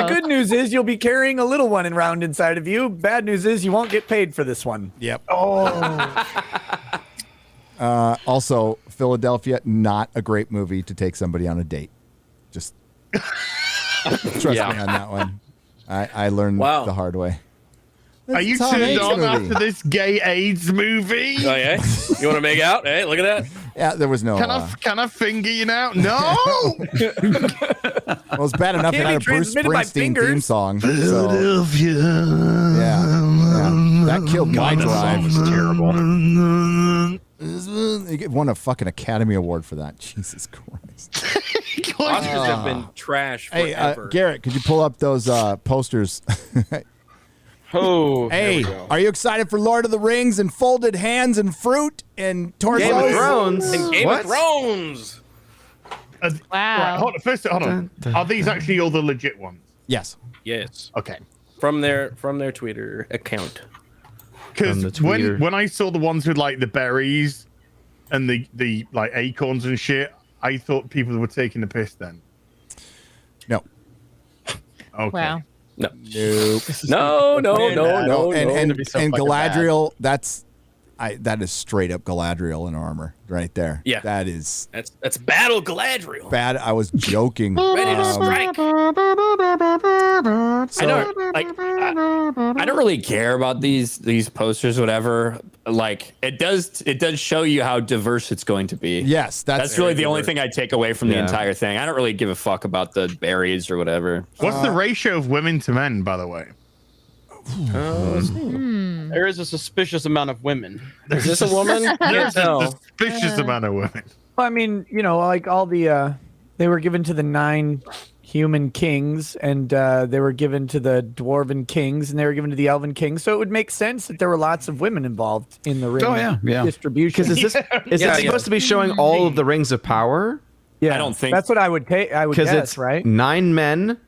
good news is you'll be carrying a little one around inside of you. Bad news is you won't get paid for this one. Yep. Oh. Also, Philadelphia, not a great movie to take somebody on a date. Just trust me on that one. I learned the hard way. Are you Tom turned Hanks on movie. after this gay AIDS movie? Oh yeah. You want to make out? Hey, look at that. Yeah, there was no. Can I finger you now? No. Well, it's bad enough that I had a Bruce Springsteen theme song. Philadelphia. Yeah, that killed my drive. Was terrible. He won a fucking Academy Award for that. Jesus Christ. Oscars have been trash Hey, forever. Garrett, could you pull up those posters? Oh, hey, are you excited for Lord of the Rings and folded hands and fruit and torsos? Game of Thrones. And Game of Thrones. Right, hold on. Are these actually all the legit ones? Yes. Yes. Okay. From their Twitter account. Because when I saw the ones with like the berries and the like acorns and shit, I thought people were taking the piss then. No. Okay. Wow. No. Nope. No. And Galadriel, that is straight up Galadriel in armor right there. Yeah. That's Battle Galadriel. bad. I was joking. Ready to strike. I don't really care about these posters, whatever. Like it does show you how diverse it's going to be. Yes, that's really the only thing I take away from the entire thing. I don't really give a fuck about the berries or whatever. What's the ratio of women to men, by the way? There is a suspicious amount of women. Is this a woman? There's a suspicious amount of women. Well, I mean, like all the, they were given to the 9 human kings, and they were given to the dwarven kings, and they were given to the elven kings. So it would make sense that there were lots of women involved in the ring distribution. Because is it supposed to be showing all of the rings of power? Yeah, I don't think that's what I would guess, it's right? 9 men.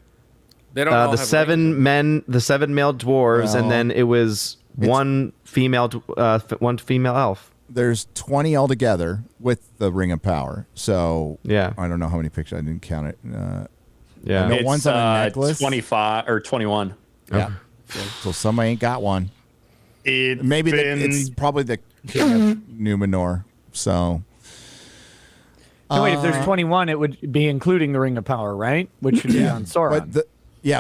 They don't all the have 7 men, the 7 male dwarves, and then it was one female elf. There's 20 altogether with the Ring of Power. So yeah, I don't know how many pictures. I didn't count it. Yeah, no, one's on a necklace. 25 or 21. Yeah. So somebody ain't got one. Maybe it's probably the king of Numenor. So. No, wait, if there's 21, it would be including the Ring of Power, right? Which would be on Sauron.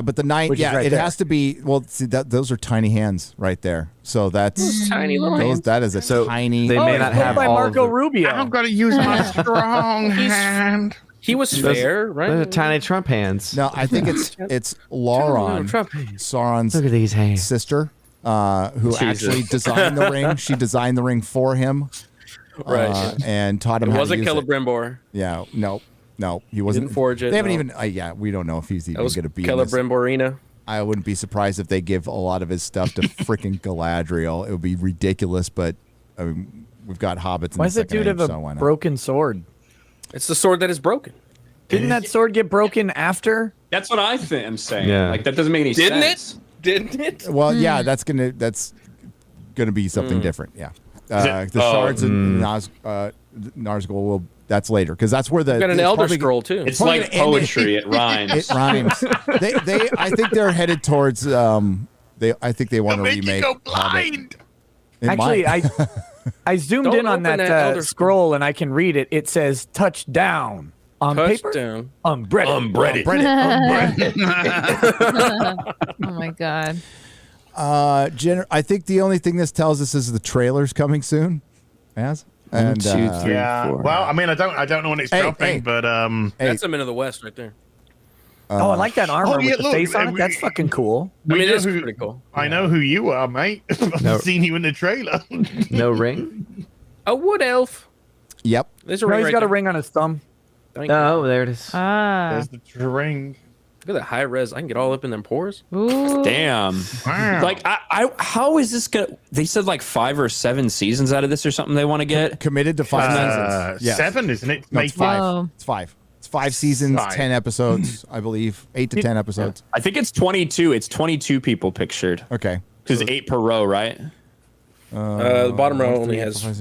But the 9, it has to be. Well, see, those are tiny hands right there. So that's tiny little hands. That is a tiny. They may not have by all Marco of the, Rubio. I've got to use my strong hand. He was fair, right? Those are tiny Trump hands. No, I think it's Lauron, Sauron's Look at these hands. sister, who actually designed the ring. She designed the ring for him, right? And taught him It how wasn't to use Celebrimbor. it. Yeah, no, he wasn't. Didn't forge it. They haven't no. even. We don't know if he's even That was going to be in this. Celebrimborina. I wouldn't be surprised if they give a lot of his stuff to freaking Galadriel. It would be ridiculous, but I mean, we've got hobbits. Why does that dude have a broken sword? It's the sword that is broken. Didn't that sword get broken after? That's what I'm saying. Yeah. Like that doesn't make any sense. Didn't it? Well, yeah, that's gonna be something different. Yeah, the shards and Nazgul will. That's later because that's where We've got an Elder Scroll too. It's like poetry. It rhymes. It rhymes. I think they're headed towards. I think they want to Make remake. you go blind. Actually, I zoomed Don't in on open that, that Elder scroll and I can read it. It says touchdown on paper. Touchdown. Breaded. Oh my god. I think the only thing this tells us is the trailer's coming soon. And 1, 2, 3, Yeah. 4. Well, I mean, I don't know when it's dropping, but That's a Men of the West right there. Oh, I like that armor yeah, with the look, face on it. That's fucking cool. I mean, know it's who- pretty cool. I know who you are, mate. I've seen you in the trailer. No ring. A wood elf. Yep. There's a No, ring he's right got a there. ring on his thumb. Thank you. Oh, there it is. There's the ring. Look at that high res. I can get all up in them pores. Ooh. Damn. Wow. Like, how is this gonna? They said like 5 or 7 seasons out of this or something. They want to get Committed to 5 seasons. Yes. 7, isn't it? No, May it's 5. Whoa. It's 5. It's 5 seasons, 5. 10 episodes, I believe. 8 to 10 episodes. I think it's 22. It's 22 people pictured. Okay. Because 8 per row, right? The bottom row only has 6.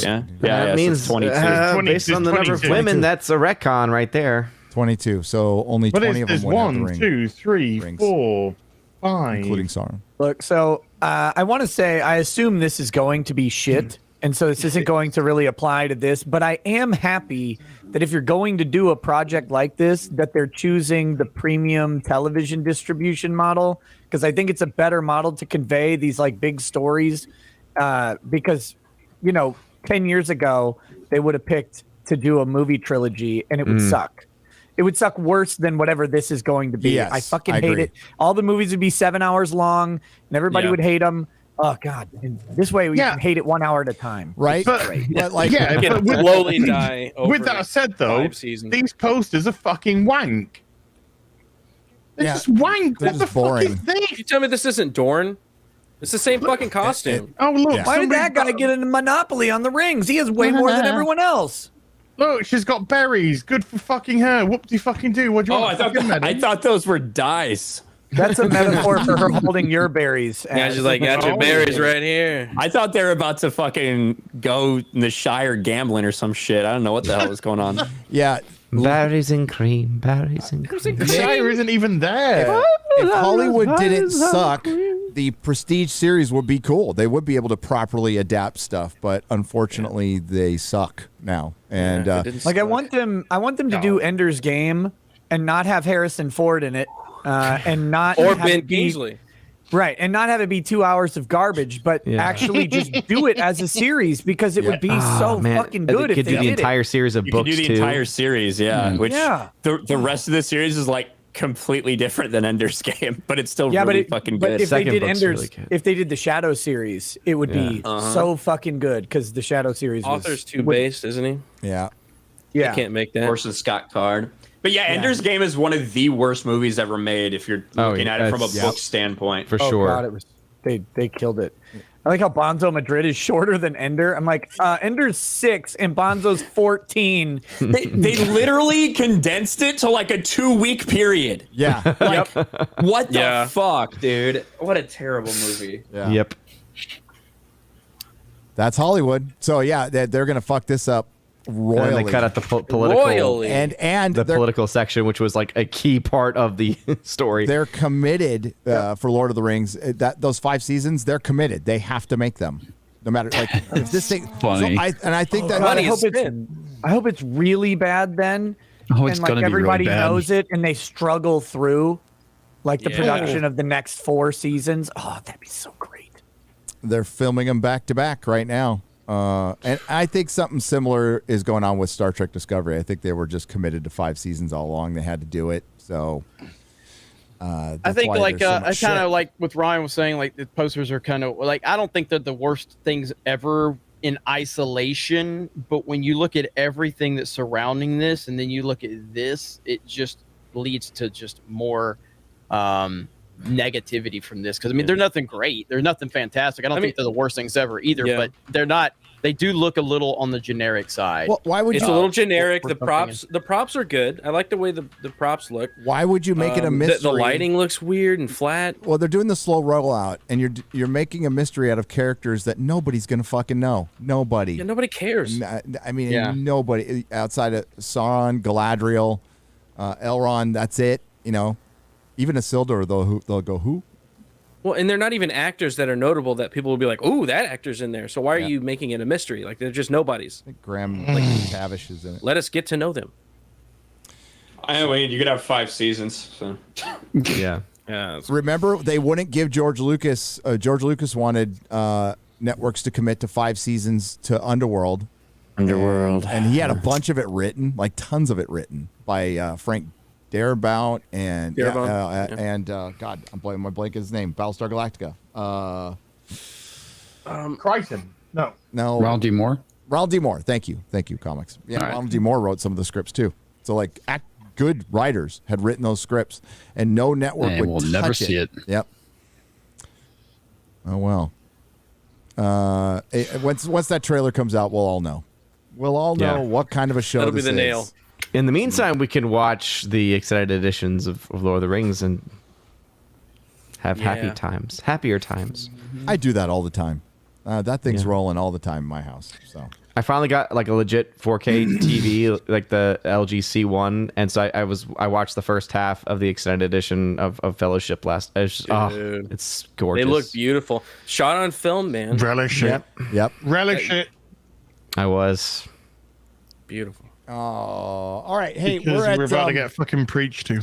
Yeah. That so means it's 22. based on the number of 22. women, that's a retcon right there. 22. So only But 20 of them there's would have the 1, ring, 2, 3, rings. 4, 5. including Sauron. Look, so I want to say I assume this is going to be shit, and so this isn't going to really apply to this. But I am happy that if you're going to do a project like this, that they're choosing the premium television distribution model, because I think it's a better model to convey these like big stories. Because 10 years ago they would have picked to do a movie trilogy, and it would suck. It would suck worse than whatever this is going to be. Yes, I fucking I hate agree. it. All the movies would be 7 hours long, and everybody would hate them. Oh God! And this way we can hate it 1 hour at a time. Right? But, But like, yeah, Get but with, slowly die over with that said, though, 5 seasons. these posters are fucking wank. They're Yeah, just wank. they're What the just fuck boring. is this? You tell me this isn't Dorn? It's the same fucking costume. Oh, look. Yeah. Why did somebody- that guy get a monopoly on the rings? He has way more than everyone else. Look, she's got berries. Good for fucking her. Whoop de fucking do. What do you Oh, want? I thought those were dice. That's a metaphor for her holding your berries. Yeah, she's like, got your berries right here. I thought they were about to fucking go in the Shire gambling or some shit. I don't know what the hell was going on. yeah, Berries and cream, berries and cream. The Shire isn't even there. if Hollywood didn't suck, the Prestige series would be cool. They would be able to properly adapt stuff, but unfortunately, they suck now. And Like I want them to do Ender's Game and not have Harrison Ford in it, and not Or have Ben it be- Kingsley. right, and not have it be 2 hours of garbage, but actually just do it as a series, because it would be so fucking good They if could they do the did entire it. series of You could books do the too. entire series, yeah. Which Yeah. the rest of the series is like completely different than Ender's Game, but it's still Yeah, really but fucking but good. if they Second did book's Ender's, really good. if they did the Shadow series, it would be so fucking good, because the Shadow series was Author's too based, isn't he? yeah, Yeah, Can't make that. Orson Scott Card. But yeah, Ender's Game is one of the worst movies ever made if you're looking at it from a book standpoint. for oh sure. God, it was they killed it. I like how Bonzo Madrid is shorter than Ender. I'm like, Ender's 6 and Bonzo's 14. They literally condensed it to like a 2-week period. yeah, Like, what the Yeah. fuck, dude? What a terrible movie. yeah. Yep. That's Hollywood. So yeah, they're gonna fuck this up And royally. they cut out the political Royally. and the they're, political section, which was like a key part of the story. they're committed for Lord of the Rings. That those 5 seasons, they're committed. They have to make them, no matter like if this thing. Funny. So I think that God, I hope it's really bad then. Oh, it's and like gonna be really everybody bad. knows it, and they struggle through like the Yeah. production of the next 4 seasons. Oh, that'd be so great. they're filming them back to back right now. And I think something similar is going on with Star Trek Discovery. I think they were just committed to 5 seasons all along. They had to do it. So I think like I kind of like what Ryan was saying, like the posters are kind of like, I don't think they're the worst things ever in isolation, but when you look at everything that's surrounding this and then you look at this, it just leads to just more negativity from this. Because I mean, they're nothing great, they're nothing fantastic. I don't think they're the worst things ever either, but they're not. They do look a little on the generic side. Well, why would It's you? a little generic. The props are good. I like the way the props look. Why would you make it a mystery? The lighting looks weird and flat. Well, they're doing the slow rollout, and you're making a mystery out of characters that nobody's gonna fucking know. Nobody. Yeah, nobody cares. I mean, nobody outside of Sauron, Galadriel, Elrond. That's it. You know, even Isildur, they'll go who? Well, and they're not even actors that are notable that people will be like, "Ooh, that actor's in there." So why are you making it a mystery? Like they're just nobodies. I think Graham McTavish is in it. Let us get to know them. I mean, you could have 5 seasons. So. Yeah. Yeah. Remember, they wouldn't give George Lucas. George Lucas wanted networks to commit to 5 seasons to Underworld. And he had a bunch of it written, like tons of it written by Frank Darabont and God, I'm blanking his name. Battlestar Galactica. Crichton. No. Raul D. Moore. Raul D. Moore. Thank you, comics. Yeah, Raul D. Moore wrote some of the scripts too. So like, good writers had written those scripts, and no network would touch never see it. Yep. Oh well. Once that trailer comes out, we'll all know. We'll all know what kind of a show That'll this be the is. nail. In the meantime, we can watch the extended editions of Lord of the Rings and have happier times. I do that all the time. That thing's rolling all the time in my house. So I finally got like a legit 4K TV, like the LG C1, and so I watched the first half of the extended edition of Fellowship last. It's just, it's gorgeous. They look beautiful. Shot on film, man. Relish it. Yep. Relish it. I was beautiful. Oh, all right. Hey, Because we're about to get fucking preached to.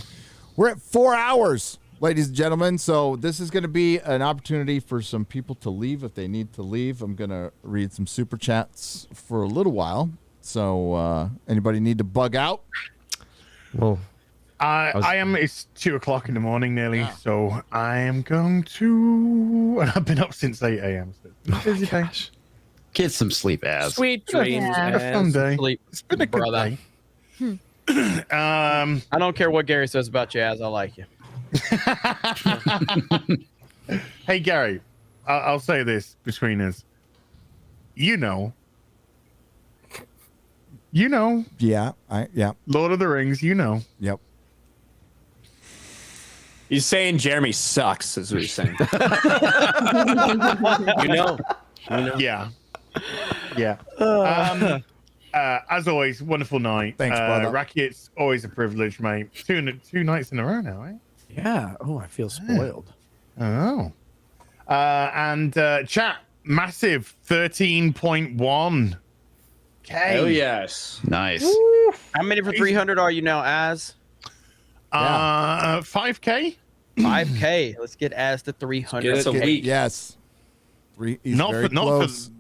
We're at 4 hours, ladies and gentlemen. So this is going to be an opportunity for some people to leave if they need to leave. I'm going to read some super chats for a little while. So anybody need to bug out? Well, I am. It's 2 o'clock in the morning nearly, so I am going to. And I've been up since 8 a.m. So it's been a busy day. Get some sleep, Az. Sweet dreams. A fun day. Sleep. It's been a good Brother. day. I don't care what Gary says about you, Az. I like you. Hey, Gary, I'll say this between us. You know. Yeah. Lord of the Rings, you know. Yep. He's saying Jeremy sucks, is what he's saying. You know. Yeah. As always, wonderful night. Thanks, brother. Rekieta's always a privilege, mate. Two nights in a row now, eh? Yeah. Oh, I feel spoiled. Oh. And chat, massive 13.1. Hell yes. Nice. Woo. How many for 300 are you now, Az? 5K? 5K. Let's get Az to 300. It's a week. Yes. He's Not very for close.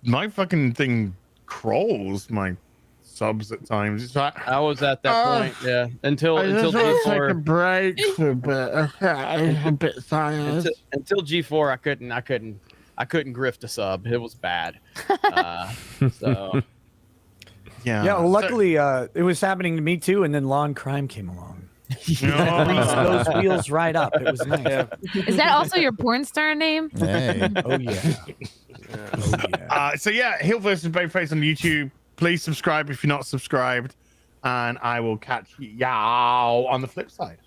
my fucking thing crawls my subs at times. It's like, I was at that point, yeah. Until G4. break for a bit. I'm a bit tired. Until G4, I couldn't grift a sub. It was bad. So Yeah. Yeah. Well, luckily, it was happening to me too, and then Law and Crime came along. Greased those wheels right up. It was nice. Is that also your porn star name? Hey. Oh yeah. So yeah, Heel versus Babyface on YouTube. Please subscribe if you're not subscribed, and I will catch y'all on the flip side.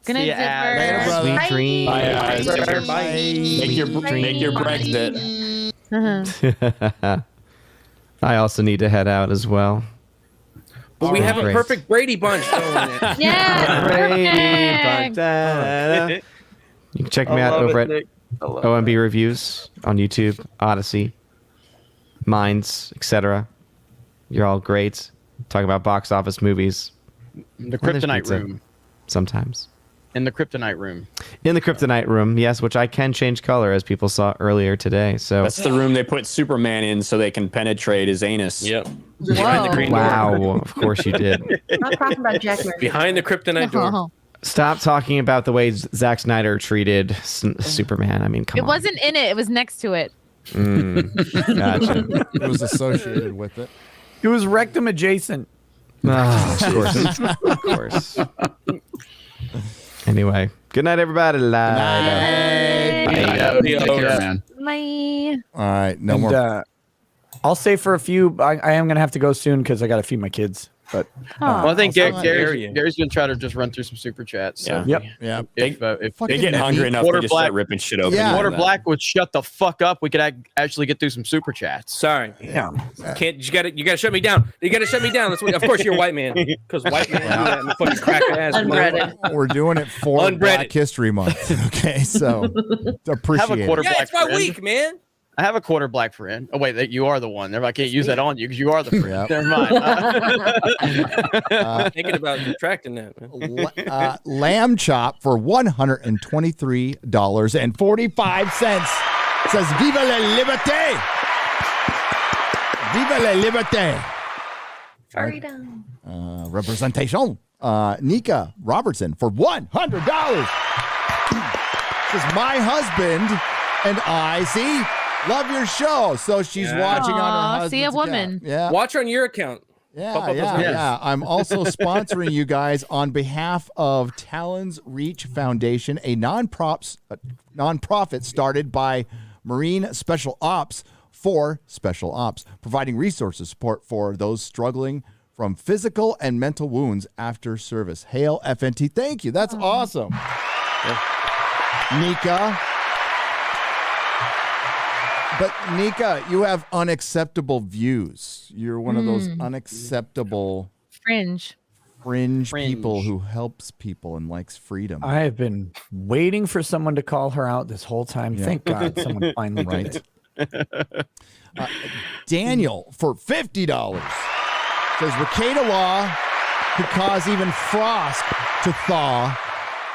Good night, Later, Zipper. Sweet dreams. Bye, guys. Make your Brexit. I also need to head out as well. But we have a Great. perfect Brady bunch going. Yeah. Brady Perfect. You can check me out over at OMB Reviews on YouTube, Odyssey, Minds, etc. You're all great. Talk about box office movies. the Well, there's Kryptonite pizza. room. Sometimes. In the Kryptonite room. In the Kryptonite room, yes, which I can change color, as people saw earlier today. So That's the room they put Superman in so they can penetrate his anus. Yep. Behind the green wow, of course you did. Not talking about Jack Murphy. Behind the Kryptonite door. Stop talking about the way Zack Snyder treated Superman. I mean, come It on. wasn't in it. It was next to it. Gotcha. It was associated with it. It was rectum adjacent. Oh, of course. Of course. Anyway, good night, everybody. Take care, man. Bye. All right, no And, more. I'll say for a few, I am going to have to go soon because I got to feed my kids. But well, I think Gary's Gary's going to try to just run through some super chats. So Yep. If They get hungry enough, they just start ripping shit open. Quarter Black would shut the fuck up. We could actually get through some super chats. Sorry. Yeah. You gotta shut me down. You gotta shut me down. That's what, of course you're a white man. Because white men do that and fucking crack ass. Unbreaded. We're doing it for Black History Month. Okay, so appreciate Have a quarter it. black it's my friend. week, man. I have a quarter black friend. Oh wait, you are the one. I can't use that on you because you are the friend. Yep. Never mind. Thinking about subtracting that. Man. Lamb chop for $123.45 says "Viva la liberté! Viva la liberté!" Freedom. Representation. Nika Robertson for $100. Says my husband and I love your show. So she's watching on her husband's see a woman. account. Yeah. Watch on your account. Yeah. I'm also sponsoring you guys on behalf of Talon's Reach Foundation, a nonprofit started by Marine Special Ops for Special Ops, providing resources support for those struggling from physical and mental wounds after service. Hail FNT. Thank you. That's awesome. Nika. But Nika, you have unacceptable views. You're one of those unacceptable Fringe people who helps people and likes freedom. I have been waiting for someone to call her out this whole time. Yeah. Thank God someone finally Right. Daniel for $50 says Rekieta law could cause even Frost to thaw,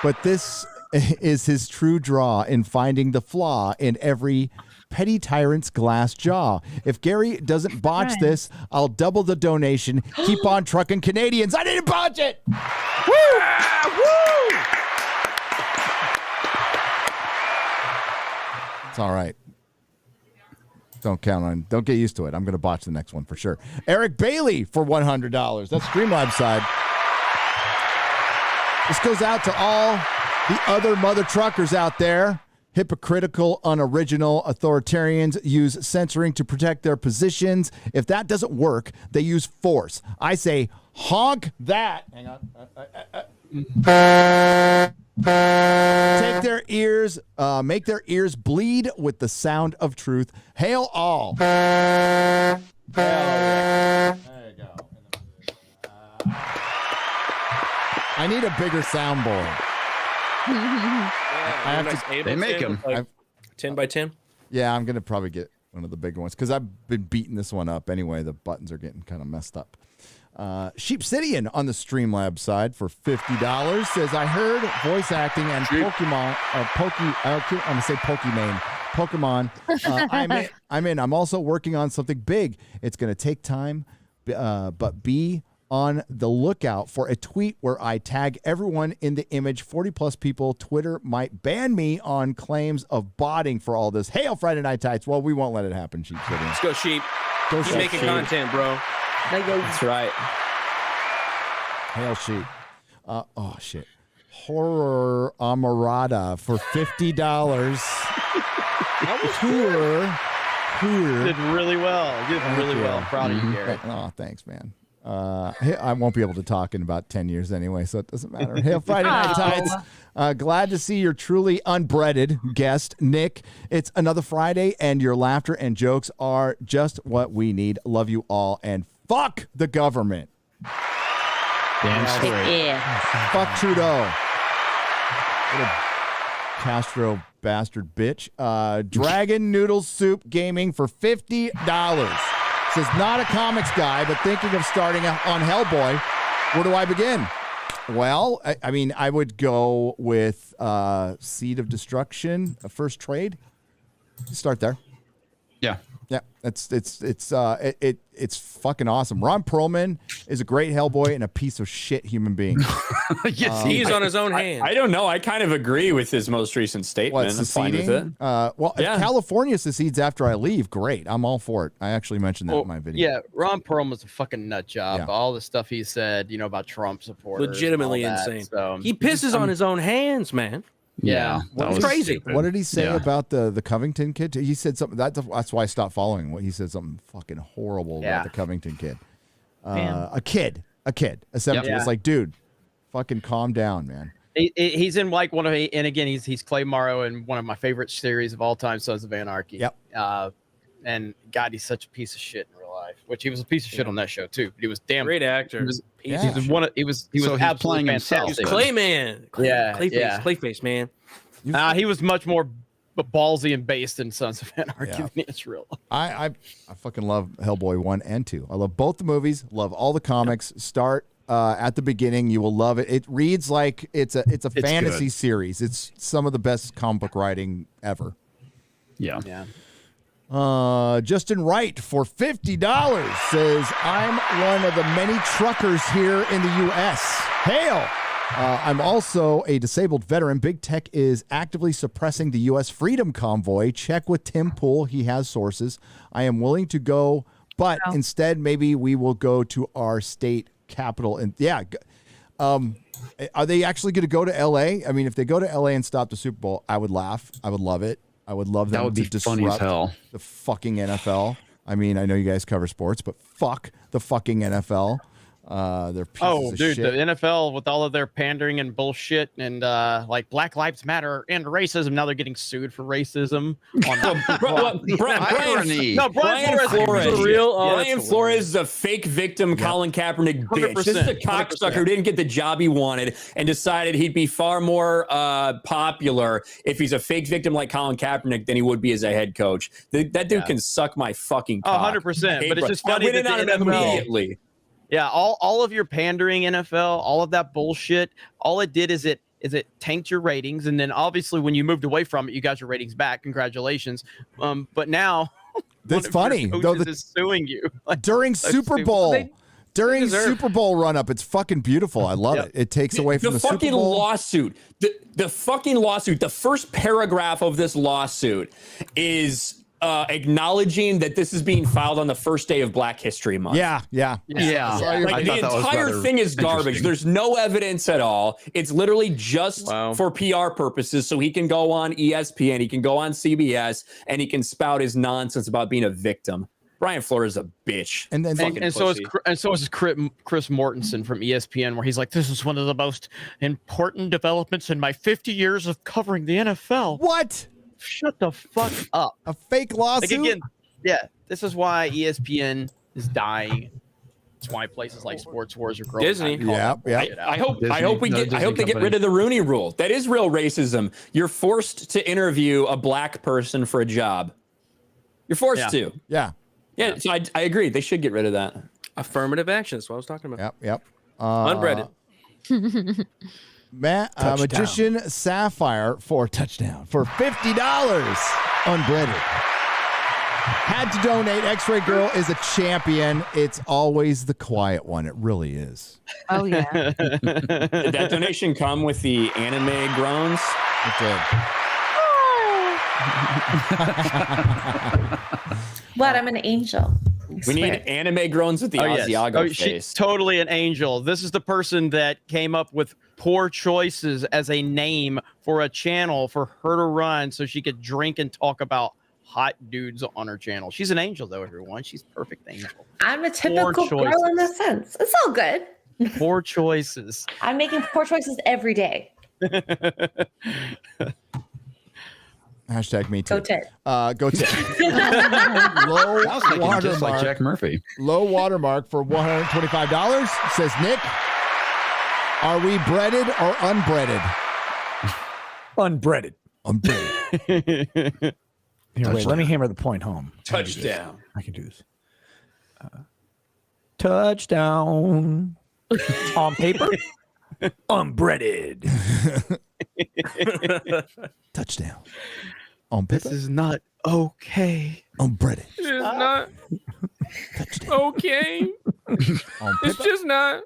but this is his true draw in finding the flaw in every petty tyrant's glass jaw. If Gary doesn't botch this, I'll double the donation. Keep on trucking Canadians. I didn't botch it. Woo! It's all right. Don't get used to it. I'm going to botch the next one for sure. Eric Bailey for $100. That's Streamlabs side. This goes out to all the other mother truckers out there. Hypocritical, unoriginal authoritarians use censoring to protect their positions. If that doesn't work, they use force. I say, honk that. Hang on. Take their ears, make their ears bleed with the sound of truth. Hail all. There you go. I need a bigger soundboard. They make them. 10 by 10. Yeah, I'm going to probably get one of the bigger ones because I've been beating this one up anyway. The buttons are getting kind of messed up. Sheepsidian on the Streamlabs side for $50 says, I heard voice acting and Pokemon, I'm going to say Pokemon. I'm in. I'm also working on something big. It's going to take time, but be on the lookout for a tweet where I tag everyone in the image. 40 plus people. Twitter might ban me on claims of botting for all this. Hail Friday Night Tights. Well, we won't let it happen, Sheepsidian. Let's go, Sheep. Go Keep Sheep. making content, bro. That's right. Hail Sheep. Oh, shit. Horror Amarada for $50. Poor. Did really well. Did really well. Proud of you, Gary. Oh, thanks, man. I won't be able to talk in about 10 years anyway, so it doesn't matter. Hail Friday Night Tights. Glad to see your truly unbreaded guest, Nick. It's another Friday, and your laughter and jokes are just what we need. Love you all, and fuck the government. Damn straight. Yeah. Fuck Trudeau. Little Castro bastard bitch. Dragon Noodle Soup Gaming for $50. Says, not a comics guy, but thinking of starting on Hellboy. Where do I begin? Well, I mean, I would go with Seed of Destruction, a first trade. Start there. Yeah. Yeah, it's fucking awesome. Ron Perlman is a great Hellboy and a piece of shit human being. Yes, he's on his own hand. I don't know. I kind of agree with his most recent statement. I'm fine with it. If California secedes after I leave, great. I'm all for it. I actually mentioned that in my video. Yeah, Ron Perlman was a fucking nut job. Yeah. All the stuff he said, about Trump supporters. Legitimately and all that, insane. So. He pisses on his own hands, man. Yeah, that was crazy. Stupid. What did he say about the Covington kid? He said something. That's why I stopped following. He said something fucking horrible about the Covington kid. A kid. A kid, a 17. Yeah. It's like, dude, fucking calm down, man. He's in like one of, and again, he's Clay Morrow in one of my favorite series of all time, Sons of Anarchy. Yep. And God, he's such a piece of shit in real life. Which he was a piece of shit on that show too. But he was damn great actor. He was, Yeah. he was one. He was absolutely playing himself. fantastic. Clayman. Yeah. Clayface, man. He was much more ballsy and based in Sons of Anarchy than Israel. I fucking love Hellboy 1 and 2. I love both the movies. Love all the comics. Start at the beginning. You will love it. It reads like it's a fantasy good. series. It's some of the best comic book writing ever. Yeah. Justin Wright for $50 says, I'm one of the many truckers here in the U.S. Hail! I'm also a disabled veteran. Big Tech is actively suppressing the U.S. Freedom Convoy. Check with Tim Pool. He has sources. I am willing to go, but instead maybe we will go to our state capital. And are they actually going to go to L.A.? I mean, if they go to L.A. and stop the Super Bowl, I would laugh. I would love it. I would love them to disrupt funny as hell. the fucking NFL. I mean, I know you guys cover sports, but fuck the fucking NFL. They're pieces of Dude, shit. the NFL with all of their pandering and bullshit and like Black Lives Matter and racism. Now they're getting sued for racism. Brian Flores is a fake victim, Colin Kaepernick bitch. This is a cocksucker who didn't get the job he wanted and decided he'd be far more popular if he's a fake victim like Colin Kaepernick than he would be as a head coach. That dude can suck my fucking cock. 100%. But it's just funny I went in on him immediately. Yeah, all of your pandering NFL, all of that bullshit, all it did is it tanked your ratings, and then obviously when you moved away from it, you got your ratings back. Congratulations. But now that's funny. Though is suing you during Super Bowl. During Super Bowl run up, it's fucking beautiful. I love it. It takes away from the Super fucking Bowl. lawsuit. The fucking lawsuit. The first paragraph of this lawsuit is acknowledging that this is being filed on the first day of Black History Month. Yeah. Like the entire thing is garbage. There's no evidence at all. It's literally just for PR purposes, so he can go on ESPN, he can go on CBS, and he can spout his nonsense about being a victim. Brian Flores is a bitch. And so is Chris Mortensen from ESPN, where he's like, "This is one of the most important developments in my 50 years of covering the NFL." What? Shut the fuck up. A fake lawsuit? Like again, this is why ESPN is dying. It's why places like Sports Wars are growing. Disney. I hope they Disney get rid of the Rooney Rule. That is real racism. You're forced to interview a black person for a job. You're forced to. Yeah. So I agree. They should get rid of that. Affirmative action. That's what I was talking about. Yep. Unbreaded. Magician Sapphire for touchdown for $50 unbreaded. Had to donate. Xray Girl is a champion. It's always the quiet one. It really is. Oh yeah. Did that donation come with the anime groans? It did. What? I'm an angel. We need anime groans with the Asiago face. She's totally an angel. This is the person that came up with Poor Choices as a name for a channel for her to run so she could drink and talk about hot dudes on her channel. She's an angel, though, everyone. She's a perfect angel. I'm a typical girl in a sense. It's all good. Poor choices. I'm making poor choices every day. Hashtag me too. Go Tit. Go Tit. I was thinking just like Jack Murphy. Low watermark for $125 says Nick. Are we breaded or unbreaded? Unbreaded. Unbreaded. Here, wait, let me hammer the point home. Touchdown. I can do this. Touchdown. On paper, unbreaded. Touchdown. On paper. This is not okay. Unbreaded. It's not okay. It's just not.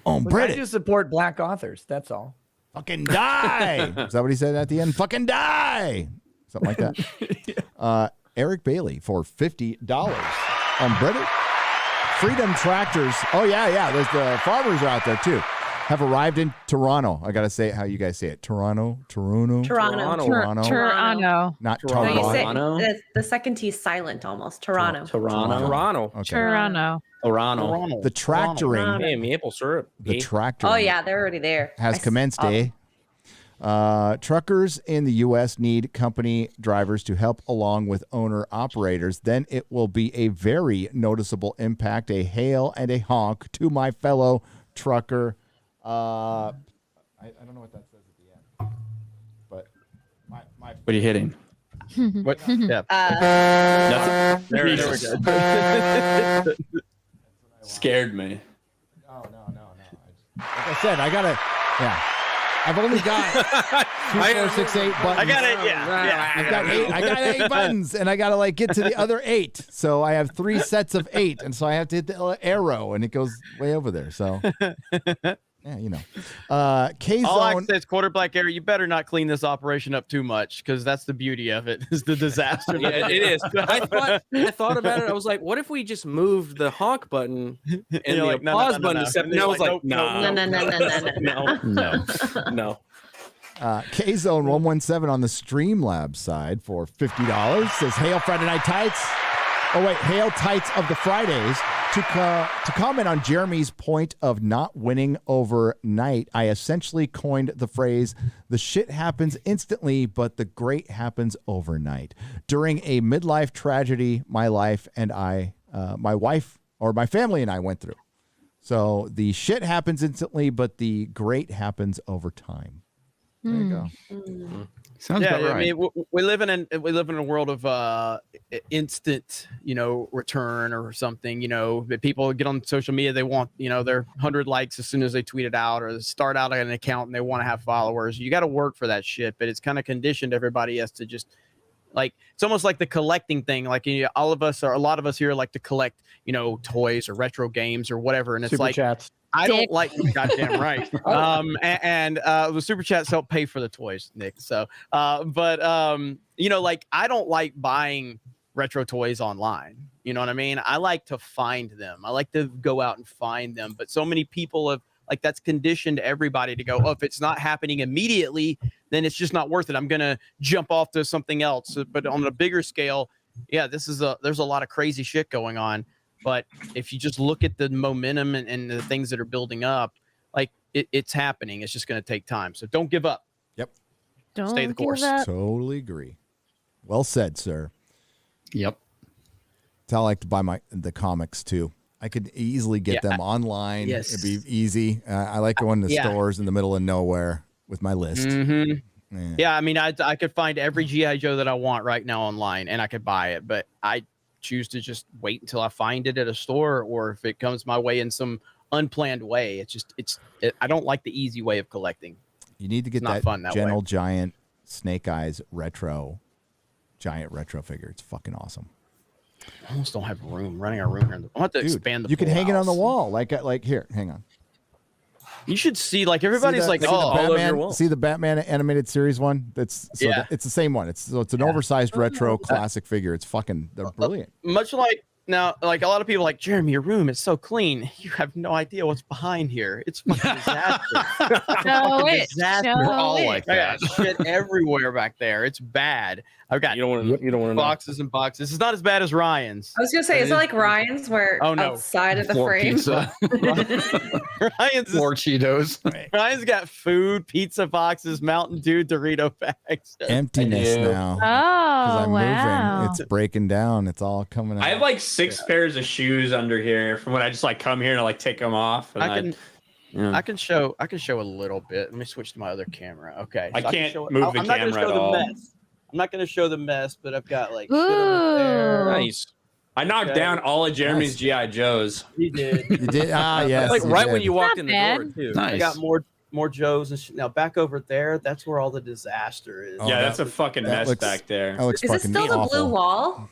I just support black authors. That's all. Fucking die. Is that what he said at the end? Fucking die. Something like that. Eric Bailey for $50. Unbreaded. Freedom Tractors. Oh, yeah. There's the farmers are out there, too. have arrived in Toronto. I gotta say it how you guys say it. Toronto. Toronto. Not No, you say Toronto. the second T is silent almost. Toronto. Okay. Toronto. The tractoring. Hey, maple syrup. The tractoring. Oh yeah, they're already there. Has commenced, eh? Truckers in the U.S. need company drivers to help along with owner-operators. Then it will be a very noticeable impact, a hail and a honk to my fellow trucker. I don't know what that says at the end, but my What are you hitting? What? Yeah. Nothing. There we go. Scared me. No. Like I said, I've only got 2, 4, 6, 8 buttons. I got it. Yeah. I got 8 buttons, and I gotta get to the other 8. So I have 3 sets of 8, and so I have to hit the arrow, and it goes way over there. So K-Zone. All I can say is quarter black area. You better not clean this operation up too much, because that's the beauty of it. Is the disaster. Yeah, it is. I thought about it. I was like, what if we just moved the honk button and the applause button to separate? And I was like, no. K-Zone 117 on the Streamlabs side for $50 says, "Hail Friday Night Tights." Oh wait, hail Tights of the Fridays. To comment on Jeremy's point of not winning overnight, I essentially coined the phrase, "The shit happens instantly, but the great happens overnight." During a midlife tragedy, my wife and I my family and I went through. So the shit happens instantly, but the great happens over time. There you go. Sounds about right. I mean, we live in a world of instant, return or something. People get on social media, they want their 100 likes as soon as they tweet it out, or start out an account and they want to have followers. You got to work for that shit, but it's kind of conditioned. Everybody has to just it's almost like the collecting thing. Like a lot of us here like to collect, toys or retro games or whatever, and it's Super like chats. I don't like goddamn right. And the super chats help pay for the toys, Nick. So, I don't like buying retro toys online. You know what I mean? I like to find them. I like to go out and find them. But so many people have that's conditioned everybody to go, oh, if it's not happening immediately, then it's just not worth it. I'm gonna jump off to something else. But on a bigger scale, there's a lot of crazy shit going on. But if you just look at the momentum and the things that are building up, it's happening. It's just going to take time. So don't give up. Yep. Don't stay the course. Totally agree. Well said, sir. Yep. That's how I like to buy the comics too. I could easily get them online. Yes. It'd be easy. I like going to stores in the middle of nowhere with my list. Mm-hmm. Yeah, I mean, I could find every G.I. Joe that I want right now online, and I could buy it, but I choose to just wait until I find it at a store, or if it comes my way in some unplanned way. I don't like the easy way of collecting. You need to get that Gentle Giant Snake Eyes giant retro figure. It's fucking awesome. I almost don't have room. Running out of room here. I'll have to expand the You can hang it on the house. wall. Like here, hang on. You should see, everybody's see the Batman animated series one? It's the same one. It's an oversized retro classic figure. It's they're brilliant. Much like now, a lot of people like, Jeremy, your room is so clean. You have no idea what's behind here. It's fucking disaster. We're all like that. Shit everywhere back there. It's bad. I've got you don't want to boxes and boxes. It's not as bad as Ryan's. I was gonna say, is it like Ryan's, where outside of the frame? Ryan's more Cheetos. Ryan's got food, pizza boxes, Mountain Dew, Dorito bags. Emptiness now. Oh, I'm wow. moving. It's breaking down. It's all coming out. I have 6 pairs of shoes under here from when I just come here and take them off. And I can show a little bit. Let me switch to my other camera. Okay. I can't move the camera at all. I'm not going to show the mess, but I've got shit Ooh. over there. Nice. I knocked down all of Jeremy's G.I. Joes. You did. You did? Ah, yes. When you walked in the door, too. Nice. I got more Joes and shit. Now back over there, that's where all the disaster is. Yeah, that's a fucking mess back there. Is it still the blue wall?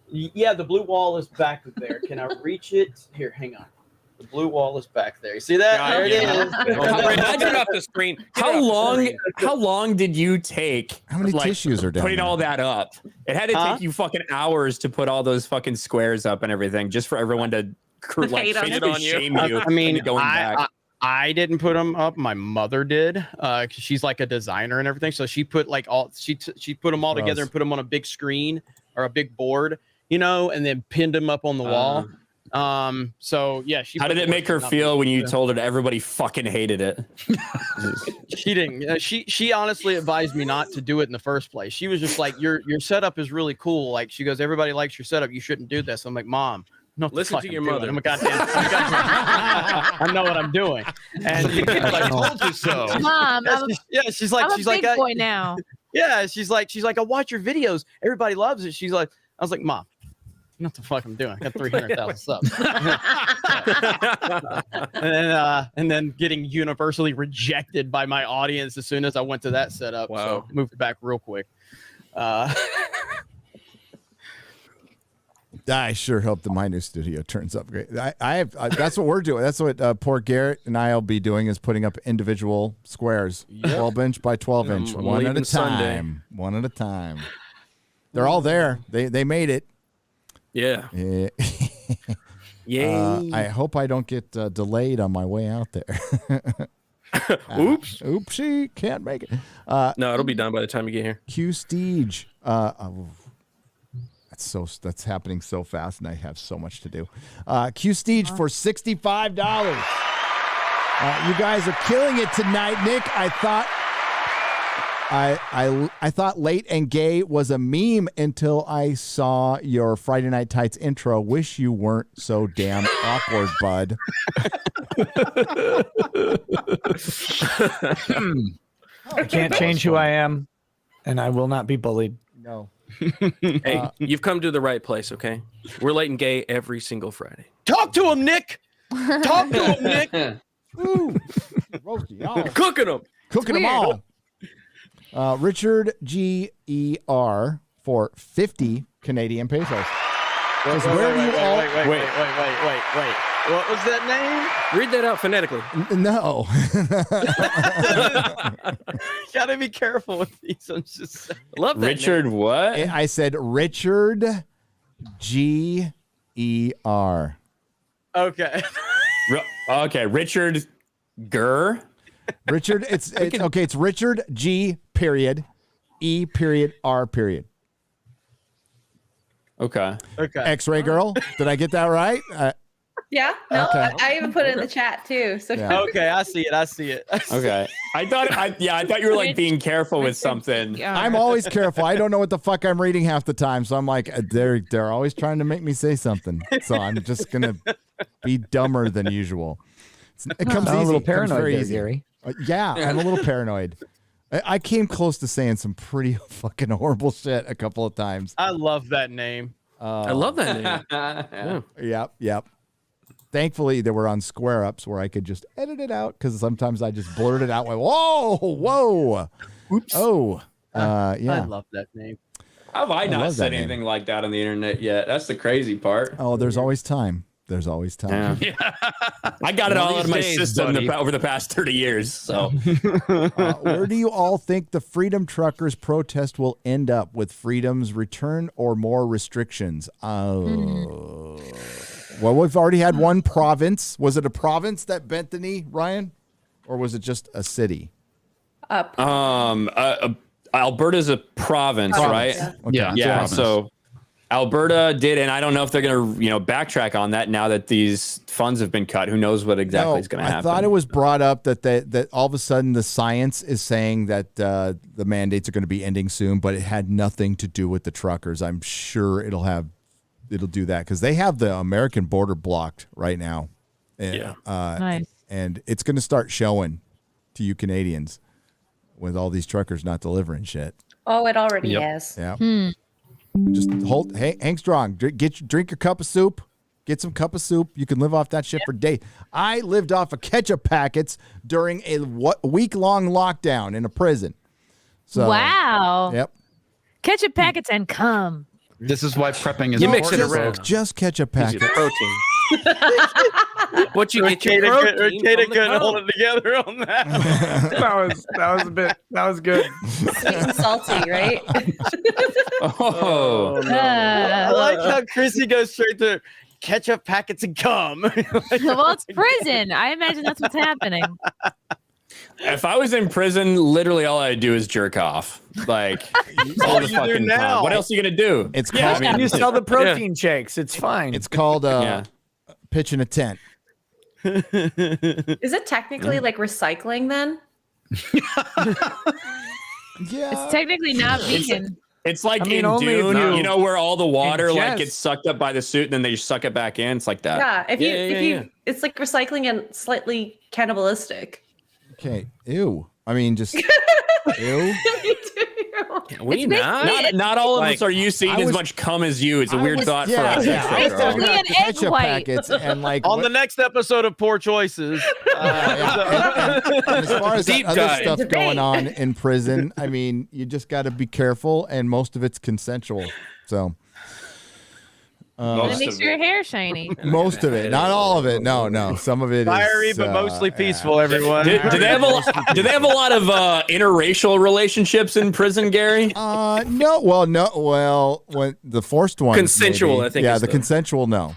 Yeah, the blue wall is back there. Can I reach it? Here, hang on. The blue wall is back there. You see that? There it is. Imagine off the screen. How long did you take? How many tissues are down putting there? all that up? It had to take you fucking hours to put all those fucking squares up and everything, just for everyone to shame you. I mean, going back. I didn't put them up. My mother did. 'Cause she's like a designer and everything. So she put like she put them all together and put them on a big screen or a big board, you know, and then pinned them up on the wall. So yeah, How did it make her feel when you told her everybody fucking hated it? She didn't. She honestly advised me not to do it in the first place. She was just like, your setup is really cool. Like she goes, everybody likes your setup. You shouldn't do this. I'm like, Mom, no, listen to your mother. I'm a goddamn. I know what I'm doing. And she's like, I told you so. Mom, she's like, I'm a big boy now. Yeah, she's like, I watch your videos. Everybody loves it. She's like, I was like, Mom, you know what the fuck I'm doing? I got 300,000 subs. and then getting universally rejected by my audience as soon as I went to that setup. Wow. So moved it back real quick. I sure hope that my new studio turns up great. That's what we're doing. That's what poor Garrett and I'll be doing, is putting up individual squares, 12 inch by 12 inch, one at a time. One at a time. They're all there. They made it. Yeah. Yeah. Yay. I hope I don't get delayed on my way out there. Oops. Oopsie, can't make it. No, it'll be done by the time you get here. Q Stige. That's happening so fast, and I have so much to do. Q Stige for $65. You guys are killing it tonight, Nick. I thought Late and Gay was a meme until I saw your Friday Night Tights intro. Wish you weren't so damn awkward, bud. I can't change who I am, and I will not be bullied. No. Hey, you've come to the right place, okay? We're Late and Gay every single Friday. Talk to him, Nick. Talk to him, Nick. Ooh. Roasty. You're cooking them. Cooking them all. Richard G.E.R. for 50 Canadian pesos. Wait. What was that name? Read that out phonetically. No. Gotta be careful with these. I'm just saying. Love that Richard name. what? I said Richard G.E.R. Okay. Okay, Richard Gurr. Richard, it's okay. It's Richard G. period E. period R. period. Okay. Xray Girl. Did I get that right? Yeah. No, Okay. I even put it in the chat too. So Yeah. Okay, I see it. Okay. I thought you were like being careful with something. I'm always careful. I don't know what the fuck I'm reading half the time, so I'm like, they're always trying to make me say something. So I'm just gonna be dumber than usual. It comes easy. A little It comes paranoid very there, easy. Gary. Yeah, I'm a little paranoid. I came close to saying some pretty fucking horrible shit a couple of times. I love that name. I love that name. Yeah. Yep. Thankfully, they were on square ups where I could just edit it out, because sometimes I just blurt it out like, whoa. Oops. Oh, yeah. I love that name. How have I not love said that name. anything like that on the internet yet? That's the crazy part. Oh, there's always time. There's always time. Yeah. I got it all out of my days, system buddy. over the past 30 years. So Where do you all think the Freedom Truckers protest will end up, with freedom's return or more restrictions? Well, we've already had one province. Was it a province that bent the knee, Ryan? Or was it just a city? Alberta's a province, right? Okay. Yeah. So Alberta did, and I don't know if they're going to, backtrack on that now that these funds have been cut. Who knows what exactly is going to happen? I thought it was brought up that all of a sudden the science is saying that the mandates are going to be ending soon, but it had nothing to do with the truckers. I'm sure it'll do that, because they have the American border blocked right now. Yeah. Nice. And it's going to start showing to you Canadians with all these truckers not delivering shit. Oh, it already is. Yeah. Just hang strong. Drink your cup of soup. Get some cup of soup. You can live off that shit for days. I lived off of ketchup packets during a week-long lockdown in a prison. So, Wow. Yep. Ketchup packets and cum. This is why prepping is You mix it important. around. Just ketchup packets. Protein. What you get your protein Rekieta from the couldn't cum. hold it together on that. that was good. Sweet and salty, right? Oh, I like how Chrissy goes straight to ketchup packets and cum. Well, it's prison. I imagine that's what's happening. If I was in prison, literally all I'd do is jerk off. Like all the you do fucking now. time. What else are you gonna do? It's Yeah, called. and you sell the protein shakes. It's fine. It's called pitching a tent. Is it technically like recycling then? Yeah. It's technically not vegan. It's like I mean, in only if Dune, you know, where all the water like ingest. gets sucked up by the suit and then they just suck it back in. It's like that. Yeah. If you, it's like recycling and slightly cannibalistic. Okay. Ew. I mean, just ew. We not all of us are used to eating as much cum as you. It's a weird thought for us. I was talking about an egg ketchup white. packets and like On the next episode of Poor Choices. and as far as that Deep other dive. stuff Debate. going on in prison, I mean, you just got to be careful, and most of it's consensual. So It makes your hair shiny. most of it, not all of it. No, some of it Fiery, is but mostly peaceful, everyone. Do they have a lot of interracial relationships in prison, Gary? No. Well, when the forced one, Consensual, I think Yeah, is the the- consensual. No,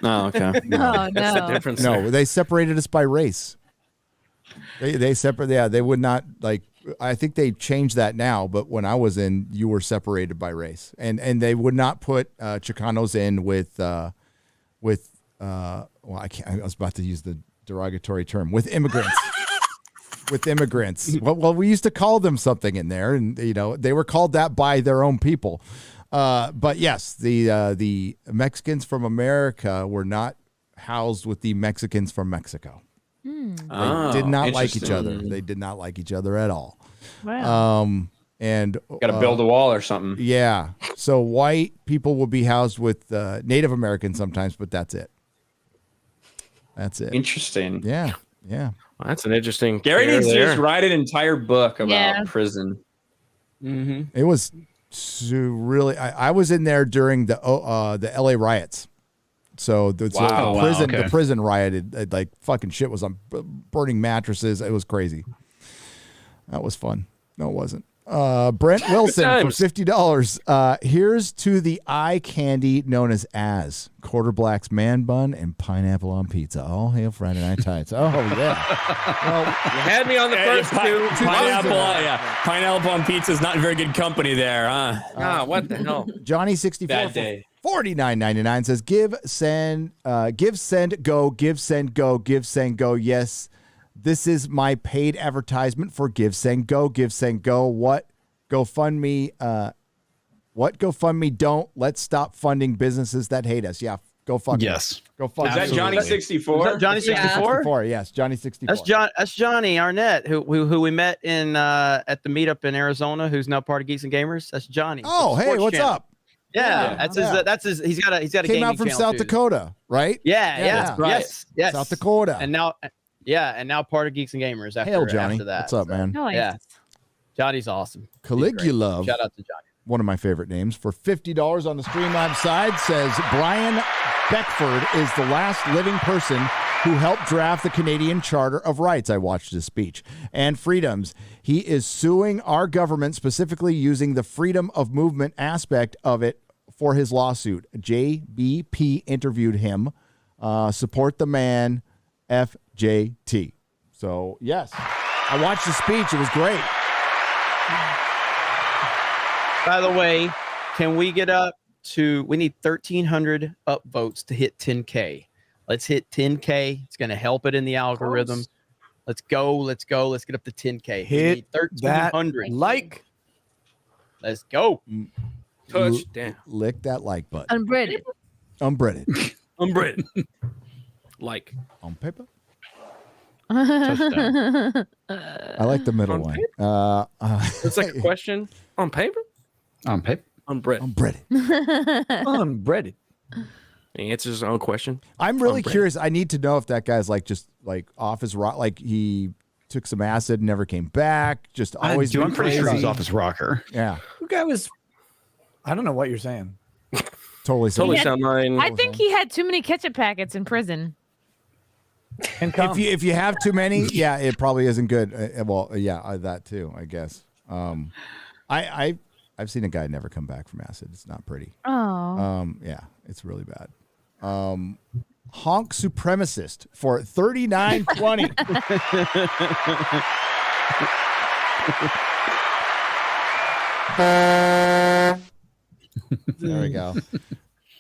Oh, okay. Oh, That's the no. difference. no, there. they separated us by race. They separate. Yeah, they would not like. I think they changed that now, but when I was in, you were separated by race, and they would not put Chicanos in with well, I can't. I was about to use the derogatory term with immigrants. With immigrants, well, we used to call them something in there, and they were called that by their own people. But yes, the Mexicans from America were not housed with the Mexicans from Mexico. They did not like each other. They did not like each other at all. Wow. And Got to build a wall or something. yeah. So white people will be housed with Native Americans sometimes, but that's it. That's it. Interesting. Yeah. Well, that's an interesting. Gary pair needs to there. just write an entire book about Yeah. prison. It was really. I was in there during the LA riots. So the okay. prison rioted, like fucking shit was on burning mattresses. It was crazy. That was fun. No, it wasn't. Brent Wilson for times. $50. Here's to the eye candy known as Quarter Black's man bun and pineapple on pizza. All hail Friday Night Tights. Oh yeah. Well, You had me on the first two. Pineapple on pizza is not very good company there, huh? What the hell? Johnny 64 Bad for day. $49.99 says give send go, give send go, give send go. Yes. This is my paid advertisement for Give Send Go. Give Send Go. What GoFundMe? What GoFundMe? Don't. Let's stop funding businesses that hate us. Yeah, go fuck. Yes. Go fuck. Is that Johnny 64? Johnny 64? Yes, Johnny 64. That's Johnny Arnett, who we met in at the meetup in Arizona, who's now part of Geeks and Gamers. That's Johnny. Oh, hey, Sports what's channel. up? Yeah, Yeah. that's his. He's got a Came gaming out from channel South too. Dakota, right? Yeah, That's right. yes, South Dakota. and now part of Geeks and Gamers. After, Hail, Johnny. After that, What's up, man? Nice. Yeah, Johnny's awesome. He's Caligula. great. Shout out to Johnny. One of my favorite names, for $50 on the Streamlabs side, says Brian Beckford is the last living person who helped draft the Canadian Charter of Rights. I watched his speech. And freedoms. He is suing our government, specifically using the freedom of movement aspect of it for his lawsuit. JBP interviewed him. Support the man, FJT. So, yes, I watched the speech. It was great. By the way, can we get up to? We need 1,300 upvotes to hit 10K. Let's hit 10K. It's going to help it in the algorithm. Let's go. Let's go. Let's get up to 10K. Hit 1,300. like. Let's go. Touchdown. Lick that like button. Unbreaded. Unbreaded. Unbreaded. Like. On paper. Touchdown. I like the middle one. It's like a question on paper. On paper. Unbreaded. Unbreaded. Unbreaded. He answers his own question. I'm really Unbreaded. curious. I need to know if that guy's like just like off his rock, like he took some acid, never came back, just always. I'm been pretty sure crazy. he's off his rocker. Yeah, Who guy was? I don't know what you're saying. totally. Totally Yeah. sound mine. I think he had too many ketchup packets in prison. And If you have too many, yeah, it probably isn't good. Well, yeah, that too, I guess. I've seen a guy never come back from acid. It's not pretty. Oh. Yeah, it's really bad. honk supremacist for $39.20. There we go.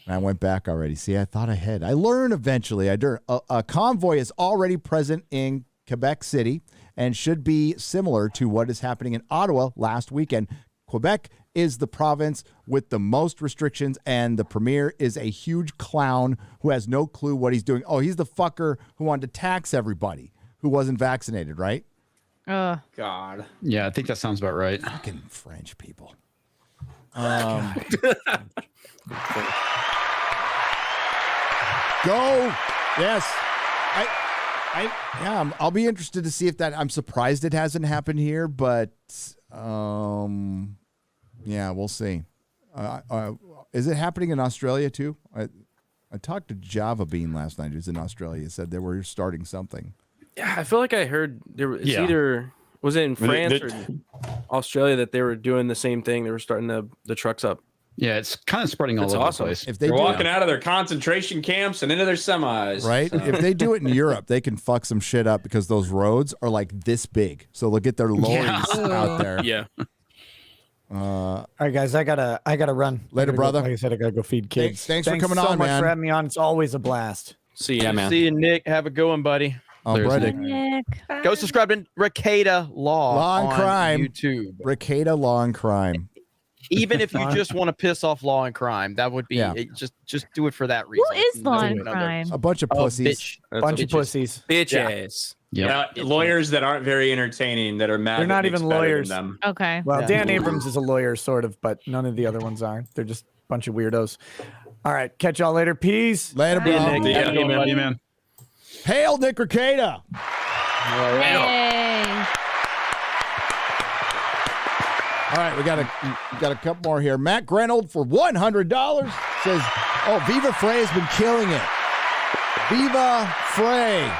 I went back already. See, I thought ahead. I learn eventually. A convoy is already present in Quebec City and should be similar to what is happening in Ottawa last weekend. Quebec is the province with the most restrictions, and the premier is a huge clown who has no clue what he's doing. Oh, he's the fucker who wanted to tax everybody who wasn't vaccinated, right? God. Yeah, I think that sounds about right. Fucking French people. Go. Yes. I'll be interested to see if that. I'm surprised it hasn't happened here, but yeah, we'll see. Is it happening in Australia too? I talked to Java Bean last night, who's in Australia. He said they were starting something. Yeah, I feel like I heard it's either was it in France or Australia that they were doing the same thing. They were starting the trucks up. Yeah, it's kind of spreading all over the place. If they're walking out of their concentration camps and into their semis, right? If they do it in Europe, they can fuck some shit up because those roads are like this big. So they'll get their lorries out there. Yeah. All right, guys, I gotta run. Later, brother. Like I said, I gotta go feed kids. Thanks for coming so on, much man. for having me on. It's always a blast. See you, man. See you, Nick. Have a good one, buddy. Nick. Go subscribe to Rekieta Law and on Crime. YouTube. Rekieta Law and Crime. Even if you just want to piss off Law and Crime, that would be just do it for that reason. Who is Law and Crime? A bunch of pussies. Bunch of pussies. Bitch ass. Yeah, lawyers that aren't very entertaining that are mad. They're not even lawyers. Them. Okay. Well, Dan Abrams is a lawyer, sort of, but none of the other ones are. They're just a bunch of weirdos. All right, catch y'all later. Peace. Later, bro. Man. Hail Nick Rekieta. Yay. All right, we got a couple more here. Matt Grenold for $100 says, "Oh, Viva Frey has been killing it. Viva Frey.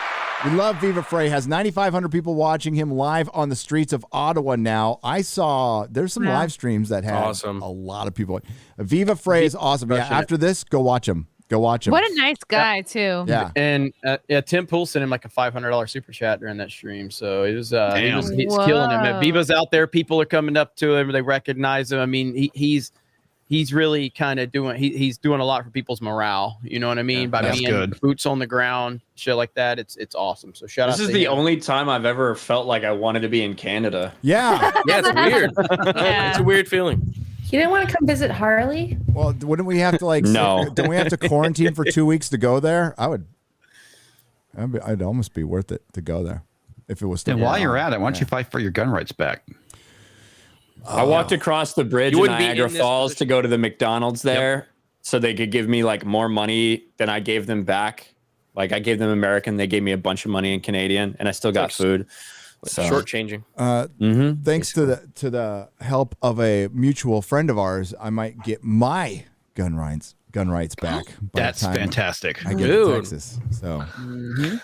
We love Viva Frey. Has 9,500 people watching him live on the streets of Ottawa now. I saw there's some live streams that had a lot of people. Viva Frey is awesome. Yeah, after this, go watch him. Go watch him. What a nice guy, too. Yeah. And Tim Pool sent him like a $500 super chat during that stream. So he's killing him. Viva's out there. People are coming up to him. They recognize him. I mean, he's really kind of doing he's doing a lot for people's morale. You know what I mean? By being boots on the ground, shit like that. It's awesome. So shout out. This is the only time I've ever felt like I wanted to be in Canada. Yeah. Yeah, it's weird. It's a weird feeling. You didn't want to come visit Harley? Well, wouldn't we have to don't we have to quarantine for 2 weeks to go there? I'd almost be worth it to go there if it was still. And while you're at it, why don't you fight for your gun rights back? I walked across the bridge in Niagara Falls to go to the McDonald's there so they could give me like more money than I gave them back. Like I gave them American, they gave me a bunch of money in Canadian, and I still got food. So, shortchanging. Thanks to the help of a mutual friend of ours, I might get my gun rights back. That's fantastic. I get to Texas. So you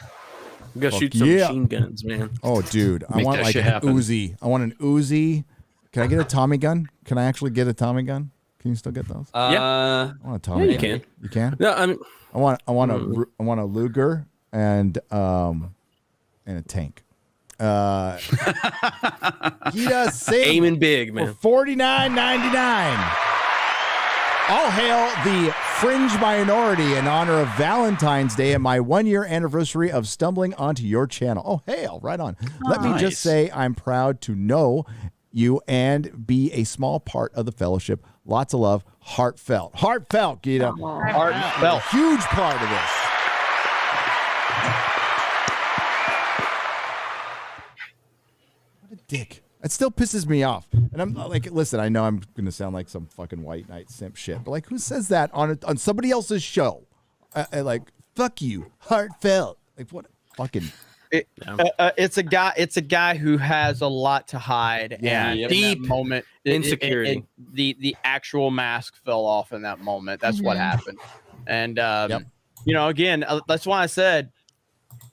gotta shoot some machine guns, man. Oh, dude, I want like an Uzi. I want an Uzi. Can I get a Tommy gun? Can I actually get a Tommy gun? Can you still get those? Yeah, I want a Tommy gun. You can. You can? No, I mean, I want a Luger and a tank. Gita aiming big, man. For $49.99. I'll hail the fringe minority in honor of Valentine's Day and my 1-year anniversary of stumbling onto your channel. Oh, hail, right on. Let me just say I'm proud to know you and be a small part of the fellowship. Lots of love. Heartfelt, Gita. Heartfelt. Huge part of this. What a dick. It still pisses me off. And I'm like, listen, I know I'm going to sound like some fucking white knight simp shit, but like, who says that on somebody else's show? Like, fuck you, heartfelt. Like, what fucking... It's a guy who has a lot to hide. Yeah, and deep in that moment, insecurity. The actual mask fell off in that moment. That's what happened. And you know, again, that's why I said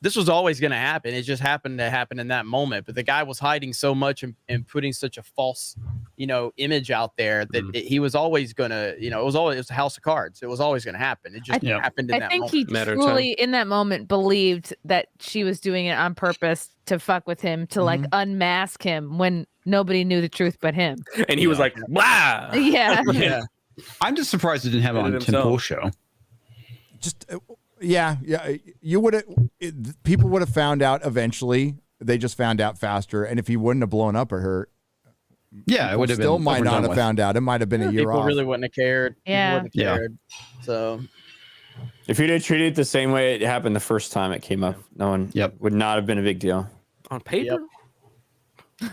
this was always going to happen. It just happened to happen in that moment. But the guy was hiding so much and putting such a false, image out there that he was always going to, it was a house of cards. It was always going to happen. It just happened in that moment. I think he truly, in that moment, believed that she was doing it on purpose to fuck with him, to like unmask him when nobody knew the truth but him. And he was like, "Wow." Yeah. Yeah. I'm just surprised it didn't have it on Tim Pool's show. Just yeah, you would have. People would have found out eventually. They just found out faster, and if he wouldn't have blown up at her, it would have still been might not have found out. It might have been a year People off. really wouldn't have cared. Yeah. People wouldn't have cared. So If you'd have treated it the same way it happened the first time it came up, no one would not have been a big deal. On paper?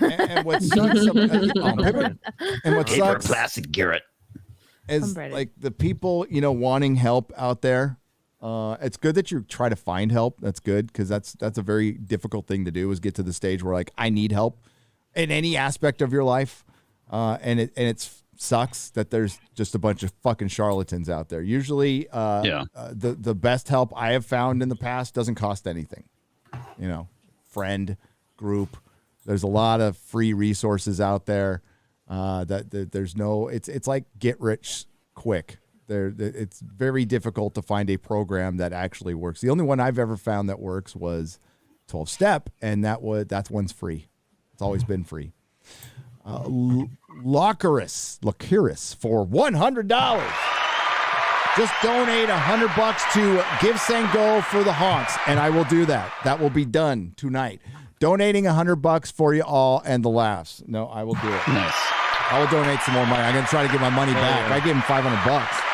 And what sucks, on paper, and what Paper sucks, plastic Garrett, is like the people wanting help out there. It's good that you try to find help. That's good, because that's a very difficult thing to do, is get to the stage where like I need help in any aspect of your life, and it sucks that there's just a bunch of fucking charlatans out there. Usually, the best help I have found in the past doesn't cost anything. Friend group. There's a lot of free resources out there. That there's no. It's like get rich quick. It's very difficult to find a program that actually works. The only one I've ever found that works was 12-step, and that's one's free. It's always been free. Locurus for $100. Just donate $100 to Give Send Go for the honks, and I will do that. That will be done tonight. Donating $100 for you all and the laughs. No, I will do it. Nice. I will donate some more money. I'm gonna try to get my money back. I gave him $500.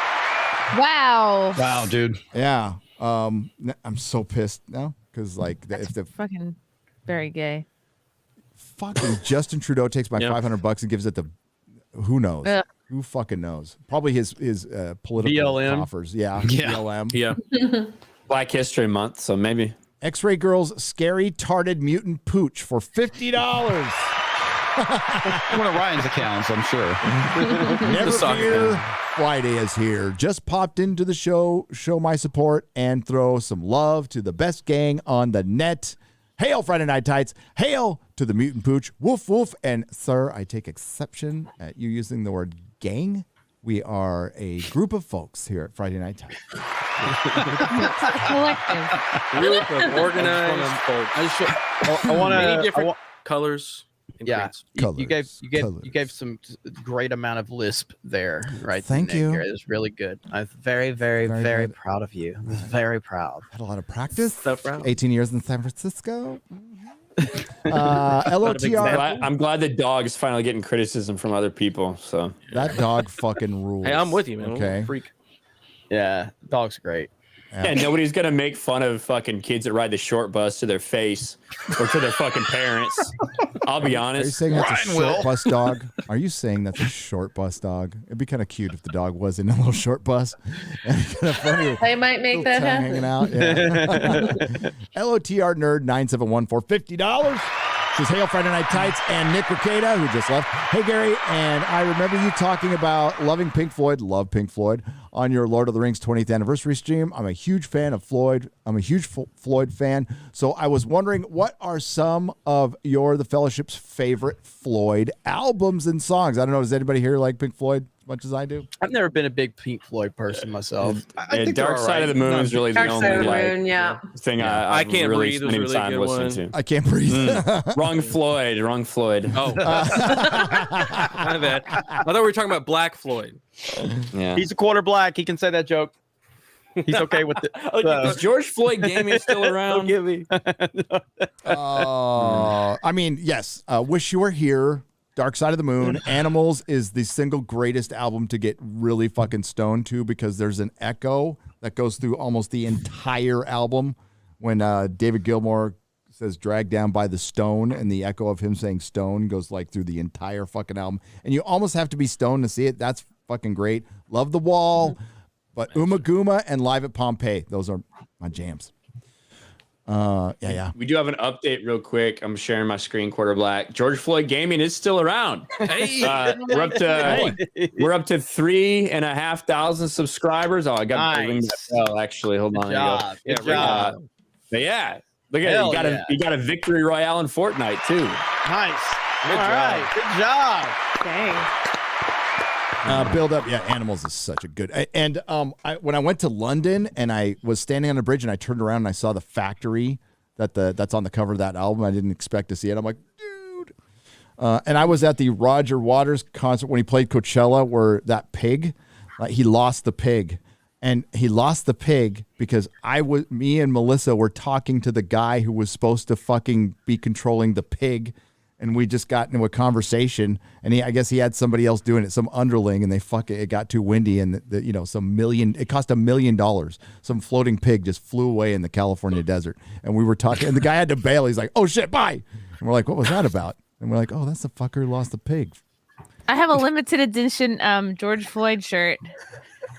Wow, dude. Yeah. I'm so pissed now because if the fucking very gay. Fucking Justin Trudeau takes my $500 and gives it to who knows? Ugh. Who fucking knows? Probably his political BLM. coffers. Yeah. BLM. Yeah. Black History Month, so maybe. Xray Girl's scary tarted mutant pooch for $50. One of Ryan's accounts, I'm sure. Never fear, Friday is here. Just popped into the show my support, and throw some love to the best gang on the net. Hail, Friday Night Tights. Hail to the mutant pooch. Woof, woof. And, sir, I take exception at you using the word gang. We are a group of folks here at Friday Night Tights. Group of organized folks. I want many different colors. Yeah, you gave some great amount of lisp there, right? Thank you. It was really good. I'm very, very, very proud of you. Very proud. Had a lot of practice. So proud. 18 years in San Francisco. LOTR. I'm glad the dog is finally getting criticism from other people. So that dog fucking rules. Hey, I'm with you, man. Okay. Freak. Yeah, dog's great. Yeah, nobody's gonna make fun of fucking kids that ride the short bus to their face or to their fucking parents. I'll be honest. Are you saying that's a short bus dog? Are you saying that's a short bus dog? It'd be kind of cute if the dog was in a little short bus. Kind of funny. They might make that happen. Hanging out. Yeah. LOTR Nerd 971 for $50. Says, hail Friday Night Tights, and Nick Rekieta, who just left. Hey, Gary, and I remember you talking about loving Pink Floyd, love Pink Floyd, on your Lord of the Rings 20th anniversary stream. I'm a huge fan of Floyd. I'm a huge Floyd fan. So I was wondering, what are some of the Fellowship's favorite Floyd albums and songs? I don't know. Does anybody here like Pink Floyd as much as I do? I've never been a big Pink Floyd person myself. I think Dark Side of the Moon is really the Dark Side only of the Moon, yeah. thing I I've Can't really Breathe was spent really time good listening to. I can't breathe. Wrong Floyd. Oh. My bad. I thought we were talking about Black Floyd. Yeah. He's a quarter black. He can say that joke. He's okay with it. Is George Floyd Gaming still around? Don't give me. I mean, yes. Wish You Were Here. Dark Side of the Moon. Animals is the single greatest album to get really fucking stoned to, because there's an echo that goes through almost the entire album when David Gilmour says "dragged down by the stone," and the echo of him saying "stone" goes like through the entire fucking album, and you almost have to be stoned to see it. That's fucking great. Love The Wall, but Uma Guma and Live at Pompeii, those are my jams. Yeah. We do have an update real quick. I'm sharing my screen, quarter black. George Floyd Gaming is still around. Hey. We're up to 3,500 subscribers. Oh, I got to ring that bell, actually. Hold on. Good job. But yeah, Look at it. You got a victory royale in Fortnite too. Nice. Good job. Good job. Dang. Build up. Yeah, Animals is such a good. And when I went to London and I was standing on a bridge and I turned around and I saw the factory that's on the cover of that album. I didn't expect to see it. I'm like, dude. And I was at the Roger Waters concert when he played Coachella, where that pig, he lost the pig. And he lost the pig because me and Melissa were talking to the guy who was supposed to fucking be controlling the pig. And we just got into a conversation, and I guess he had somebody else doing it, some underling, and it got too windy, and it cost $1 million. Some floating pig just flew away in the California desert, and we were talking, and the guy had to bail. He's like, "Oh shit, bye!" And we're like, "What was that about?" And we're like, "Oh, that's the fucker who lost the pig." I have a limited edition George Floyd shirt.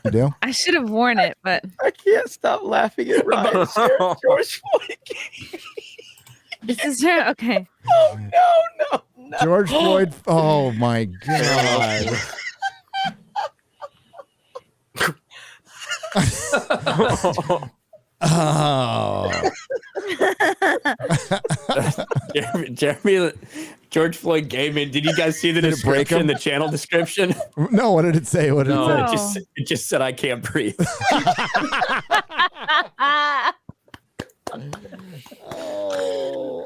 You do? I should have worn it, but I can't stop laughing at Ryan. George Floyd. This is her. Okay. Oh no. George Floyd. Oh my god. Oh. Jeremy, George Floyd Gaming. Did you guys see the description, the channel description? No, what did it say? What did it say? It just said, "I can't breathe."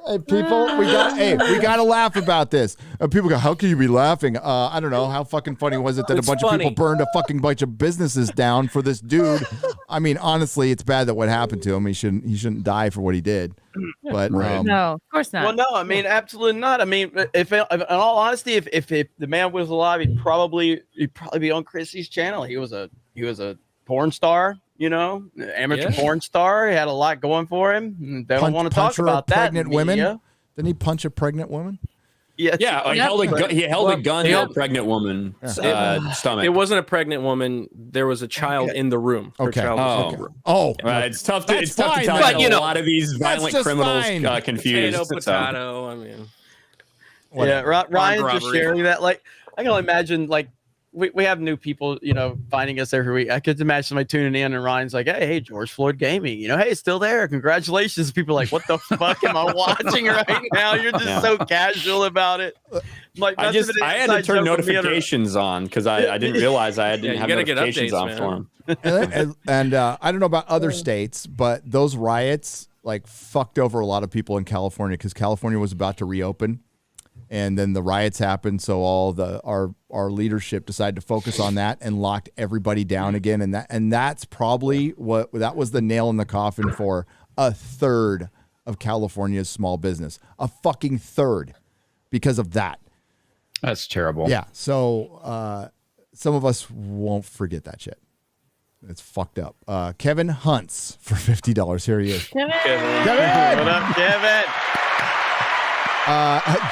Hey, people, we got to laugh about this. People go, "How can you be laughing?" I don't know. How fucking funny was it that a bunch of people burned a fucking bunch of businesses down for this dude? I mean, honestly, it's bad that what happened to him. He shouldn't die for what he did. But no, of course not. Well, no, I mean, absolutely not. I mean, if in all honesty, if the man was alive, he'd probably be on Chrissy's channel. He was a porn star. Amateur porn star. He had a lot going for him. They don't want to talk about that. Pregnant women. Didn't he punch a pregnant woman? Yeah. He held a gun to a pregnant woman's stomach. It wasn't a pregnant woman. There was a child in the room. Her child was in the room. It's tough to tell. But a lot of these violent criminals confused. Potato. I mean, Ryan's just sharing that. Like, I can only imagine. Like, we have new people, finding us every week. I could imagine somebody tuning in and Ryan's like, hey, George Floyd Gaming, hey, it's still there. Congratulations. People are like, what the fuck am I watching right now? You're just so casual about it. Like, I had to turn notifications on because I didn't realize I didn't have notifications on for them. And I don't know about other states, but those riots fucked over a lot of people in California because California was about to reopen. And then the riots happened, so our leadership decided to focus on that and locked everybody down again. And that's probably that was the nail in the coffin for a third of California's small business, a fucking third, because of that. That's terrible. Yeah. So some of us won't forget that shit. It's fucked up. Kevin Hunts for $50. Here he is. Kevin. What up, Kevin?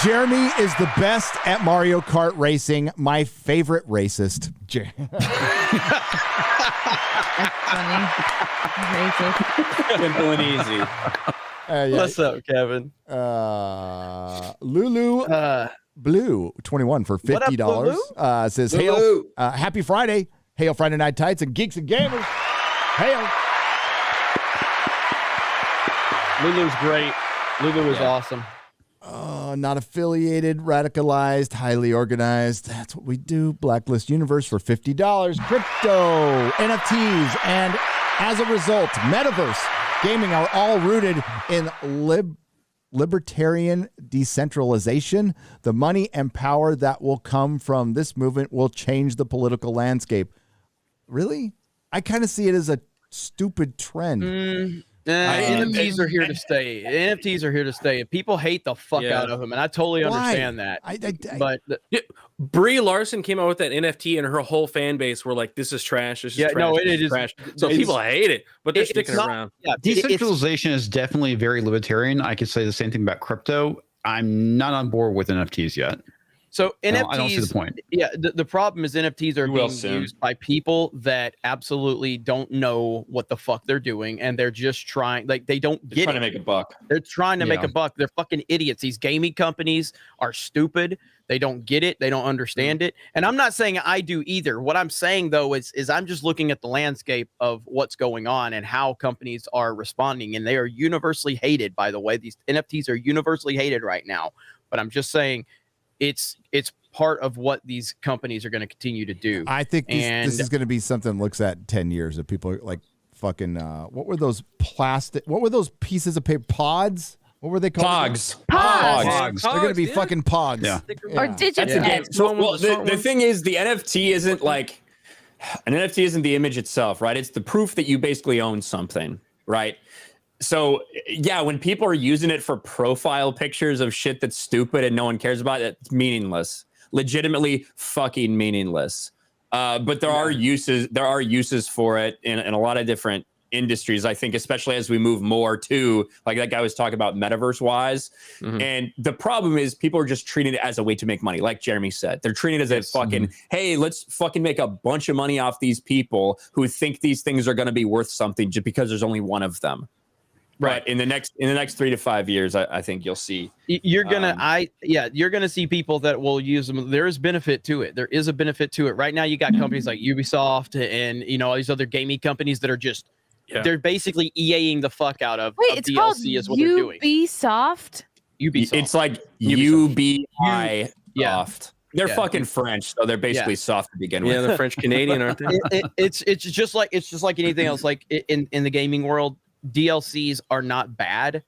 Jeremy is the best at Mario Kart racing. My favorite racist. That's funny. Racist. Simple and easy. What's up, Kevin? Lulu Blue 21 for $50. Says, "Hail, happy Friday. Hail Friday Night Tights and Geeks and Gamers. Hail." Lulu's great. Lulu is awesome. Not affiliated, radicalized, highly organized. That's what we do. Blacklist Universe for $50. Crypto, NFTs, and as a result, metaverse gaming are all rooted in libertarian decentralization. The money and power that will come from this movement will change the political landscape. Really? I kind of see it as a stupid trend. NFTs are here to stay. NFTs are here to stay. People hate the fuck out of them, and I totally understand that. But Brie Larson came out with that NFT, and her whole fan base were like, "This is trash. This is trash. This is trash." So people hate it, but they're sticking around. Yeah, decentralization is definitely very libertarian. I could say the same thing about crypto. I'm not on board with NFTs yet. So NFTs, I don't see the point. Yeah, the problem is NFTs are being used by people that absolutely don't know what the fuck they're doing, and they're just trying. Like they don't get trying it. to make a buck. They're trying to make a buck. They're fucking idiots. These gaming companies are stupid. They don't get it. They don't understand it. And I'm not saying I do either. What I'm saying though is I'm just looking at the landscape of what's going on and how companies are responding, and they are universally hated. By the way, these NFTs are universally hated right now. But I'm just saying, it's part of what these companies are going to continue to do. I think this is going to be something looks at in 10 years of people like fucking what were those pieces of paper pods? What were they called? Pogs. They're going to be fucking pogs. Or digits. So the thing is, the NFT isn't like an NFT isn't the image itself, right? It's the proof that you basically own something, right? So yeah, when people are using it for profile pictures of shit that's stupid and no one cares about it, it's meaningless. Legitimately fucking meaningless. But there are uses for it in a lot of different industries, I think, especially as we move more to, like that guy was talking about, metaverse wise. And the problem is people are just treating it as a way to make money. Like Jeremy said, they're treating it as a fucking, hey, let's fucking make a bunch of money off these people who think these things are going to be worth something just because there's only one of them. Right. But in the next 3 to 5 years, I think you'll see. You're gonna see people that will use them. There is benefit to it. There is a benefit to it. Right now, you got companies like Ubisoft and all these other gaming companies that are just they're basically EAing the fuck out of It's DLC called is what they're doing. Ubisoft. Ubisoft. It's like UBI soft. They're fucking French, so they're basically soft to begin with. Yeah, they're French Canadian, aren't they? It's just like anything else. Like in the gaming world, DLCs are not bad.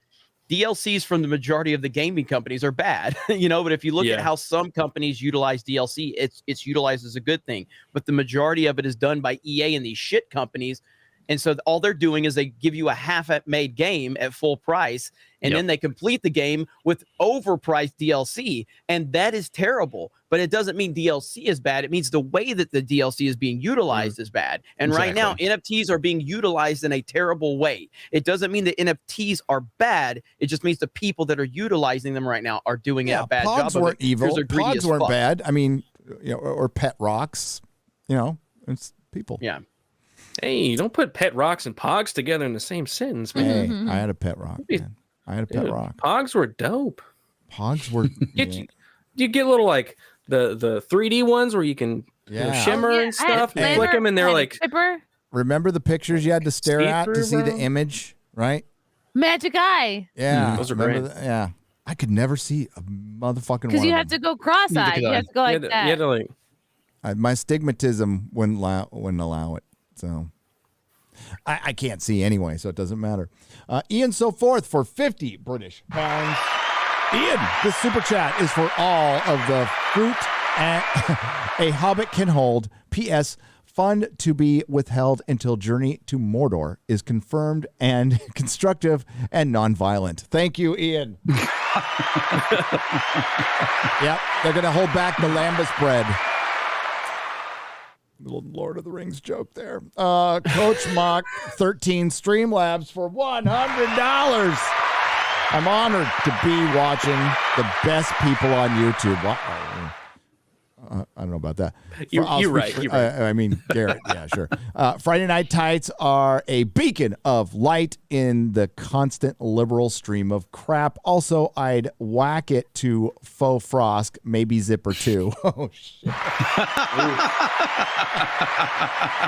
DLCs from the majority of the gaming companies are bad, but if you look at how some companies utilize DLC, it's utilized as a good thing. But the majority of it is done by EA and these shit companies. And so all they're doing is they give you a half-made game at full price, and then they complete the game with overpriced DLC, and that is terrible. But it doesn't mean DLC is bad. It means the way that the DLC is being utilized is bad. And right now, NFTs are being utilized in a terrible way. It doesn't mean that NFTs are bad. It just means the people that are utilizing them right now are doing a bad job. Pogs weren't evil. Pogs weren't fuck. bad. I mean, or pet rocks. It's people. Yeah. Hey, don't put pet rocks and pogs together in the same sentence, man. Hey, I had a pet rock, man. I had a pet rock. Pogs were dope. Pogs were. You get little like the 3D ones where you can shimmer and stuff. You flick them and they're like. Remember the pictures you had to stare at to see the image, right? Magic Eye. Yeah, those are great. Yeah, I could never see a motherfucking. Because you had to go cross-eyed. You had to go like that. You had to like. My stigmatism wouldn't allow it. So I can't see anyway, so it doesn't matter. Ian So Forth for 50 British pounds. Ian, this super chat is for all of the fruit a hobbit can hold. P.S. Fund to be withheld until Journey to Mordor is confirmed and constructive and non-violent. Thank you, Ian. Yep, they're going to hold back the lambus bread. Little Lord of the Rings joke there. Coach Mock 13 Streamlabs for $100. I'm honored to be watching the best people on YouTube. I don't know about that. You're right. I mean, Garrett. Yeah, sure. Friday Night Tights are a beacon of light in the constant liberal stream of crap. Also, I'd whack it to faux frost, maybe zipper too. Oh, shit.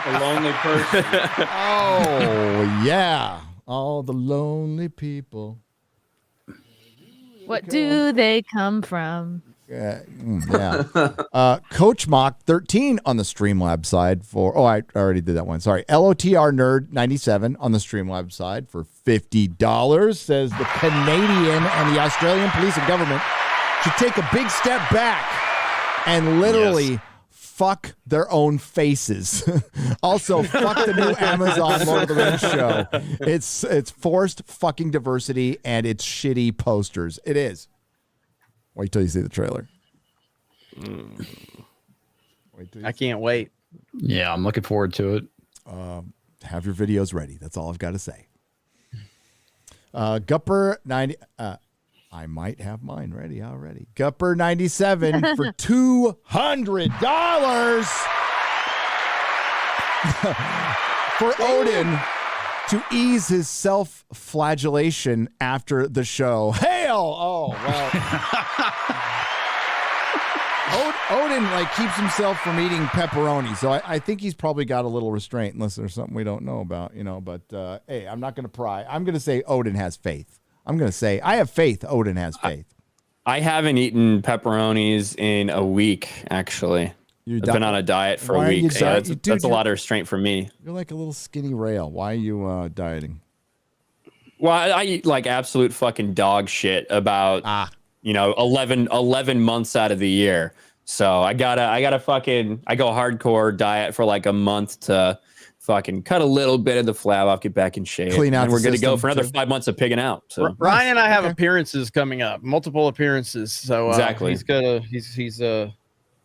A lonely person. Oh, yeah. All the lonely people. What do they come from? Yeah. Coach Mock 13 on the Streamlab side for I already did that one. Sorry. LOTR Nerd 97 on the Streamlab side for $50. Says the Canadian and the Australian police and government should take a big step back and literally fuck their own faces. Also, fuck the new Amazon Lord of the Rings show. It's forced fucking diversity and it's shitty posters. It is. Wait till you see the trailer. I can't wait. Yeah, I'm looking forward to it. Have your videos ready. That's all I've got to say. Gupper 90. I might have mine ready already. Gupper97 for $200 for Odin to ease his self-flagellation after the show. Hail! Oh, well. Odin keeps himself from eating pepperoni, so I think he's probably got a little restraint, unless there's something we don't know about, But hey, I'm not going to pry. I'm going to say Odin has faith. I'm going to say I have faith. Odin has faith. I haven't eaten pepperonis in a week, actually. I've been on a diet for a week, so that's a lot of restraint for me. You're like a little skinny rail. Why are you dieting? Well, I eat like absolute fucking dog shit about 11 months out of the year. So I go hardcore diet for like a month to fucking cut a little bit of the flab off, get back in shape, clean out, and we're good to go for another 5 months of pigging out. So Ryan and I have appearances coming up, multiple appearances. So exactly, he's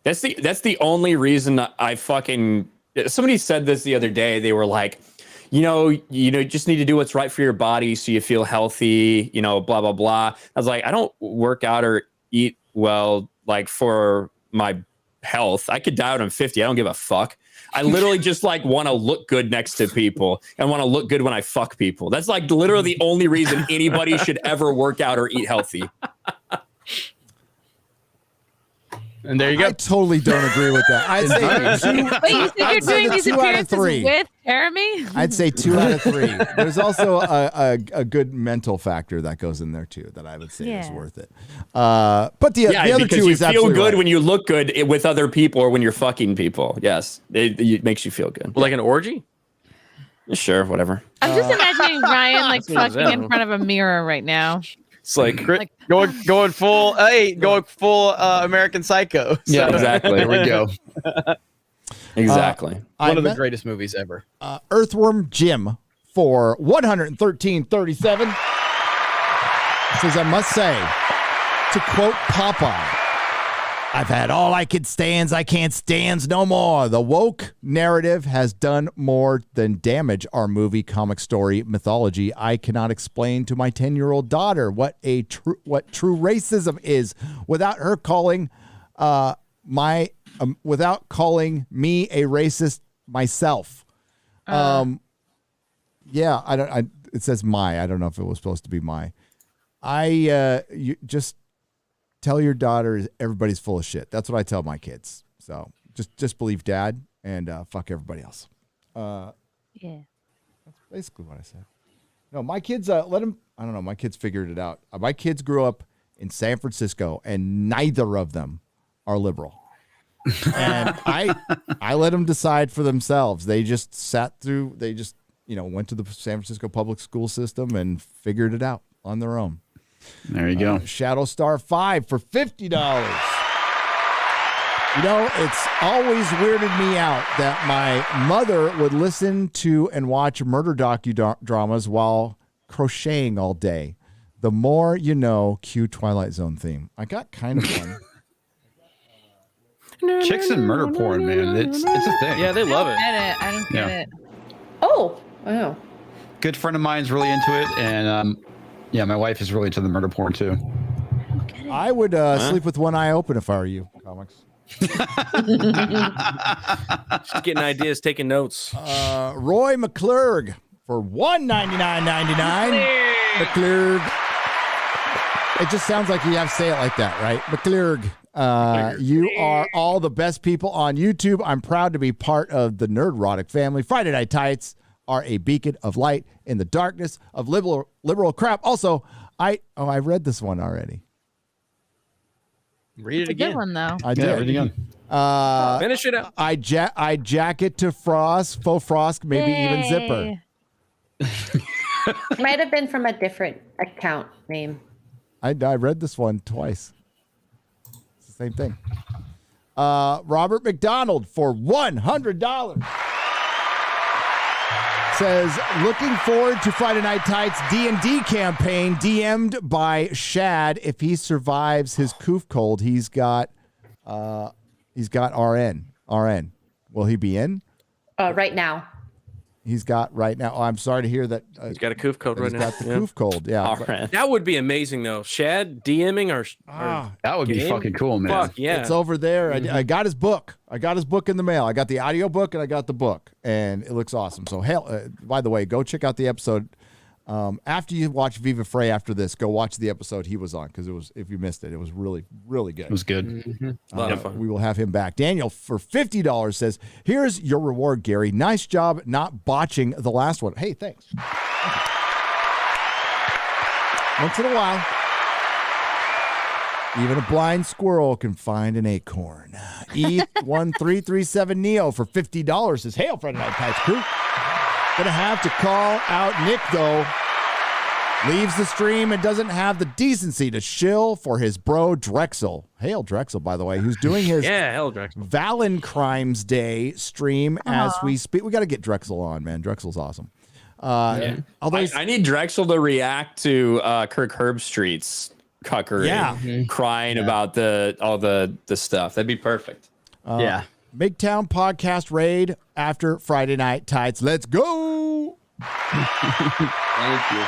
That's the only reason I fucking. Somebody said this the other day. They were like, you just need to do what's right for your body so you feel healthy. Blah blah blah. I was like, I don't work out or eat well like for my health. I could die when I'm 50. I don't give a fuck. I literally just want to look good next to people and want to look good when I fuck people. That's like literally the only reason anybody should ever work out or eat healthy. And there you go. I totally don't agree with that. I'd say Wait, you said you're doing these appearances with Jeremy? I'd say 2 out of 3. There's also a good mental factor that goes in there too that I would say is worth it. But the other two is absolutely you feel good right. when you look good with other people or when you're fucking people. Yes, it makes you feel good. Like an orgy? Sure, whatever. I'm just imagining Ryan fucking in front of a mirror right now. It's like going full American Psycho. So. Yeah, exactly. There we go. Exactly. One of the greatest movies ever. Earthworm Jim for $113.37 says, I must say, to quote Popeye, I've had all I could stands, I can't stands no more. The woke narrative has done more than damage our movie, comic story, mythology. I cannot explain to my 10-year-old daughter what true racism is without her calling without calling me a racist myself. It says my. I don't know if it was supposed to be my. You just tell your daughter everybody's full of shit. That's what I tell my kids. So just believe dad and fuck everybody else. Yeah. That's basically what I said. No, my kids, let them, I don't know, my kids figured it out. My kids grew up in San Francisco and neither of them are liberal. And I let them decide for themselves. They just went to the San Francisco public school system and figured it out on their own. There you go. Shadow Star 5 for $50. It's always weirded me out that my mother would listen to and watch murder docudramas while crocheting all day. The more you know, cue Twilight Zone theme. I got kind of one. Chicks and murder porn, man. It's a thing. Yeah, they love it. I don't get it. Oh, wow. Good friend of mine's really into it, and my wife is really into the murder porn too. I would sleep with one eye open if I were you. Comics. Just getting ideas, taking notes. Roy McClurg for $199.99. McClurg. It just sounds like you have to say it like that, right? McClurg. You are all the best people on YouTube. I'm proud to be part of the Nerdrotic family. Friday Night Tights are a beacon of light in the darkness of liberal crap. Also, I read this one already. Read it It's a again. good one though. I did. Read it again. Finish it up. I jacket to frost, faux frost, maybe even zipper. Might have been from a different account name. I read this one twice. It's the same thing. Robert McDonald for $100 says, looking forward to Friday Night Tights DMD campaign, DM'd by Shad. If he survives his coof cold, he's got RN. Will he be in? Right now. he's got right now. Oh, I'm sorry to hear that. He's got a coof cold right now. He's got the coof cold. Yeah. All right. That would be amazing though. Shad DMing our that would be game? fucking cool, man. Fuck yeah. It's over there. I got his book. I got his book in the mail. I got the audio book and I got the book, and it looks awesome. So hell, by the way, go check out the episode. After you watch Viva Frey after this, go watch the episode he was on, because it was, if you missed it, it was really, really good. It was good. A lot of fun. We will have him back. Daniel, for $50, says, here's your reward, Gary. Nice job not botching the last one. Hey, thanks. Once in a while, even a blind squirrel can find an acorn. E1337 Neo for $50 says, hail, Friday Night Tights crew. Gonna have to call out Nick, though. Leaves the stream and doesn't have the decency to shill for his bro Drexel. Hail Drexel, by the way, who's doing his hail Drexel. Valentine's Day stream as we speak. We got to get Drexel on, man. Drexel's awesome. Although I need Drexel to react to Kirk Herbstreit's cuckery, crying about all the stuff. That'd be perfect. MGTOW podcast raid after Friday Night Tights. Let's go. Thank you.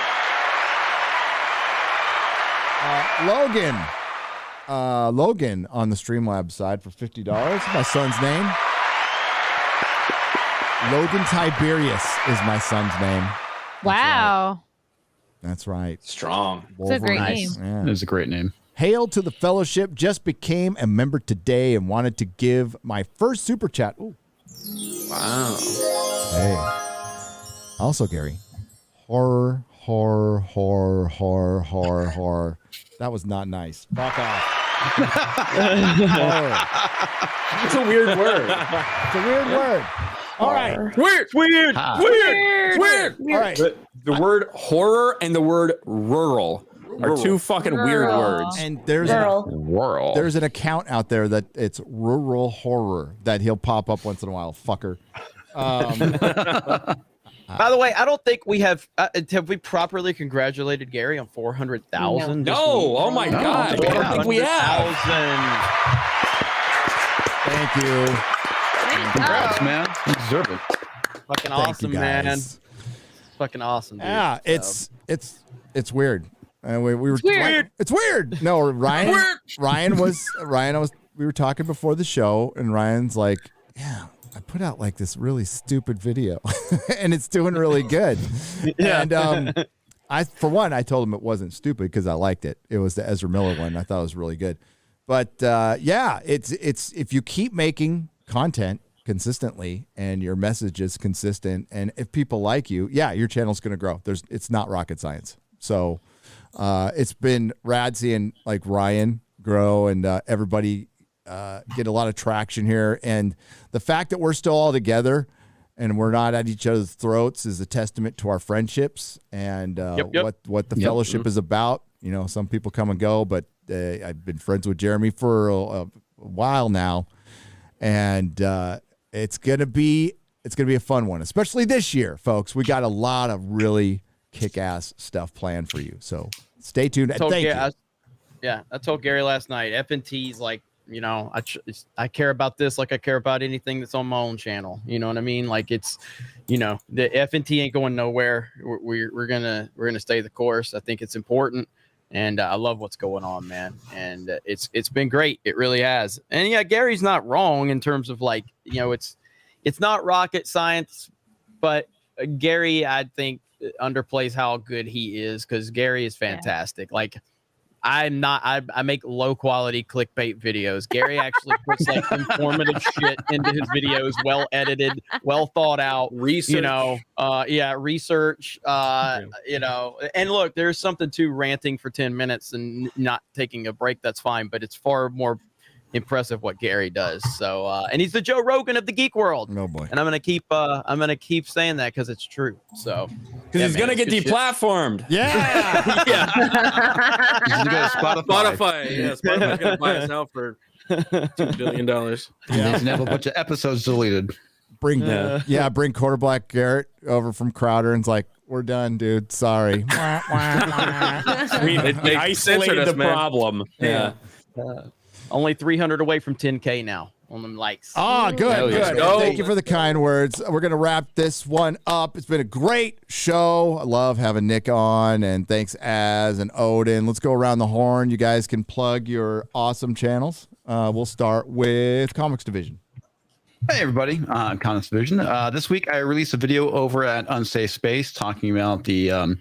Logan on the Streamlabs side for $50. My son's name. Logan Tiberius is my son's name. Wow. That's right. Strong. It's a great name. Yeah. It was a great name. Hail to the fellowship. Just became a member today and wanted to give my first super chat. Ooh. Wow. Hey. Also, Gary. Horror. That was not nice. Fuck off. It's a weird word. It's a weird word. All right. Weird. All right. The word horror and the word rural are two fucking weird words. And there's an account out there that it's rural horror that he'll pop up once in a while. Fucker. By the way, I don't think we have we properly congratulated Gary on 400,000? No. Oh my God. I don't think we have. Thank you. Congrats, man. You deserve it. Fucking Thank awesome, you, man. guys. Fucking awesome, dude. Yeah, it's weird. And we were weird. It's weird. No, Ryan was we were talking before the show, and Ryan's like, yeah, I put out like this really stupid video and it's doing really good. And I told him it wasn't stupid because I liked it. It was the Ezra Miller one. I thought it was really good. But it's if you keep making content consistently and your message is consistent, and if people like you, your channel's going to grow. It's not rocket science. So it's been rad seeing like Ryan grow and everybody get a lot of traction here. And the fact that we're still all together and we're not at each other's throats is a testament to our friendships and what the fellowship is about. You know, some people come and go, but I've been friends with Jeremy for a while now, and it's gonna be a fun one, especially this year, folks. We got a lot of really kick-ass stuff planned for you, so stay tuned. Thank you. I told Gary last night. FNT's like, you know, I care about this like I care about anything that's on my own channel. You know what I mean? Like it's, you know, the FNT ain't going nowhere. We're gonna stay the course. I think it's important, and I love what's going on, man. And it's been great. It really has. And yeah, Gary's not wrong in terms of like, you know, it's not rocket science, but Gary, I think, underplays how good he is, because Gary is fantastic. Like, I make low quality clickbait videos. Gary actually puts like informative shit into his videos, well edited, well thought out, research, you know, research, you know, and look, there's something to ranting for 10 minutes and not taking a break. That's fine, but it's far more impressive what Gary does. So, and he's the Joe Rogan of the geek world. Oh boy. And I'm going to keep saying that because it's true. So, because he's going to get deplatformed. Yeah. He's going to go to Spotify. Yeah. Spotify's going to buy us out for $2 billion. Yeah. He's going to have a bunch of episodes deleted. Bring quarterback Garrett over from Crowder and's like, we're done, dude. Sorry. They isolated the problem. Yeah. Only 300 away from 10K now. on them likes. Ah, good, Let's good. go. Thank you for the kind words. We're going to wrap this one up. It's been a great show. I love having Nick on, and thanks Az and Odin. Let's go around the horn. You guys can plug your awesome channels. We'll start with Comics Division. Hey everybody, Comics Division. This week I released a video over at Unsafe Space talking about the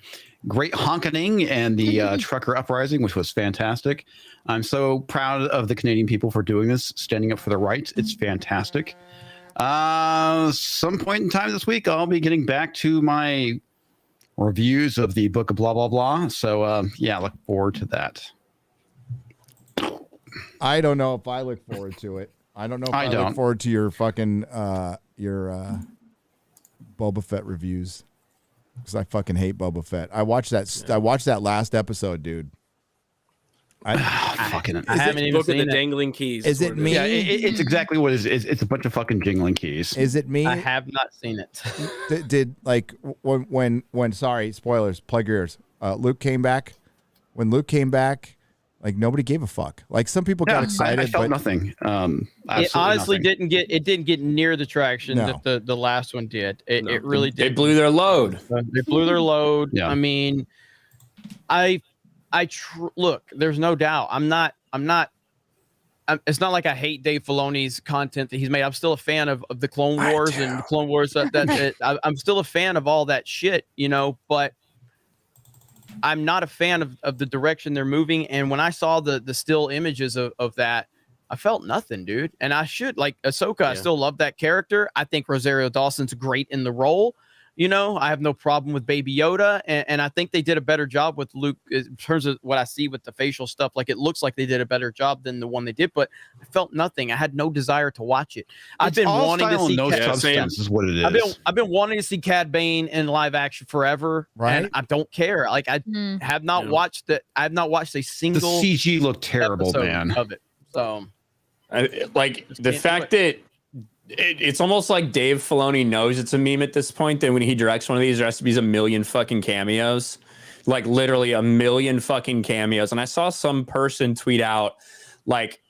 great honkening and the trucker uprising, which was fantastic. I'm so proud of the Canadian people for doing this, standing up for their rights. It's fantastic. Some point in time this week, I'll be getting back to my reviews of the book of blah, blah, blah. So yeah, look forward to that. I don't know if I look forward to it. I don't know if I look forward to your fucking Boba Fett reviews, because I fucking hate Boba Fett. I watched that last episode, dude. I haven't even seen the dangling keys. Is it me? Yeah, it's exactly what it is. It's a bunch of fucking jingling keys. Is it me? I have not seen it. Did like when sorry, spoilers, plug your ears. Luke came back. When Luke came back, like nobody gave a fuck. Like some people got excited. I felt but nothing. It honestly nothing. didn't get near the traction that the last one did. It really did. They blew their load. They blew their load. Yeah. I mean, look, there's no doubt. It's not like I hate Dave Filoni's content that he's made. I'm still a fan of the Clone Wars and the Clone Wars. I'm still a fan of all that shit, but I'm not a fan of the direction they're moving. And when I saw the still images of that, I felt nothing, dude. And I should like Ahsoka. I still love that character. I think Rosario Dawson's great in the role. I have no problem with Baby Yoda, and I think they did a better job with Luke in terms of what I see with the facial stuff. Like it looks like they did a better job than the one they did, but I felt nothing. I had no desire to watch it. I've been wanting to see substance is what it is. I've been wanting to see Cad Bane in live action forever, and I don't care. Like I have not watched it. I have not watched a single. The CG looked terrible, man. Of it. So, like the fact that. It's almost like Dave Filoni knows it's a meme at this point. That when he directs one of these, there has to be a million fucking cameos, like literally a million fucking cameos. And I saw some person tweet out, like,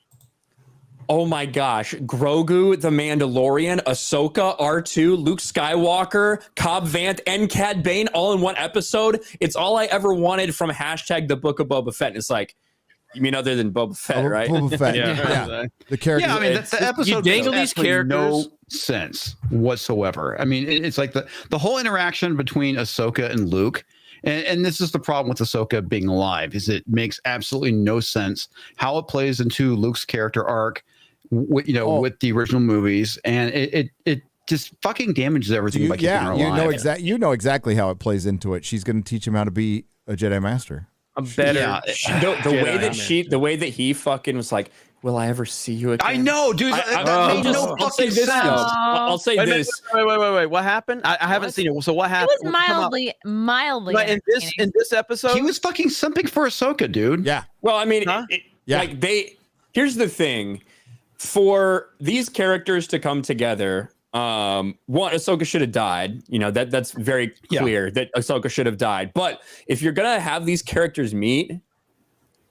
"Oh my gosh, Grogu, the Mandalorian, Ahsoka, R2, Luke Skywalker, Cobb Vanth, and Cad Bane all in one episode. It's all I ever wanted from hashtag the Book of Boba Fett." And it's like, you mean other than Boba Fett, right? Boba Fett, yeah. The character. Yeah, I mean, the episode you dangle these characters. No sense whatsoever. I mean, it's like the whole interaction between Ahsoka and Luke, and this is the problem with Ahsoka being alive, is it makes absolutely no sense how it plays into Luke's character arc, with the original movies, and it just fucking damages everything by keeping her alive. You know exactly how it plays into it. She's going to teach him how to be a Jedi Master. A better. Yeah, the way that he fucking was like, "Will I ever see you again?" I know, dude. That made no fucking sense. I'll say this. Wait. What happened? I haven't seen it. So what happened? It was mildly. But in this episode, he was fucking simping for Ahsoka, dude. Yeah. Well, I mean, here's the thing: for these characters to come together. One, Ahsoka should have died. That's very clear that Ahsoka should have died. But if you're gonna have these characters meet,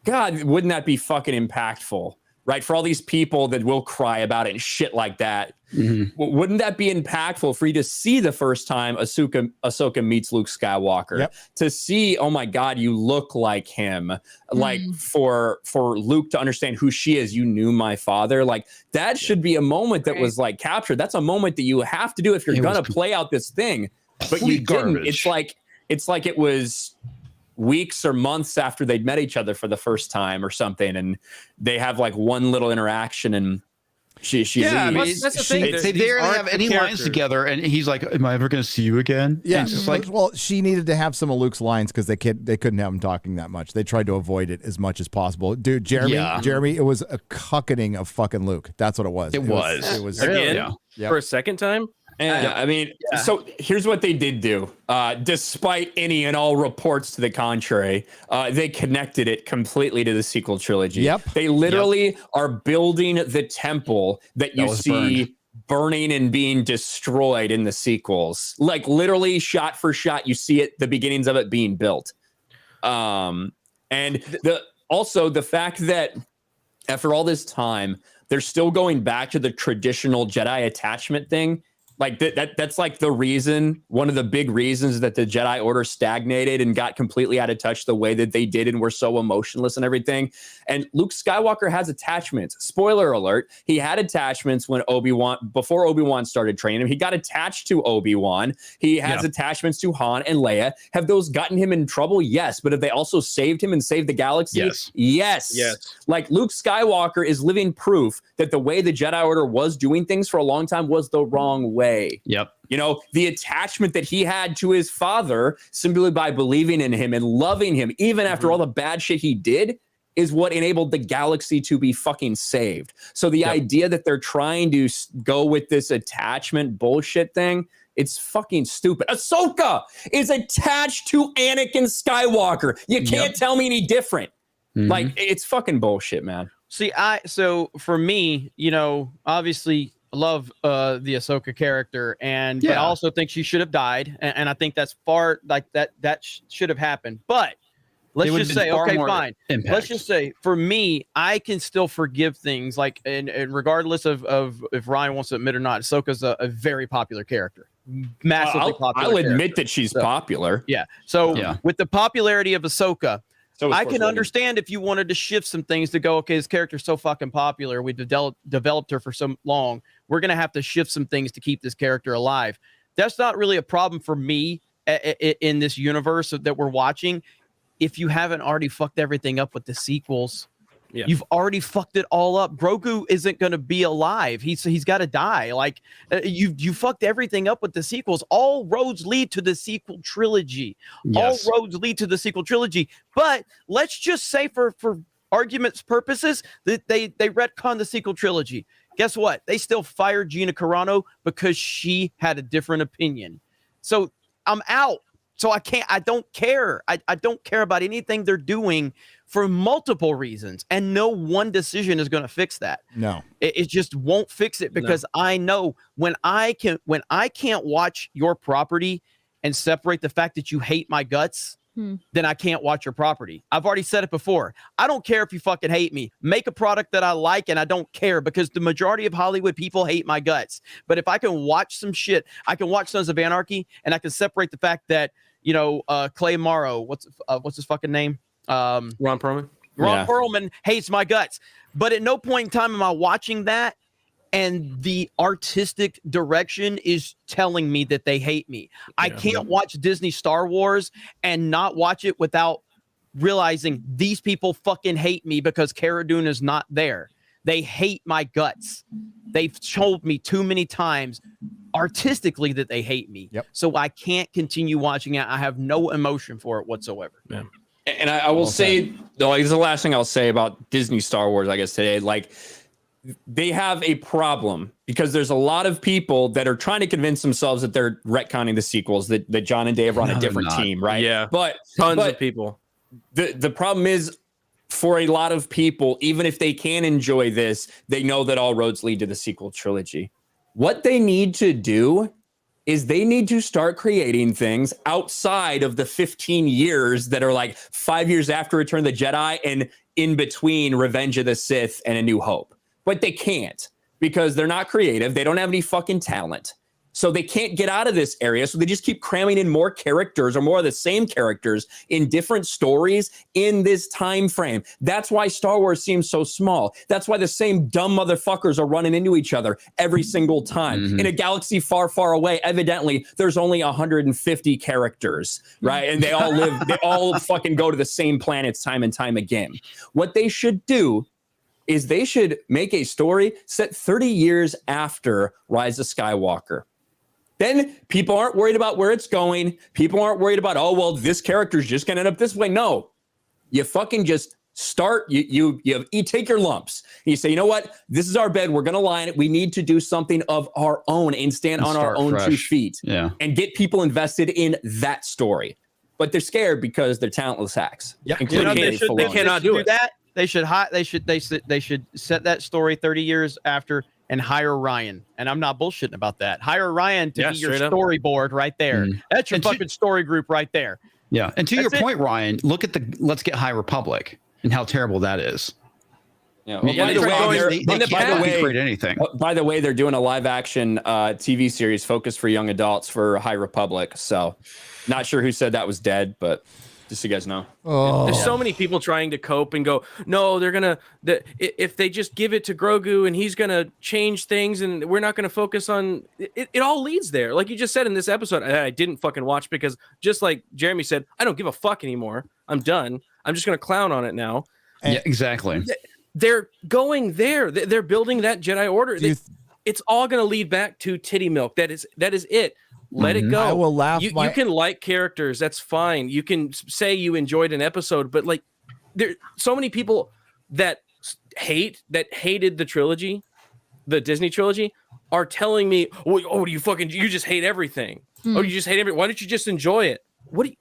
God, wouldn't that be fucking impactful, right? For all these people that will cry about it and shit like that, wouldn't that be impactful for you to see the first time Ahsoka meets Luke Skywalker? Yep. To see, oh my God, you look like him. Like for Luke to understand who she is, you knew my father. Like that should be a moment that was like captured. That's a moment that you have to do if you're gonna play out this thing. But you didn't. It's like it was weeks or months after they'd met each other for the first time or something, and they have like one little interaction and she leaves. I mean, that's the thing. They barely have any lines together, and he's like, "Am I ever going to see you again?" Yeah, and it's just like, well, she needed to have some of Luke's lines because they couldn't have him talking that much. They tried to avoid it as much as possible. Dude, Jeremy, it was a cuckening of fucking Luke. That's what it was. It was again for a second time. And I mean, so here's what they did do. Despite any and all reports to the contrary, they connected it completely to the sequel trilogy. Yep. They literally are building the temple that you see burning and being destroyed in the sequels. Like literally shot for shot, you see it, the beginnings of it being built. And the fact that after all this time, they're still going back to the traditional Jedi attachment thing. Like that's like the reason, one of the big reasons that the Jedi Order stagnated and got completely out of touch the way that they did and were so emotionless and everything. And Luke Skywalker has attachments. Spoiler alert, he had attachments when before Obi-Wan started training him. He got attached to Obi-Wan. He has attachments to Han and Leia. Have those gotten him in trouble? Yes. But have they also saved him and saved the galaxy? Yes. Like Luke Skywalker is living proof that the way the Jedi Order was doing things for a long time was the wrong way. Yep. You know, the attachment that he had to his father simply by believing in him and loving him, even after all the bad shit he did, is what enabled the galaxy to be fucking saved. So the idea that they're trying to go with this attachment bullshit thing, it's fucking stupid. Ahsoka is attached to Anakin Skywalker. You can't tell me any different. Like, it's fucking bullshit, man. See, so for me, you know, obviously love the Ahsoka character, and but I also think she should have died, and I think that's far like that should have happened. But let's just say, okay, fine. Let's just say, for me, I can still forgive things like, and regardless of if Ryan wants to admit or not, Ahsoka's a very popular character, massively popular. I'll admit that she's popular. Yeah. So with the popularity of Ahsoka, So I can understand if you wanted to shift some things to go, okay, this character's so fucking popular. We developed her for so long. We're going to have to shift some things to keep this character alive. That's not really a problem for me in this universe that we're watching. If you haven't already fucked everything up with the sequels, you've already fucked it all up. Grogu isn't going to be alive. He's got to die. Like you fucked everything up with the sequels. All roads lead to the sequel trilogy. All roads lead to the sequel trilogy. But let's just say for argument's purposes that they retcon the sequel trilogy. Guess what? They still fired Gina Carano because she had a different opinion. So I'm out. So I don't care. I don't care about anything they're doing for multiple reasons. And no one decision is going to fix that. No. It just won't fix it because I know when I can't watch your property and separate the fact that you hate my guts, then I can't watch your property. I've already said it before. I don't care if you fucking hate me. Make a product that I like and I don't care because the majority of Hollywood people hate my guts. But if I can watch some shit, I can watch Sons of Anarchy and I can separate the fact that, you know, Clay Morrow, what's his fucking name? Ron Perlman. Ron Perlman hates my guts. But at no point in time am I watching that and the artistic direction is telling me that they hate me. I can't watch Disney Star Wars and not watch it without realizing these people fucking hate me because Cara Dune is not there. They hate my guts. They've told me too many times artistically that they hate me. So I can't continue watching it. I have no emotion for it whatsoever. And I will say, though, like, this is the last thing I'll say about Disney Star Wars, I guess, today. Like, they have a problem because there's a lot of people that are trying to convince themselves that they're retconning the sequels, that John and Dave are on a different team, right? Yeah. But tons of people. The problem is, for a lot of people, even if they can enjoy this, they know that all roads lead to the sequel trilogy. What they need to do is they need to start creating things outside of the 15 years that are like 5 years after Return of the Jedi and in between Revenge of the Sith and A New Hope. But they can't because they're not creative. They don't have any fucking talent. So they can't get out of this area. So they just keep cramming in more characters or more of the same characters in different stories in this time frame. That's why Star Wars seems so small. That's why the same dumb motherfuckers are running into each other every single time. In a galaxy far, far away, evidently, there's only 150 characters, right? And they all fucking go to the same planets time and time again. What they should do is they should make a story set 30 years after Rise of Skywalker. Then people aren't worried about where it's going. People aren't worried about, oh, well, this character's just going to end up this way. No, you fucking just start. You take your lumps. You say, you know what? This is our bed. We're going to lie in it. We need to do something of our own and stand on our own 2 feet and get people invested in that story. But they're scared because they're talentless hacks. Yeah, they cannot do that. They should set that story 30 years after and hire Ryan. And I'm not bullshitting about that. Hire Ryan to be your storyboard right there. That's your fucking story group right there. Yeah. And to your point, Ryan, look at let's get High Republic and how terrible that is. Yeah. Well, By the way, create anything. By the way, they're doing a live action TV series focused for young adults for High Republic. So, not sure who said that was dead, but just so you guys know. There's so many people trying to cope and go, no, they're gonna. If they just give it to Grogu and he's gonna change things, and we're not gonna focus on it. It all leads there, like you just said in this episode. I didn't fucking watch because just like Jeremy said, I don't give a fuck anymore. I'm done. I'm just gonna clown on it now. Yeah, exactly. They're going there. They're building that Jedi Order. It's all going to lead back to titty milk. That is it. Let it go. I will laugh. You can like characters. That's fine. You can say you enjoyed an episode, but like, there so many people that hated the trilogy, the Disney trilogy, are telling me, "Oh, you just hate everything. Oh, you just hate everything. Why don't you just enjoy it?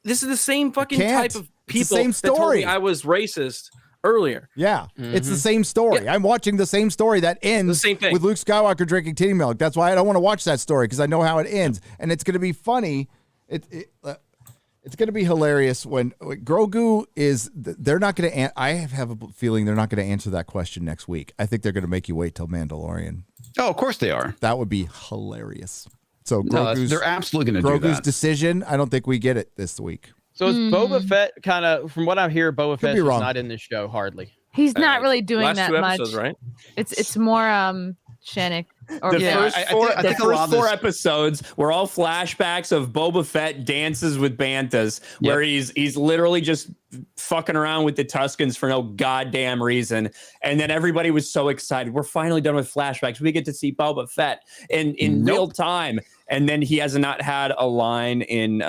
This is the same fucking type of people. It's the same story. That told me I was racist earlier. Yeah, it's the same story. I'm watching the same story that ends the same thing. with Luke Skywalker drinking titty milk. That's why I don't want to watch that story, because I know how it ends, and it's going to be funny. It's going to be hilarious when Grogu is. They're not going to. I have a feeling they're not going to answer that question next week. I think they're going to make you wait till Mandalorian. Oh, of course they are. That would be hilarious. So Grogu's, they're absolutely going to do that. Grogu's decision. I don't think we get it this week. So is Boba Fett kind of, from what I hear, Boba Fett is wrong. not in this show hardly. He's not really doing last that two much. episodes, right? It's more Shannick. Or The first four episodes were all flashbacks of Boba Fett dances with Bantas, where he's literally just fucking around with the Tuskens for no goddamn reason. And then everybody was so excited. We're finally done with flashbacks. We get to see Boba Fett in real time. And then he has not had a line in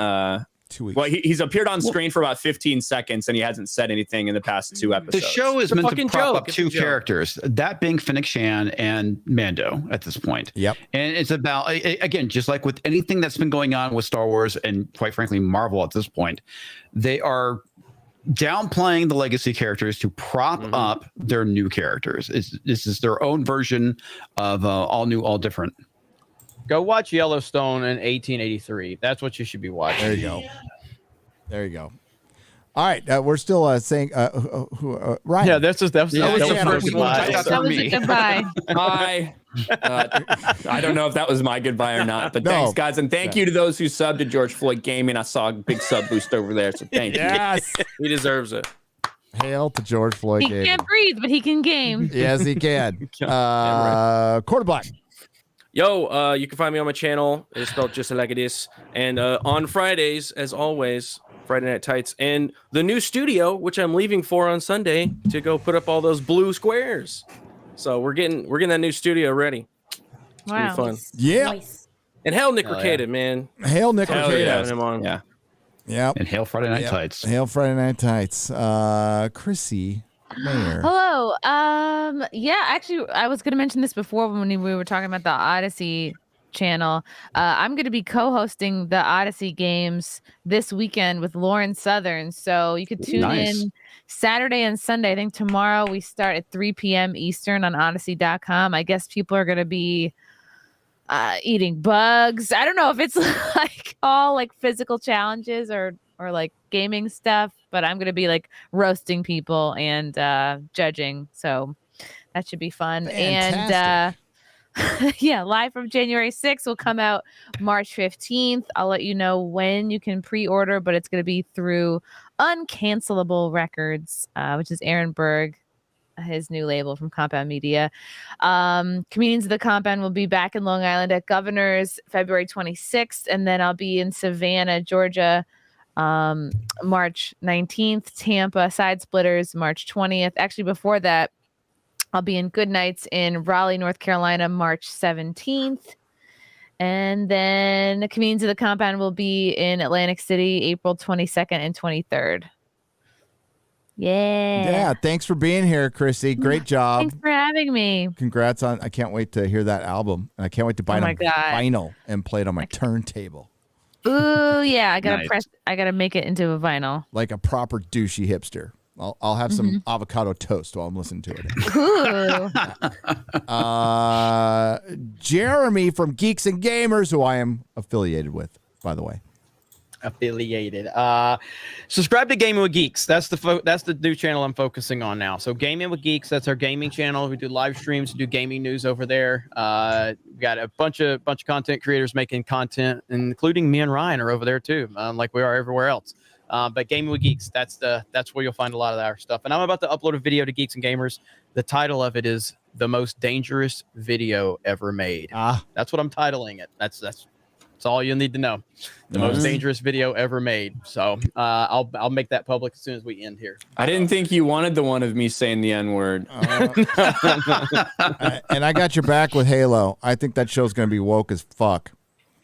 2 weeks. Well, he's appeared on screen for about 15 seconds, and he hasn't said anything in the past 2 episodes. The show is meant to prop up two characters, that being Fennec Shan and Mando at this point. Yep. And it's about, again, just like with anything that's been going on with Star Wars and quite frankly Marvel at this point, they are downplaying the legacy characters to prop up their new characters. This is their own version of all new, all different. Go watch Yellowstone in 1883. That's what you should be watching. There you go. There you go. All right, we're still saying Ryan. Yeah, that was the first slide. That was a goodbye. Bye. I don't know if that was my goodbye or not, but thanks, guys, and thank you to those who subbed to George Floyd Gaming. I saw a big sub boost over there, so thank you. Yes, he deserves it. Hail to George Floyd He Gaming. can't breathe, but he can game. Yes, he can. Quarter Black. Yo, you can find me on my channel. It's spelled just like it is. And on Fridays, as always, Friday Night Tights, and the new studio, which I'm leaving for on Sunday to go put up all those blue squares. So we're getting that new studio ready. It's gonna be fun. Yeah. Nice. And hail Nick Rekieta, man. Hail Nick Hell Rekieta. yeah, having him on. Yeah. Yep. And hail Friday Night Tights. Hail Friday Night Tights. Chrissy Mayer. Hello. Yeah, actually, I was going to mention this before when we were talking about the Odyssey channel. I'm going to be co-hosting the Odyssey games this weekend with Lauren Southern. So you could tune in Saturday and Sunday. I think tomorrow we start at 3 p.m. Eastern on Odyssey.com. I guess people are going to be eating bugs. I don't know if it's like all like physical challenges or like gaming stuff, but I'm going to be like roasting people and judging. So that should be fun. Fantastic. And yeah, live from January 6th will come out March 15th. I'll let you know when you can pre-order, but it's going to be through Uncancelable Records, which is Aaron Berg, his new label from Compound Media. Comedians of the Compound will be back in Long Island at Governor's February 26th, and then I'll be in Savannah, Georgia, March 19th, Tampa Side Splitters March 20th. Actually, before that, I'll be in Good Nights in Raleigh, North Carolina, March 17th. And then the Comedians of the Compound will be in Atlantic City, April 22nd and 23rd. Yeah, thanks for being here, Chrissy. Great job. Thanks for having me. Congrats on, I can't wait to hear that album. And I can't wait to buy it on vinyl and play it on my turntable. Ooh, yeah, I gotta make it into a vinyl. Like a proper douchey hipster. I'll have some avocado toast while I'm listening to it. Ooh. Jeremy from Geeks and Gamers, who I am affiliated with, by the way. affiliated. Subscribe to Gaming with Geeks. That's the new channel I'm focusing on now. So Gaming with Geeks, that's our gaming channel. We do live streams, we do gaming news over there. We got a bunch of content creators making content, including me and Ryan are over there too, like we are everywhere else. But Gaming with Geeks, that's where you'll find a lot of our stuff. And I'm about to upload a video to Geeks and Gamers. The title of it is The Most Dangerous Video Ever Made. That's what I'm titling it. That's all you'll need to know. The most dangerous video ever made. So I'll make that public as soon as we end here. I didn't think you wanted the one of me saying the N-word. And I got your back with Halo. I think that show's going to be woke as fuck.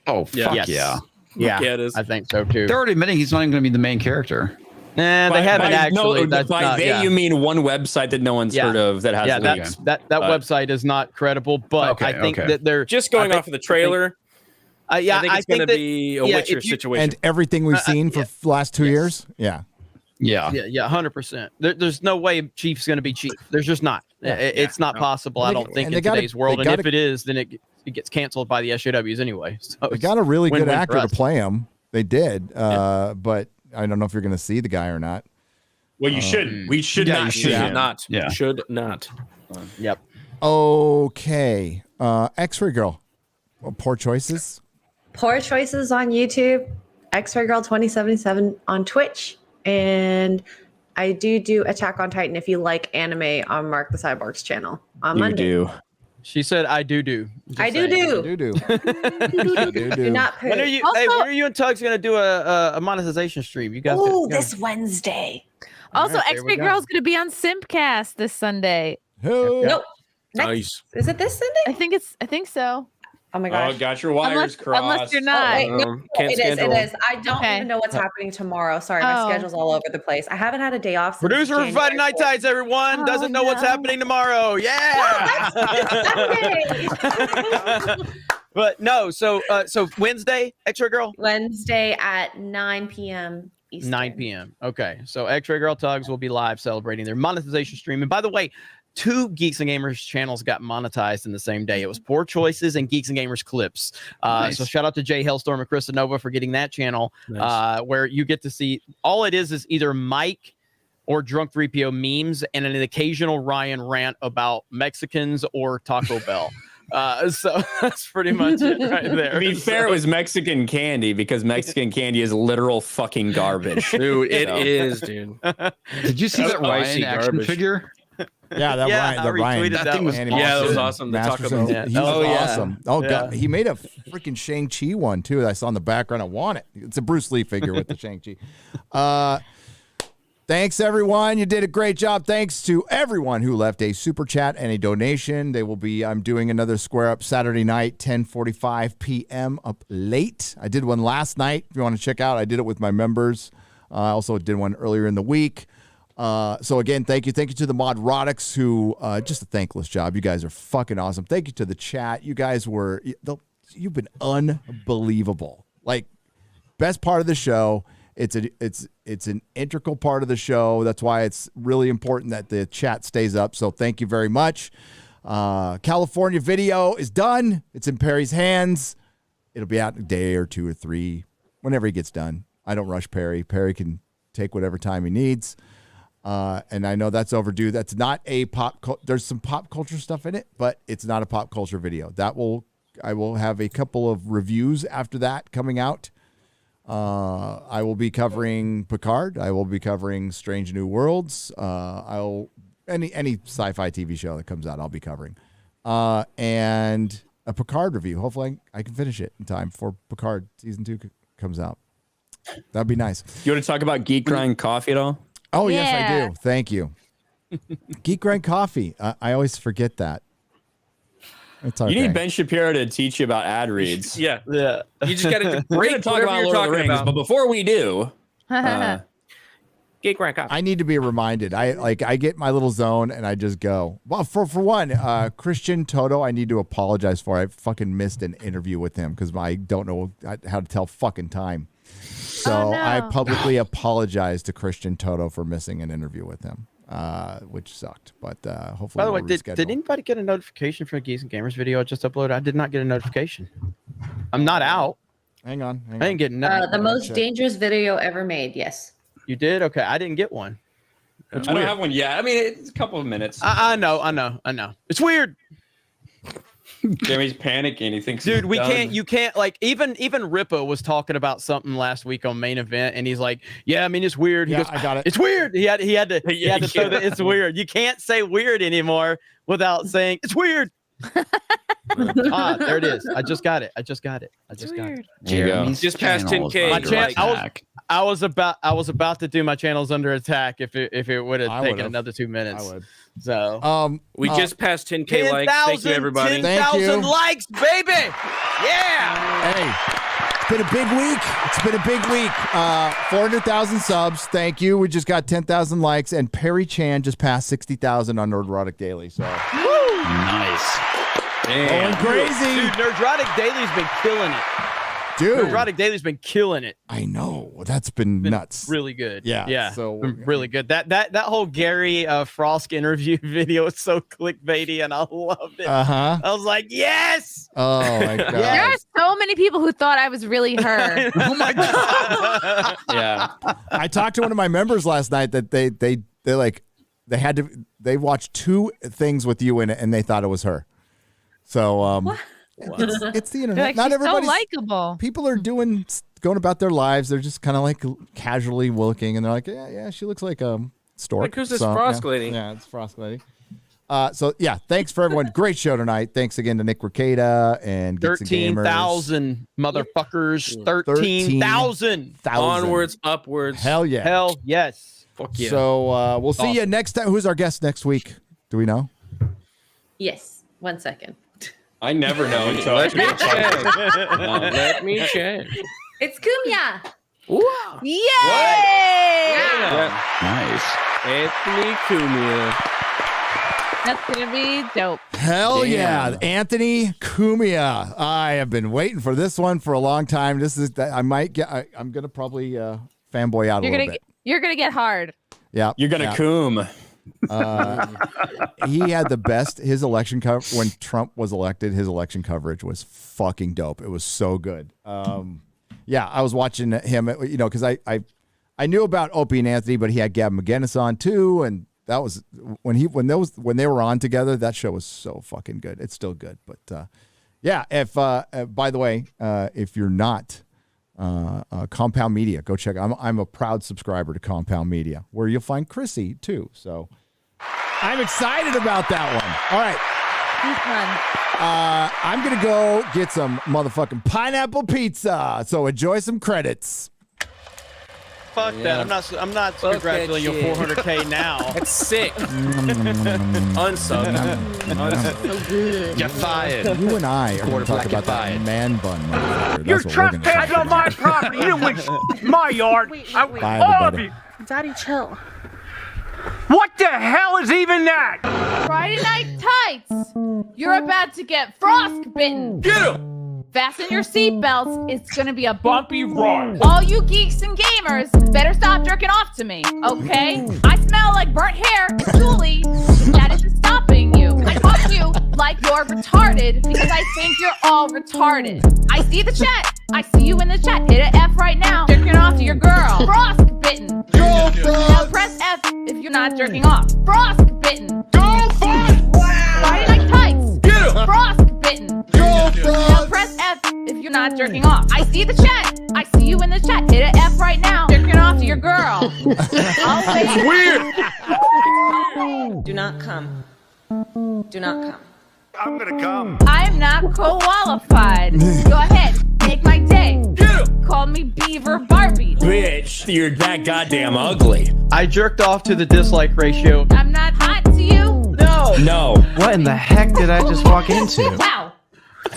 Oh, fuck yeah. Yeah, it is. I think so too. They're already admitting he's not even going to be the main character. Nah, they haven't actually. You mean one website that no one's heard of that has leaks. that website is not credible, but I think that they're just going off of the trailer. I think it's going to be a Witcher situation. And everything we've seen for the last 2 years. Yeah. 100%. There's no way Chief's going to be Chief. There's just not. It's not possible. I don't think in today's world. And if it is, then it gets canceled by the SJWs anyway. So they got a really good actor to play him. They did, but I don't know if you're going to see the guy or not. Well, you shouldn't. We should not. Should not. Yeah. Should not. Yep. Okay. Xray Girl. Poor choices. Poor choices on YouTube. Xray Girl 2077 on Twitch. And I do Attack on Titan if you like anime on Mark the Cyborg's channel on Monday. You do. She said, I do. I do. Do not put. When are you and Tug's going to do a monetization stream? You guys. This Wednesday. Also, All right, Xray Girl's going to be on Simpcast this Sunday. Nope. Nice. Is it this Sunday? I think so. Oh my gosh. Oh, got your wires crossed. Unless you're not. It is. I don't even know what's happening tomorrow. Sorry, my schedule's all over the place. I haven't had a day off. Since Producer for Friday Night Tights, everyone. Doesn't know what's happening tomorrow. Yeah. But no, so Wednesday, Xray Girl? Wednesday at 9 p.m. Eastern. 9 p.m. Okay. So Xray Girl Tugs will be live celebrating their monetization stream. And by the way, 2 Geeks and Gamers channels got monetized in the same day. It was Poor Choices and Geeks and Gamers Clips. Nice. So shout out to Jay Hellstorm and Chris Nova for getting that channel, where you get to see all it is either Mike or Drunk 3PO memes and an occasional Ryan rant about Mexicans or Taco Bell. So that's pretty much it right there. To be fair, it was Mexican candy because Mexican candy is literal fucking garbage. Dude, it is, dude. Did you see that Ryan action figure? Yeah, Ryan. That was that was awesome. He's awesome. Oh god, he made a freaking Shang-Chi one too. That I saw in the background. I want it. It's a Bruce Lee figure with the Shang-Chi. Thanks everyone. You did a great job. Thanks to everyone who left a super chat and a donation. I'm doing another Square Up Saturday night, 10:45 p.m. up late. I did one last night. If you want to check out, I did it with my members. I also did one earlier in the week. So again, thank you to the Nerdrotics who just a thankless job. You guys are fucking awesome. Thank you to the chat. You guys you've been unbelievable. Like best part of the show. It's an integral part of the show. That's why it's really important that the chat stays up. So thank you very much. California video is done. It's in Perry's hands. It'll be out in a day or 2 or 3, whenever he gets done. I don't rush Perry. Perry can take whatever time he needs. And I know that's overdue. That's not a there's some pop culture stuff in it, but it's not a pop culture video. I will have a couple of reviews after that coming out. I will be covering Picard. I will be covering Strange New Worlds. Any sci-fi TV show that comes out, I'll be covering. And a Picard review. Hopefully I can finish it in time before Picard season 2 comes out. That'd be nice. You want to talk about Geek Grind Coffee at all? Oh, yes, I do. Thank you. Geek Grind Coffee. I always forget that. It's okay. You need Ben Shapiro to teach you about ad reads. Yeah. You just got to. We're going to talk about Lord of the Rings, but before we do, Geek Grind Coffee. I need to be reminded. I get my little zone and I just go. Well, for one, Christian Toto, I need to apologize for. I fucking missed an interview with him because I don't know how to tell fucking time. So I publicly apologize to Christian Toto for missing an interview with him, which sucked. But hopefully, by the way, did anybody get a notification from the Geeks and Gamers video I just uploaded? I did not get a notification. I'm not out. Hang on. I didn't get nothing. The most dangerous video ever made. Yes. You did? Okay, I didn't get one. I don't have one yet. I mean, it's a couple of minutes. I know. It's weird. Jeremy's panicking. He thinks, dude, you can't like even Rippo was talking about something last week on Main Event, and he's like, yeah, I mean, it's weird. He goes, I got it. It's weird. He had to throw that it's weird. You can't say weird anymore without saying it's weird. There it is. I just got it. Jeremy's just past 10K. My I was about to do my channels under attack if it would have taken another 2 minutes. I would. So we just passed 10K likes. Thank you, everybody. 10,000 likes, baby. Yeah. Hey, it's been a big week. 400,000 subs. Thank you. We just got 10,000 likes, and Perry Chan just passed 60,000 on Nerdrotic Daily. So nice. Going crazy. Dude, Nerdrotic Daily's been killing it. Dude. Nerdrotic Daily's been killing it. I know. That's been nuts. Really good. Yeah. So really good. That whole Gary Frost interview video is so clickbaity, and I loved it. I was like, yes. Oh my god. There are so many people who thought I was really her. Oh my god. Yeah. I talked to one of my members last night that they watched 2 things with you in it, and they thought it was her. So it's the internet. Like, Not she's everybody's so likable. People are going about their lives. They're just kind of like casually looking, and they're like, yeah, she looks like a stork. Like, who's this Frost lady? Yeah, it's Frost lady. So yeah, thanks for everyone. Great show tonight. Thanks again to Nick Rekieta and 13,000 motherfuckers. 13,000. Onwards, upwards. Hell yeah. Hell yes. Fuck yeah. So we'll see you next time. Who's our guest next week? Do we know? Yes. 1 second. I never know until Let me check. Let me check. It's Kumya. Wow. Yay! Yeah. Nice. Anthony Cumia. That's gonna be dope. Hell yeah, Anthony Cumia. I have been waiting for this one for a long time. I'm gonna probably fanboy out a little bit. You're gonna get hard. Yeah, you're gonna coom. He had the best. His election coverage when Trump was elected. His election coverage was fucking dope. It was so good. Yeah, I was watching him. Because I knew about Opie and Anthony, but he had Gavin McGinnis on too, and that was when they were on together. That show was so fucking good. It's still good, but yeah. If by the way, if you're not Compound Media, go check. I'm a proud subscriber to Compound Media, where you'll find Chrissy too. So I'm excited about that one. All right. I'm gonna go get some motherfucking pineapple pizza. So enjoy some credits. Fuck that. I'm not congratulating you 400K now. That's sick. Unsub. So good. You're fired. You and I are going to talk about that man bun. You're trespassing on my property. You didn't win my yard. Bye, All of everybody. you. Daddy, chill. What the hell is even that? Friday Night Tights. You're about to get frostbitten. Get him! Fasten your seatbelts. It's gonna be a bumpy ride. All you geeks and gamers better stop jerking off to me, okay? I smell like burnt hair and Julie. That isn't stopping you. I fuck you like you're retarded because I think you're all retarded. I see the chat. I see you in the chat. Hit an F right now. Jerking off to your girl. Frostbitten. Now press F if you're not jerking off. Frostbitten. Go fight! Friday Night Tights. Get him! Frostbitten. Now press F if you're not jerking off. I see the chat. I see you in the chat. Hit an F right now. Jerking off to your girl. I'll wait. Weird. Do not come. Do not come. I'm gonna come. I'm not qualified. Go ahead. Make my day. Get him! Call me Beaver Barbie. Bitch, you're that goddamn ugly. I jerked off to the dislike ratio. I'm not hot to you. No. What in the heck did I just walk into? Wow.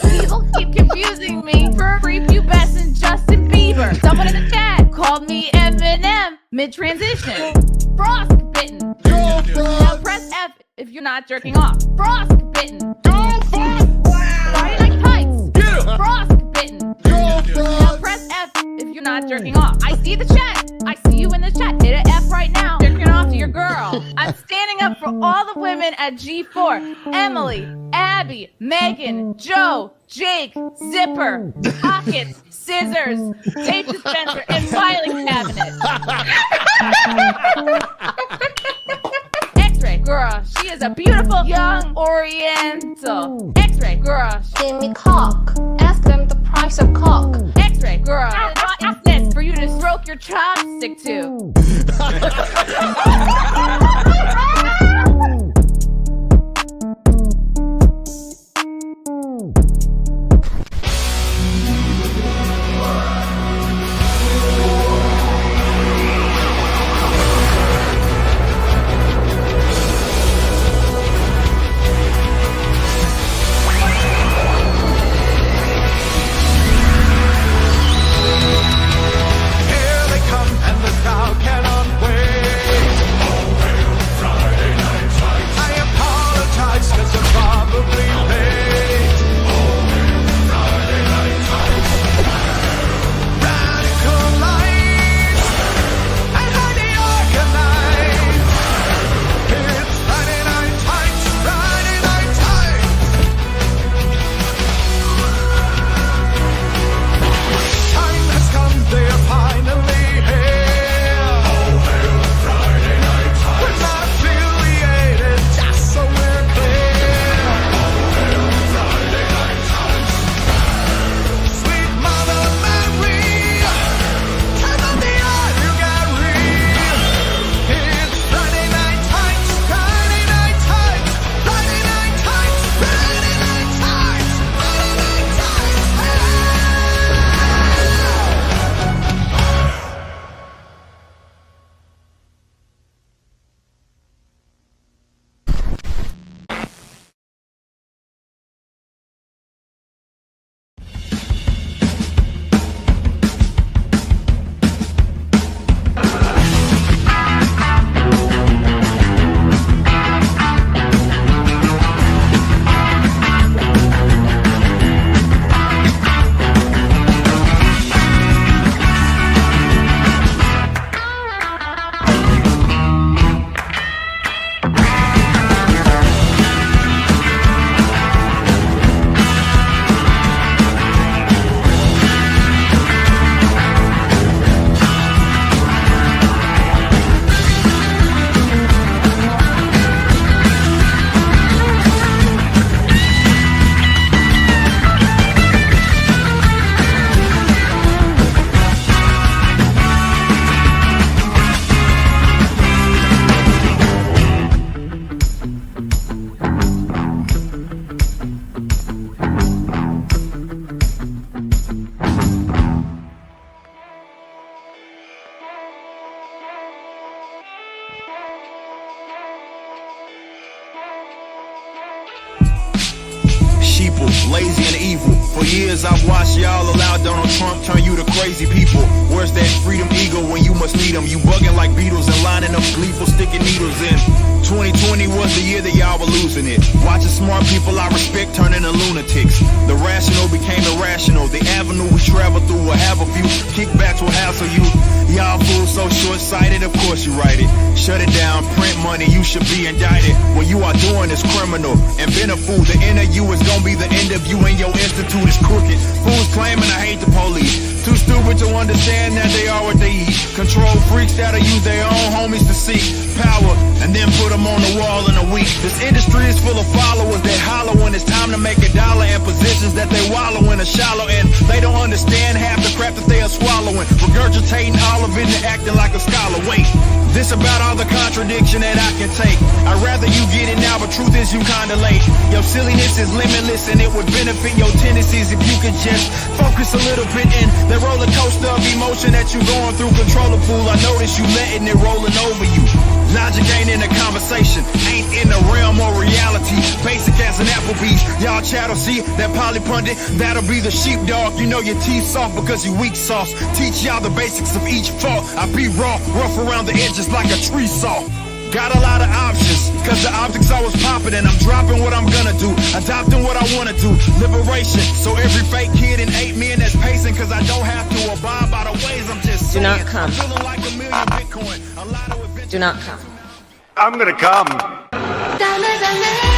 People keep confusing me for prepubescent Justin Bieber. Someone in the chat called me MSM mid-transition. Frostbitten. Now press F if you're not jerking off. Frostbitten. Go fight! Friday Night Tights. Get him! Frostbitten. Now press F if you're not jerking off. I see the chat. I see you in the chat. Hit an F right now. Jerking off to your girl. I'm standing up for all the women at G4. Emily, Abby, Megan, Joe, Jake, zipper, pockets, scissors, tape dispenser, and filing cabinet. Xray Girl, she is a beautiful young Oriental. Xray Girl, give me cock. Ask them the price of cock. Xray Girl, what is this for you to stroke your chopstick to? Lazy and evil. For years I've watched y'all allow Donald Trump turn you to crazy people. Where's that freedom eagle when you must need them? You bugging like beetles and lining up gleeful sticking needles in. 2020 was the year that y'all were losing it. Watching smart people I respect turn into lunatics. The rational became irrational. The avenue we travel through will have a few kickbacks will hassle you. Y'all fools so short-sighted, of course you write it. Shut it down, print money, you should be indicted. What you are doing is criminal. And been a fool, the end of you is gonna be the end of you, and your institute is crooked. Fools claiming I hate the police. Too stupid to understand that they are what they eat. Control freaks that'll use their own homies to seek power and then put them on the wall in a week. This industry is full of followers that holler when it's time to make a dollar, and positions that they wallow in are shallow, and they don't understand half the crap that they are swallowing, regurgitating all of it and acting like a scholar. Wait, this about all the contradiction that I can take. I'd rather you get it now, but truth is you kinda late. Your silliness is limitless and it would benefit your tendencies if you could just focus a little bit in the roller coaster of emotion that you going through. Control the fool, I notice you letting it rolling over you. Logic ain't in the conversation, ain't in the realm or reality. Basic as an Applebee's, y'all chattel, see that poly pundit, that'll be the sheepdog. You know your teeth soft because you weak sauce. Teach y'all the basics of each fault. I be raw, rough around the edges like a tree saw. Got a lot of options, cause the optics always popping, and I'm dropping what I'm gonna do, adopting what I wanna do. Liberation, so every fake kid in 8 men that's pacing, cause I don't have to abide by the ways I'm just saying. Do not come. I'm feeling like $1 million Bitcoin. A lot of Do not come. I'm gonna come. Dame, dame.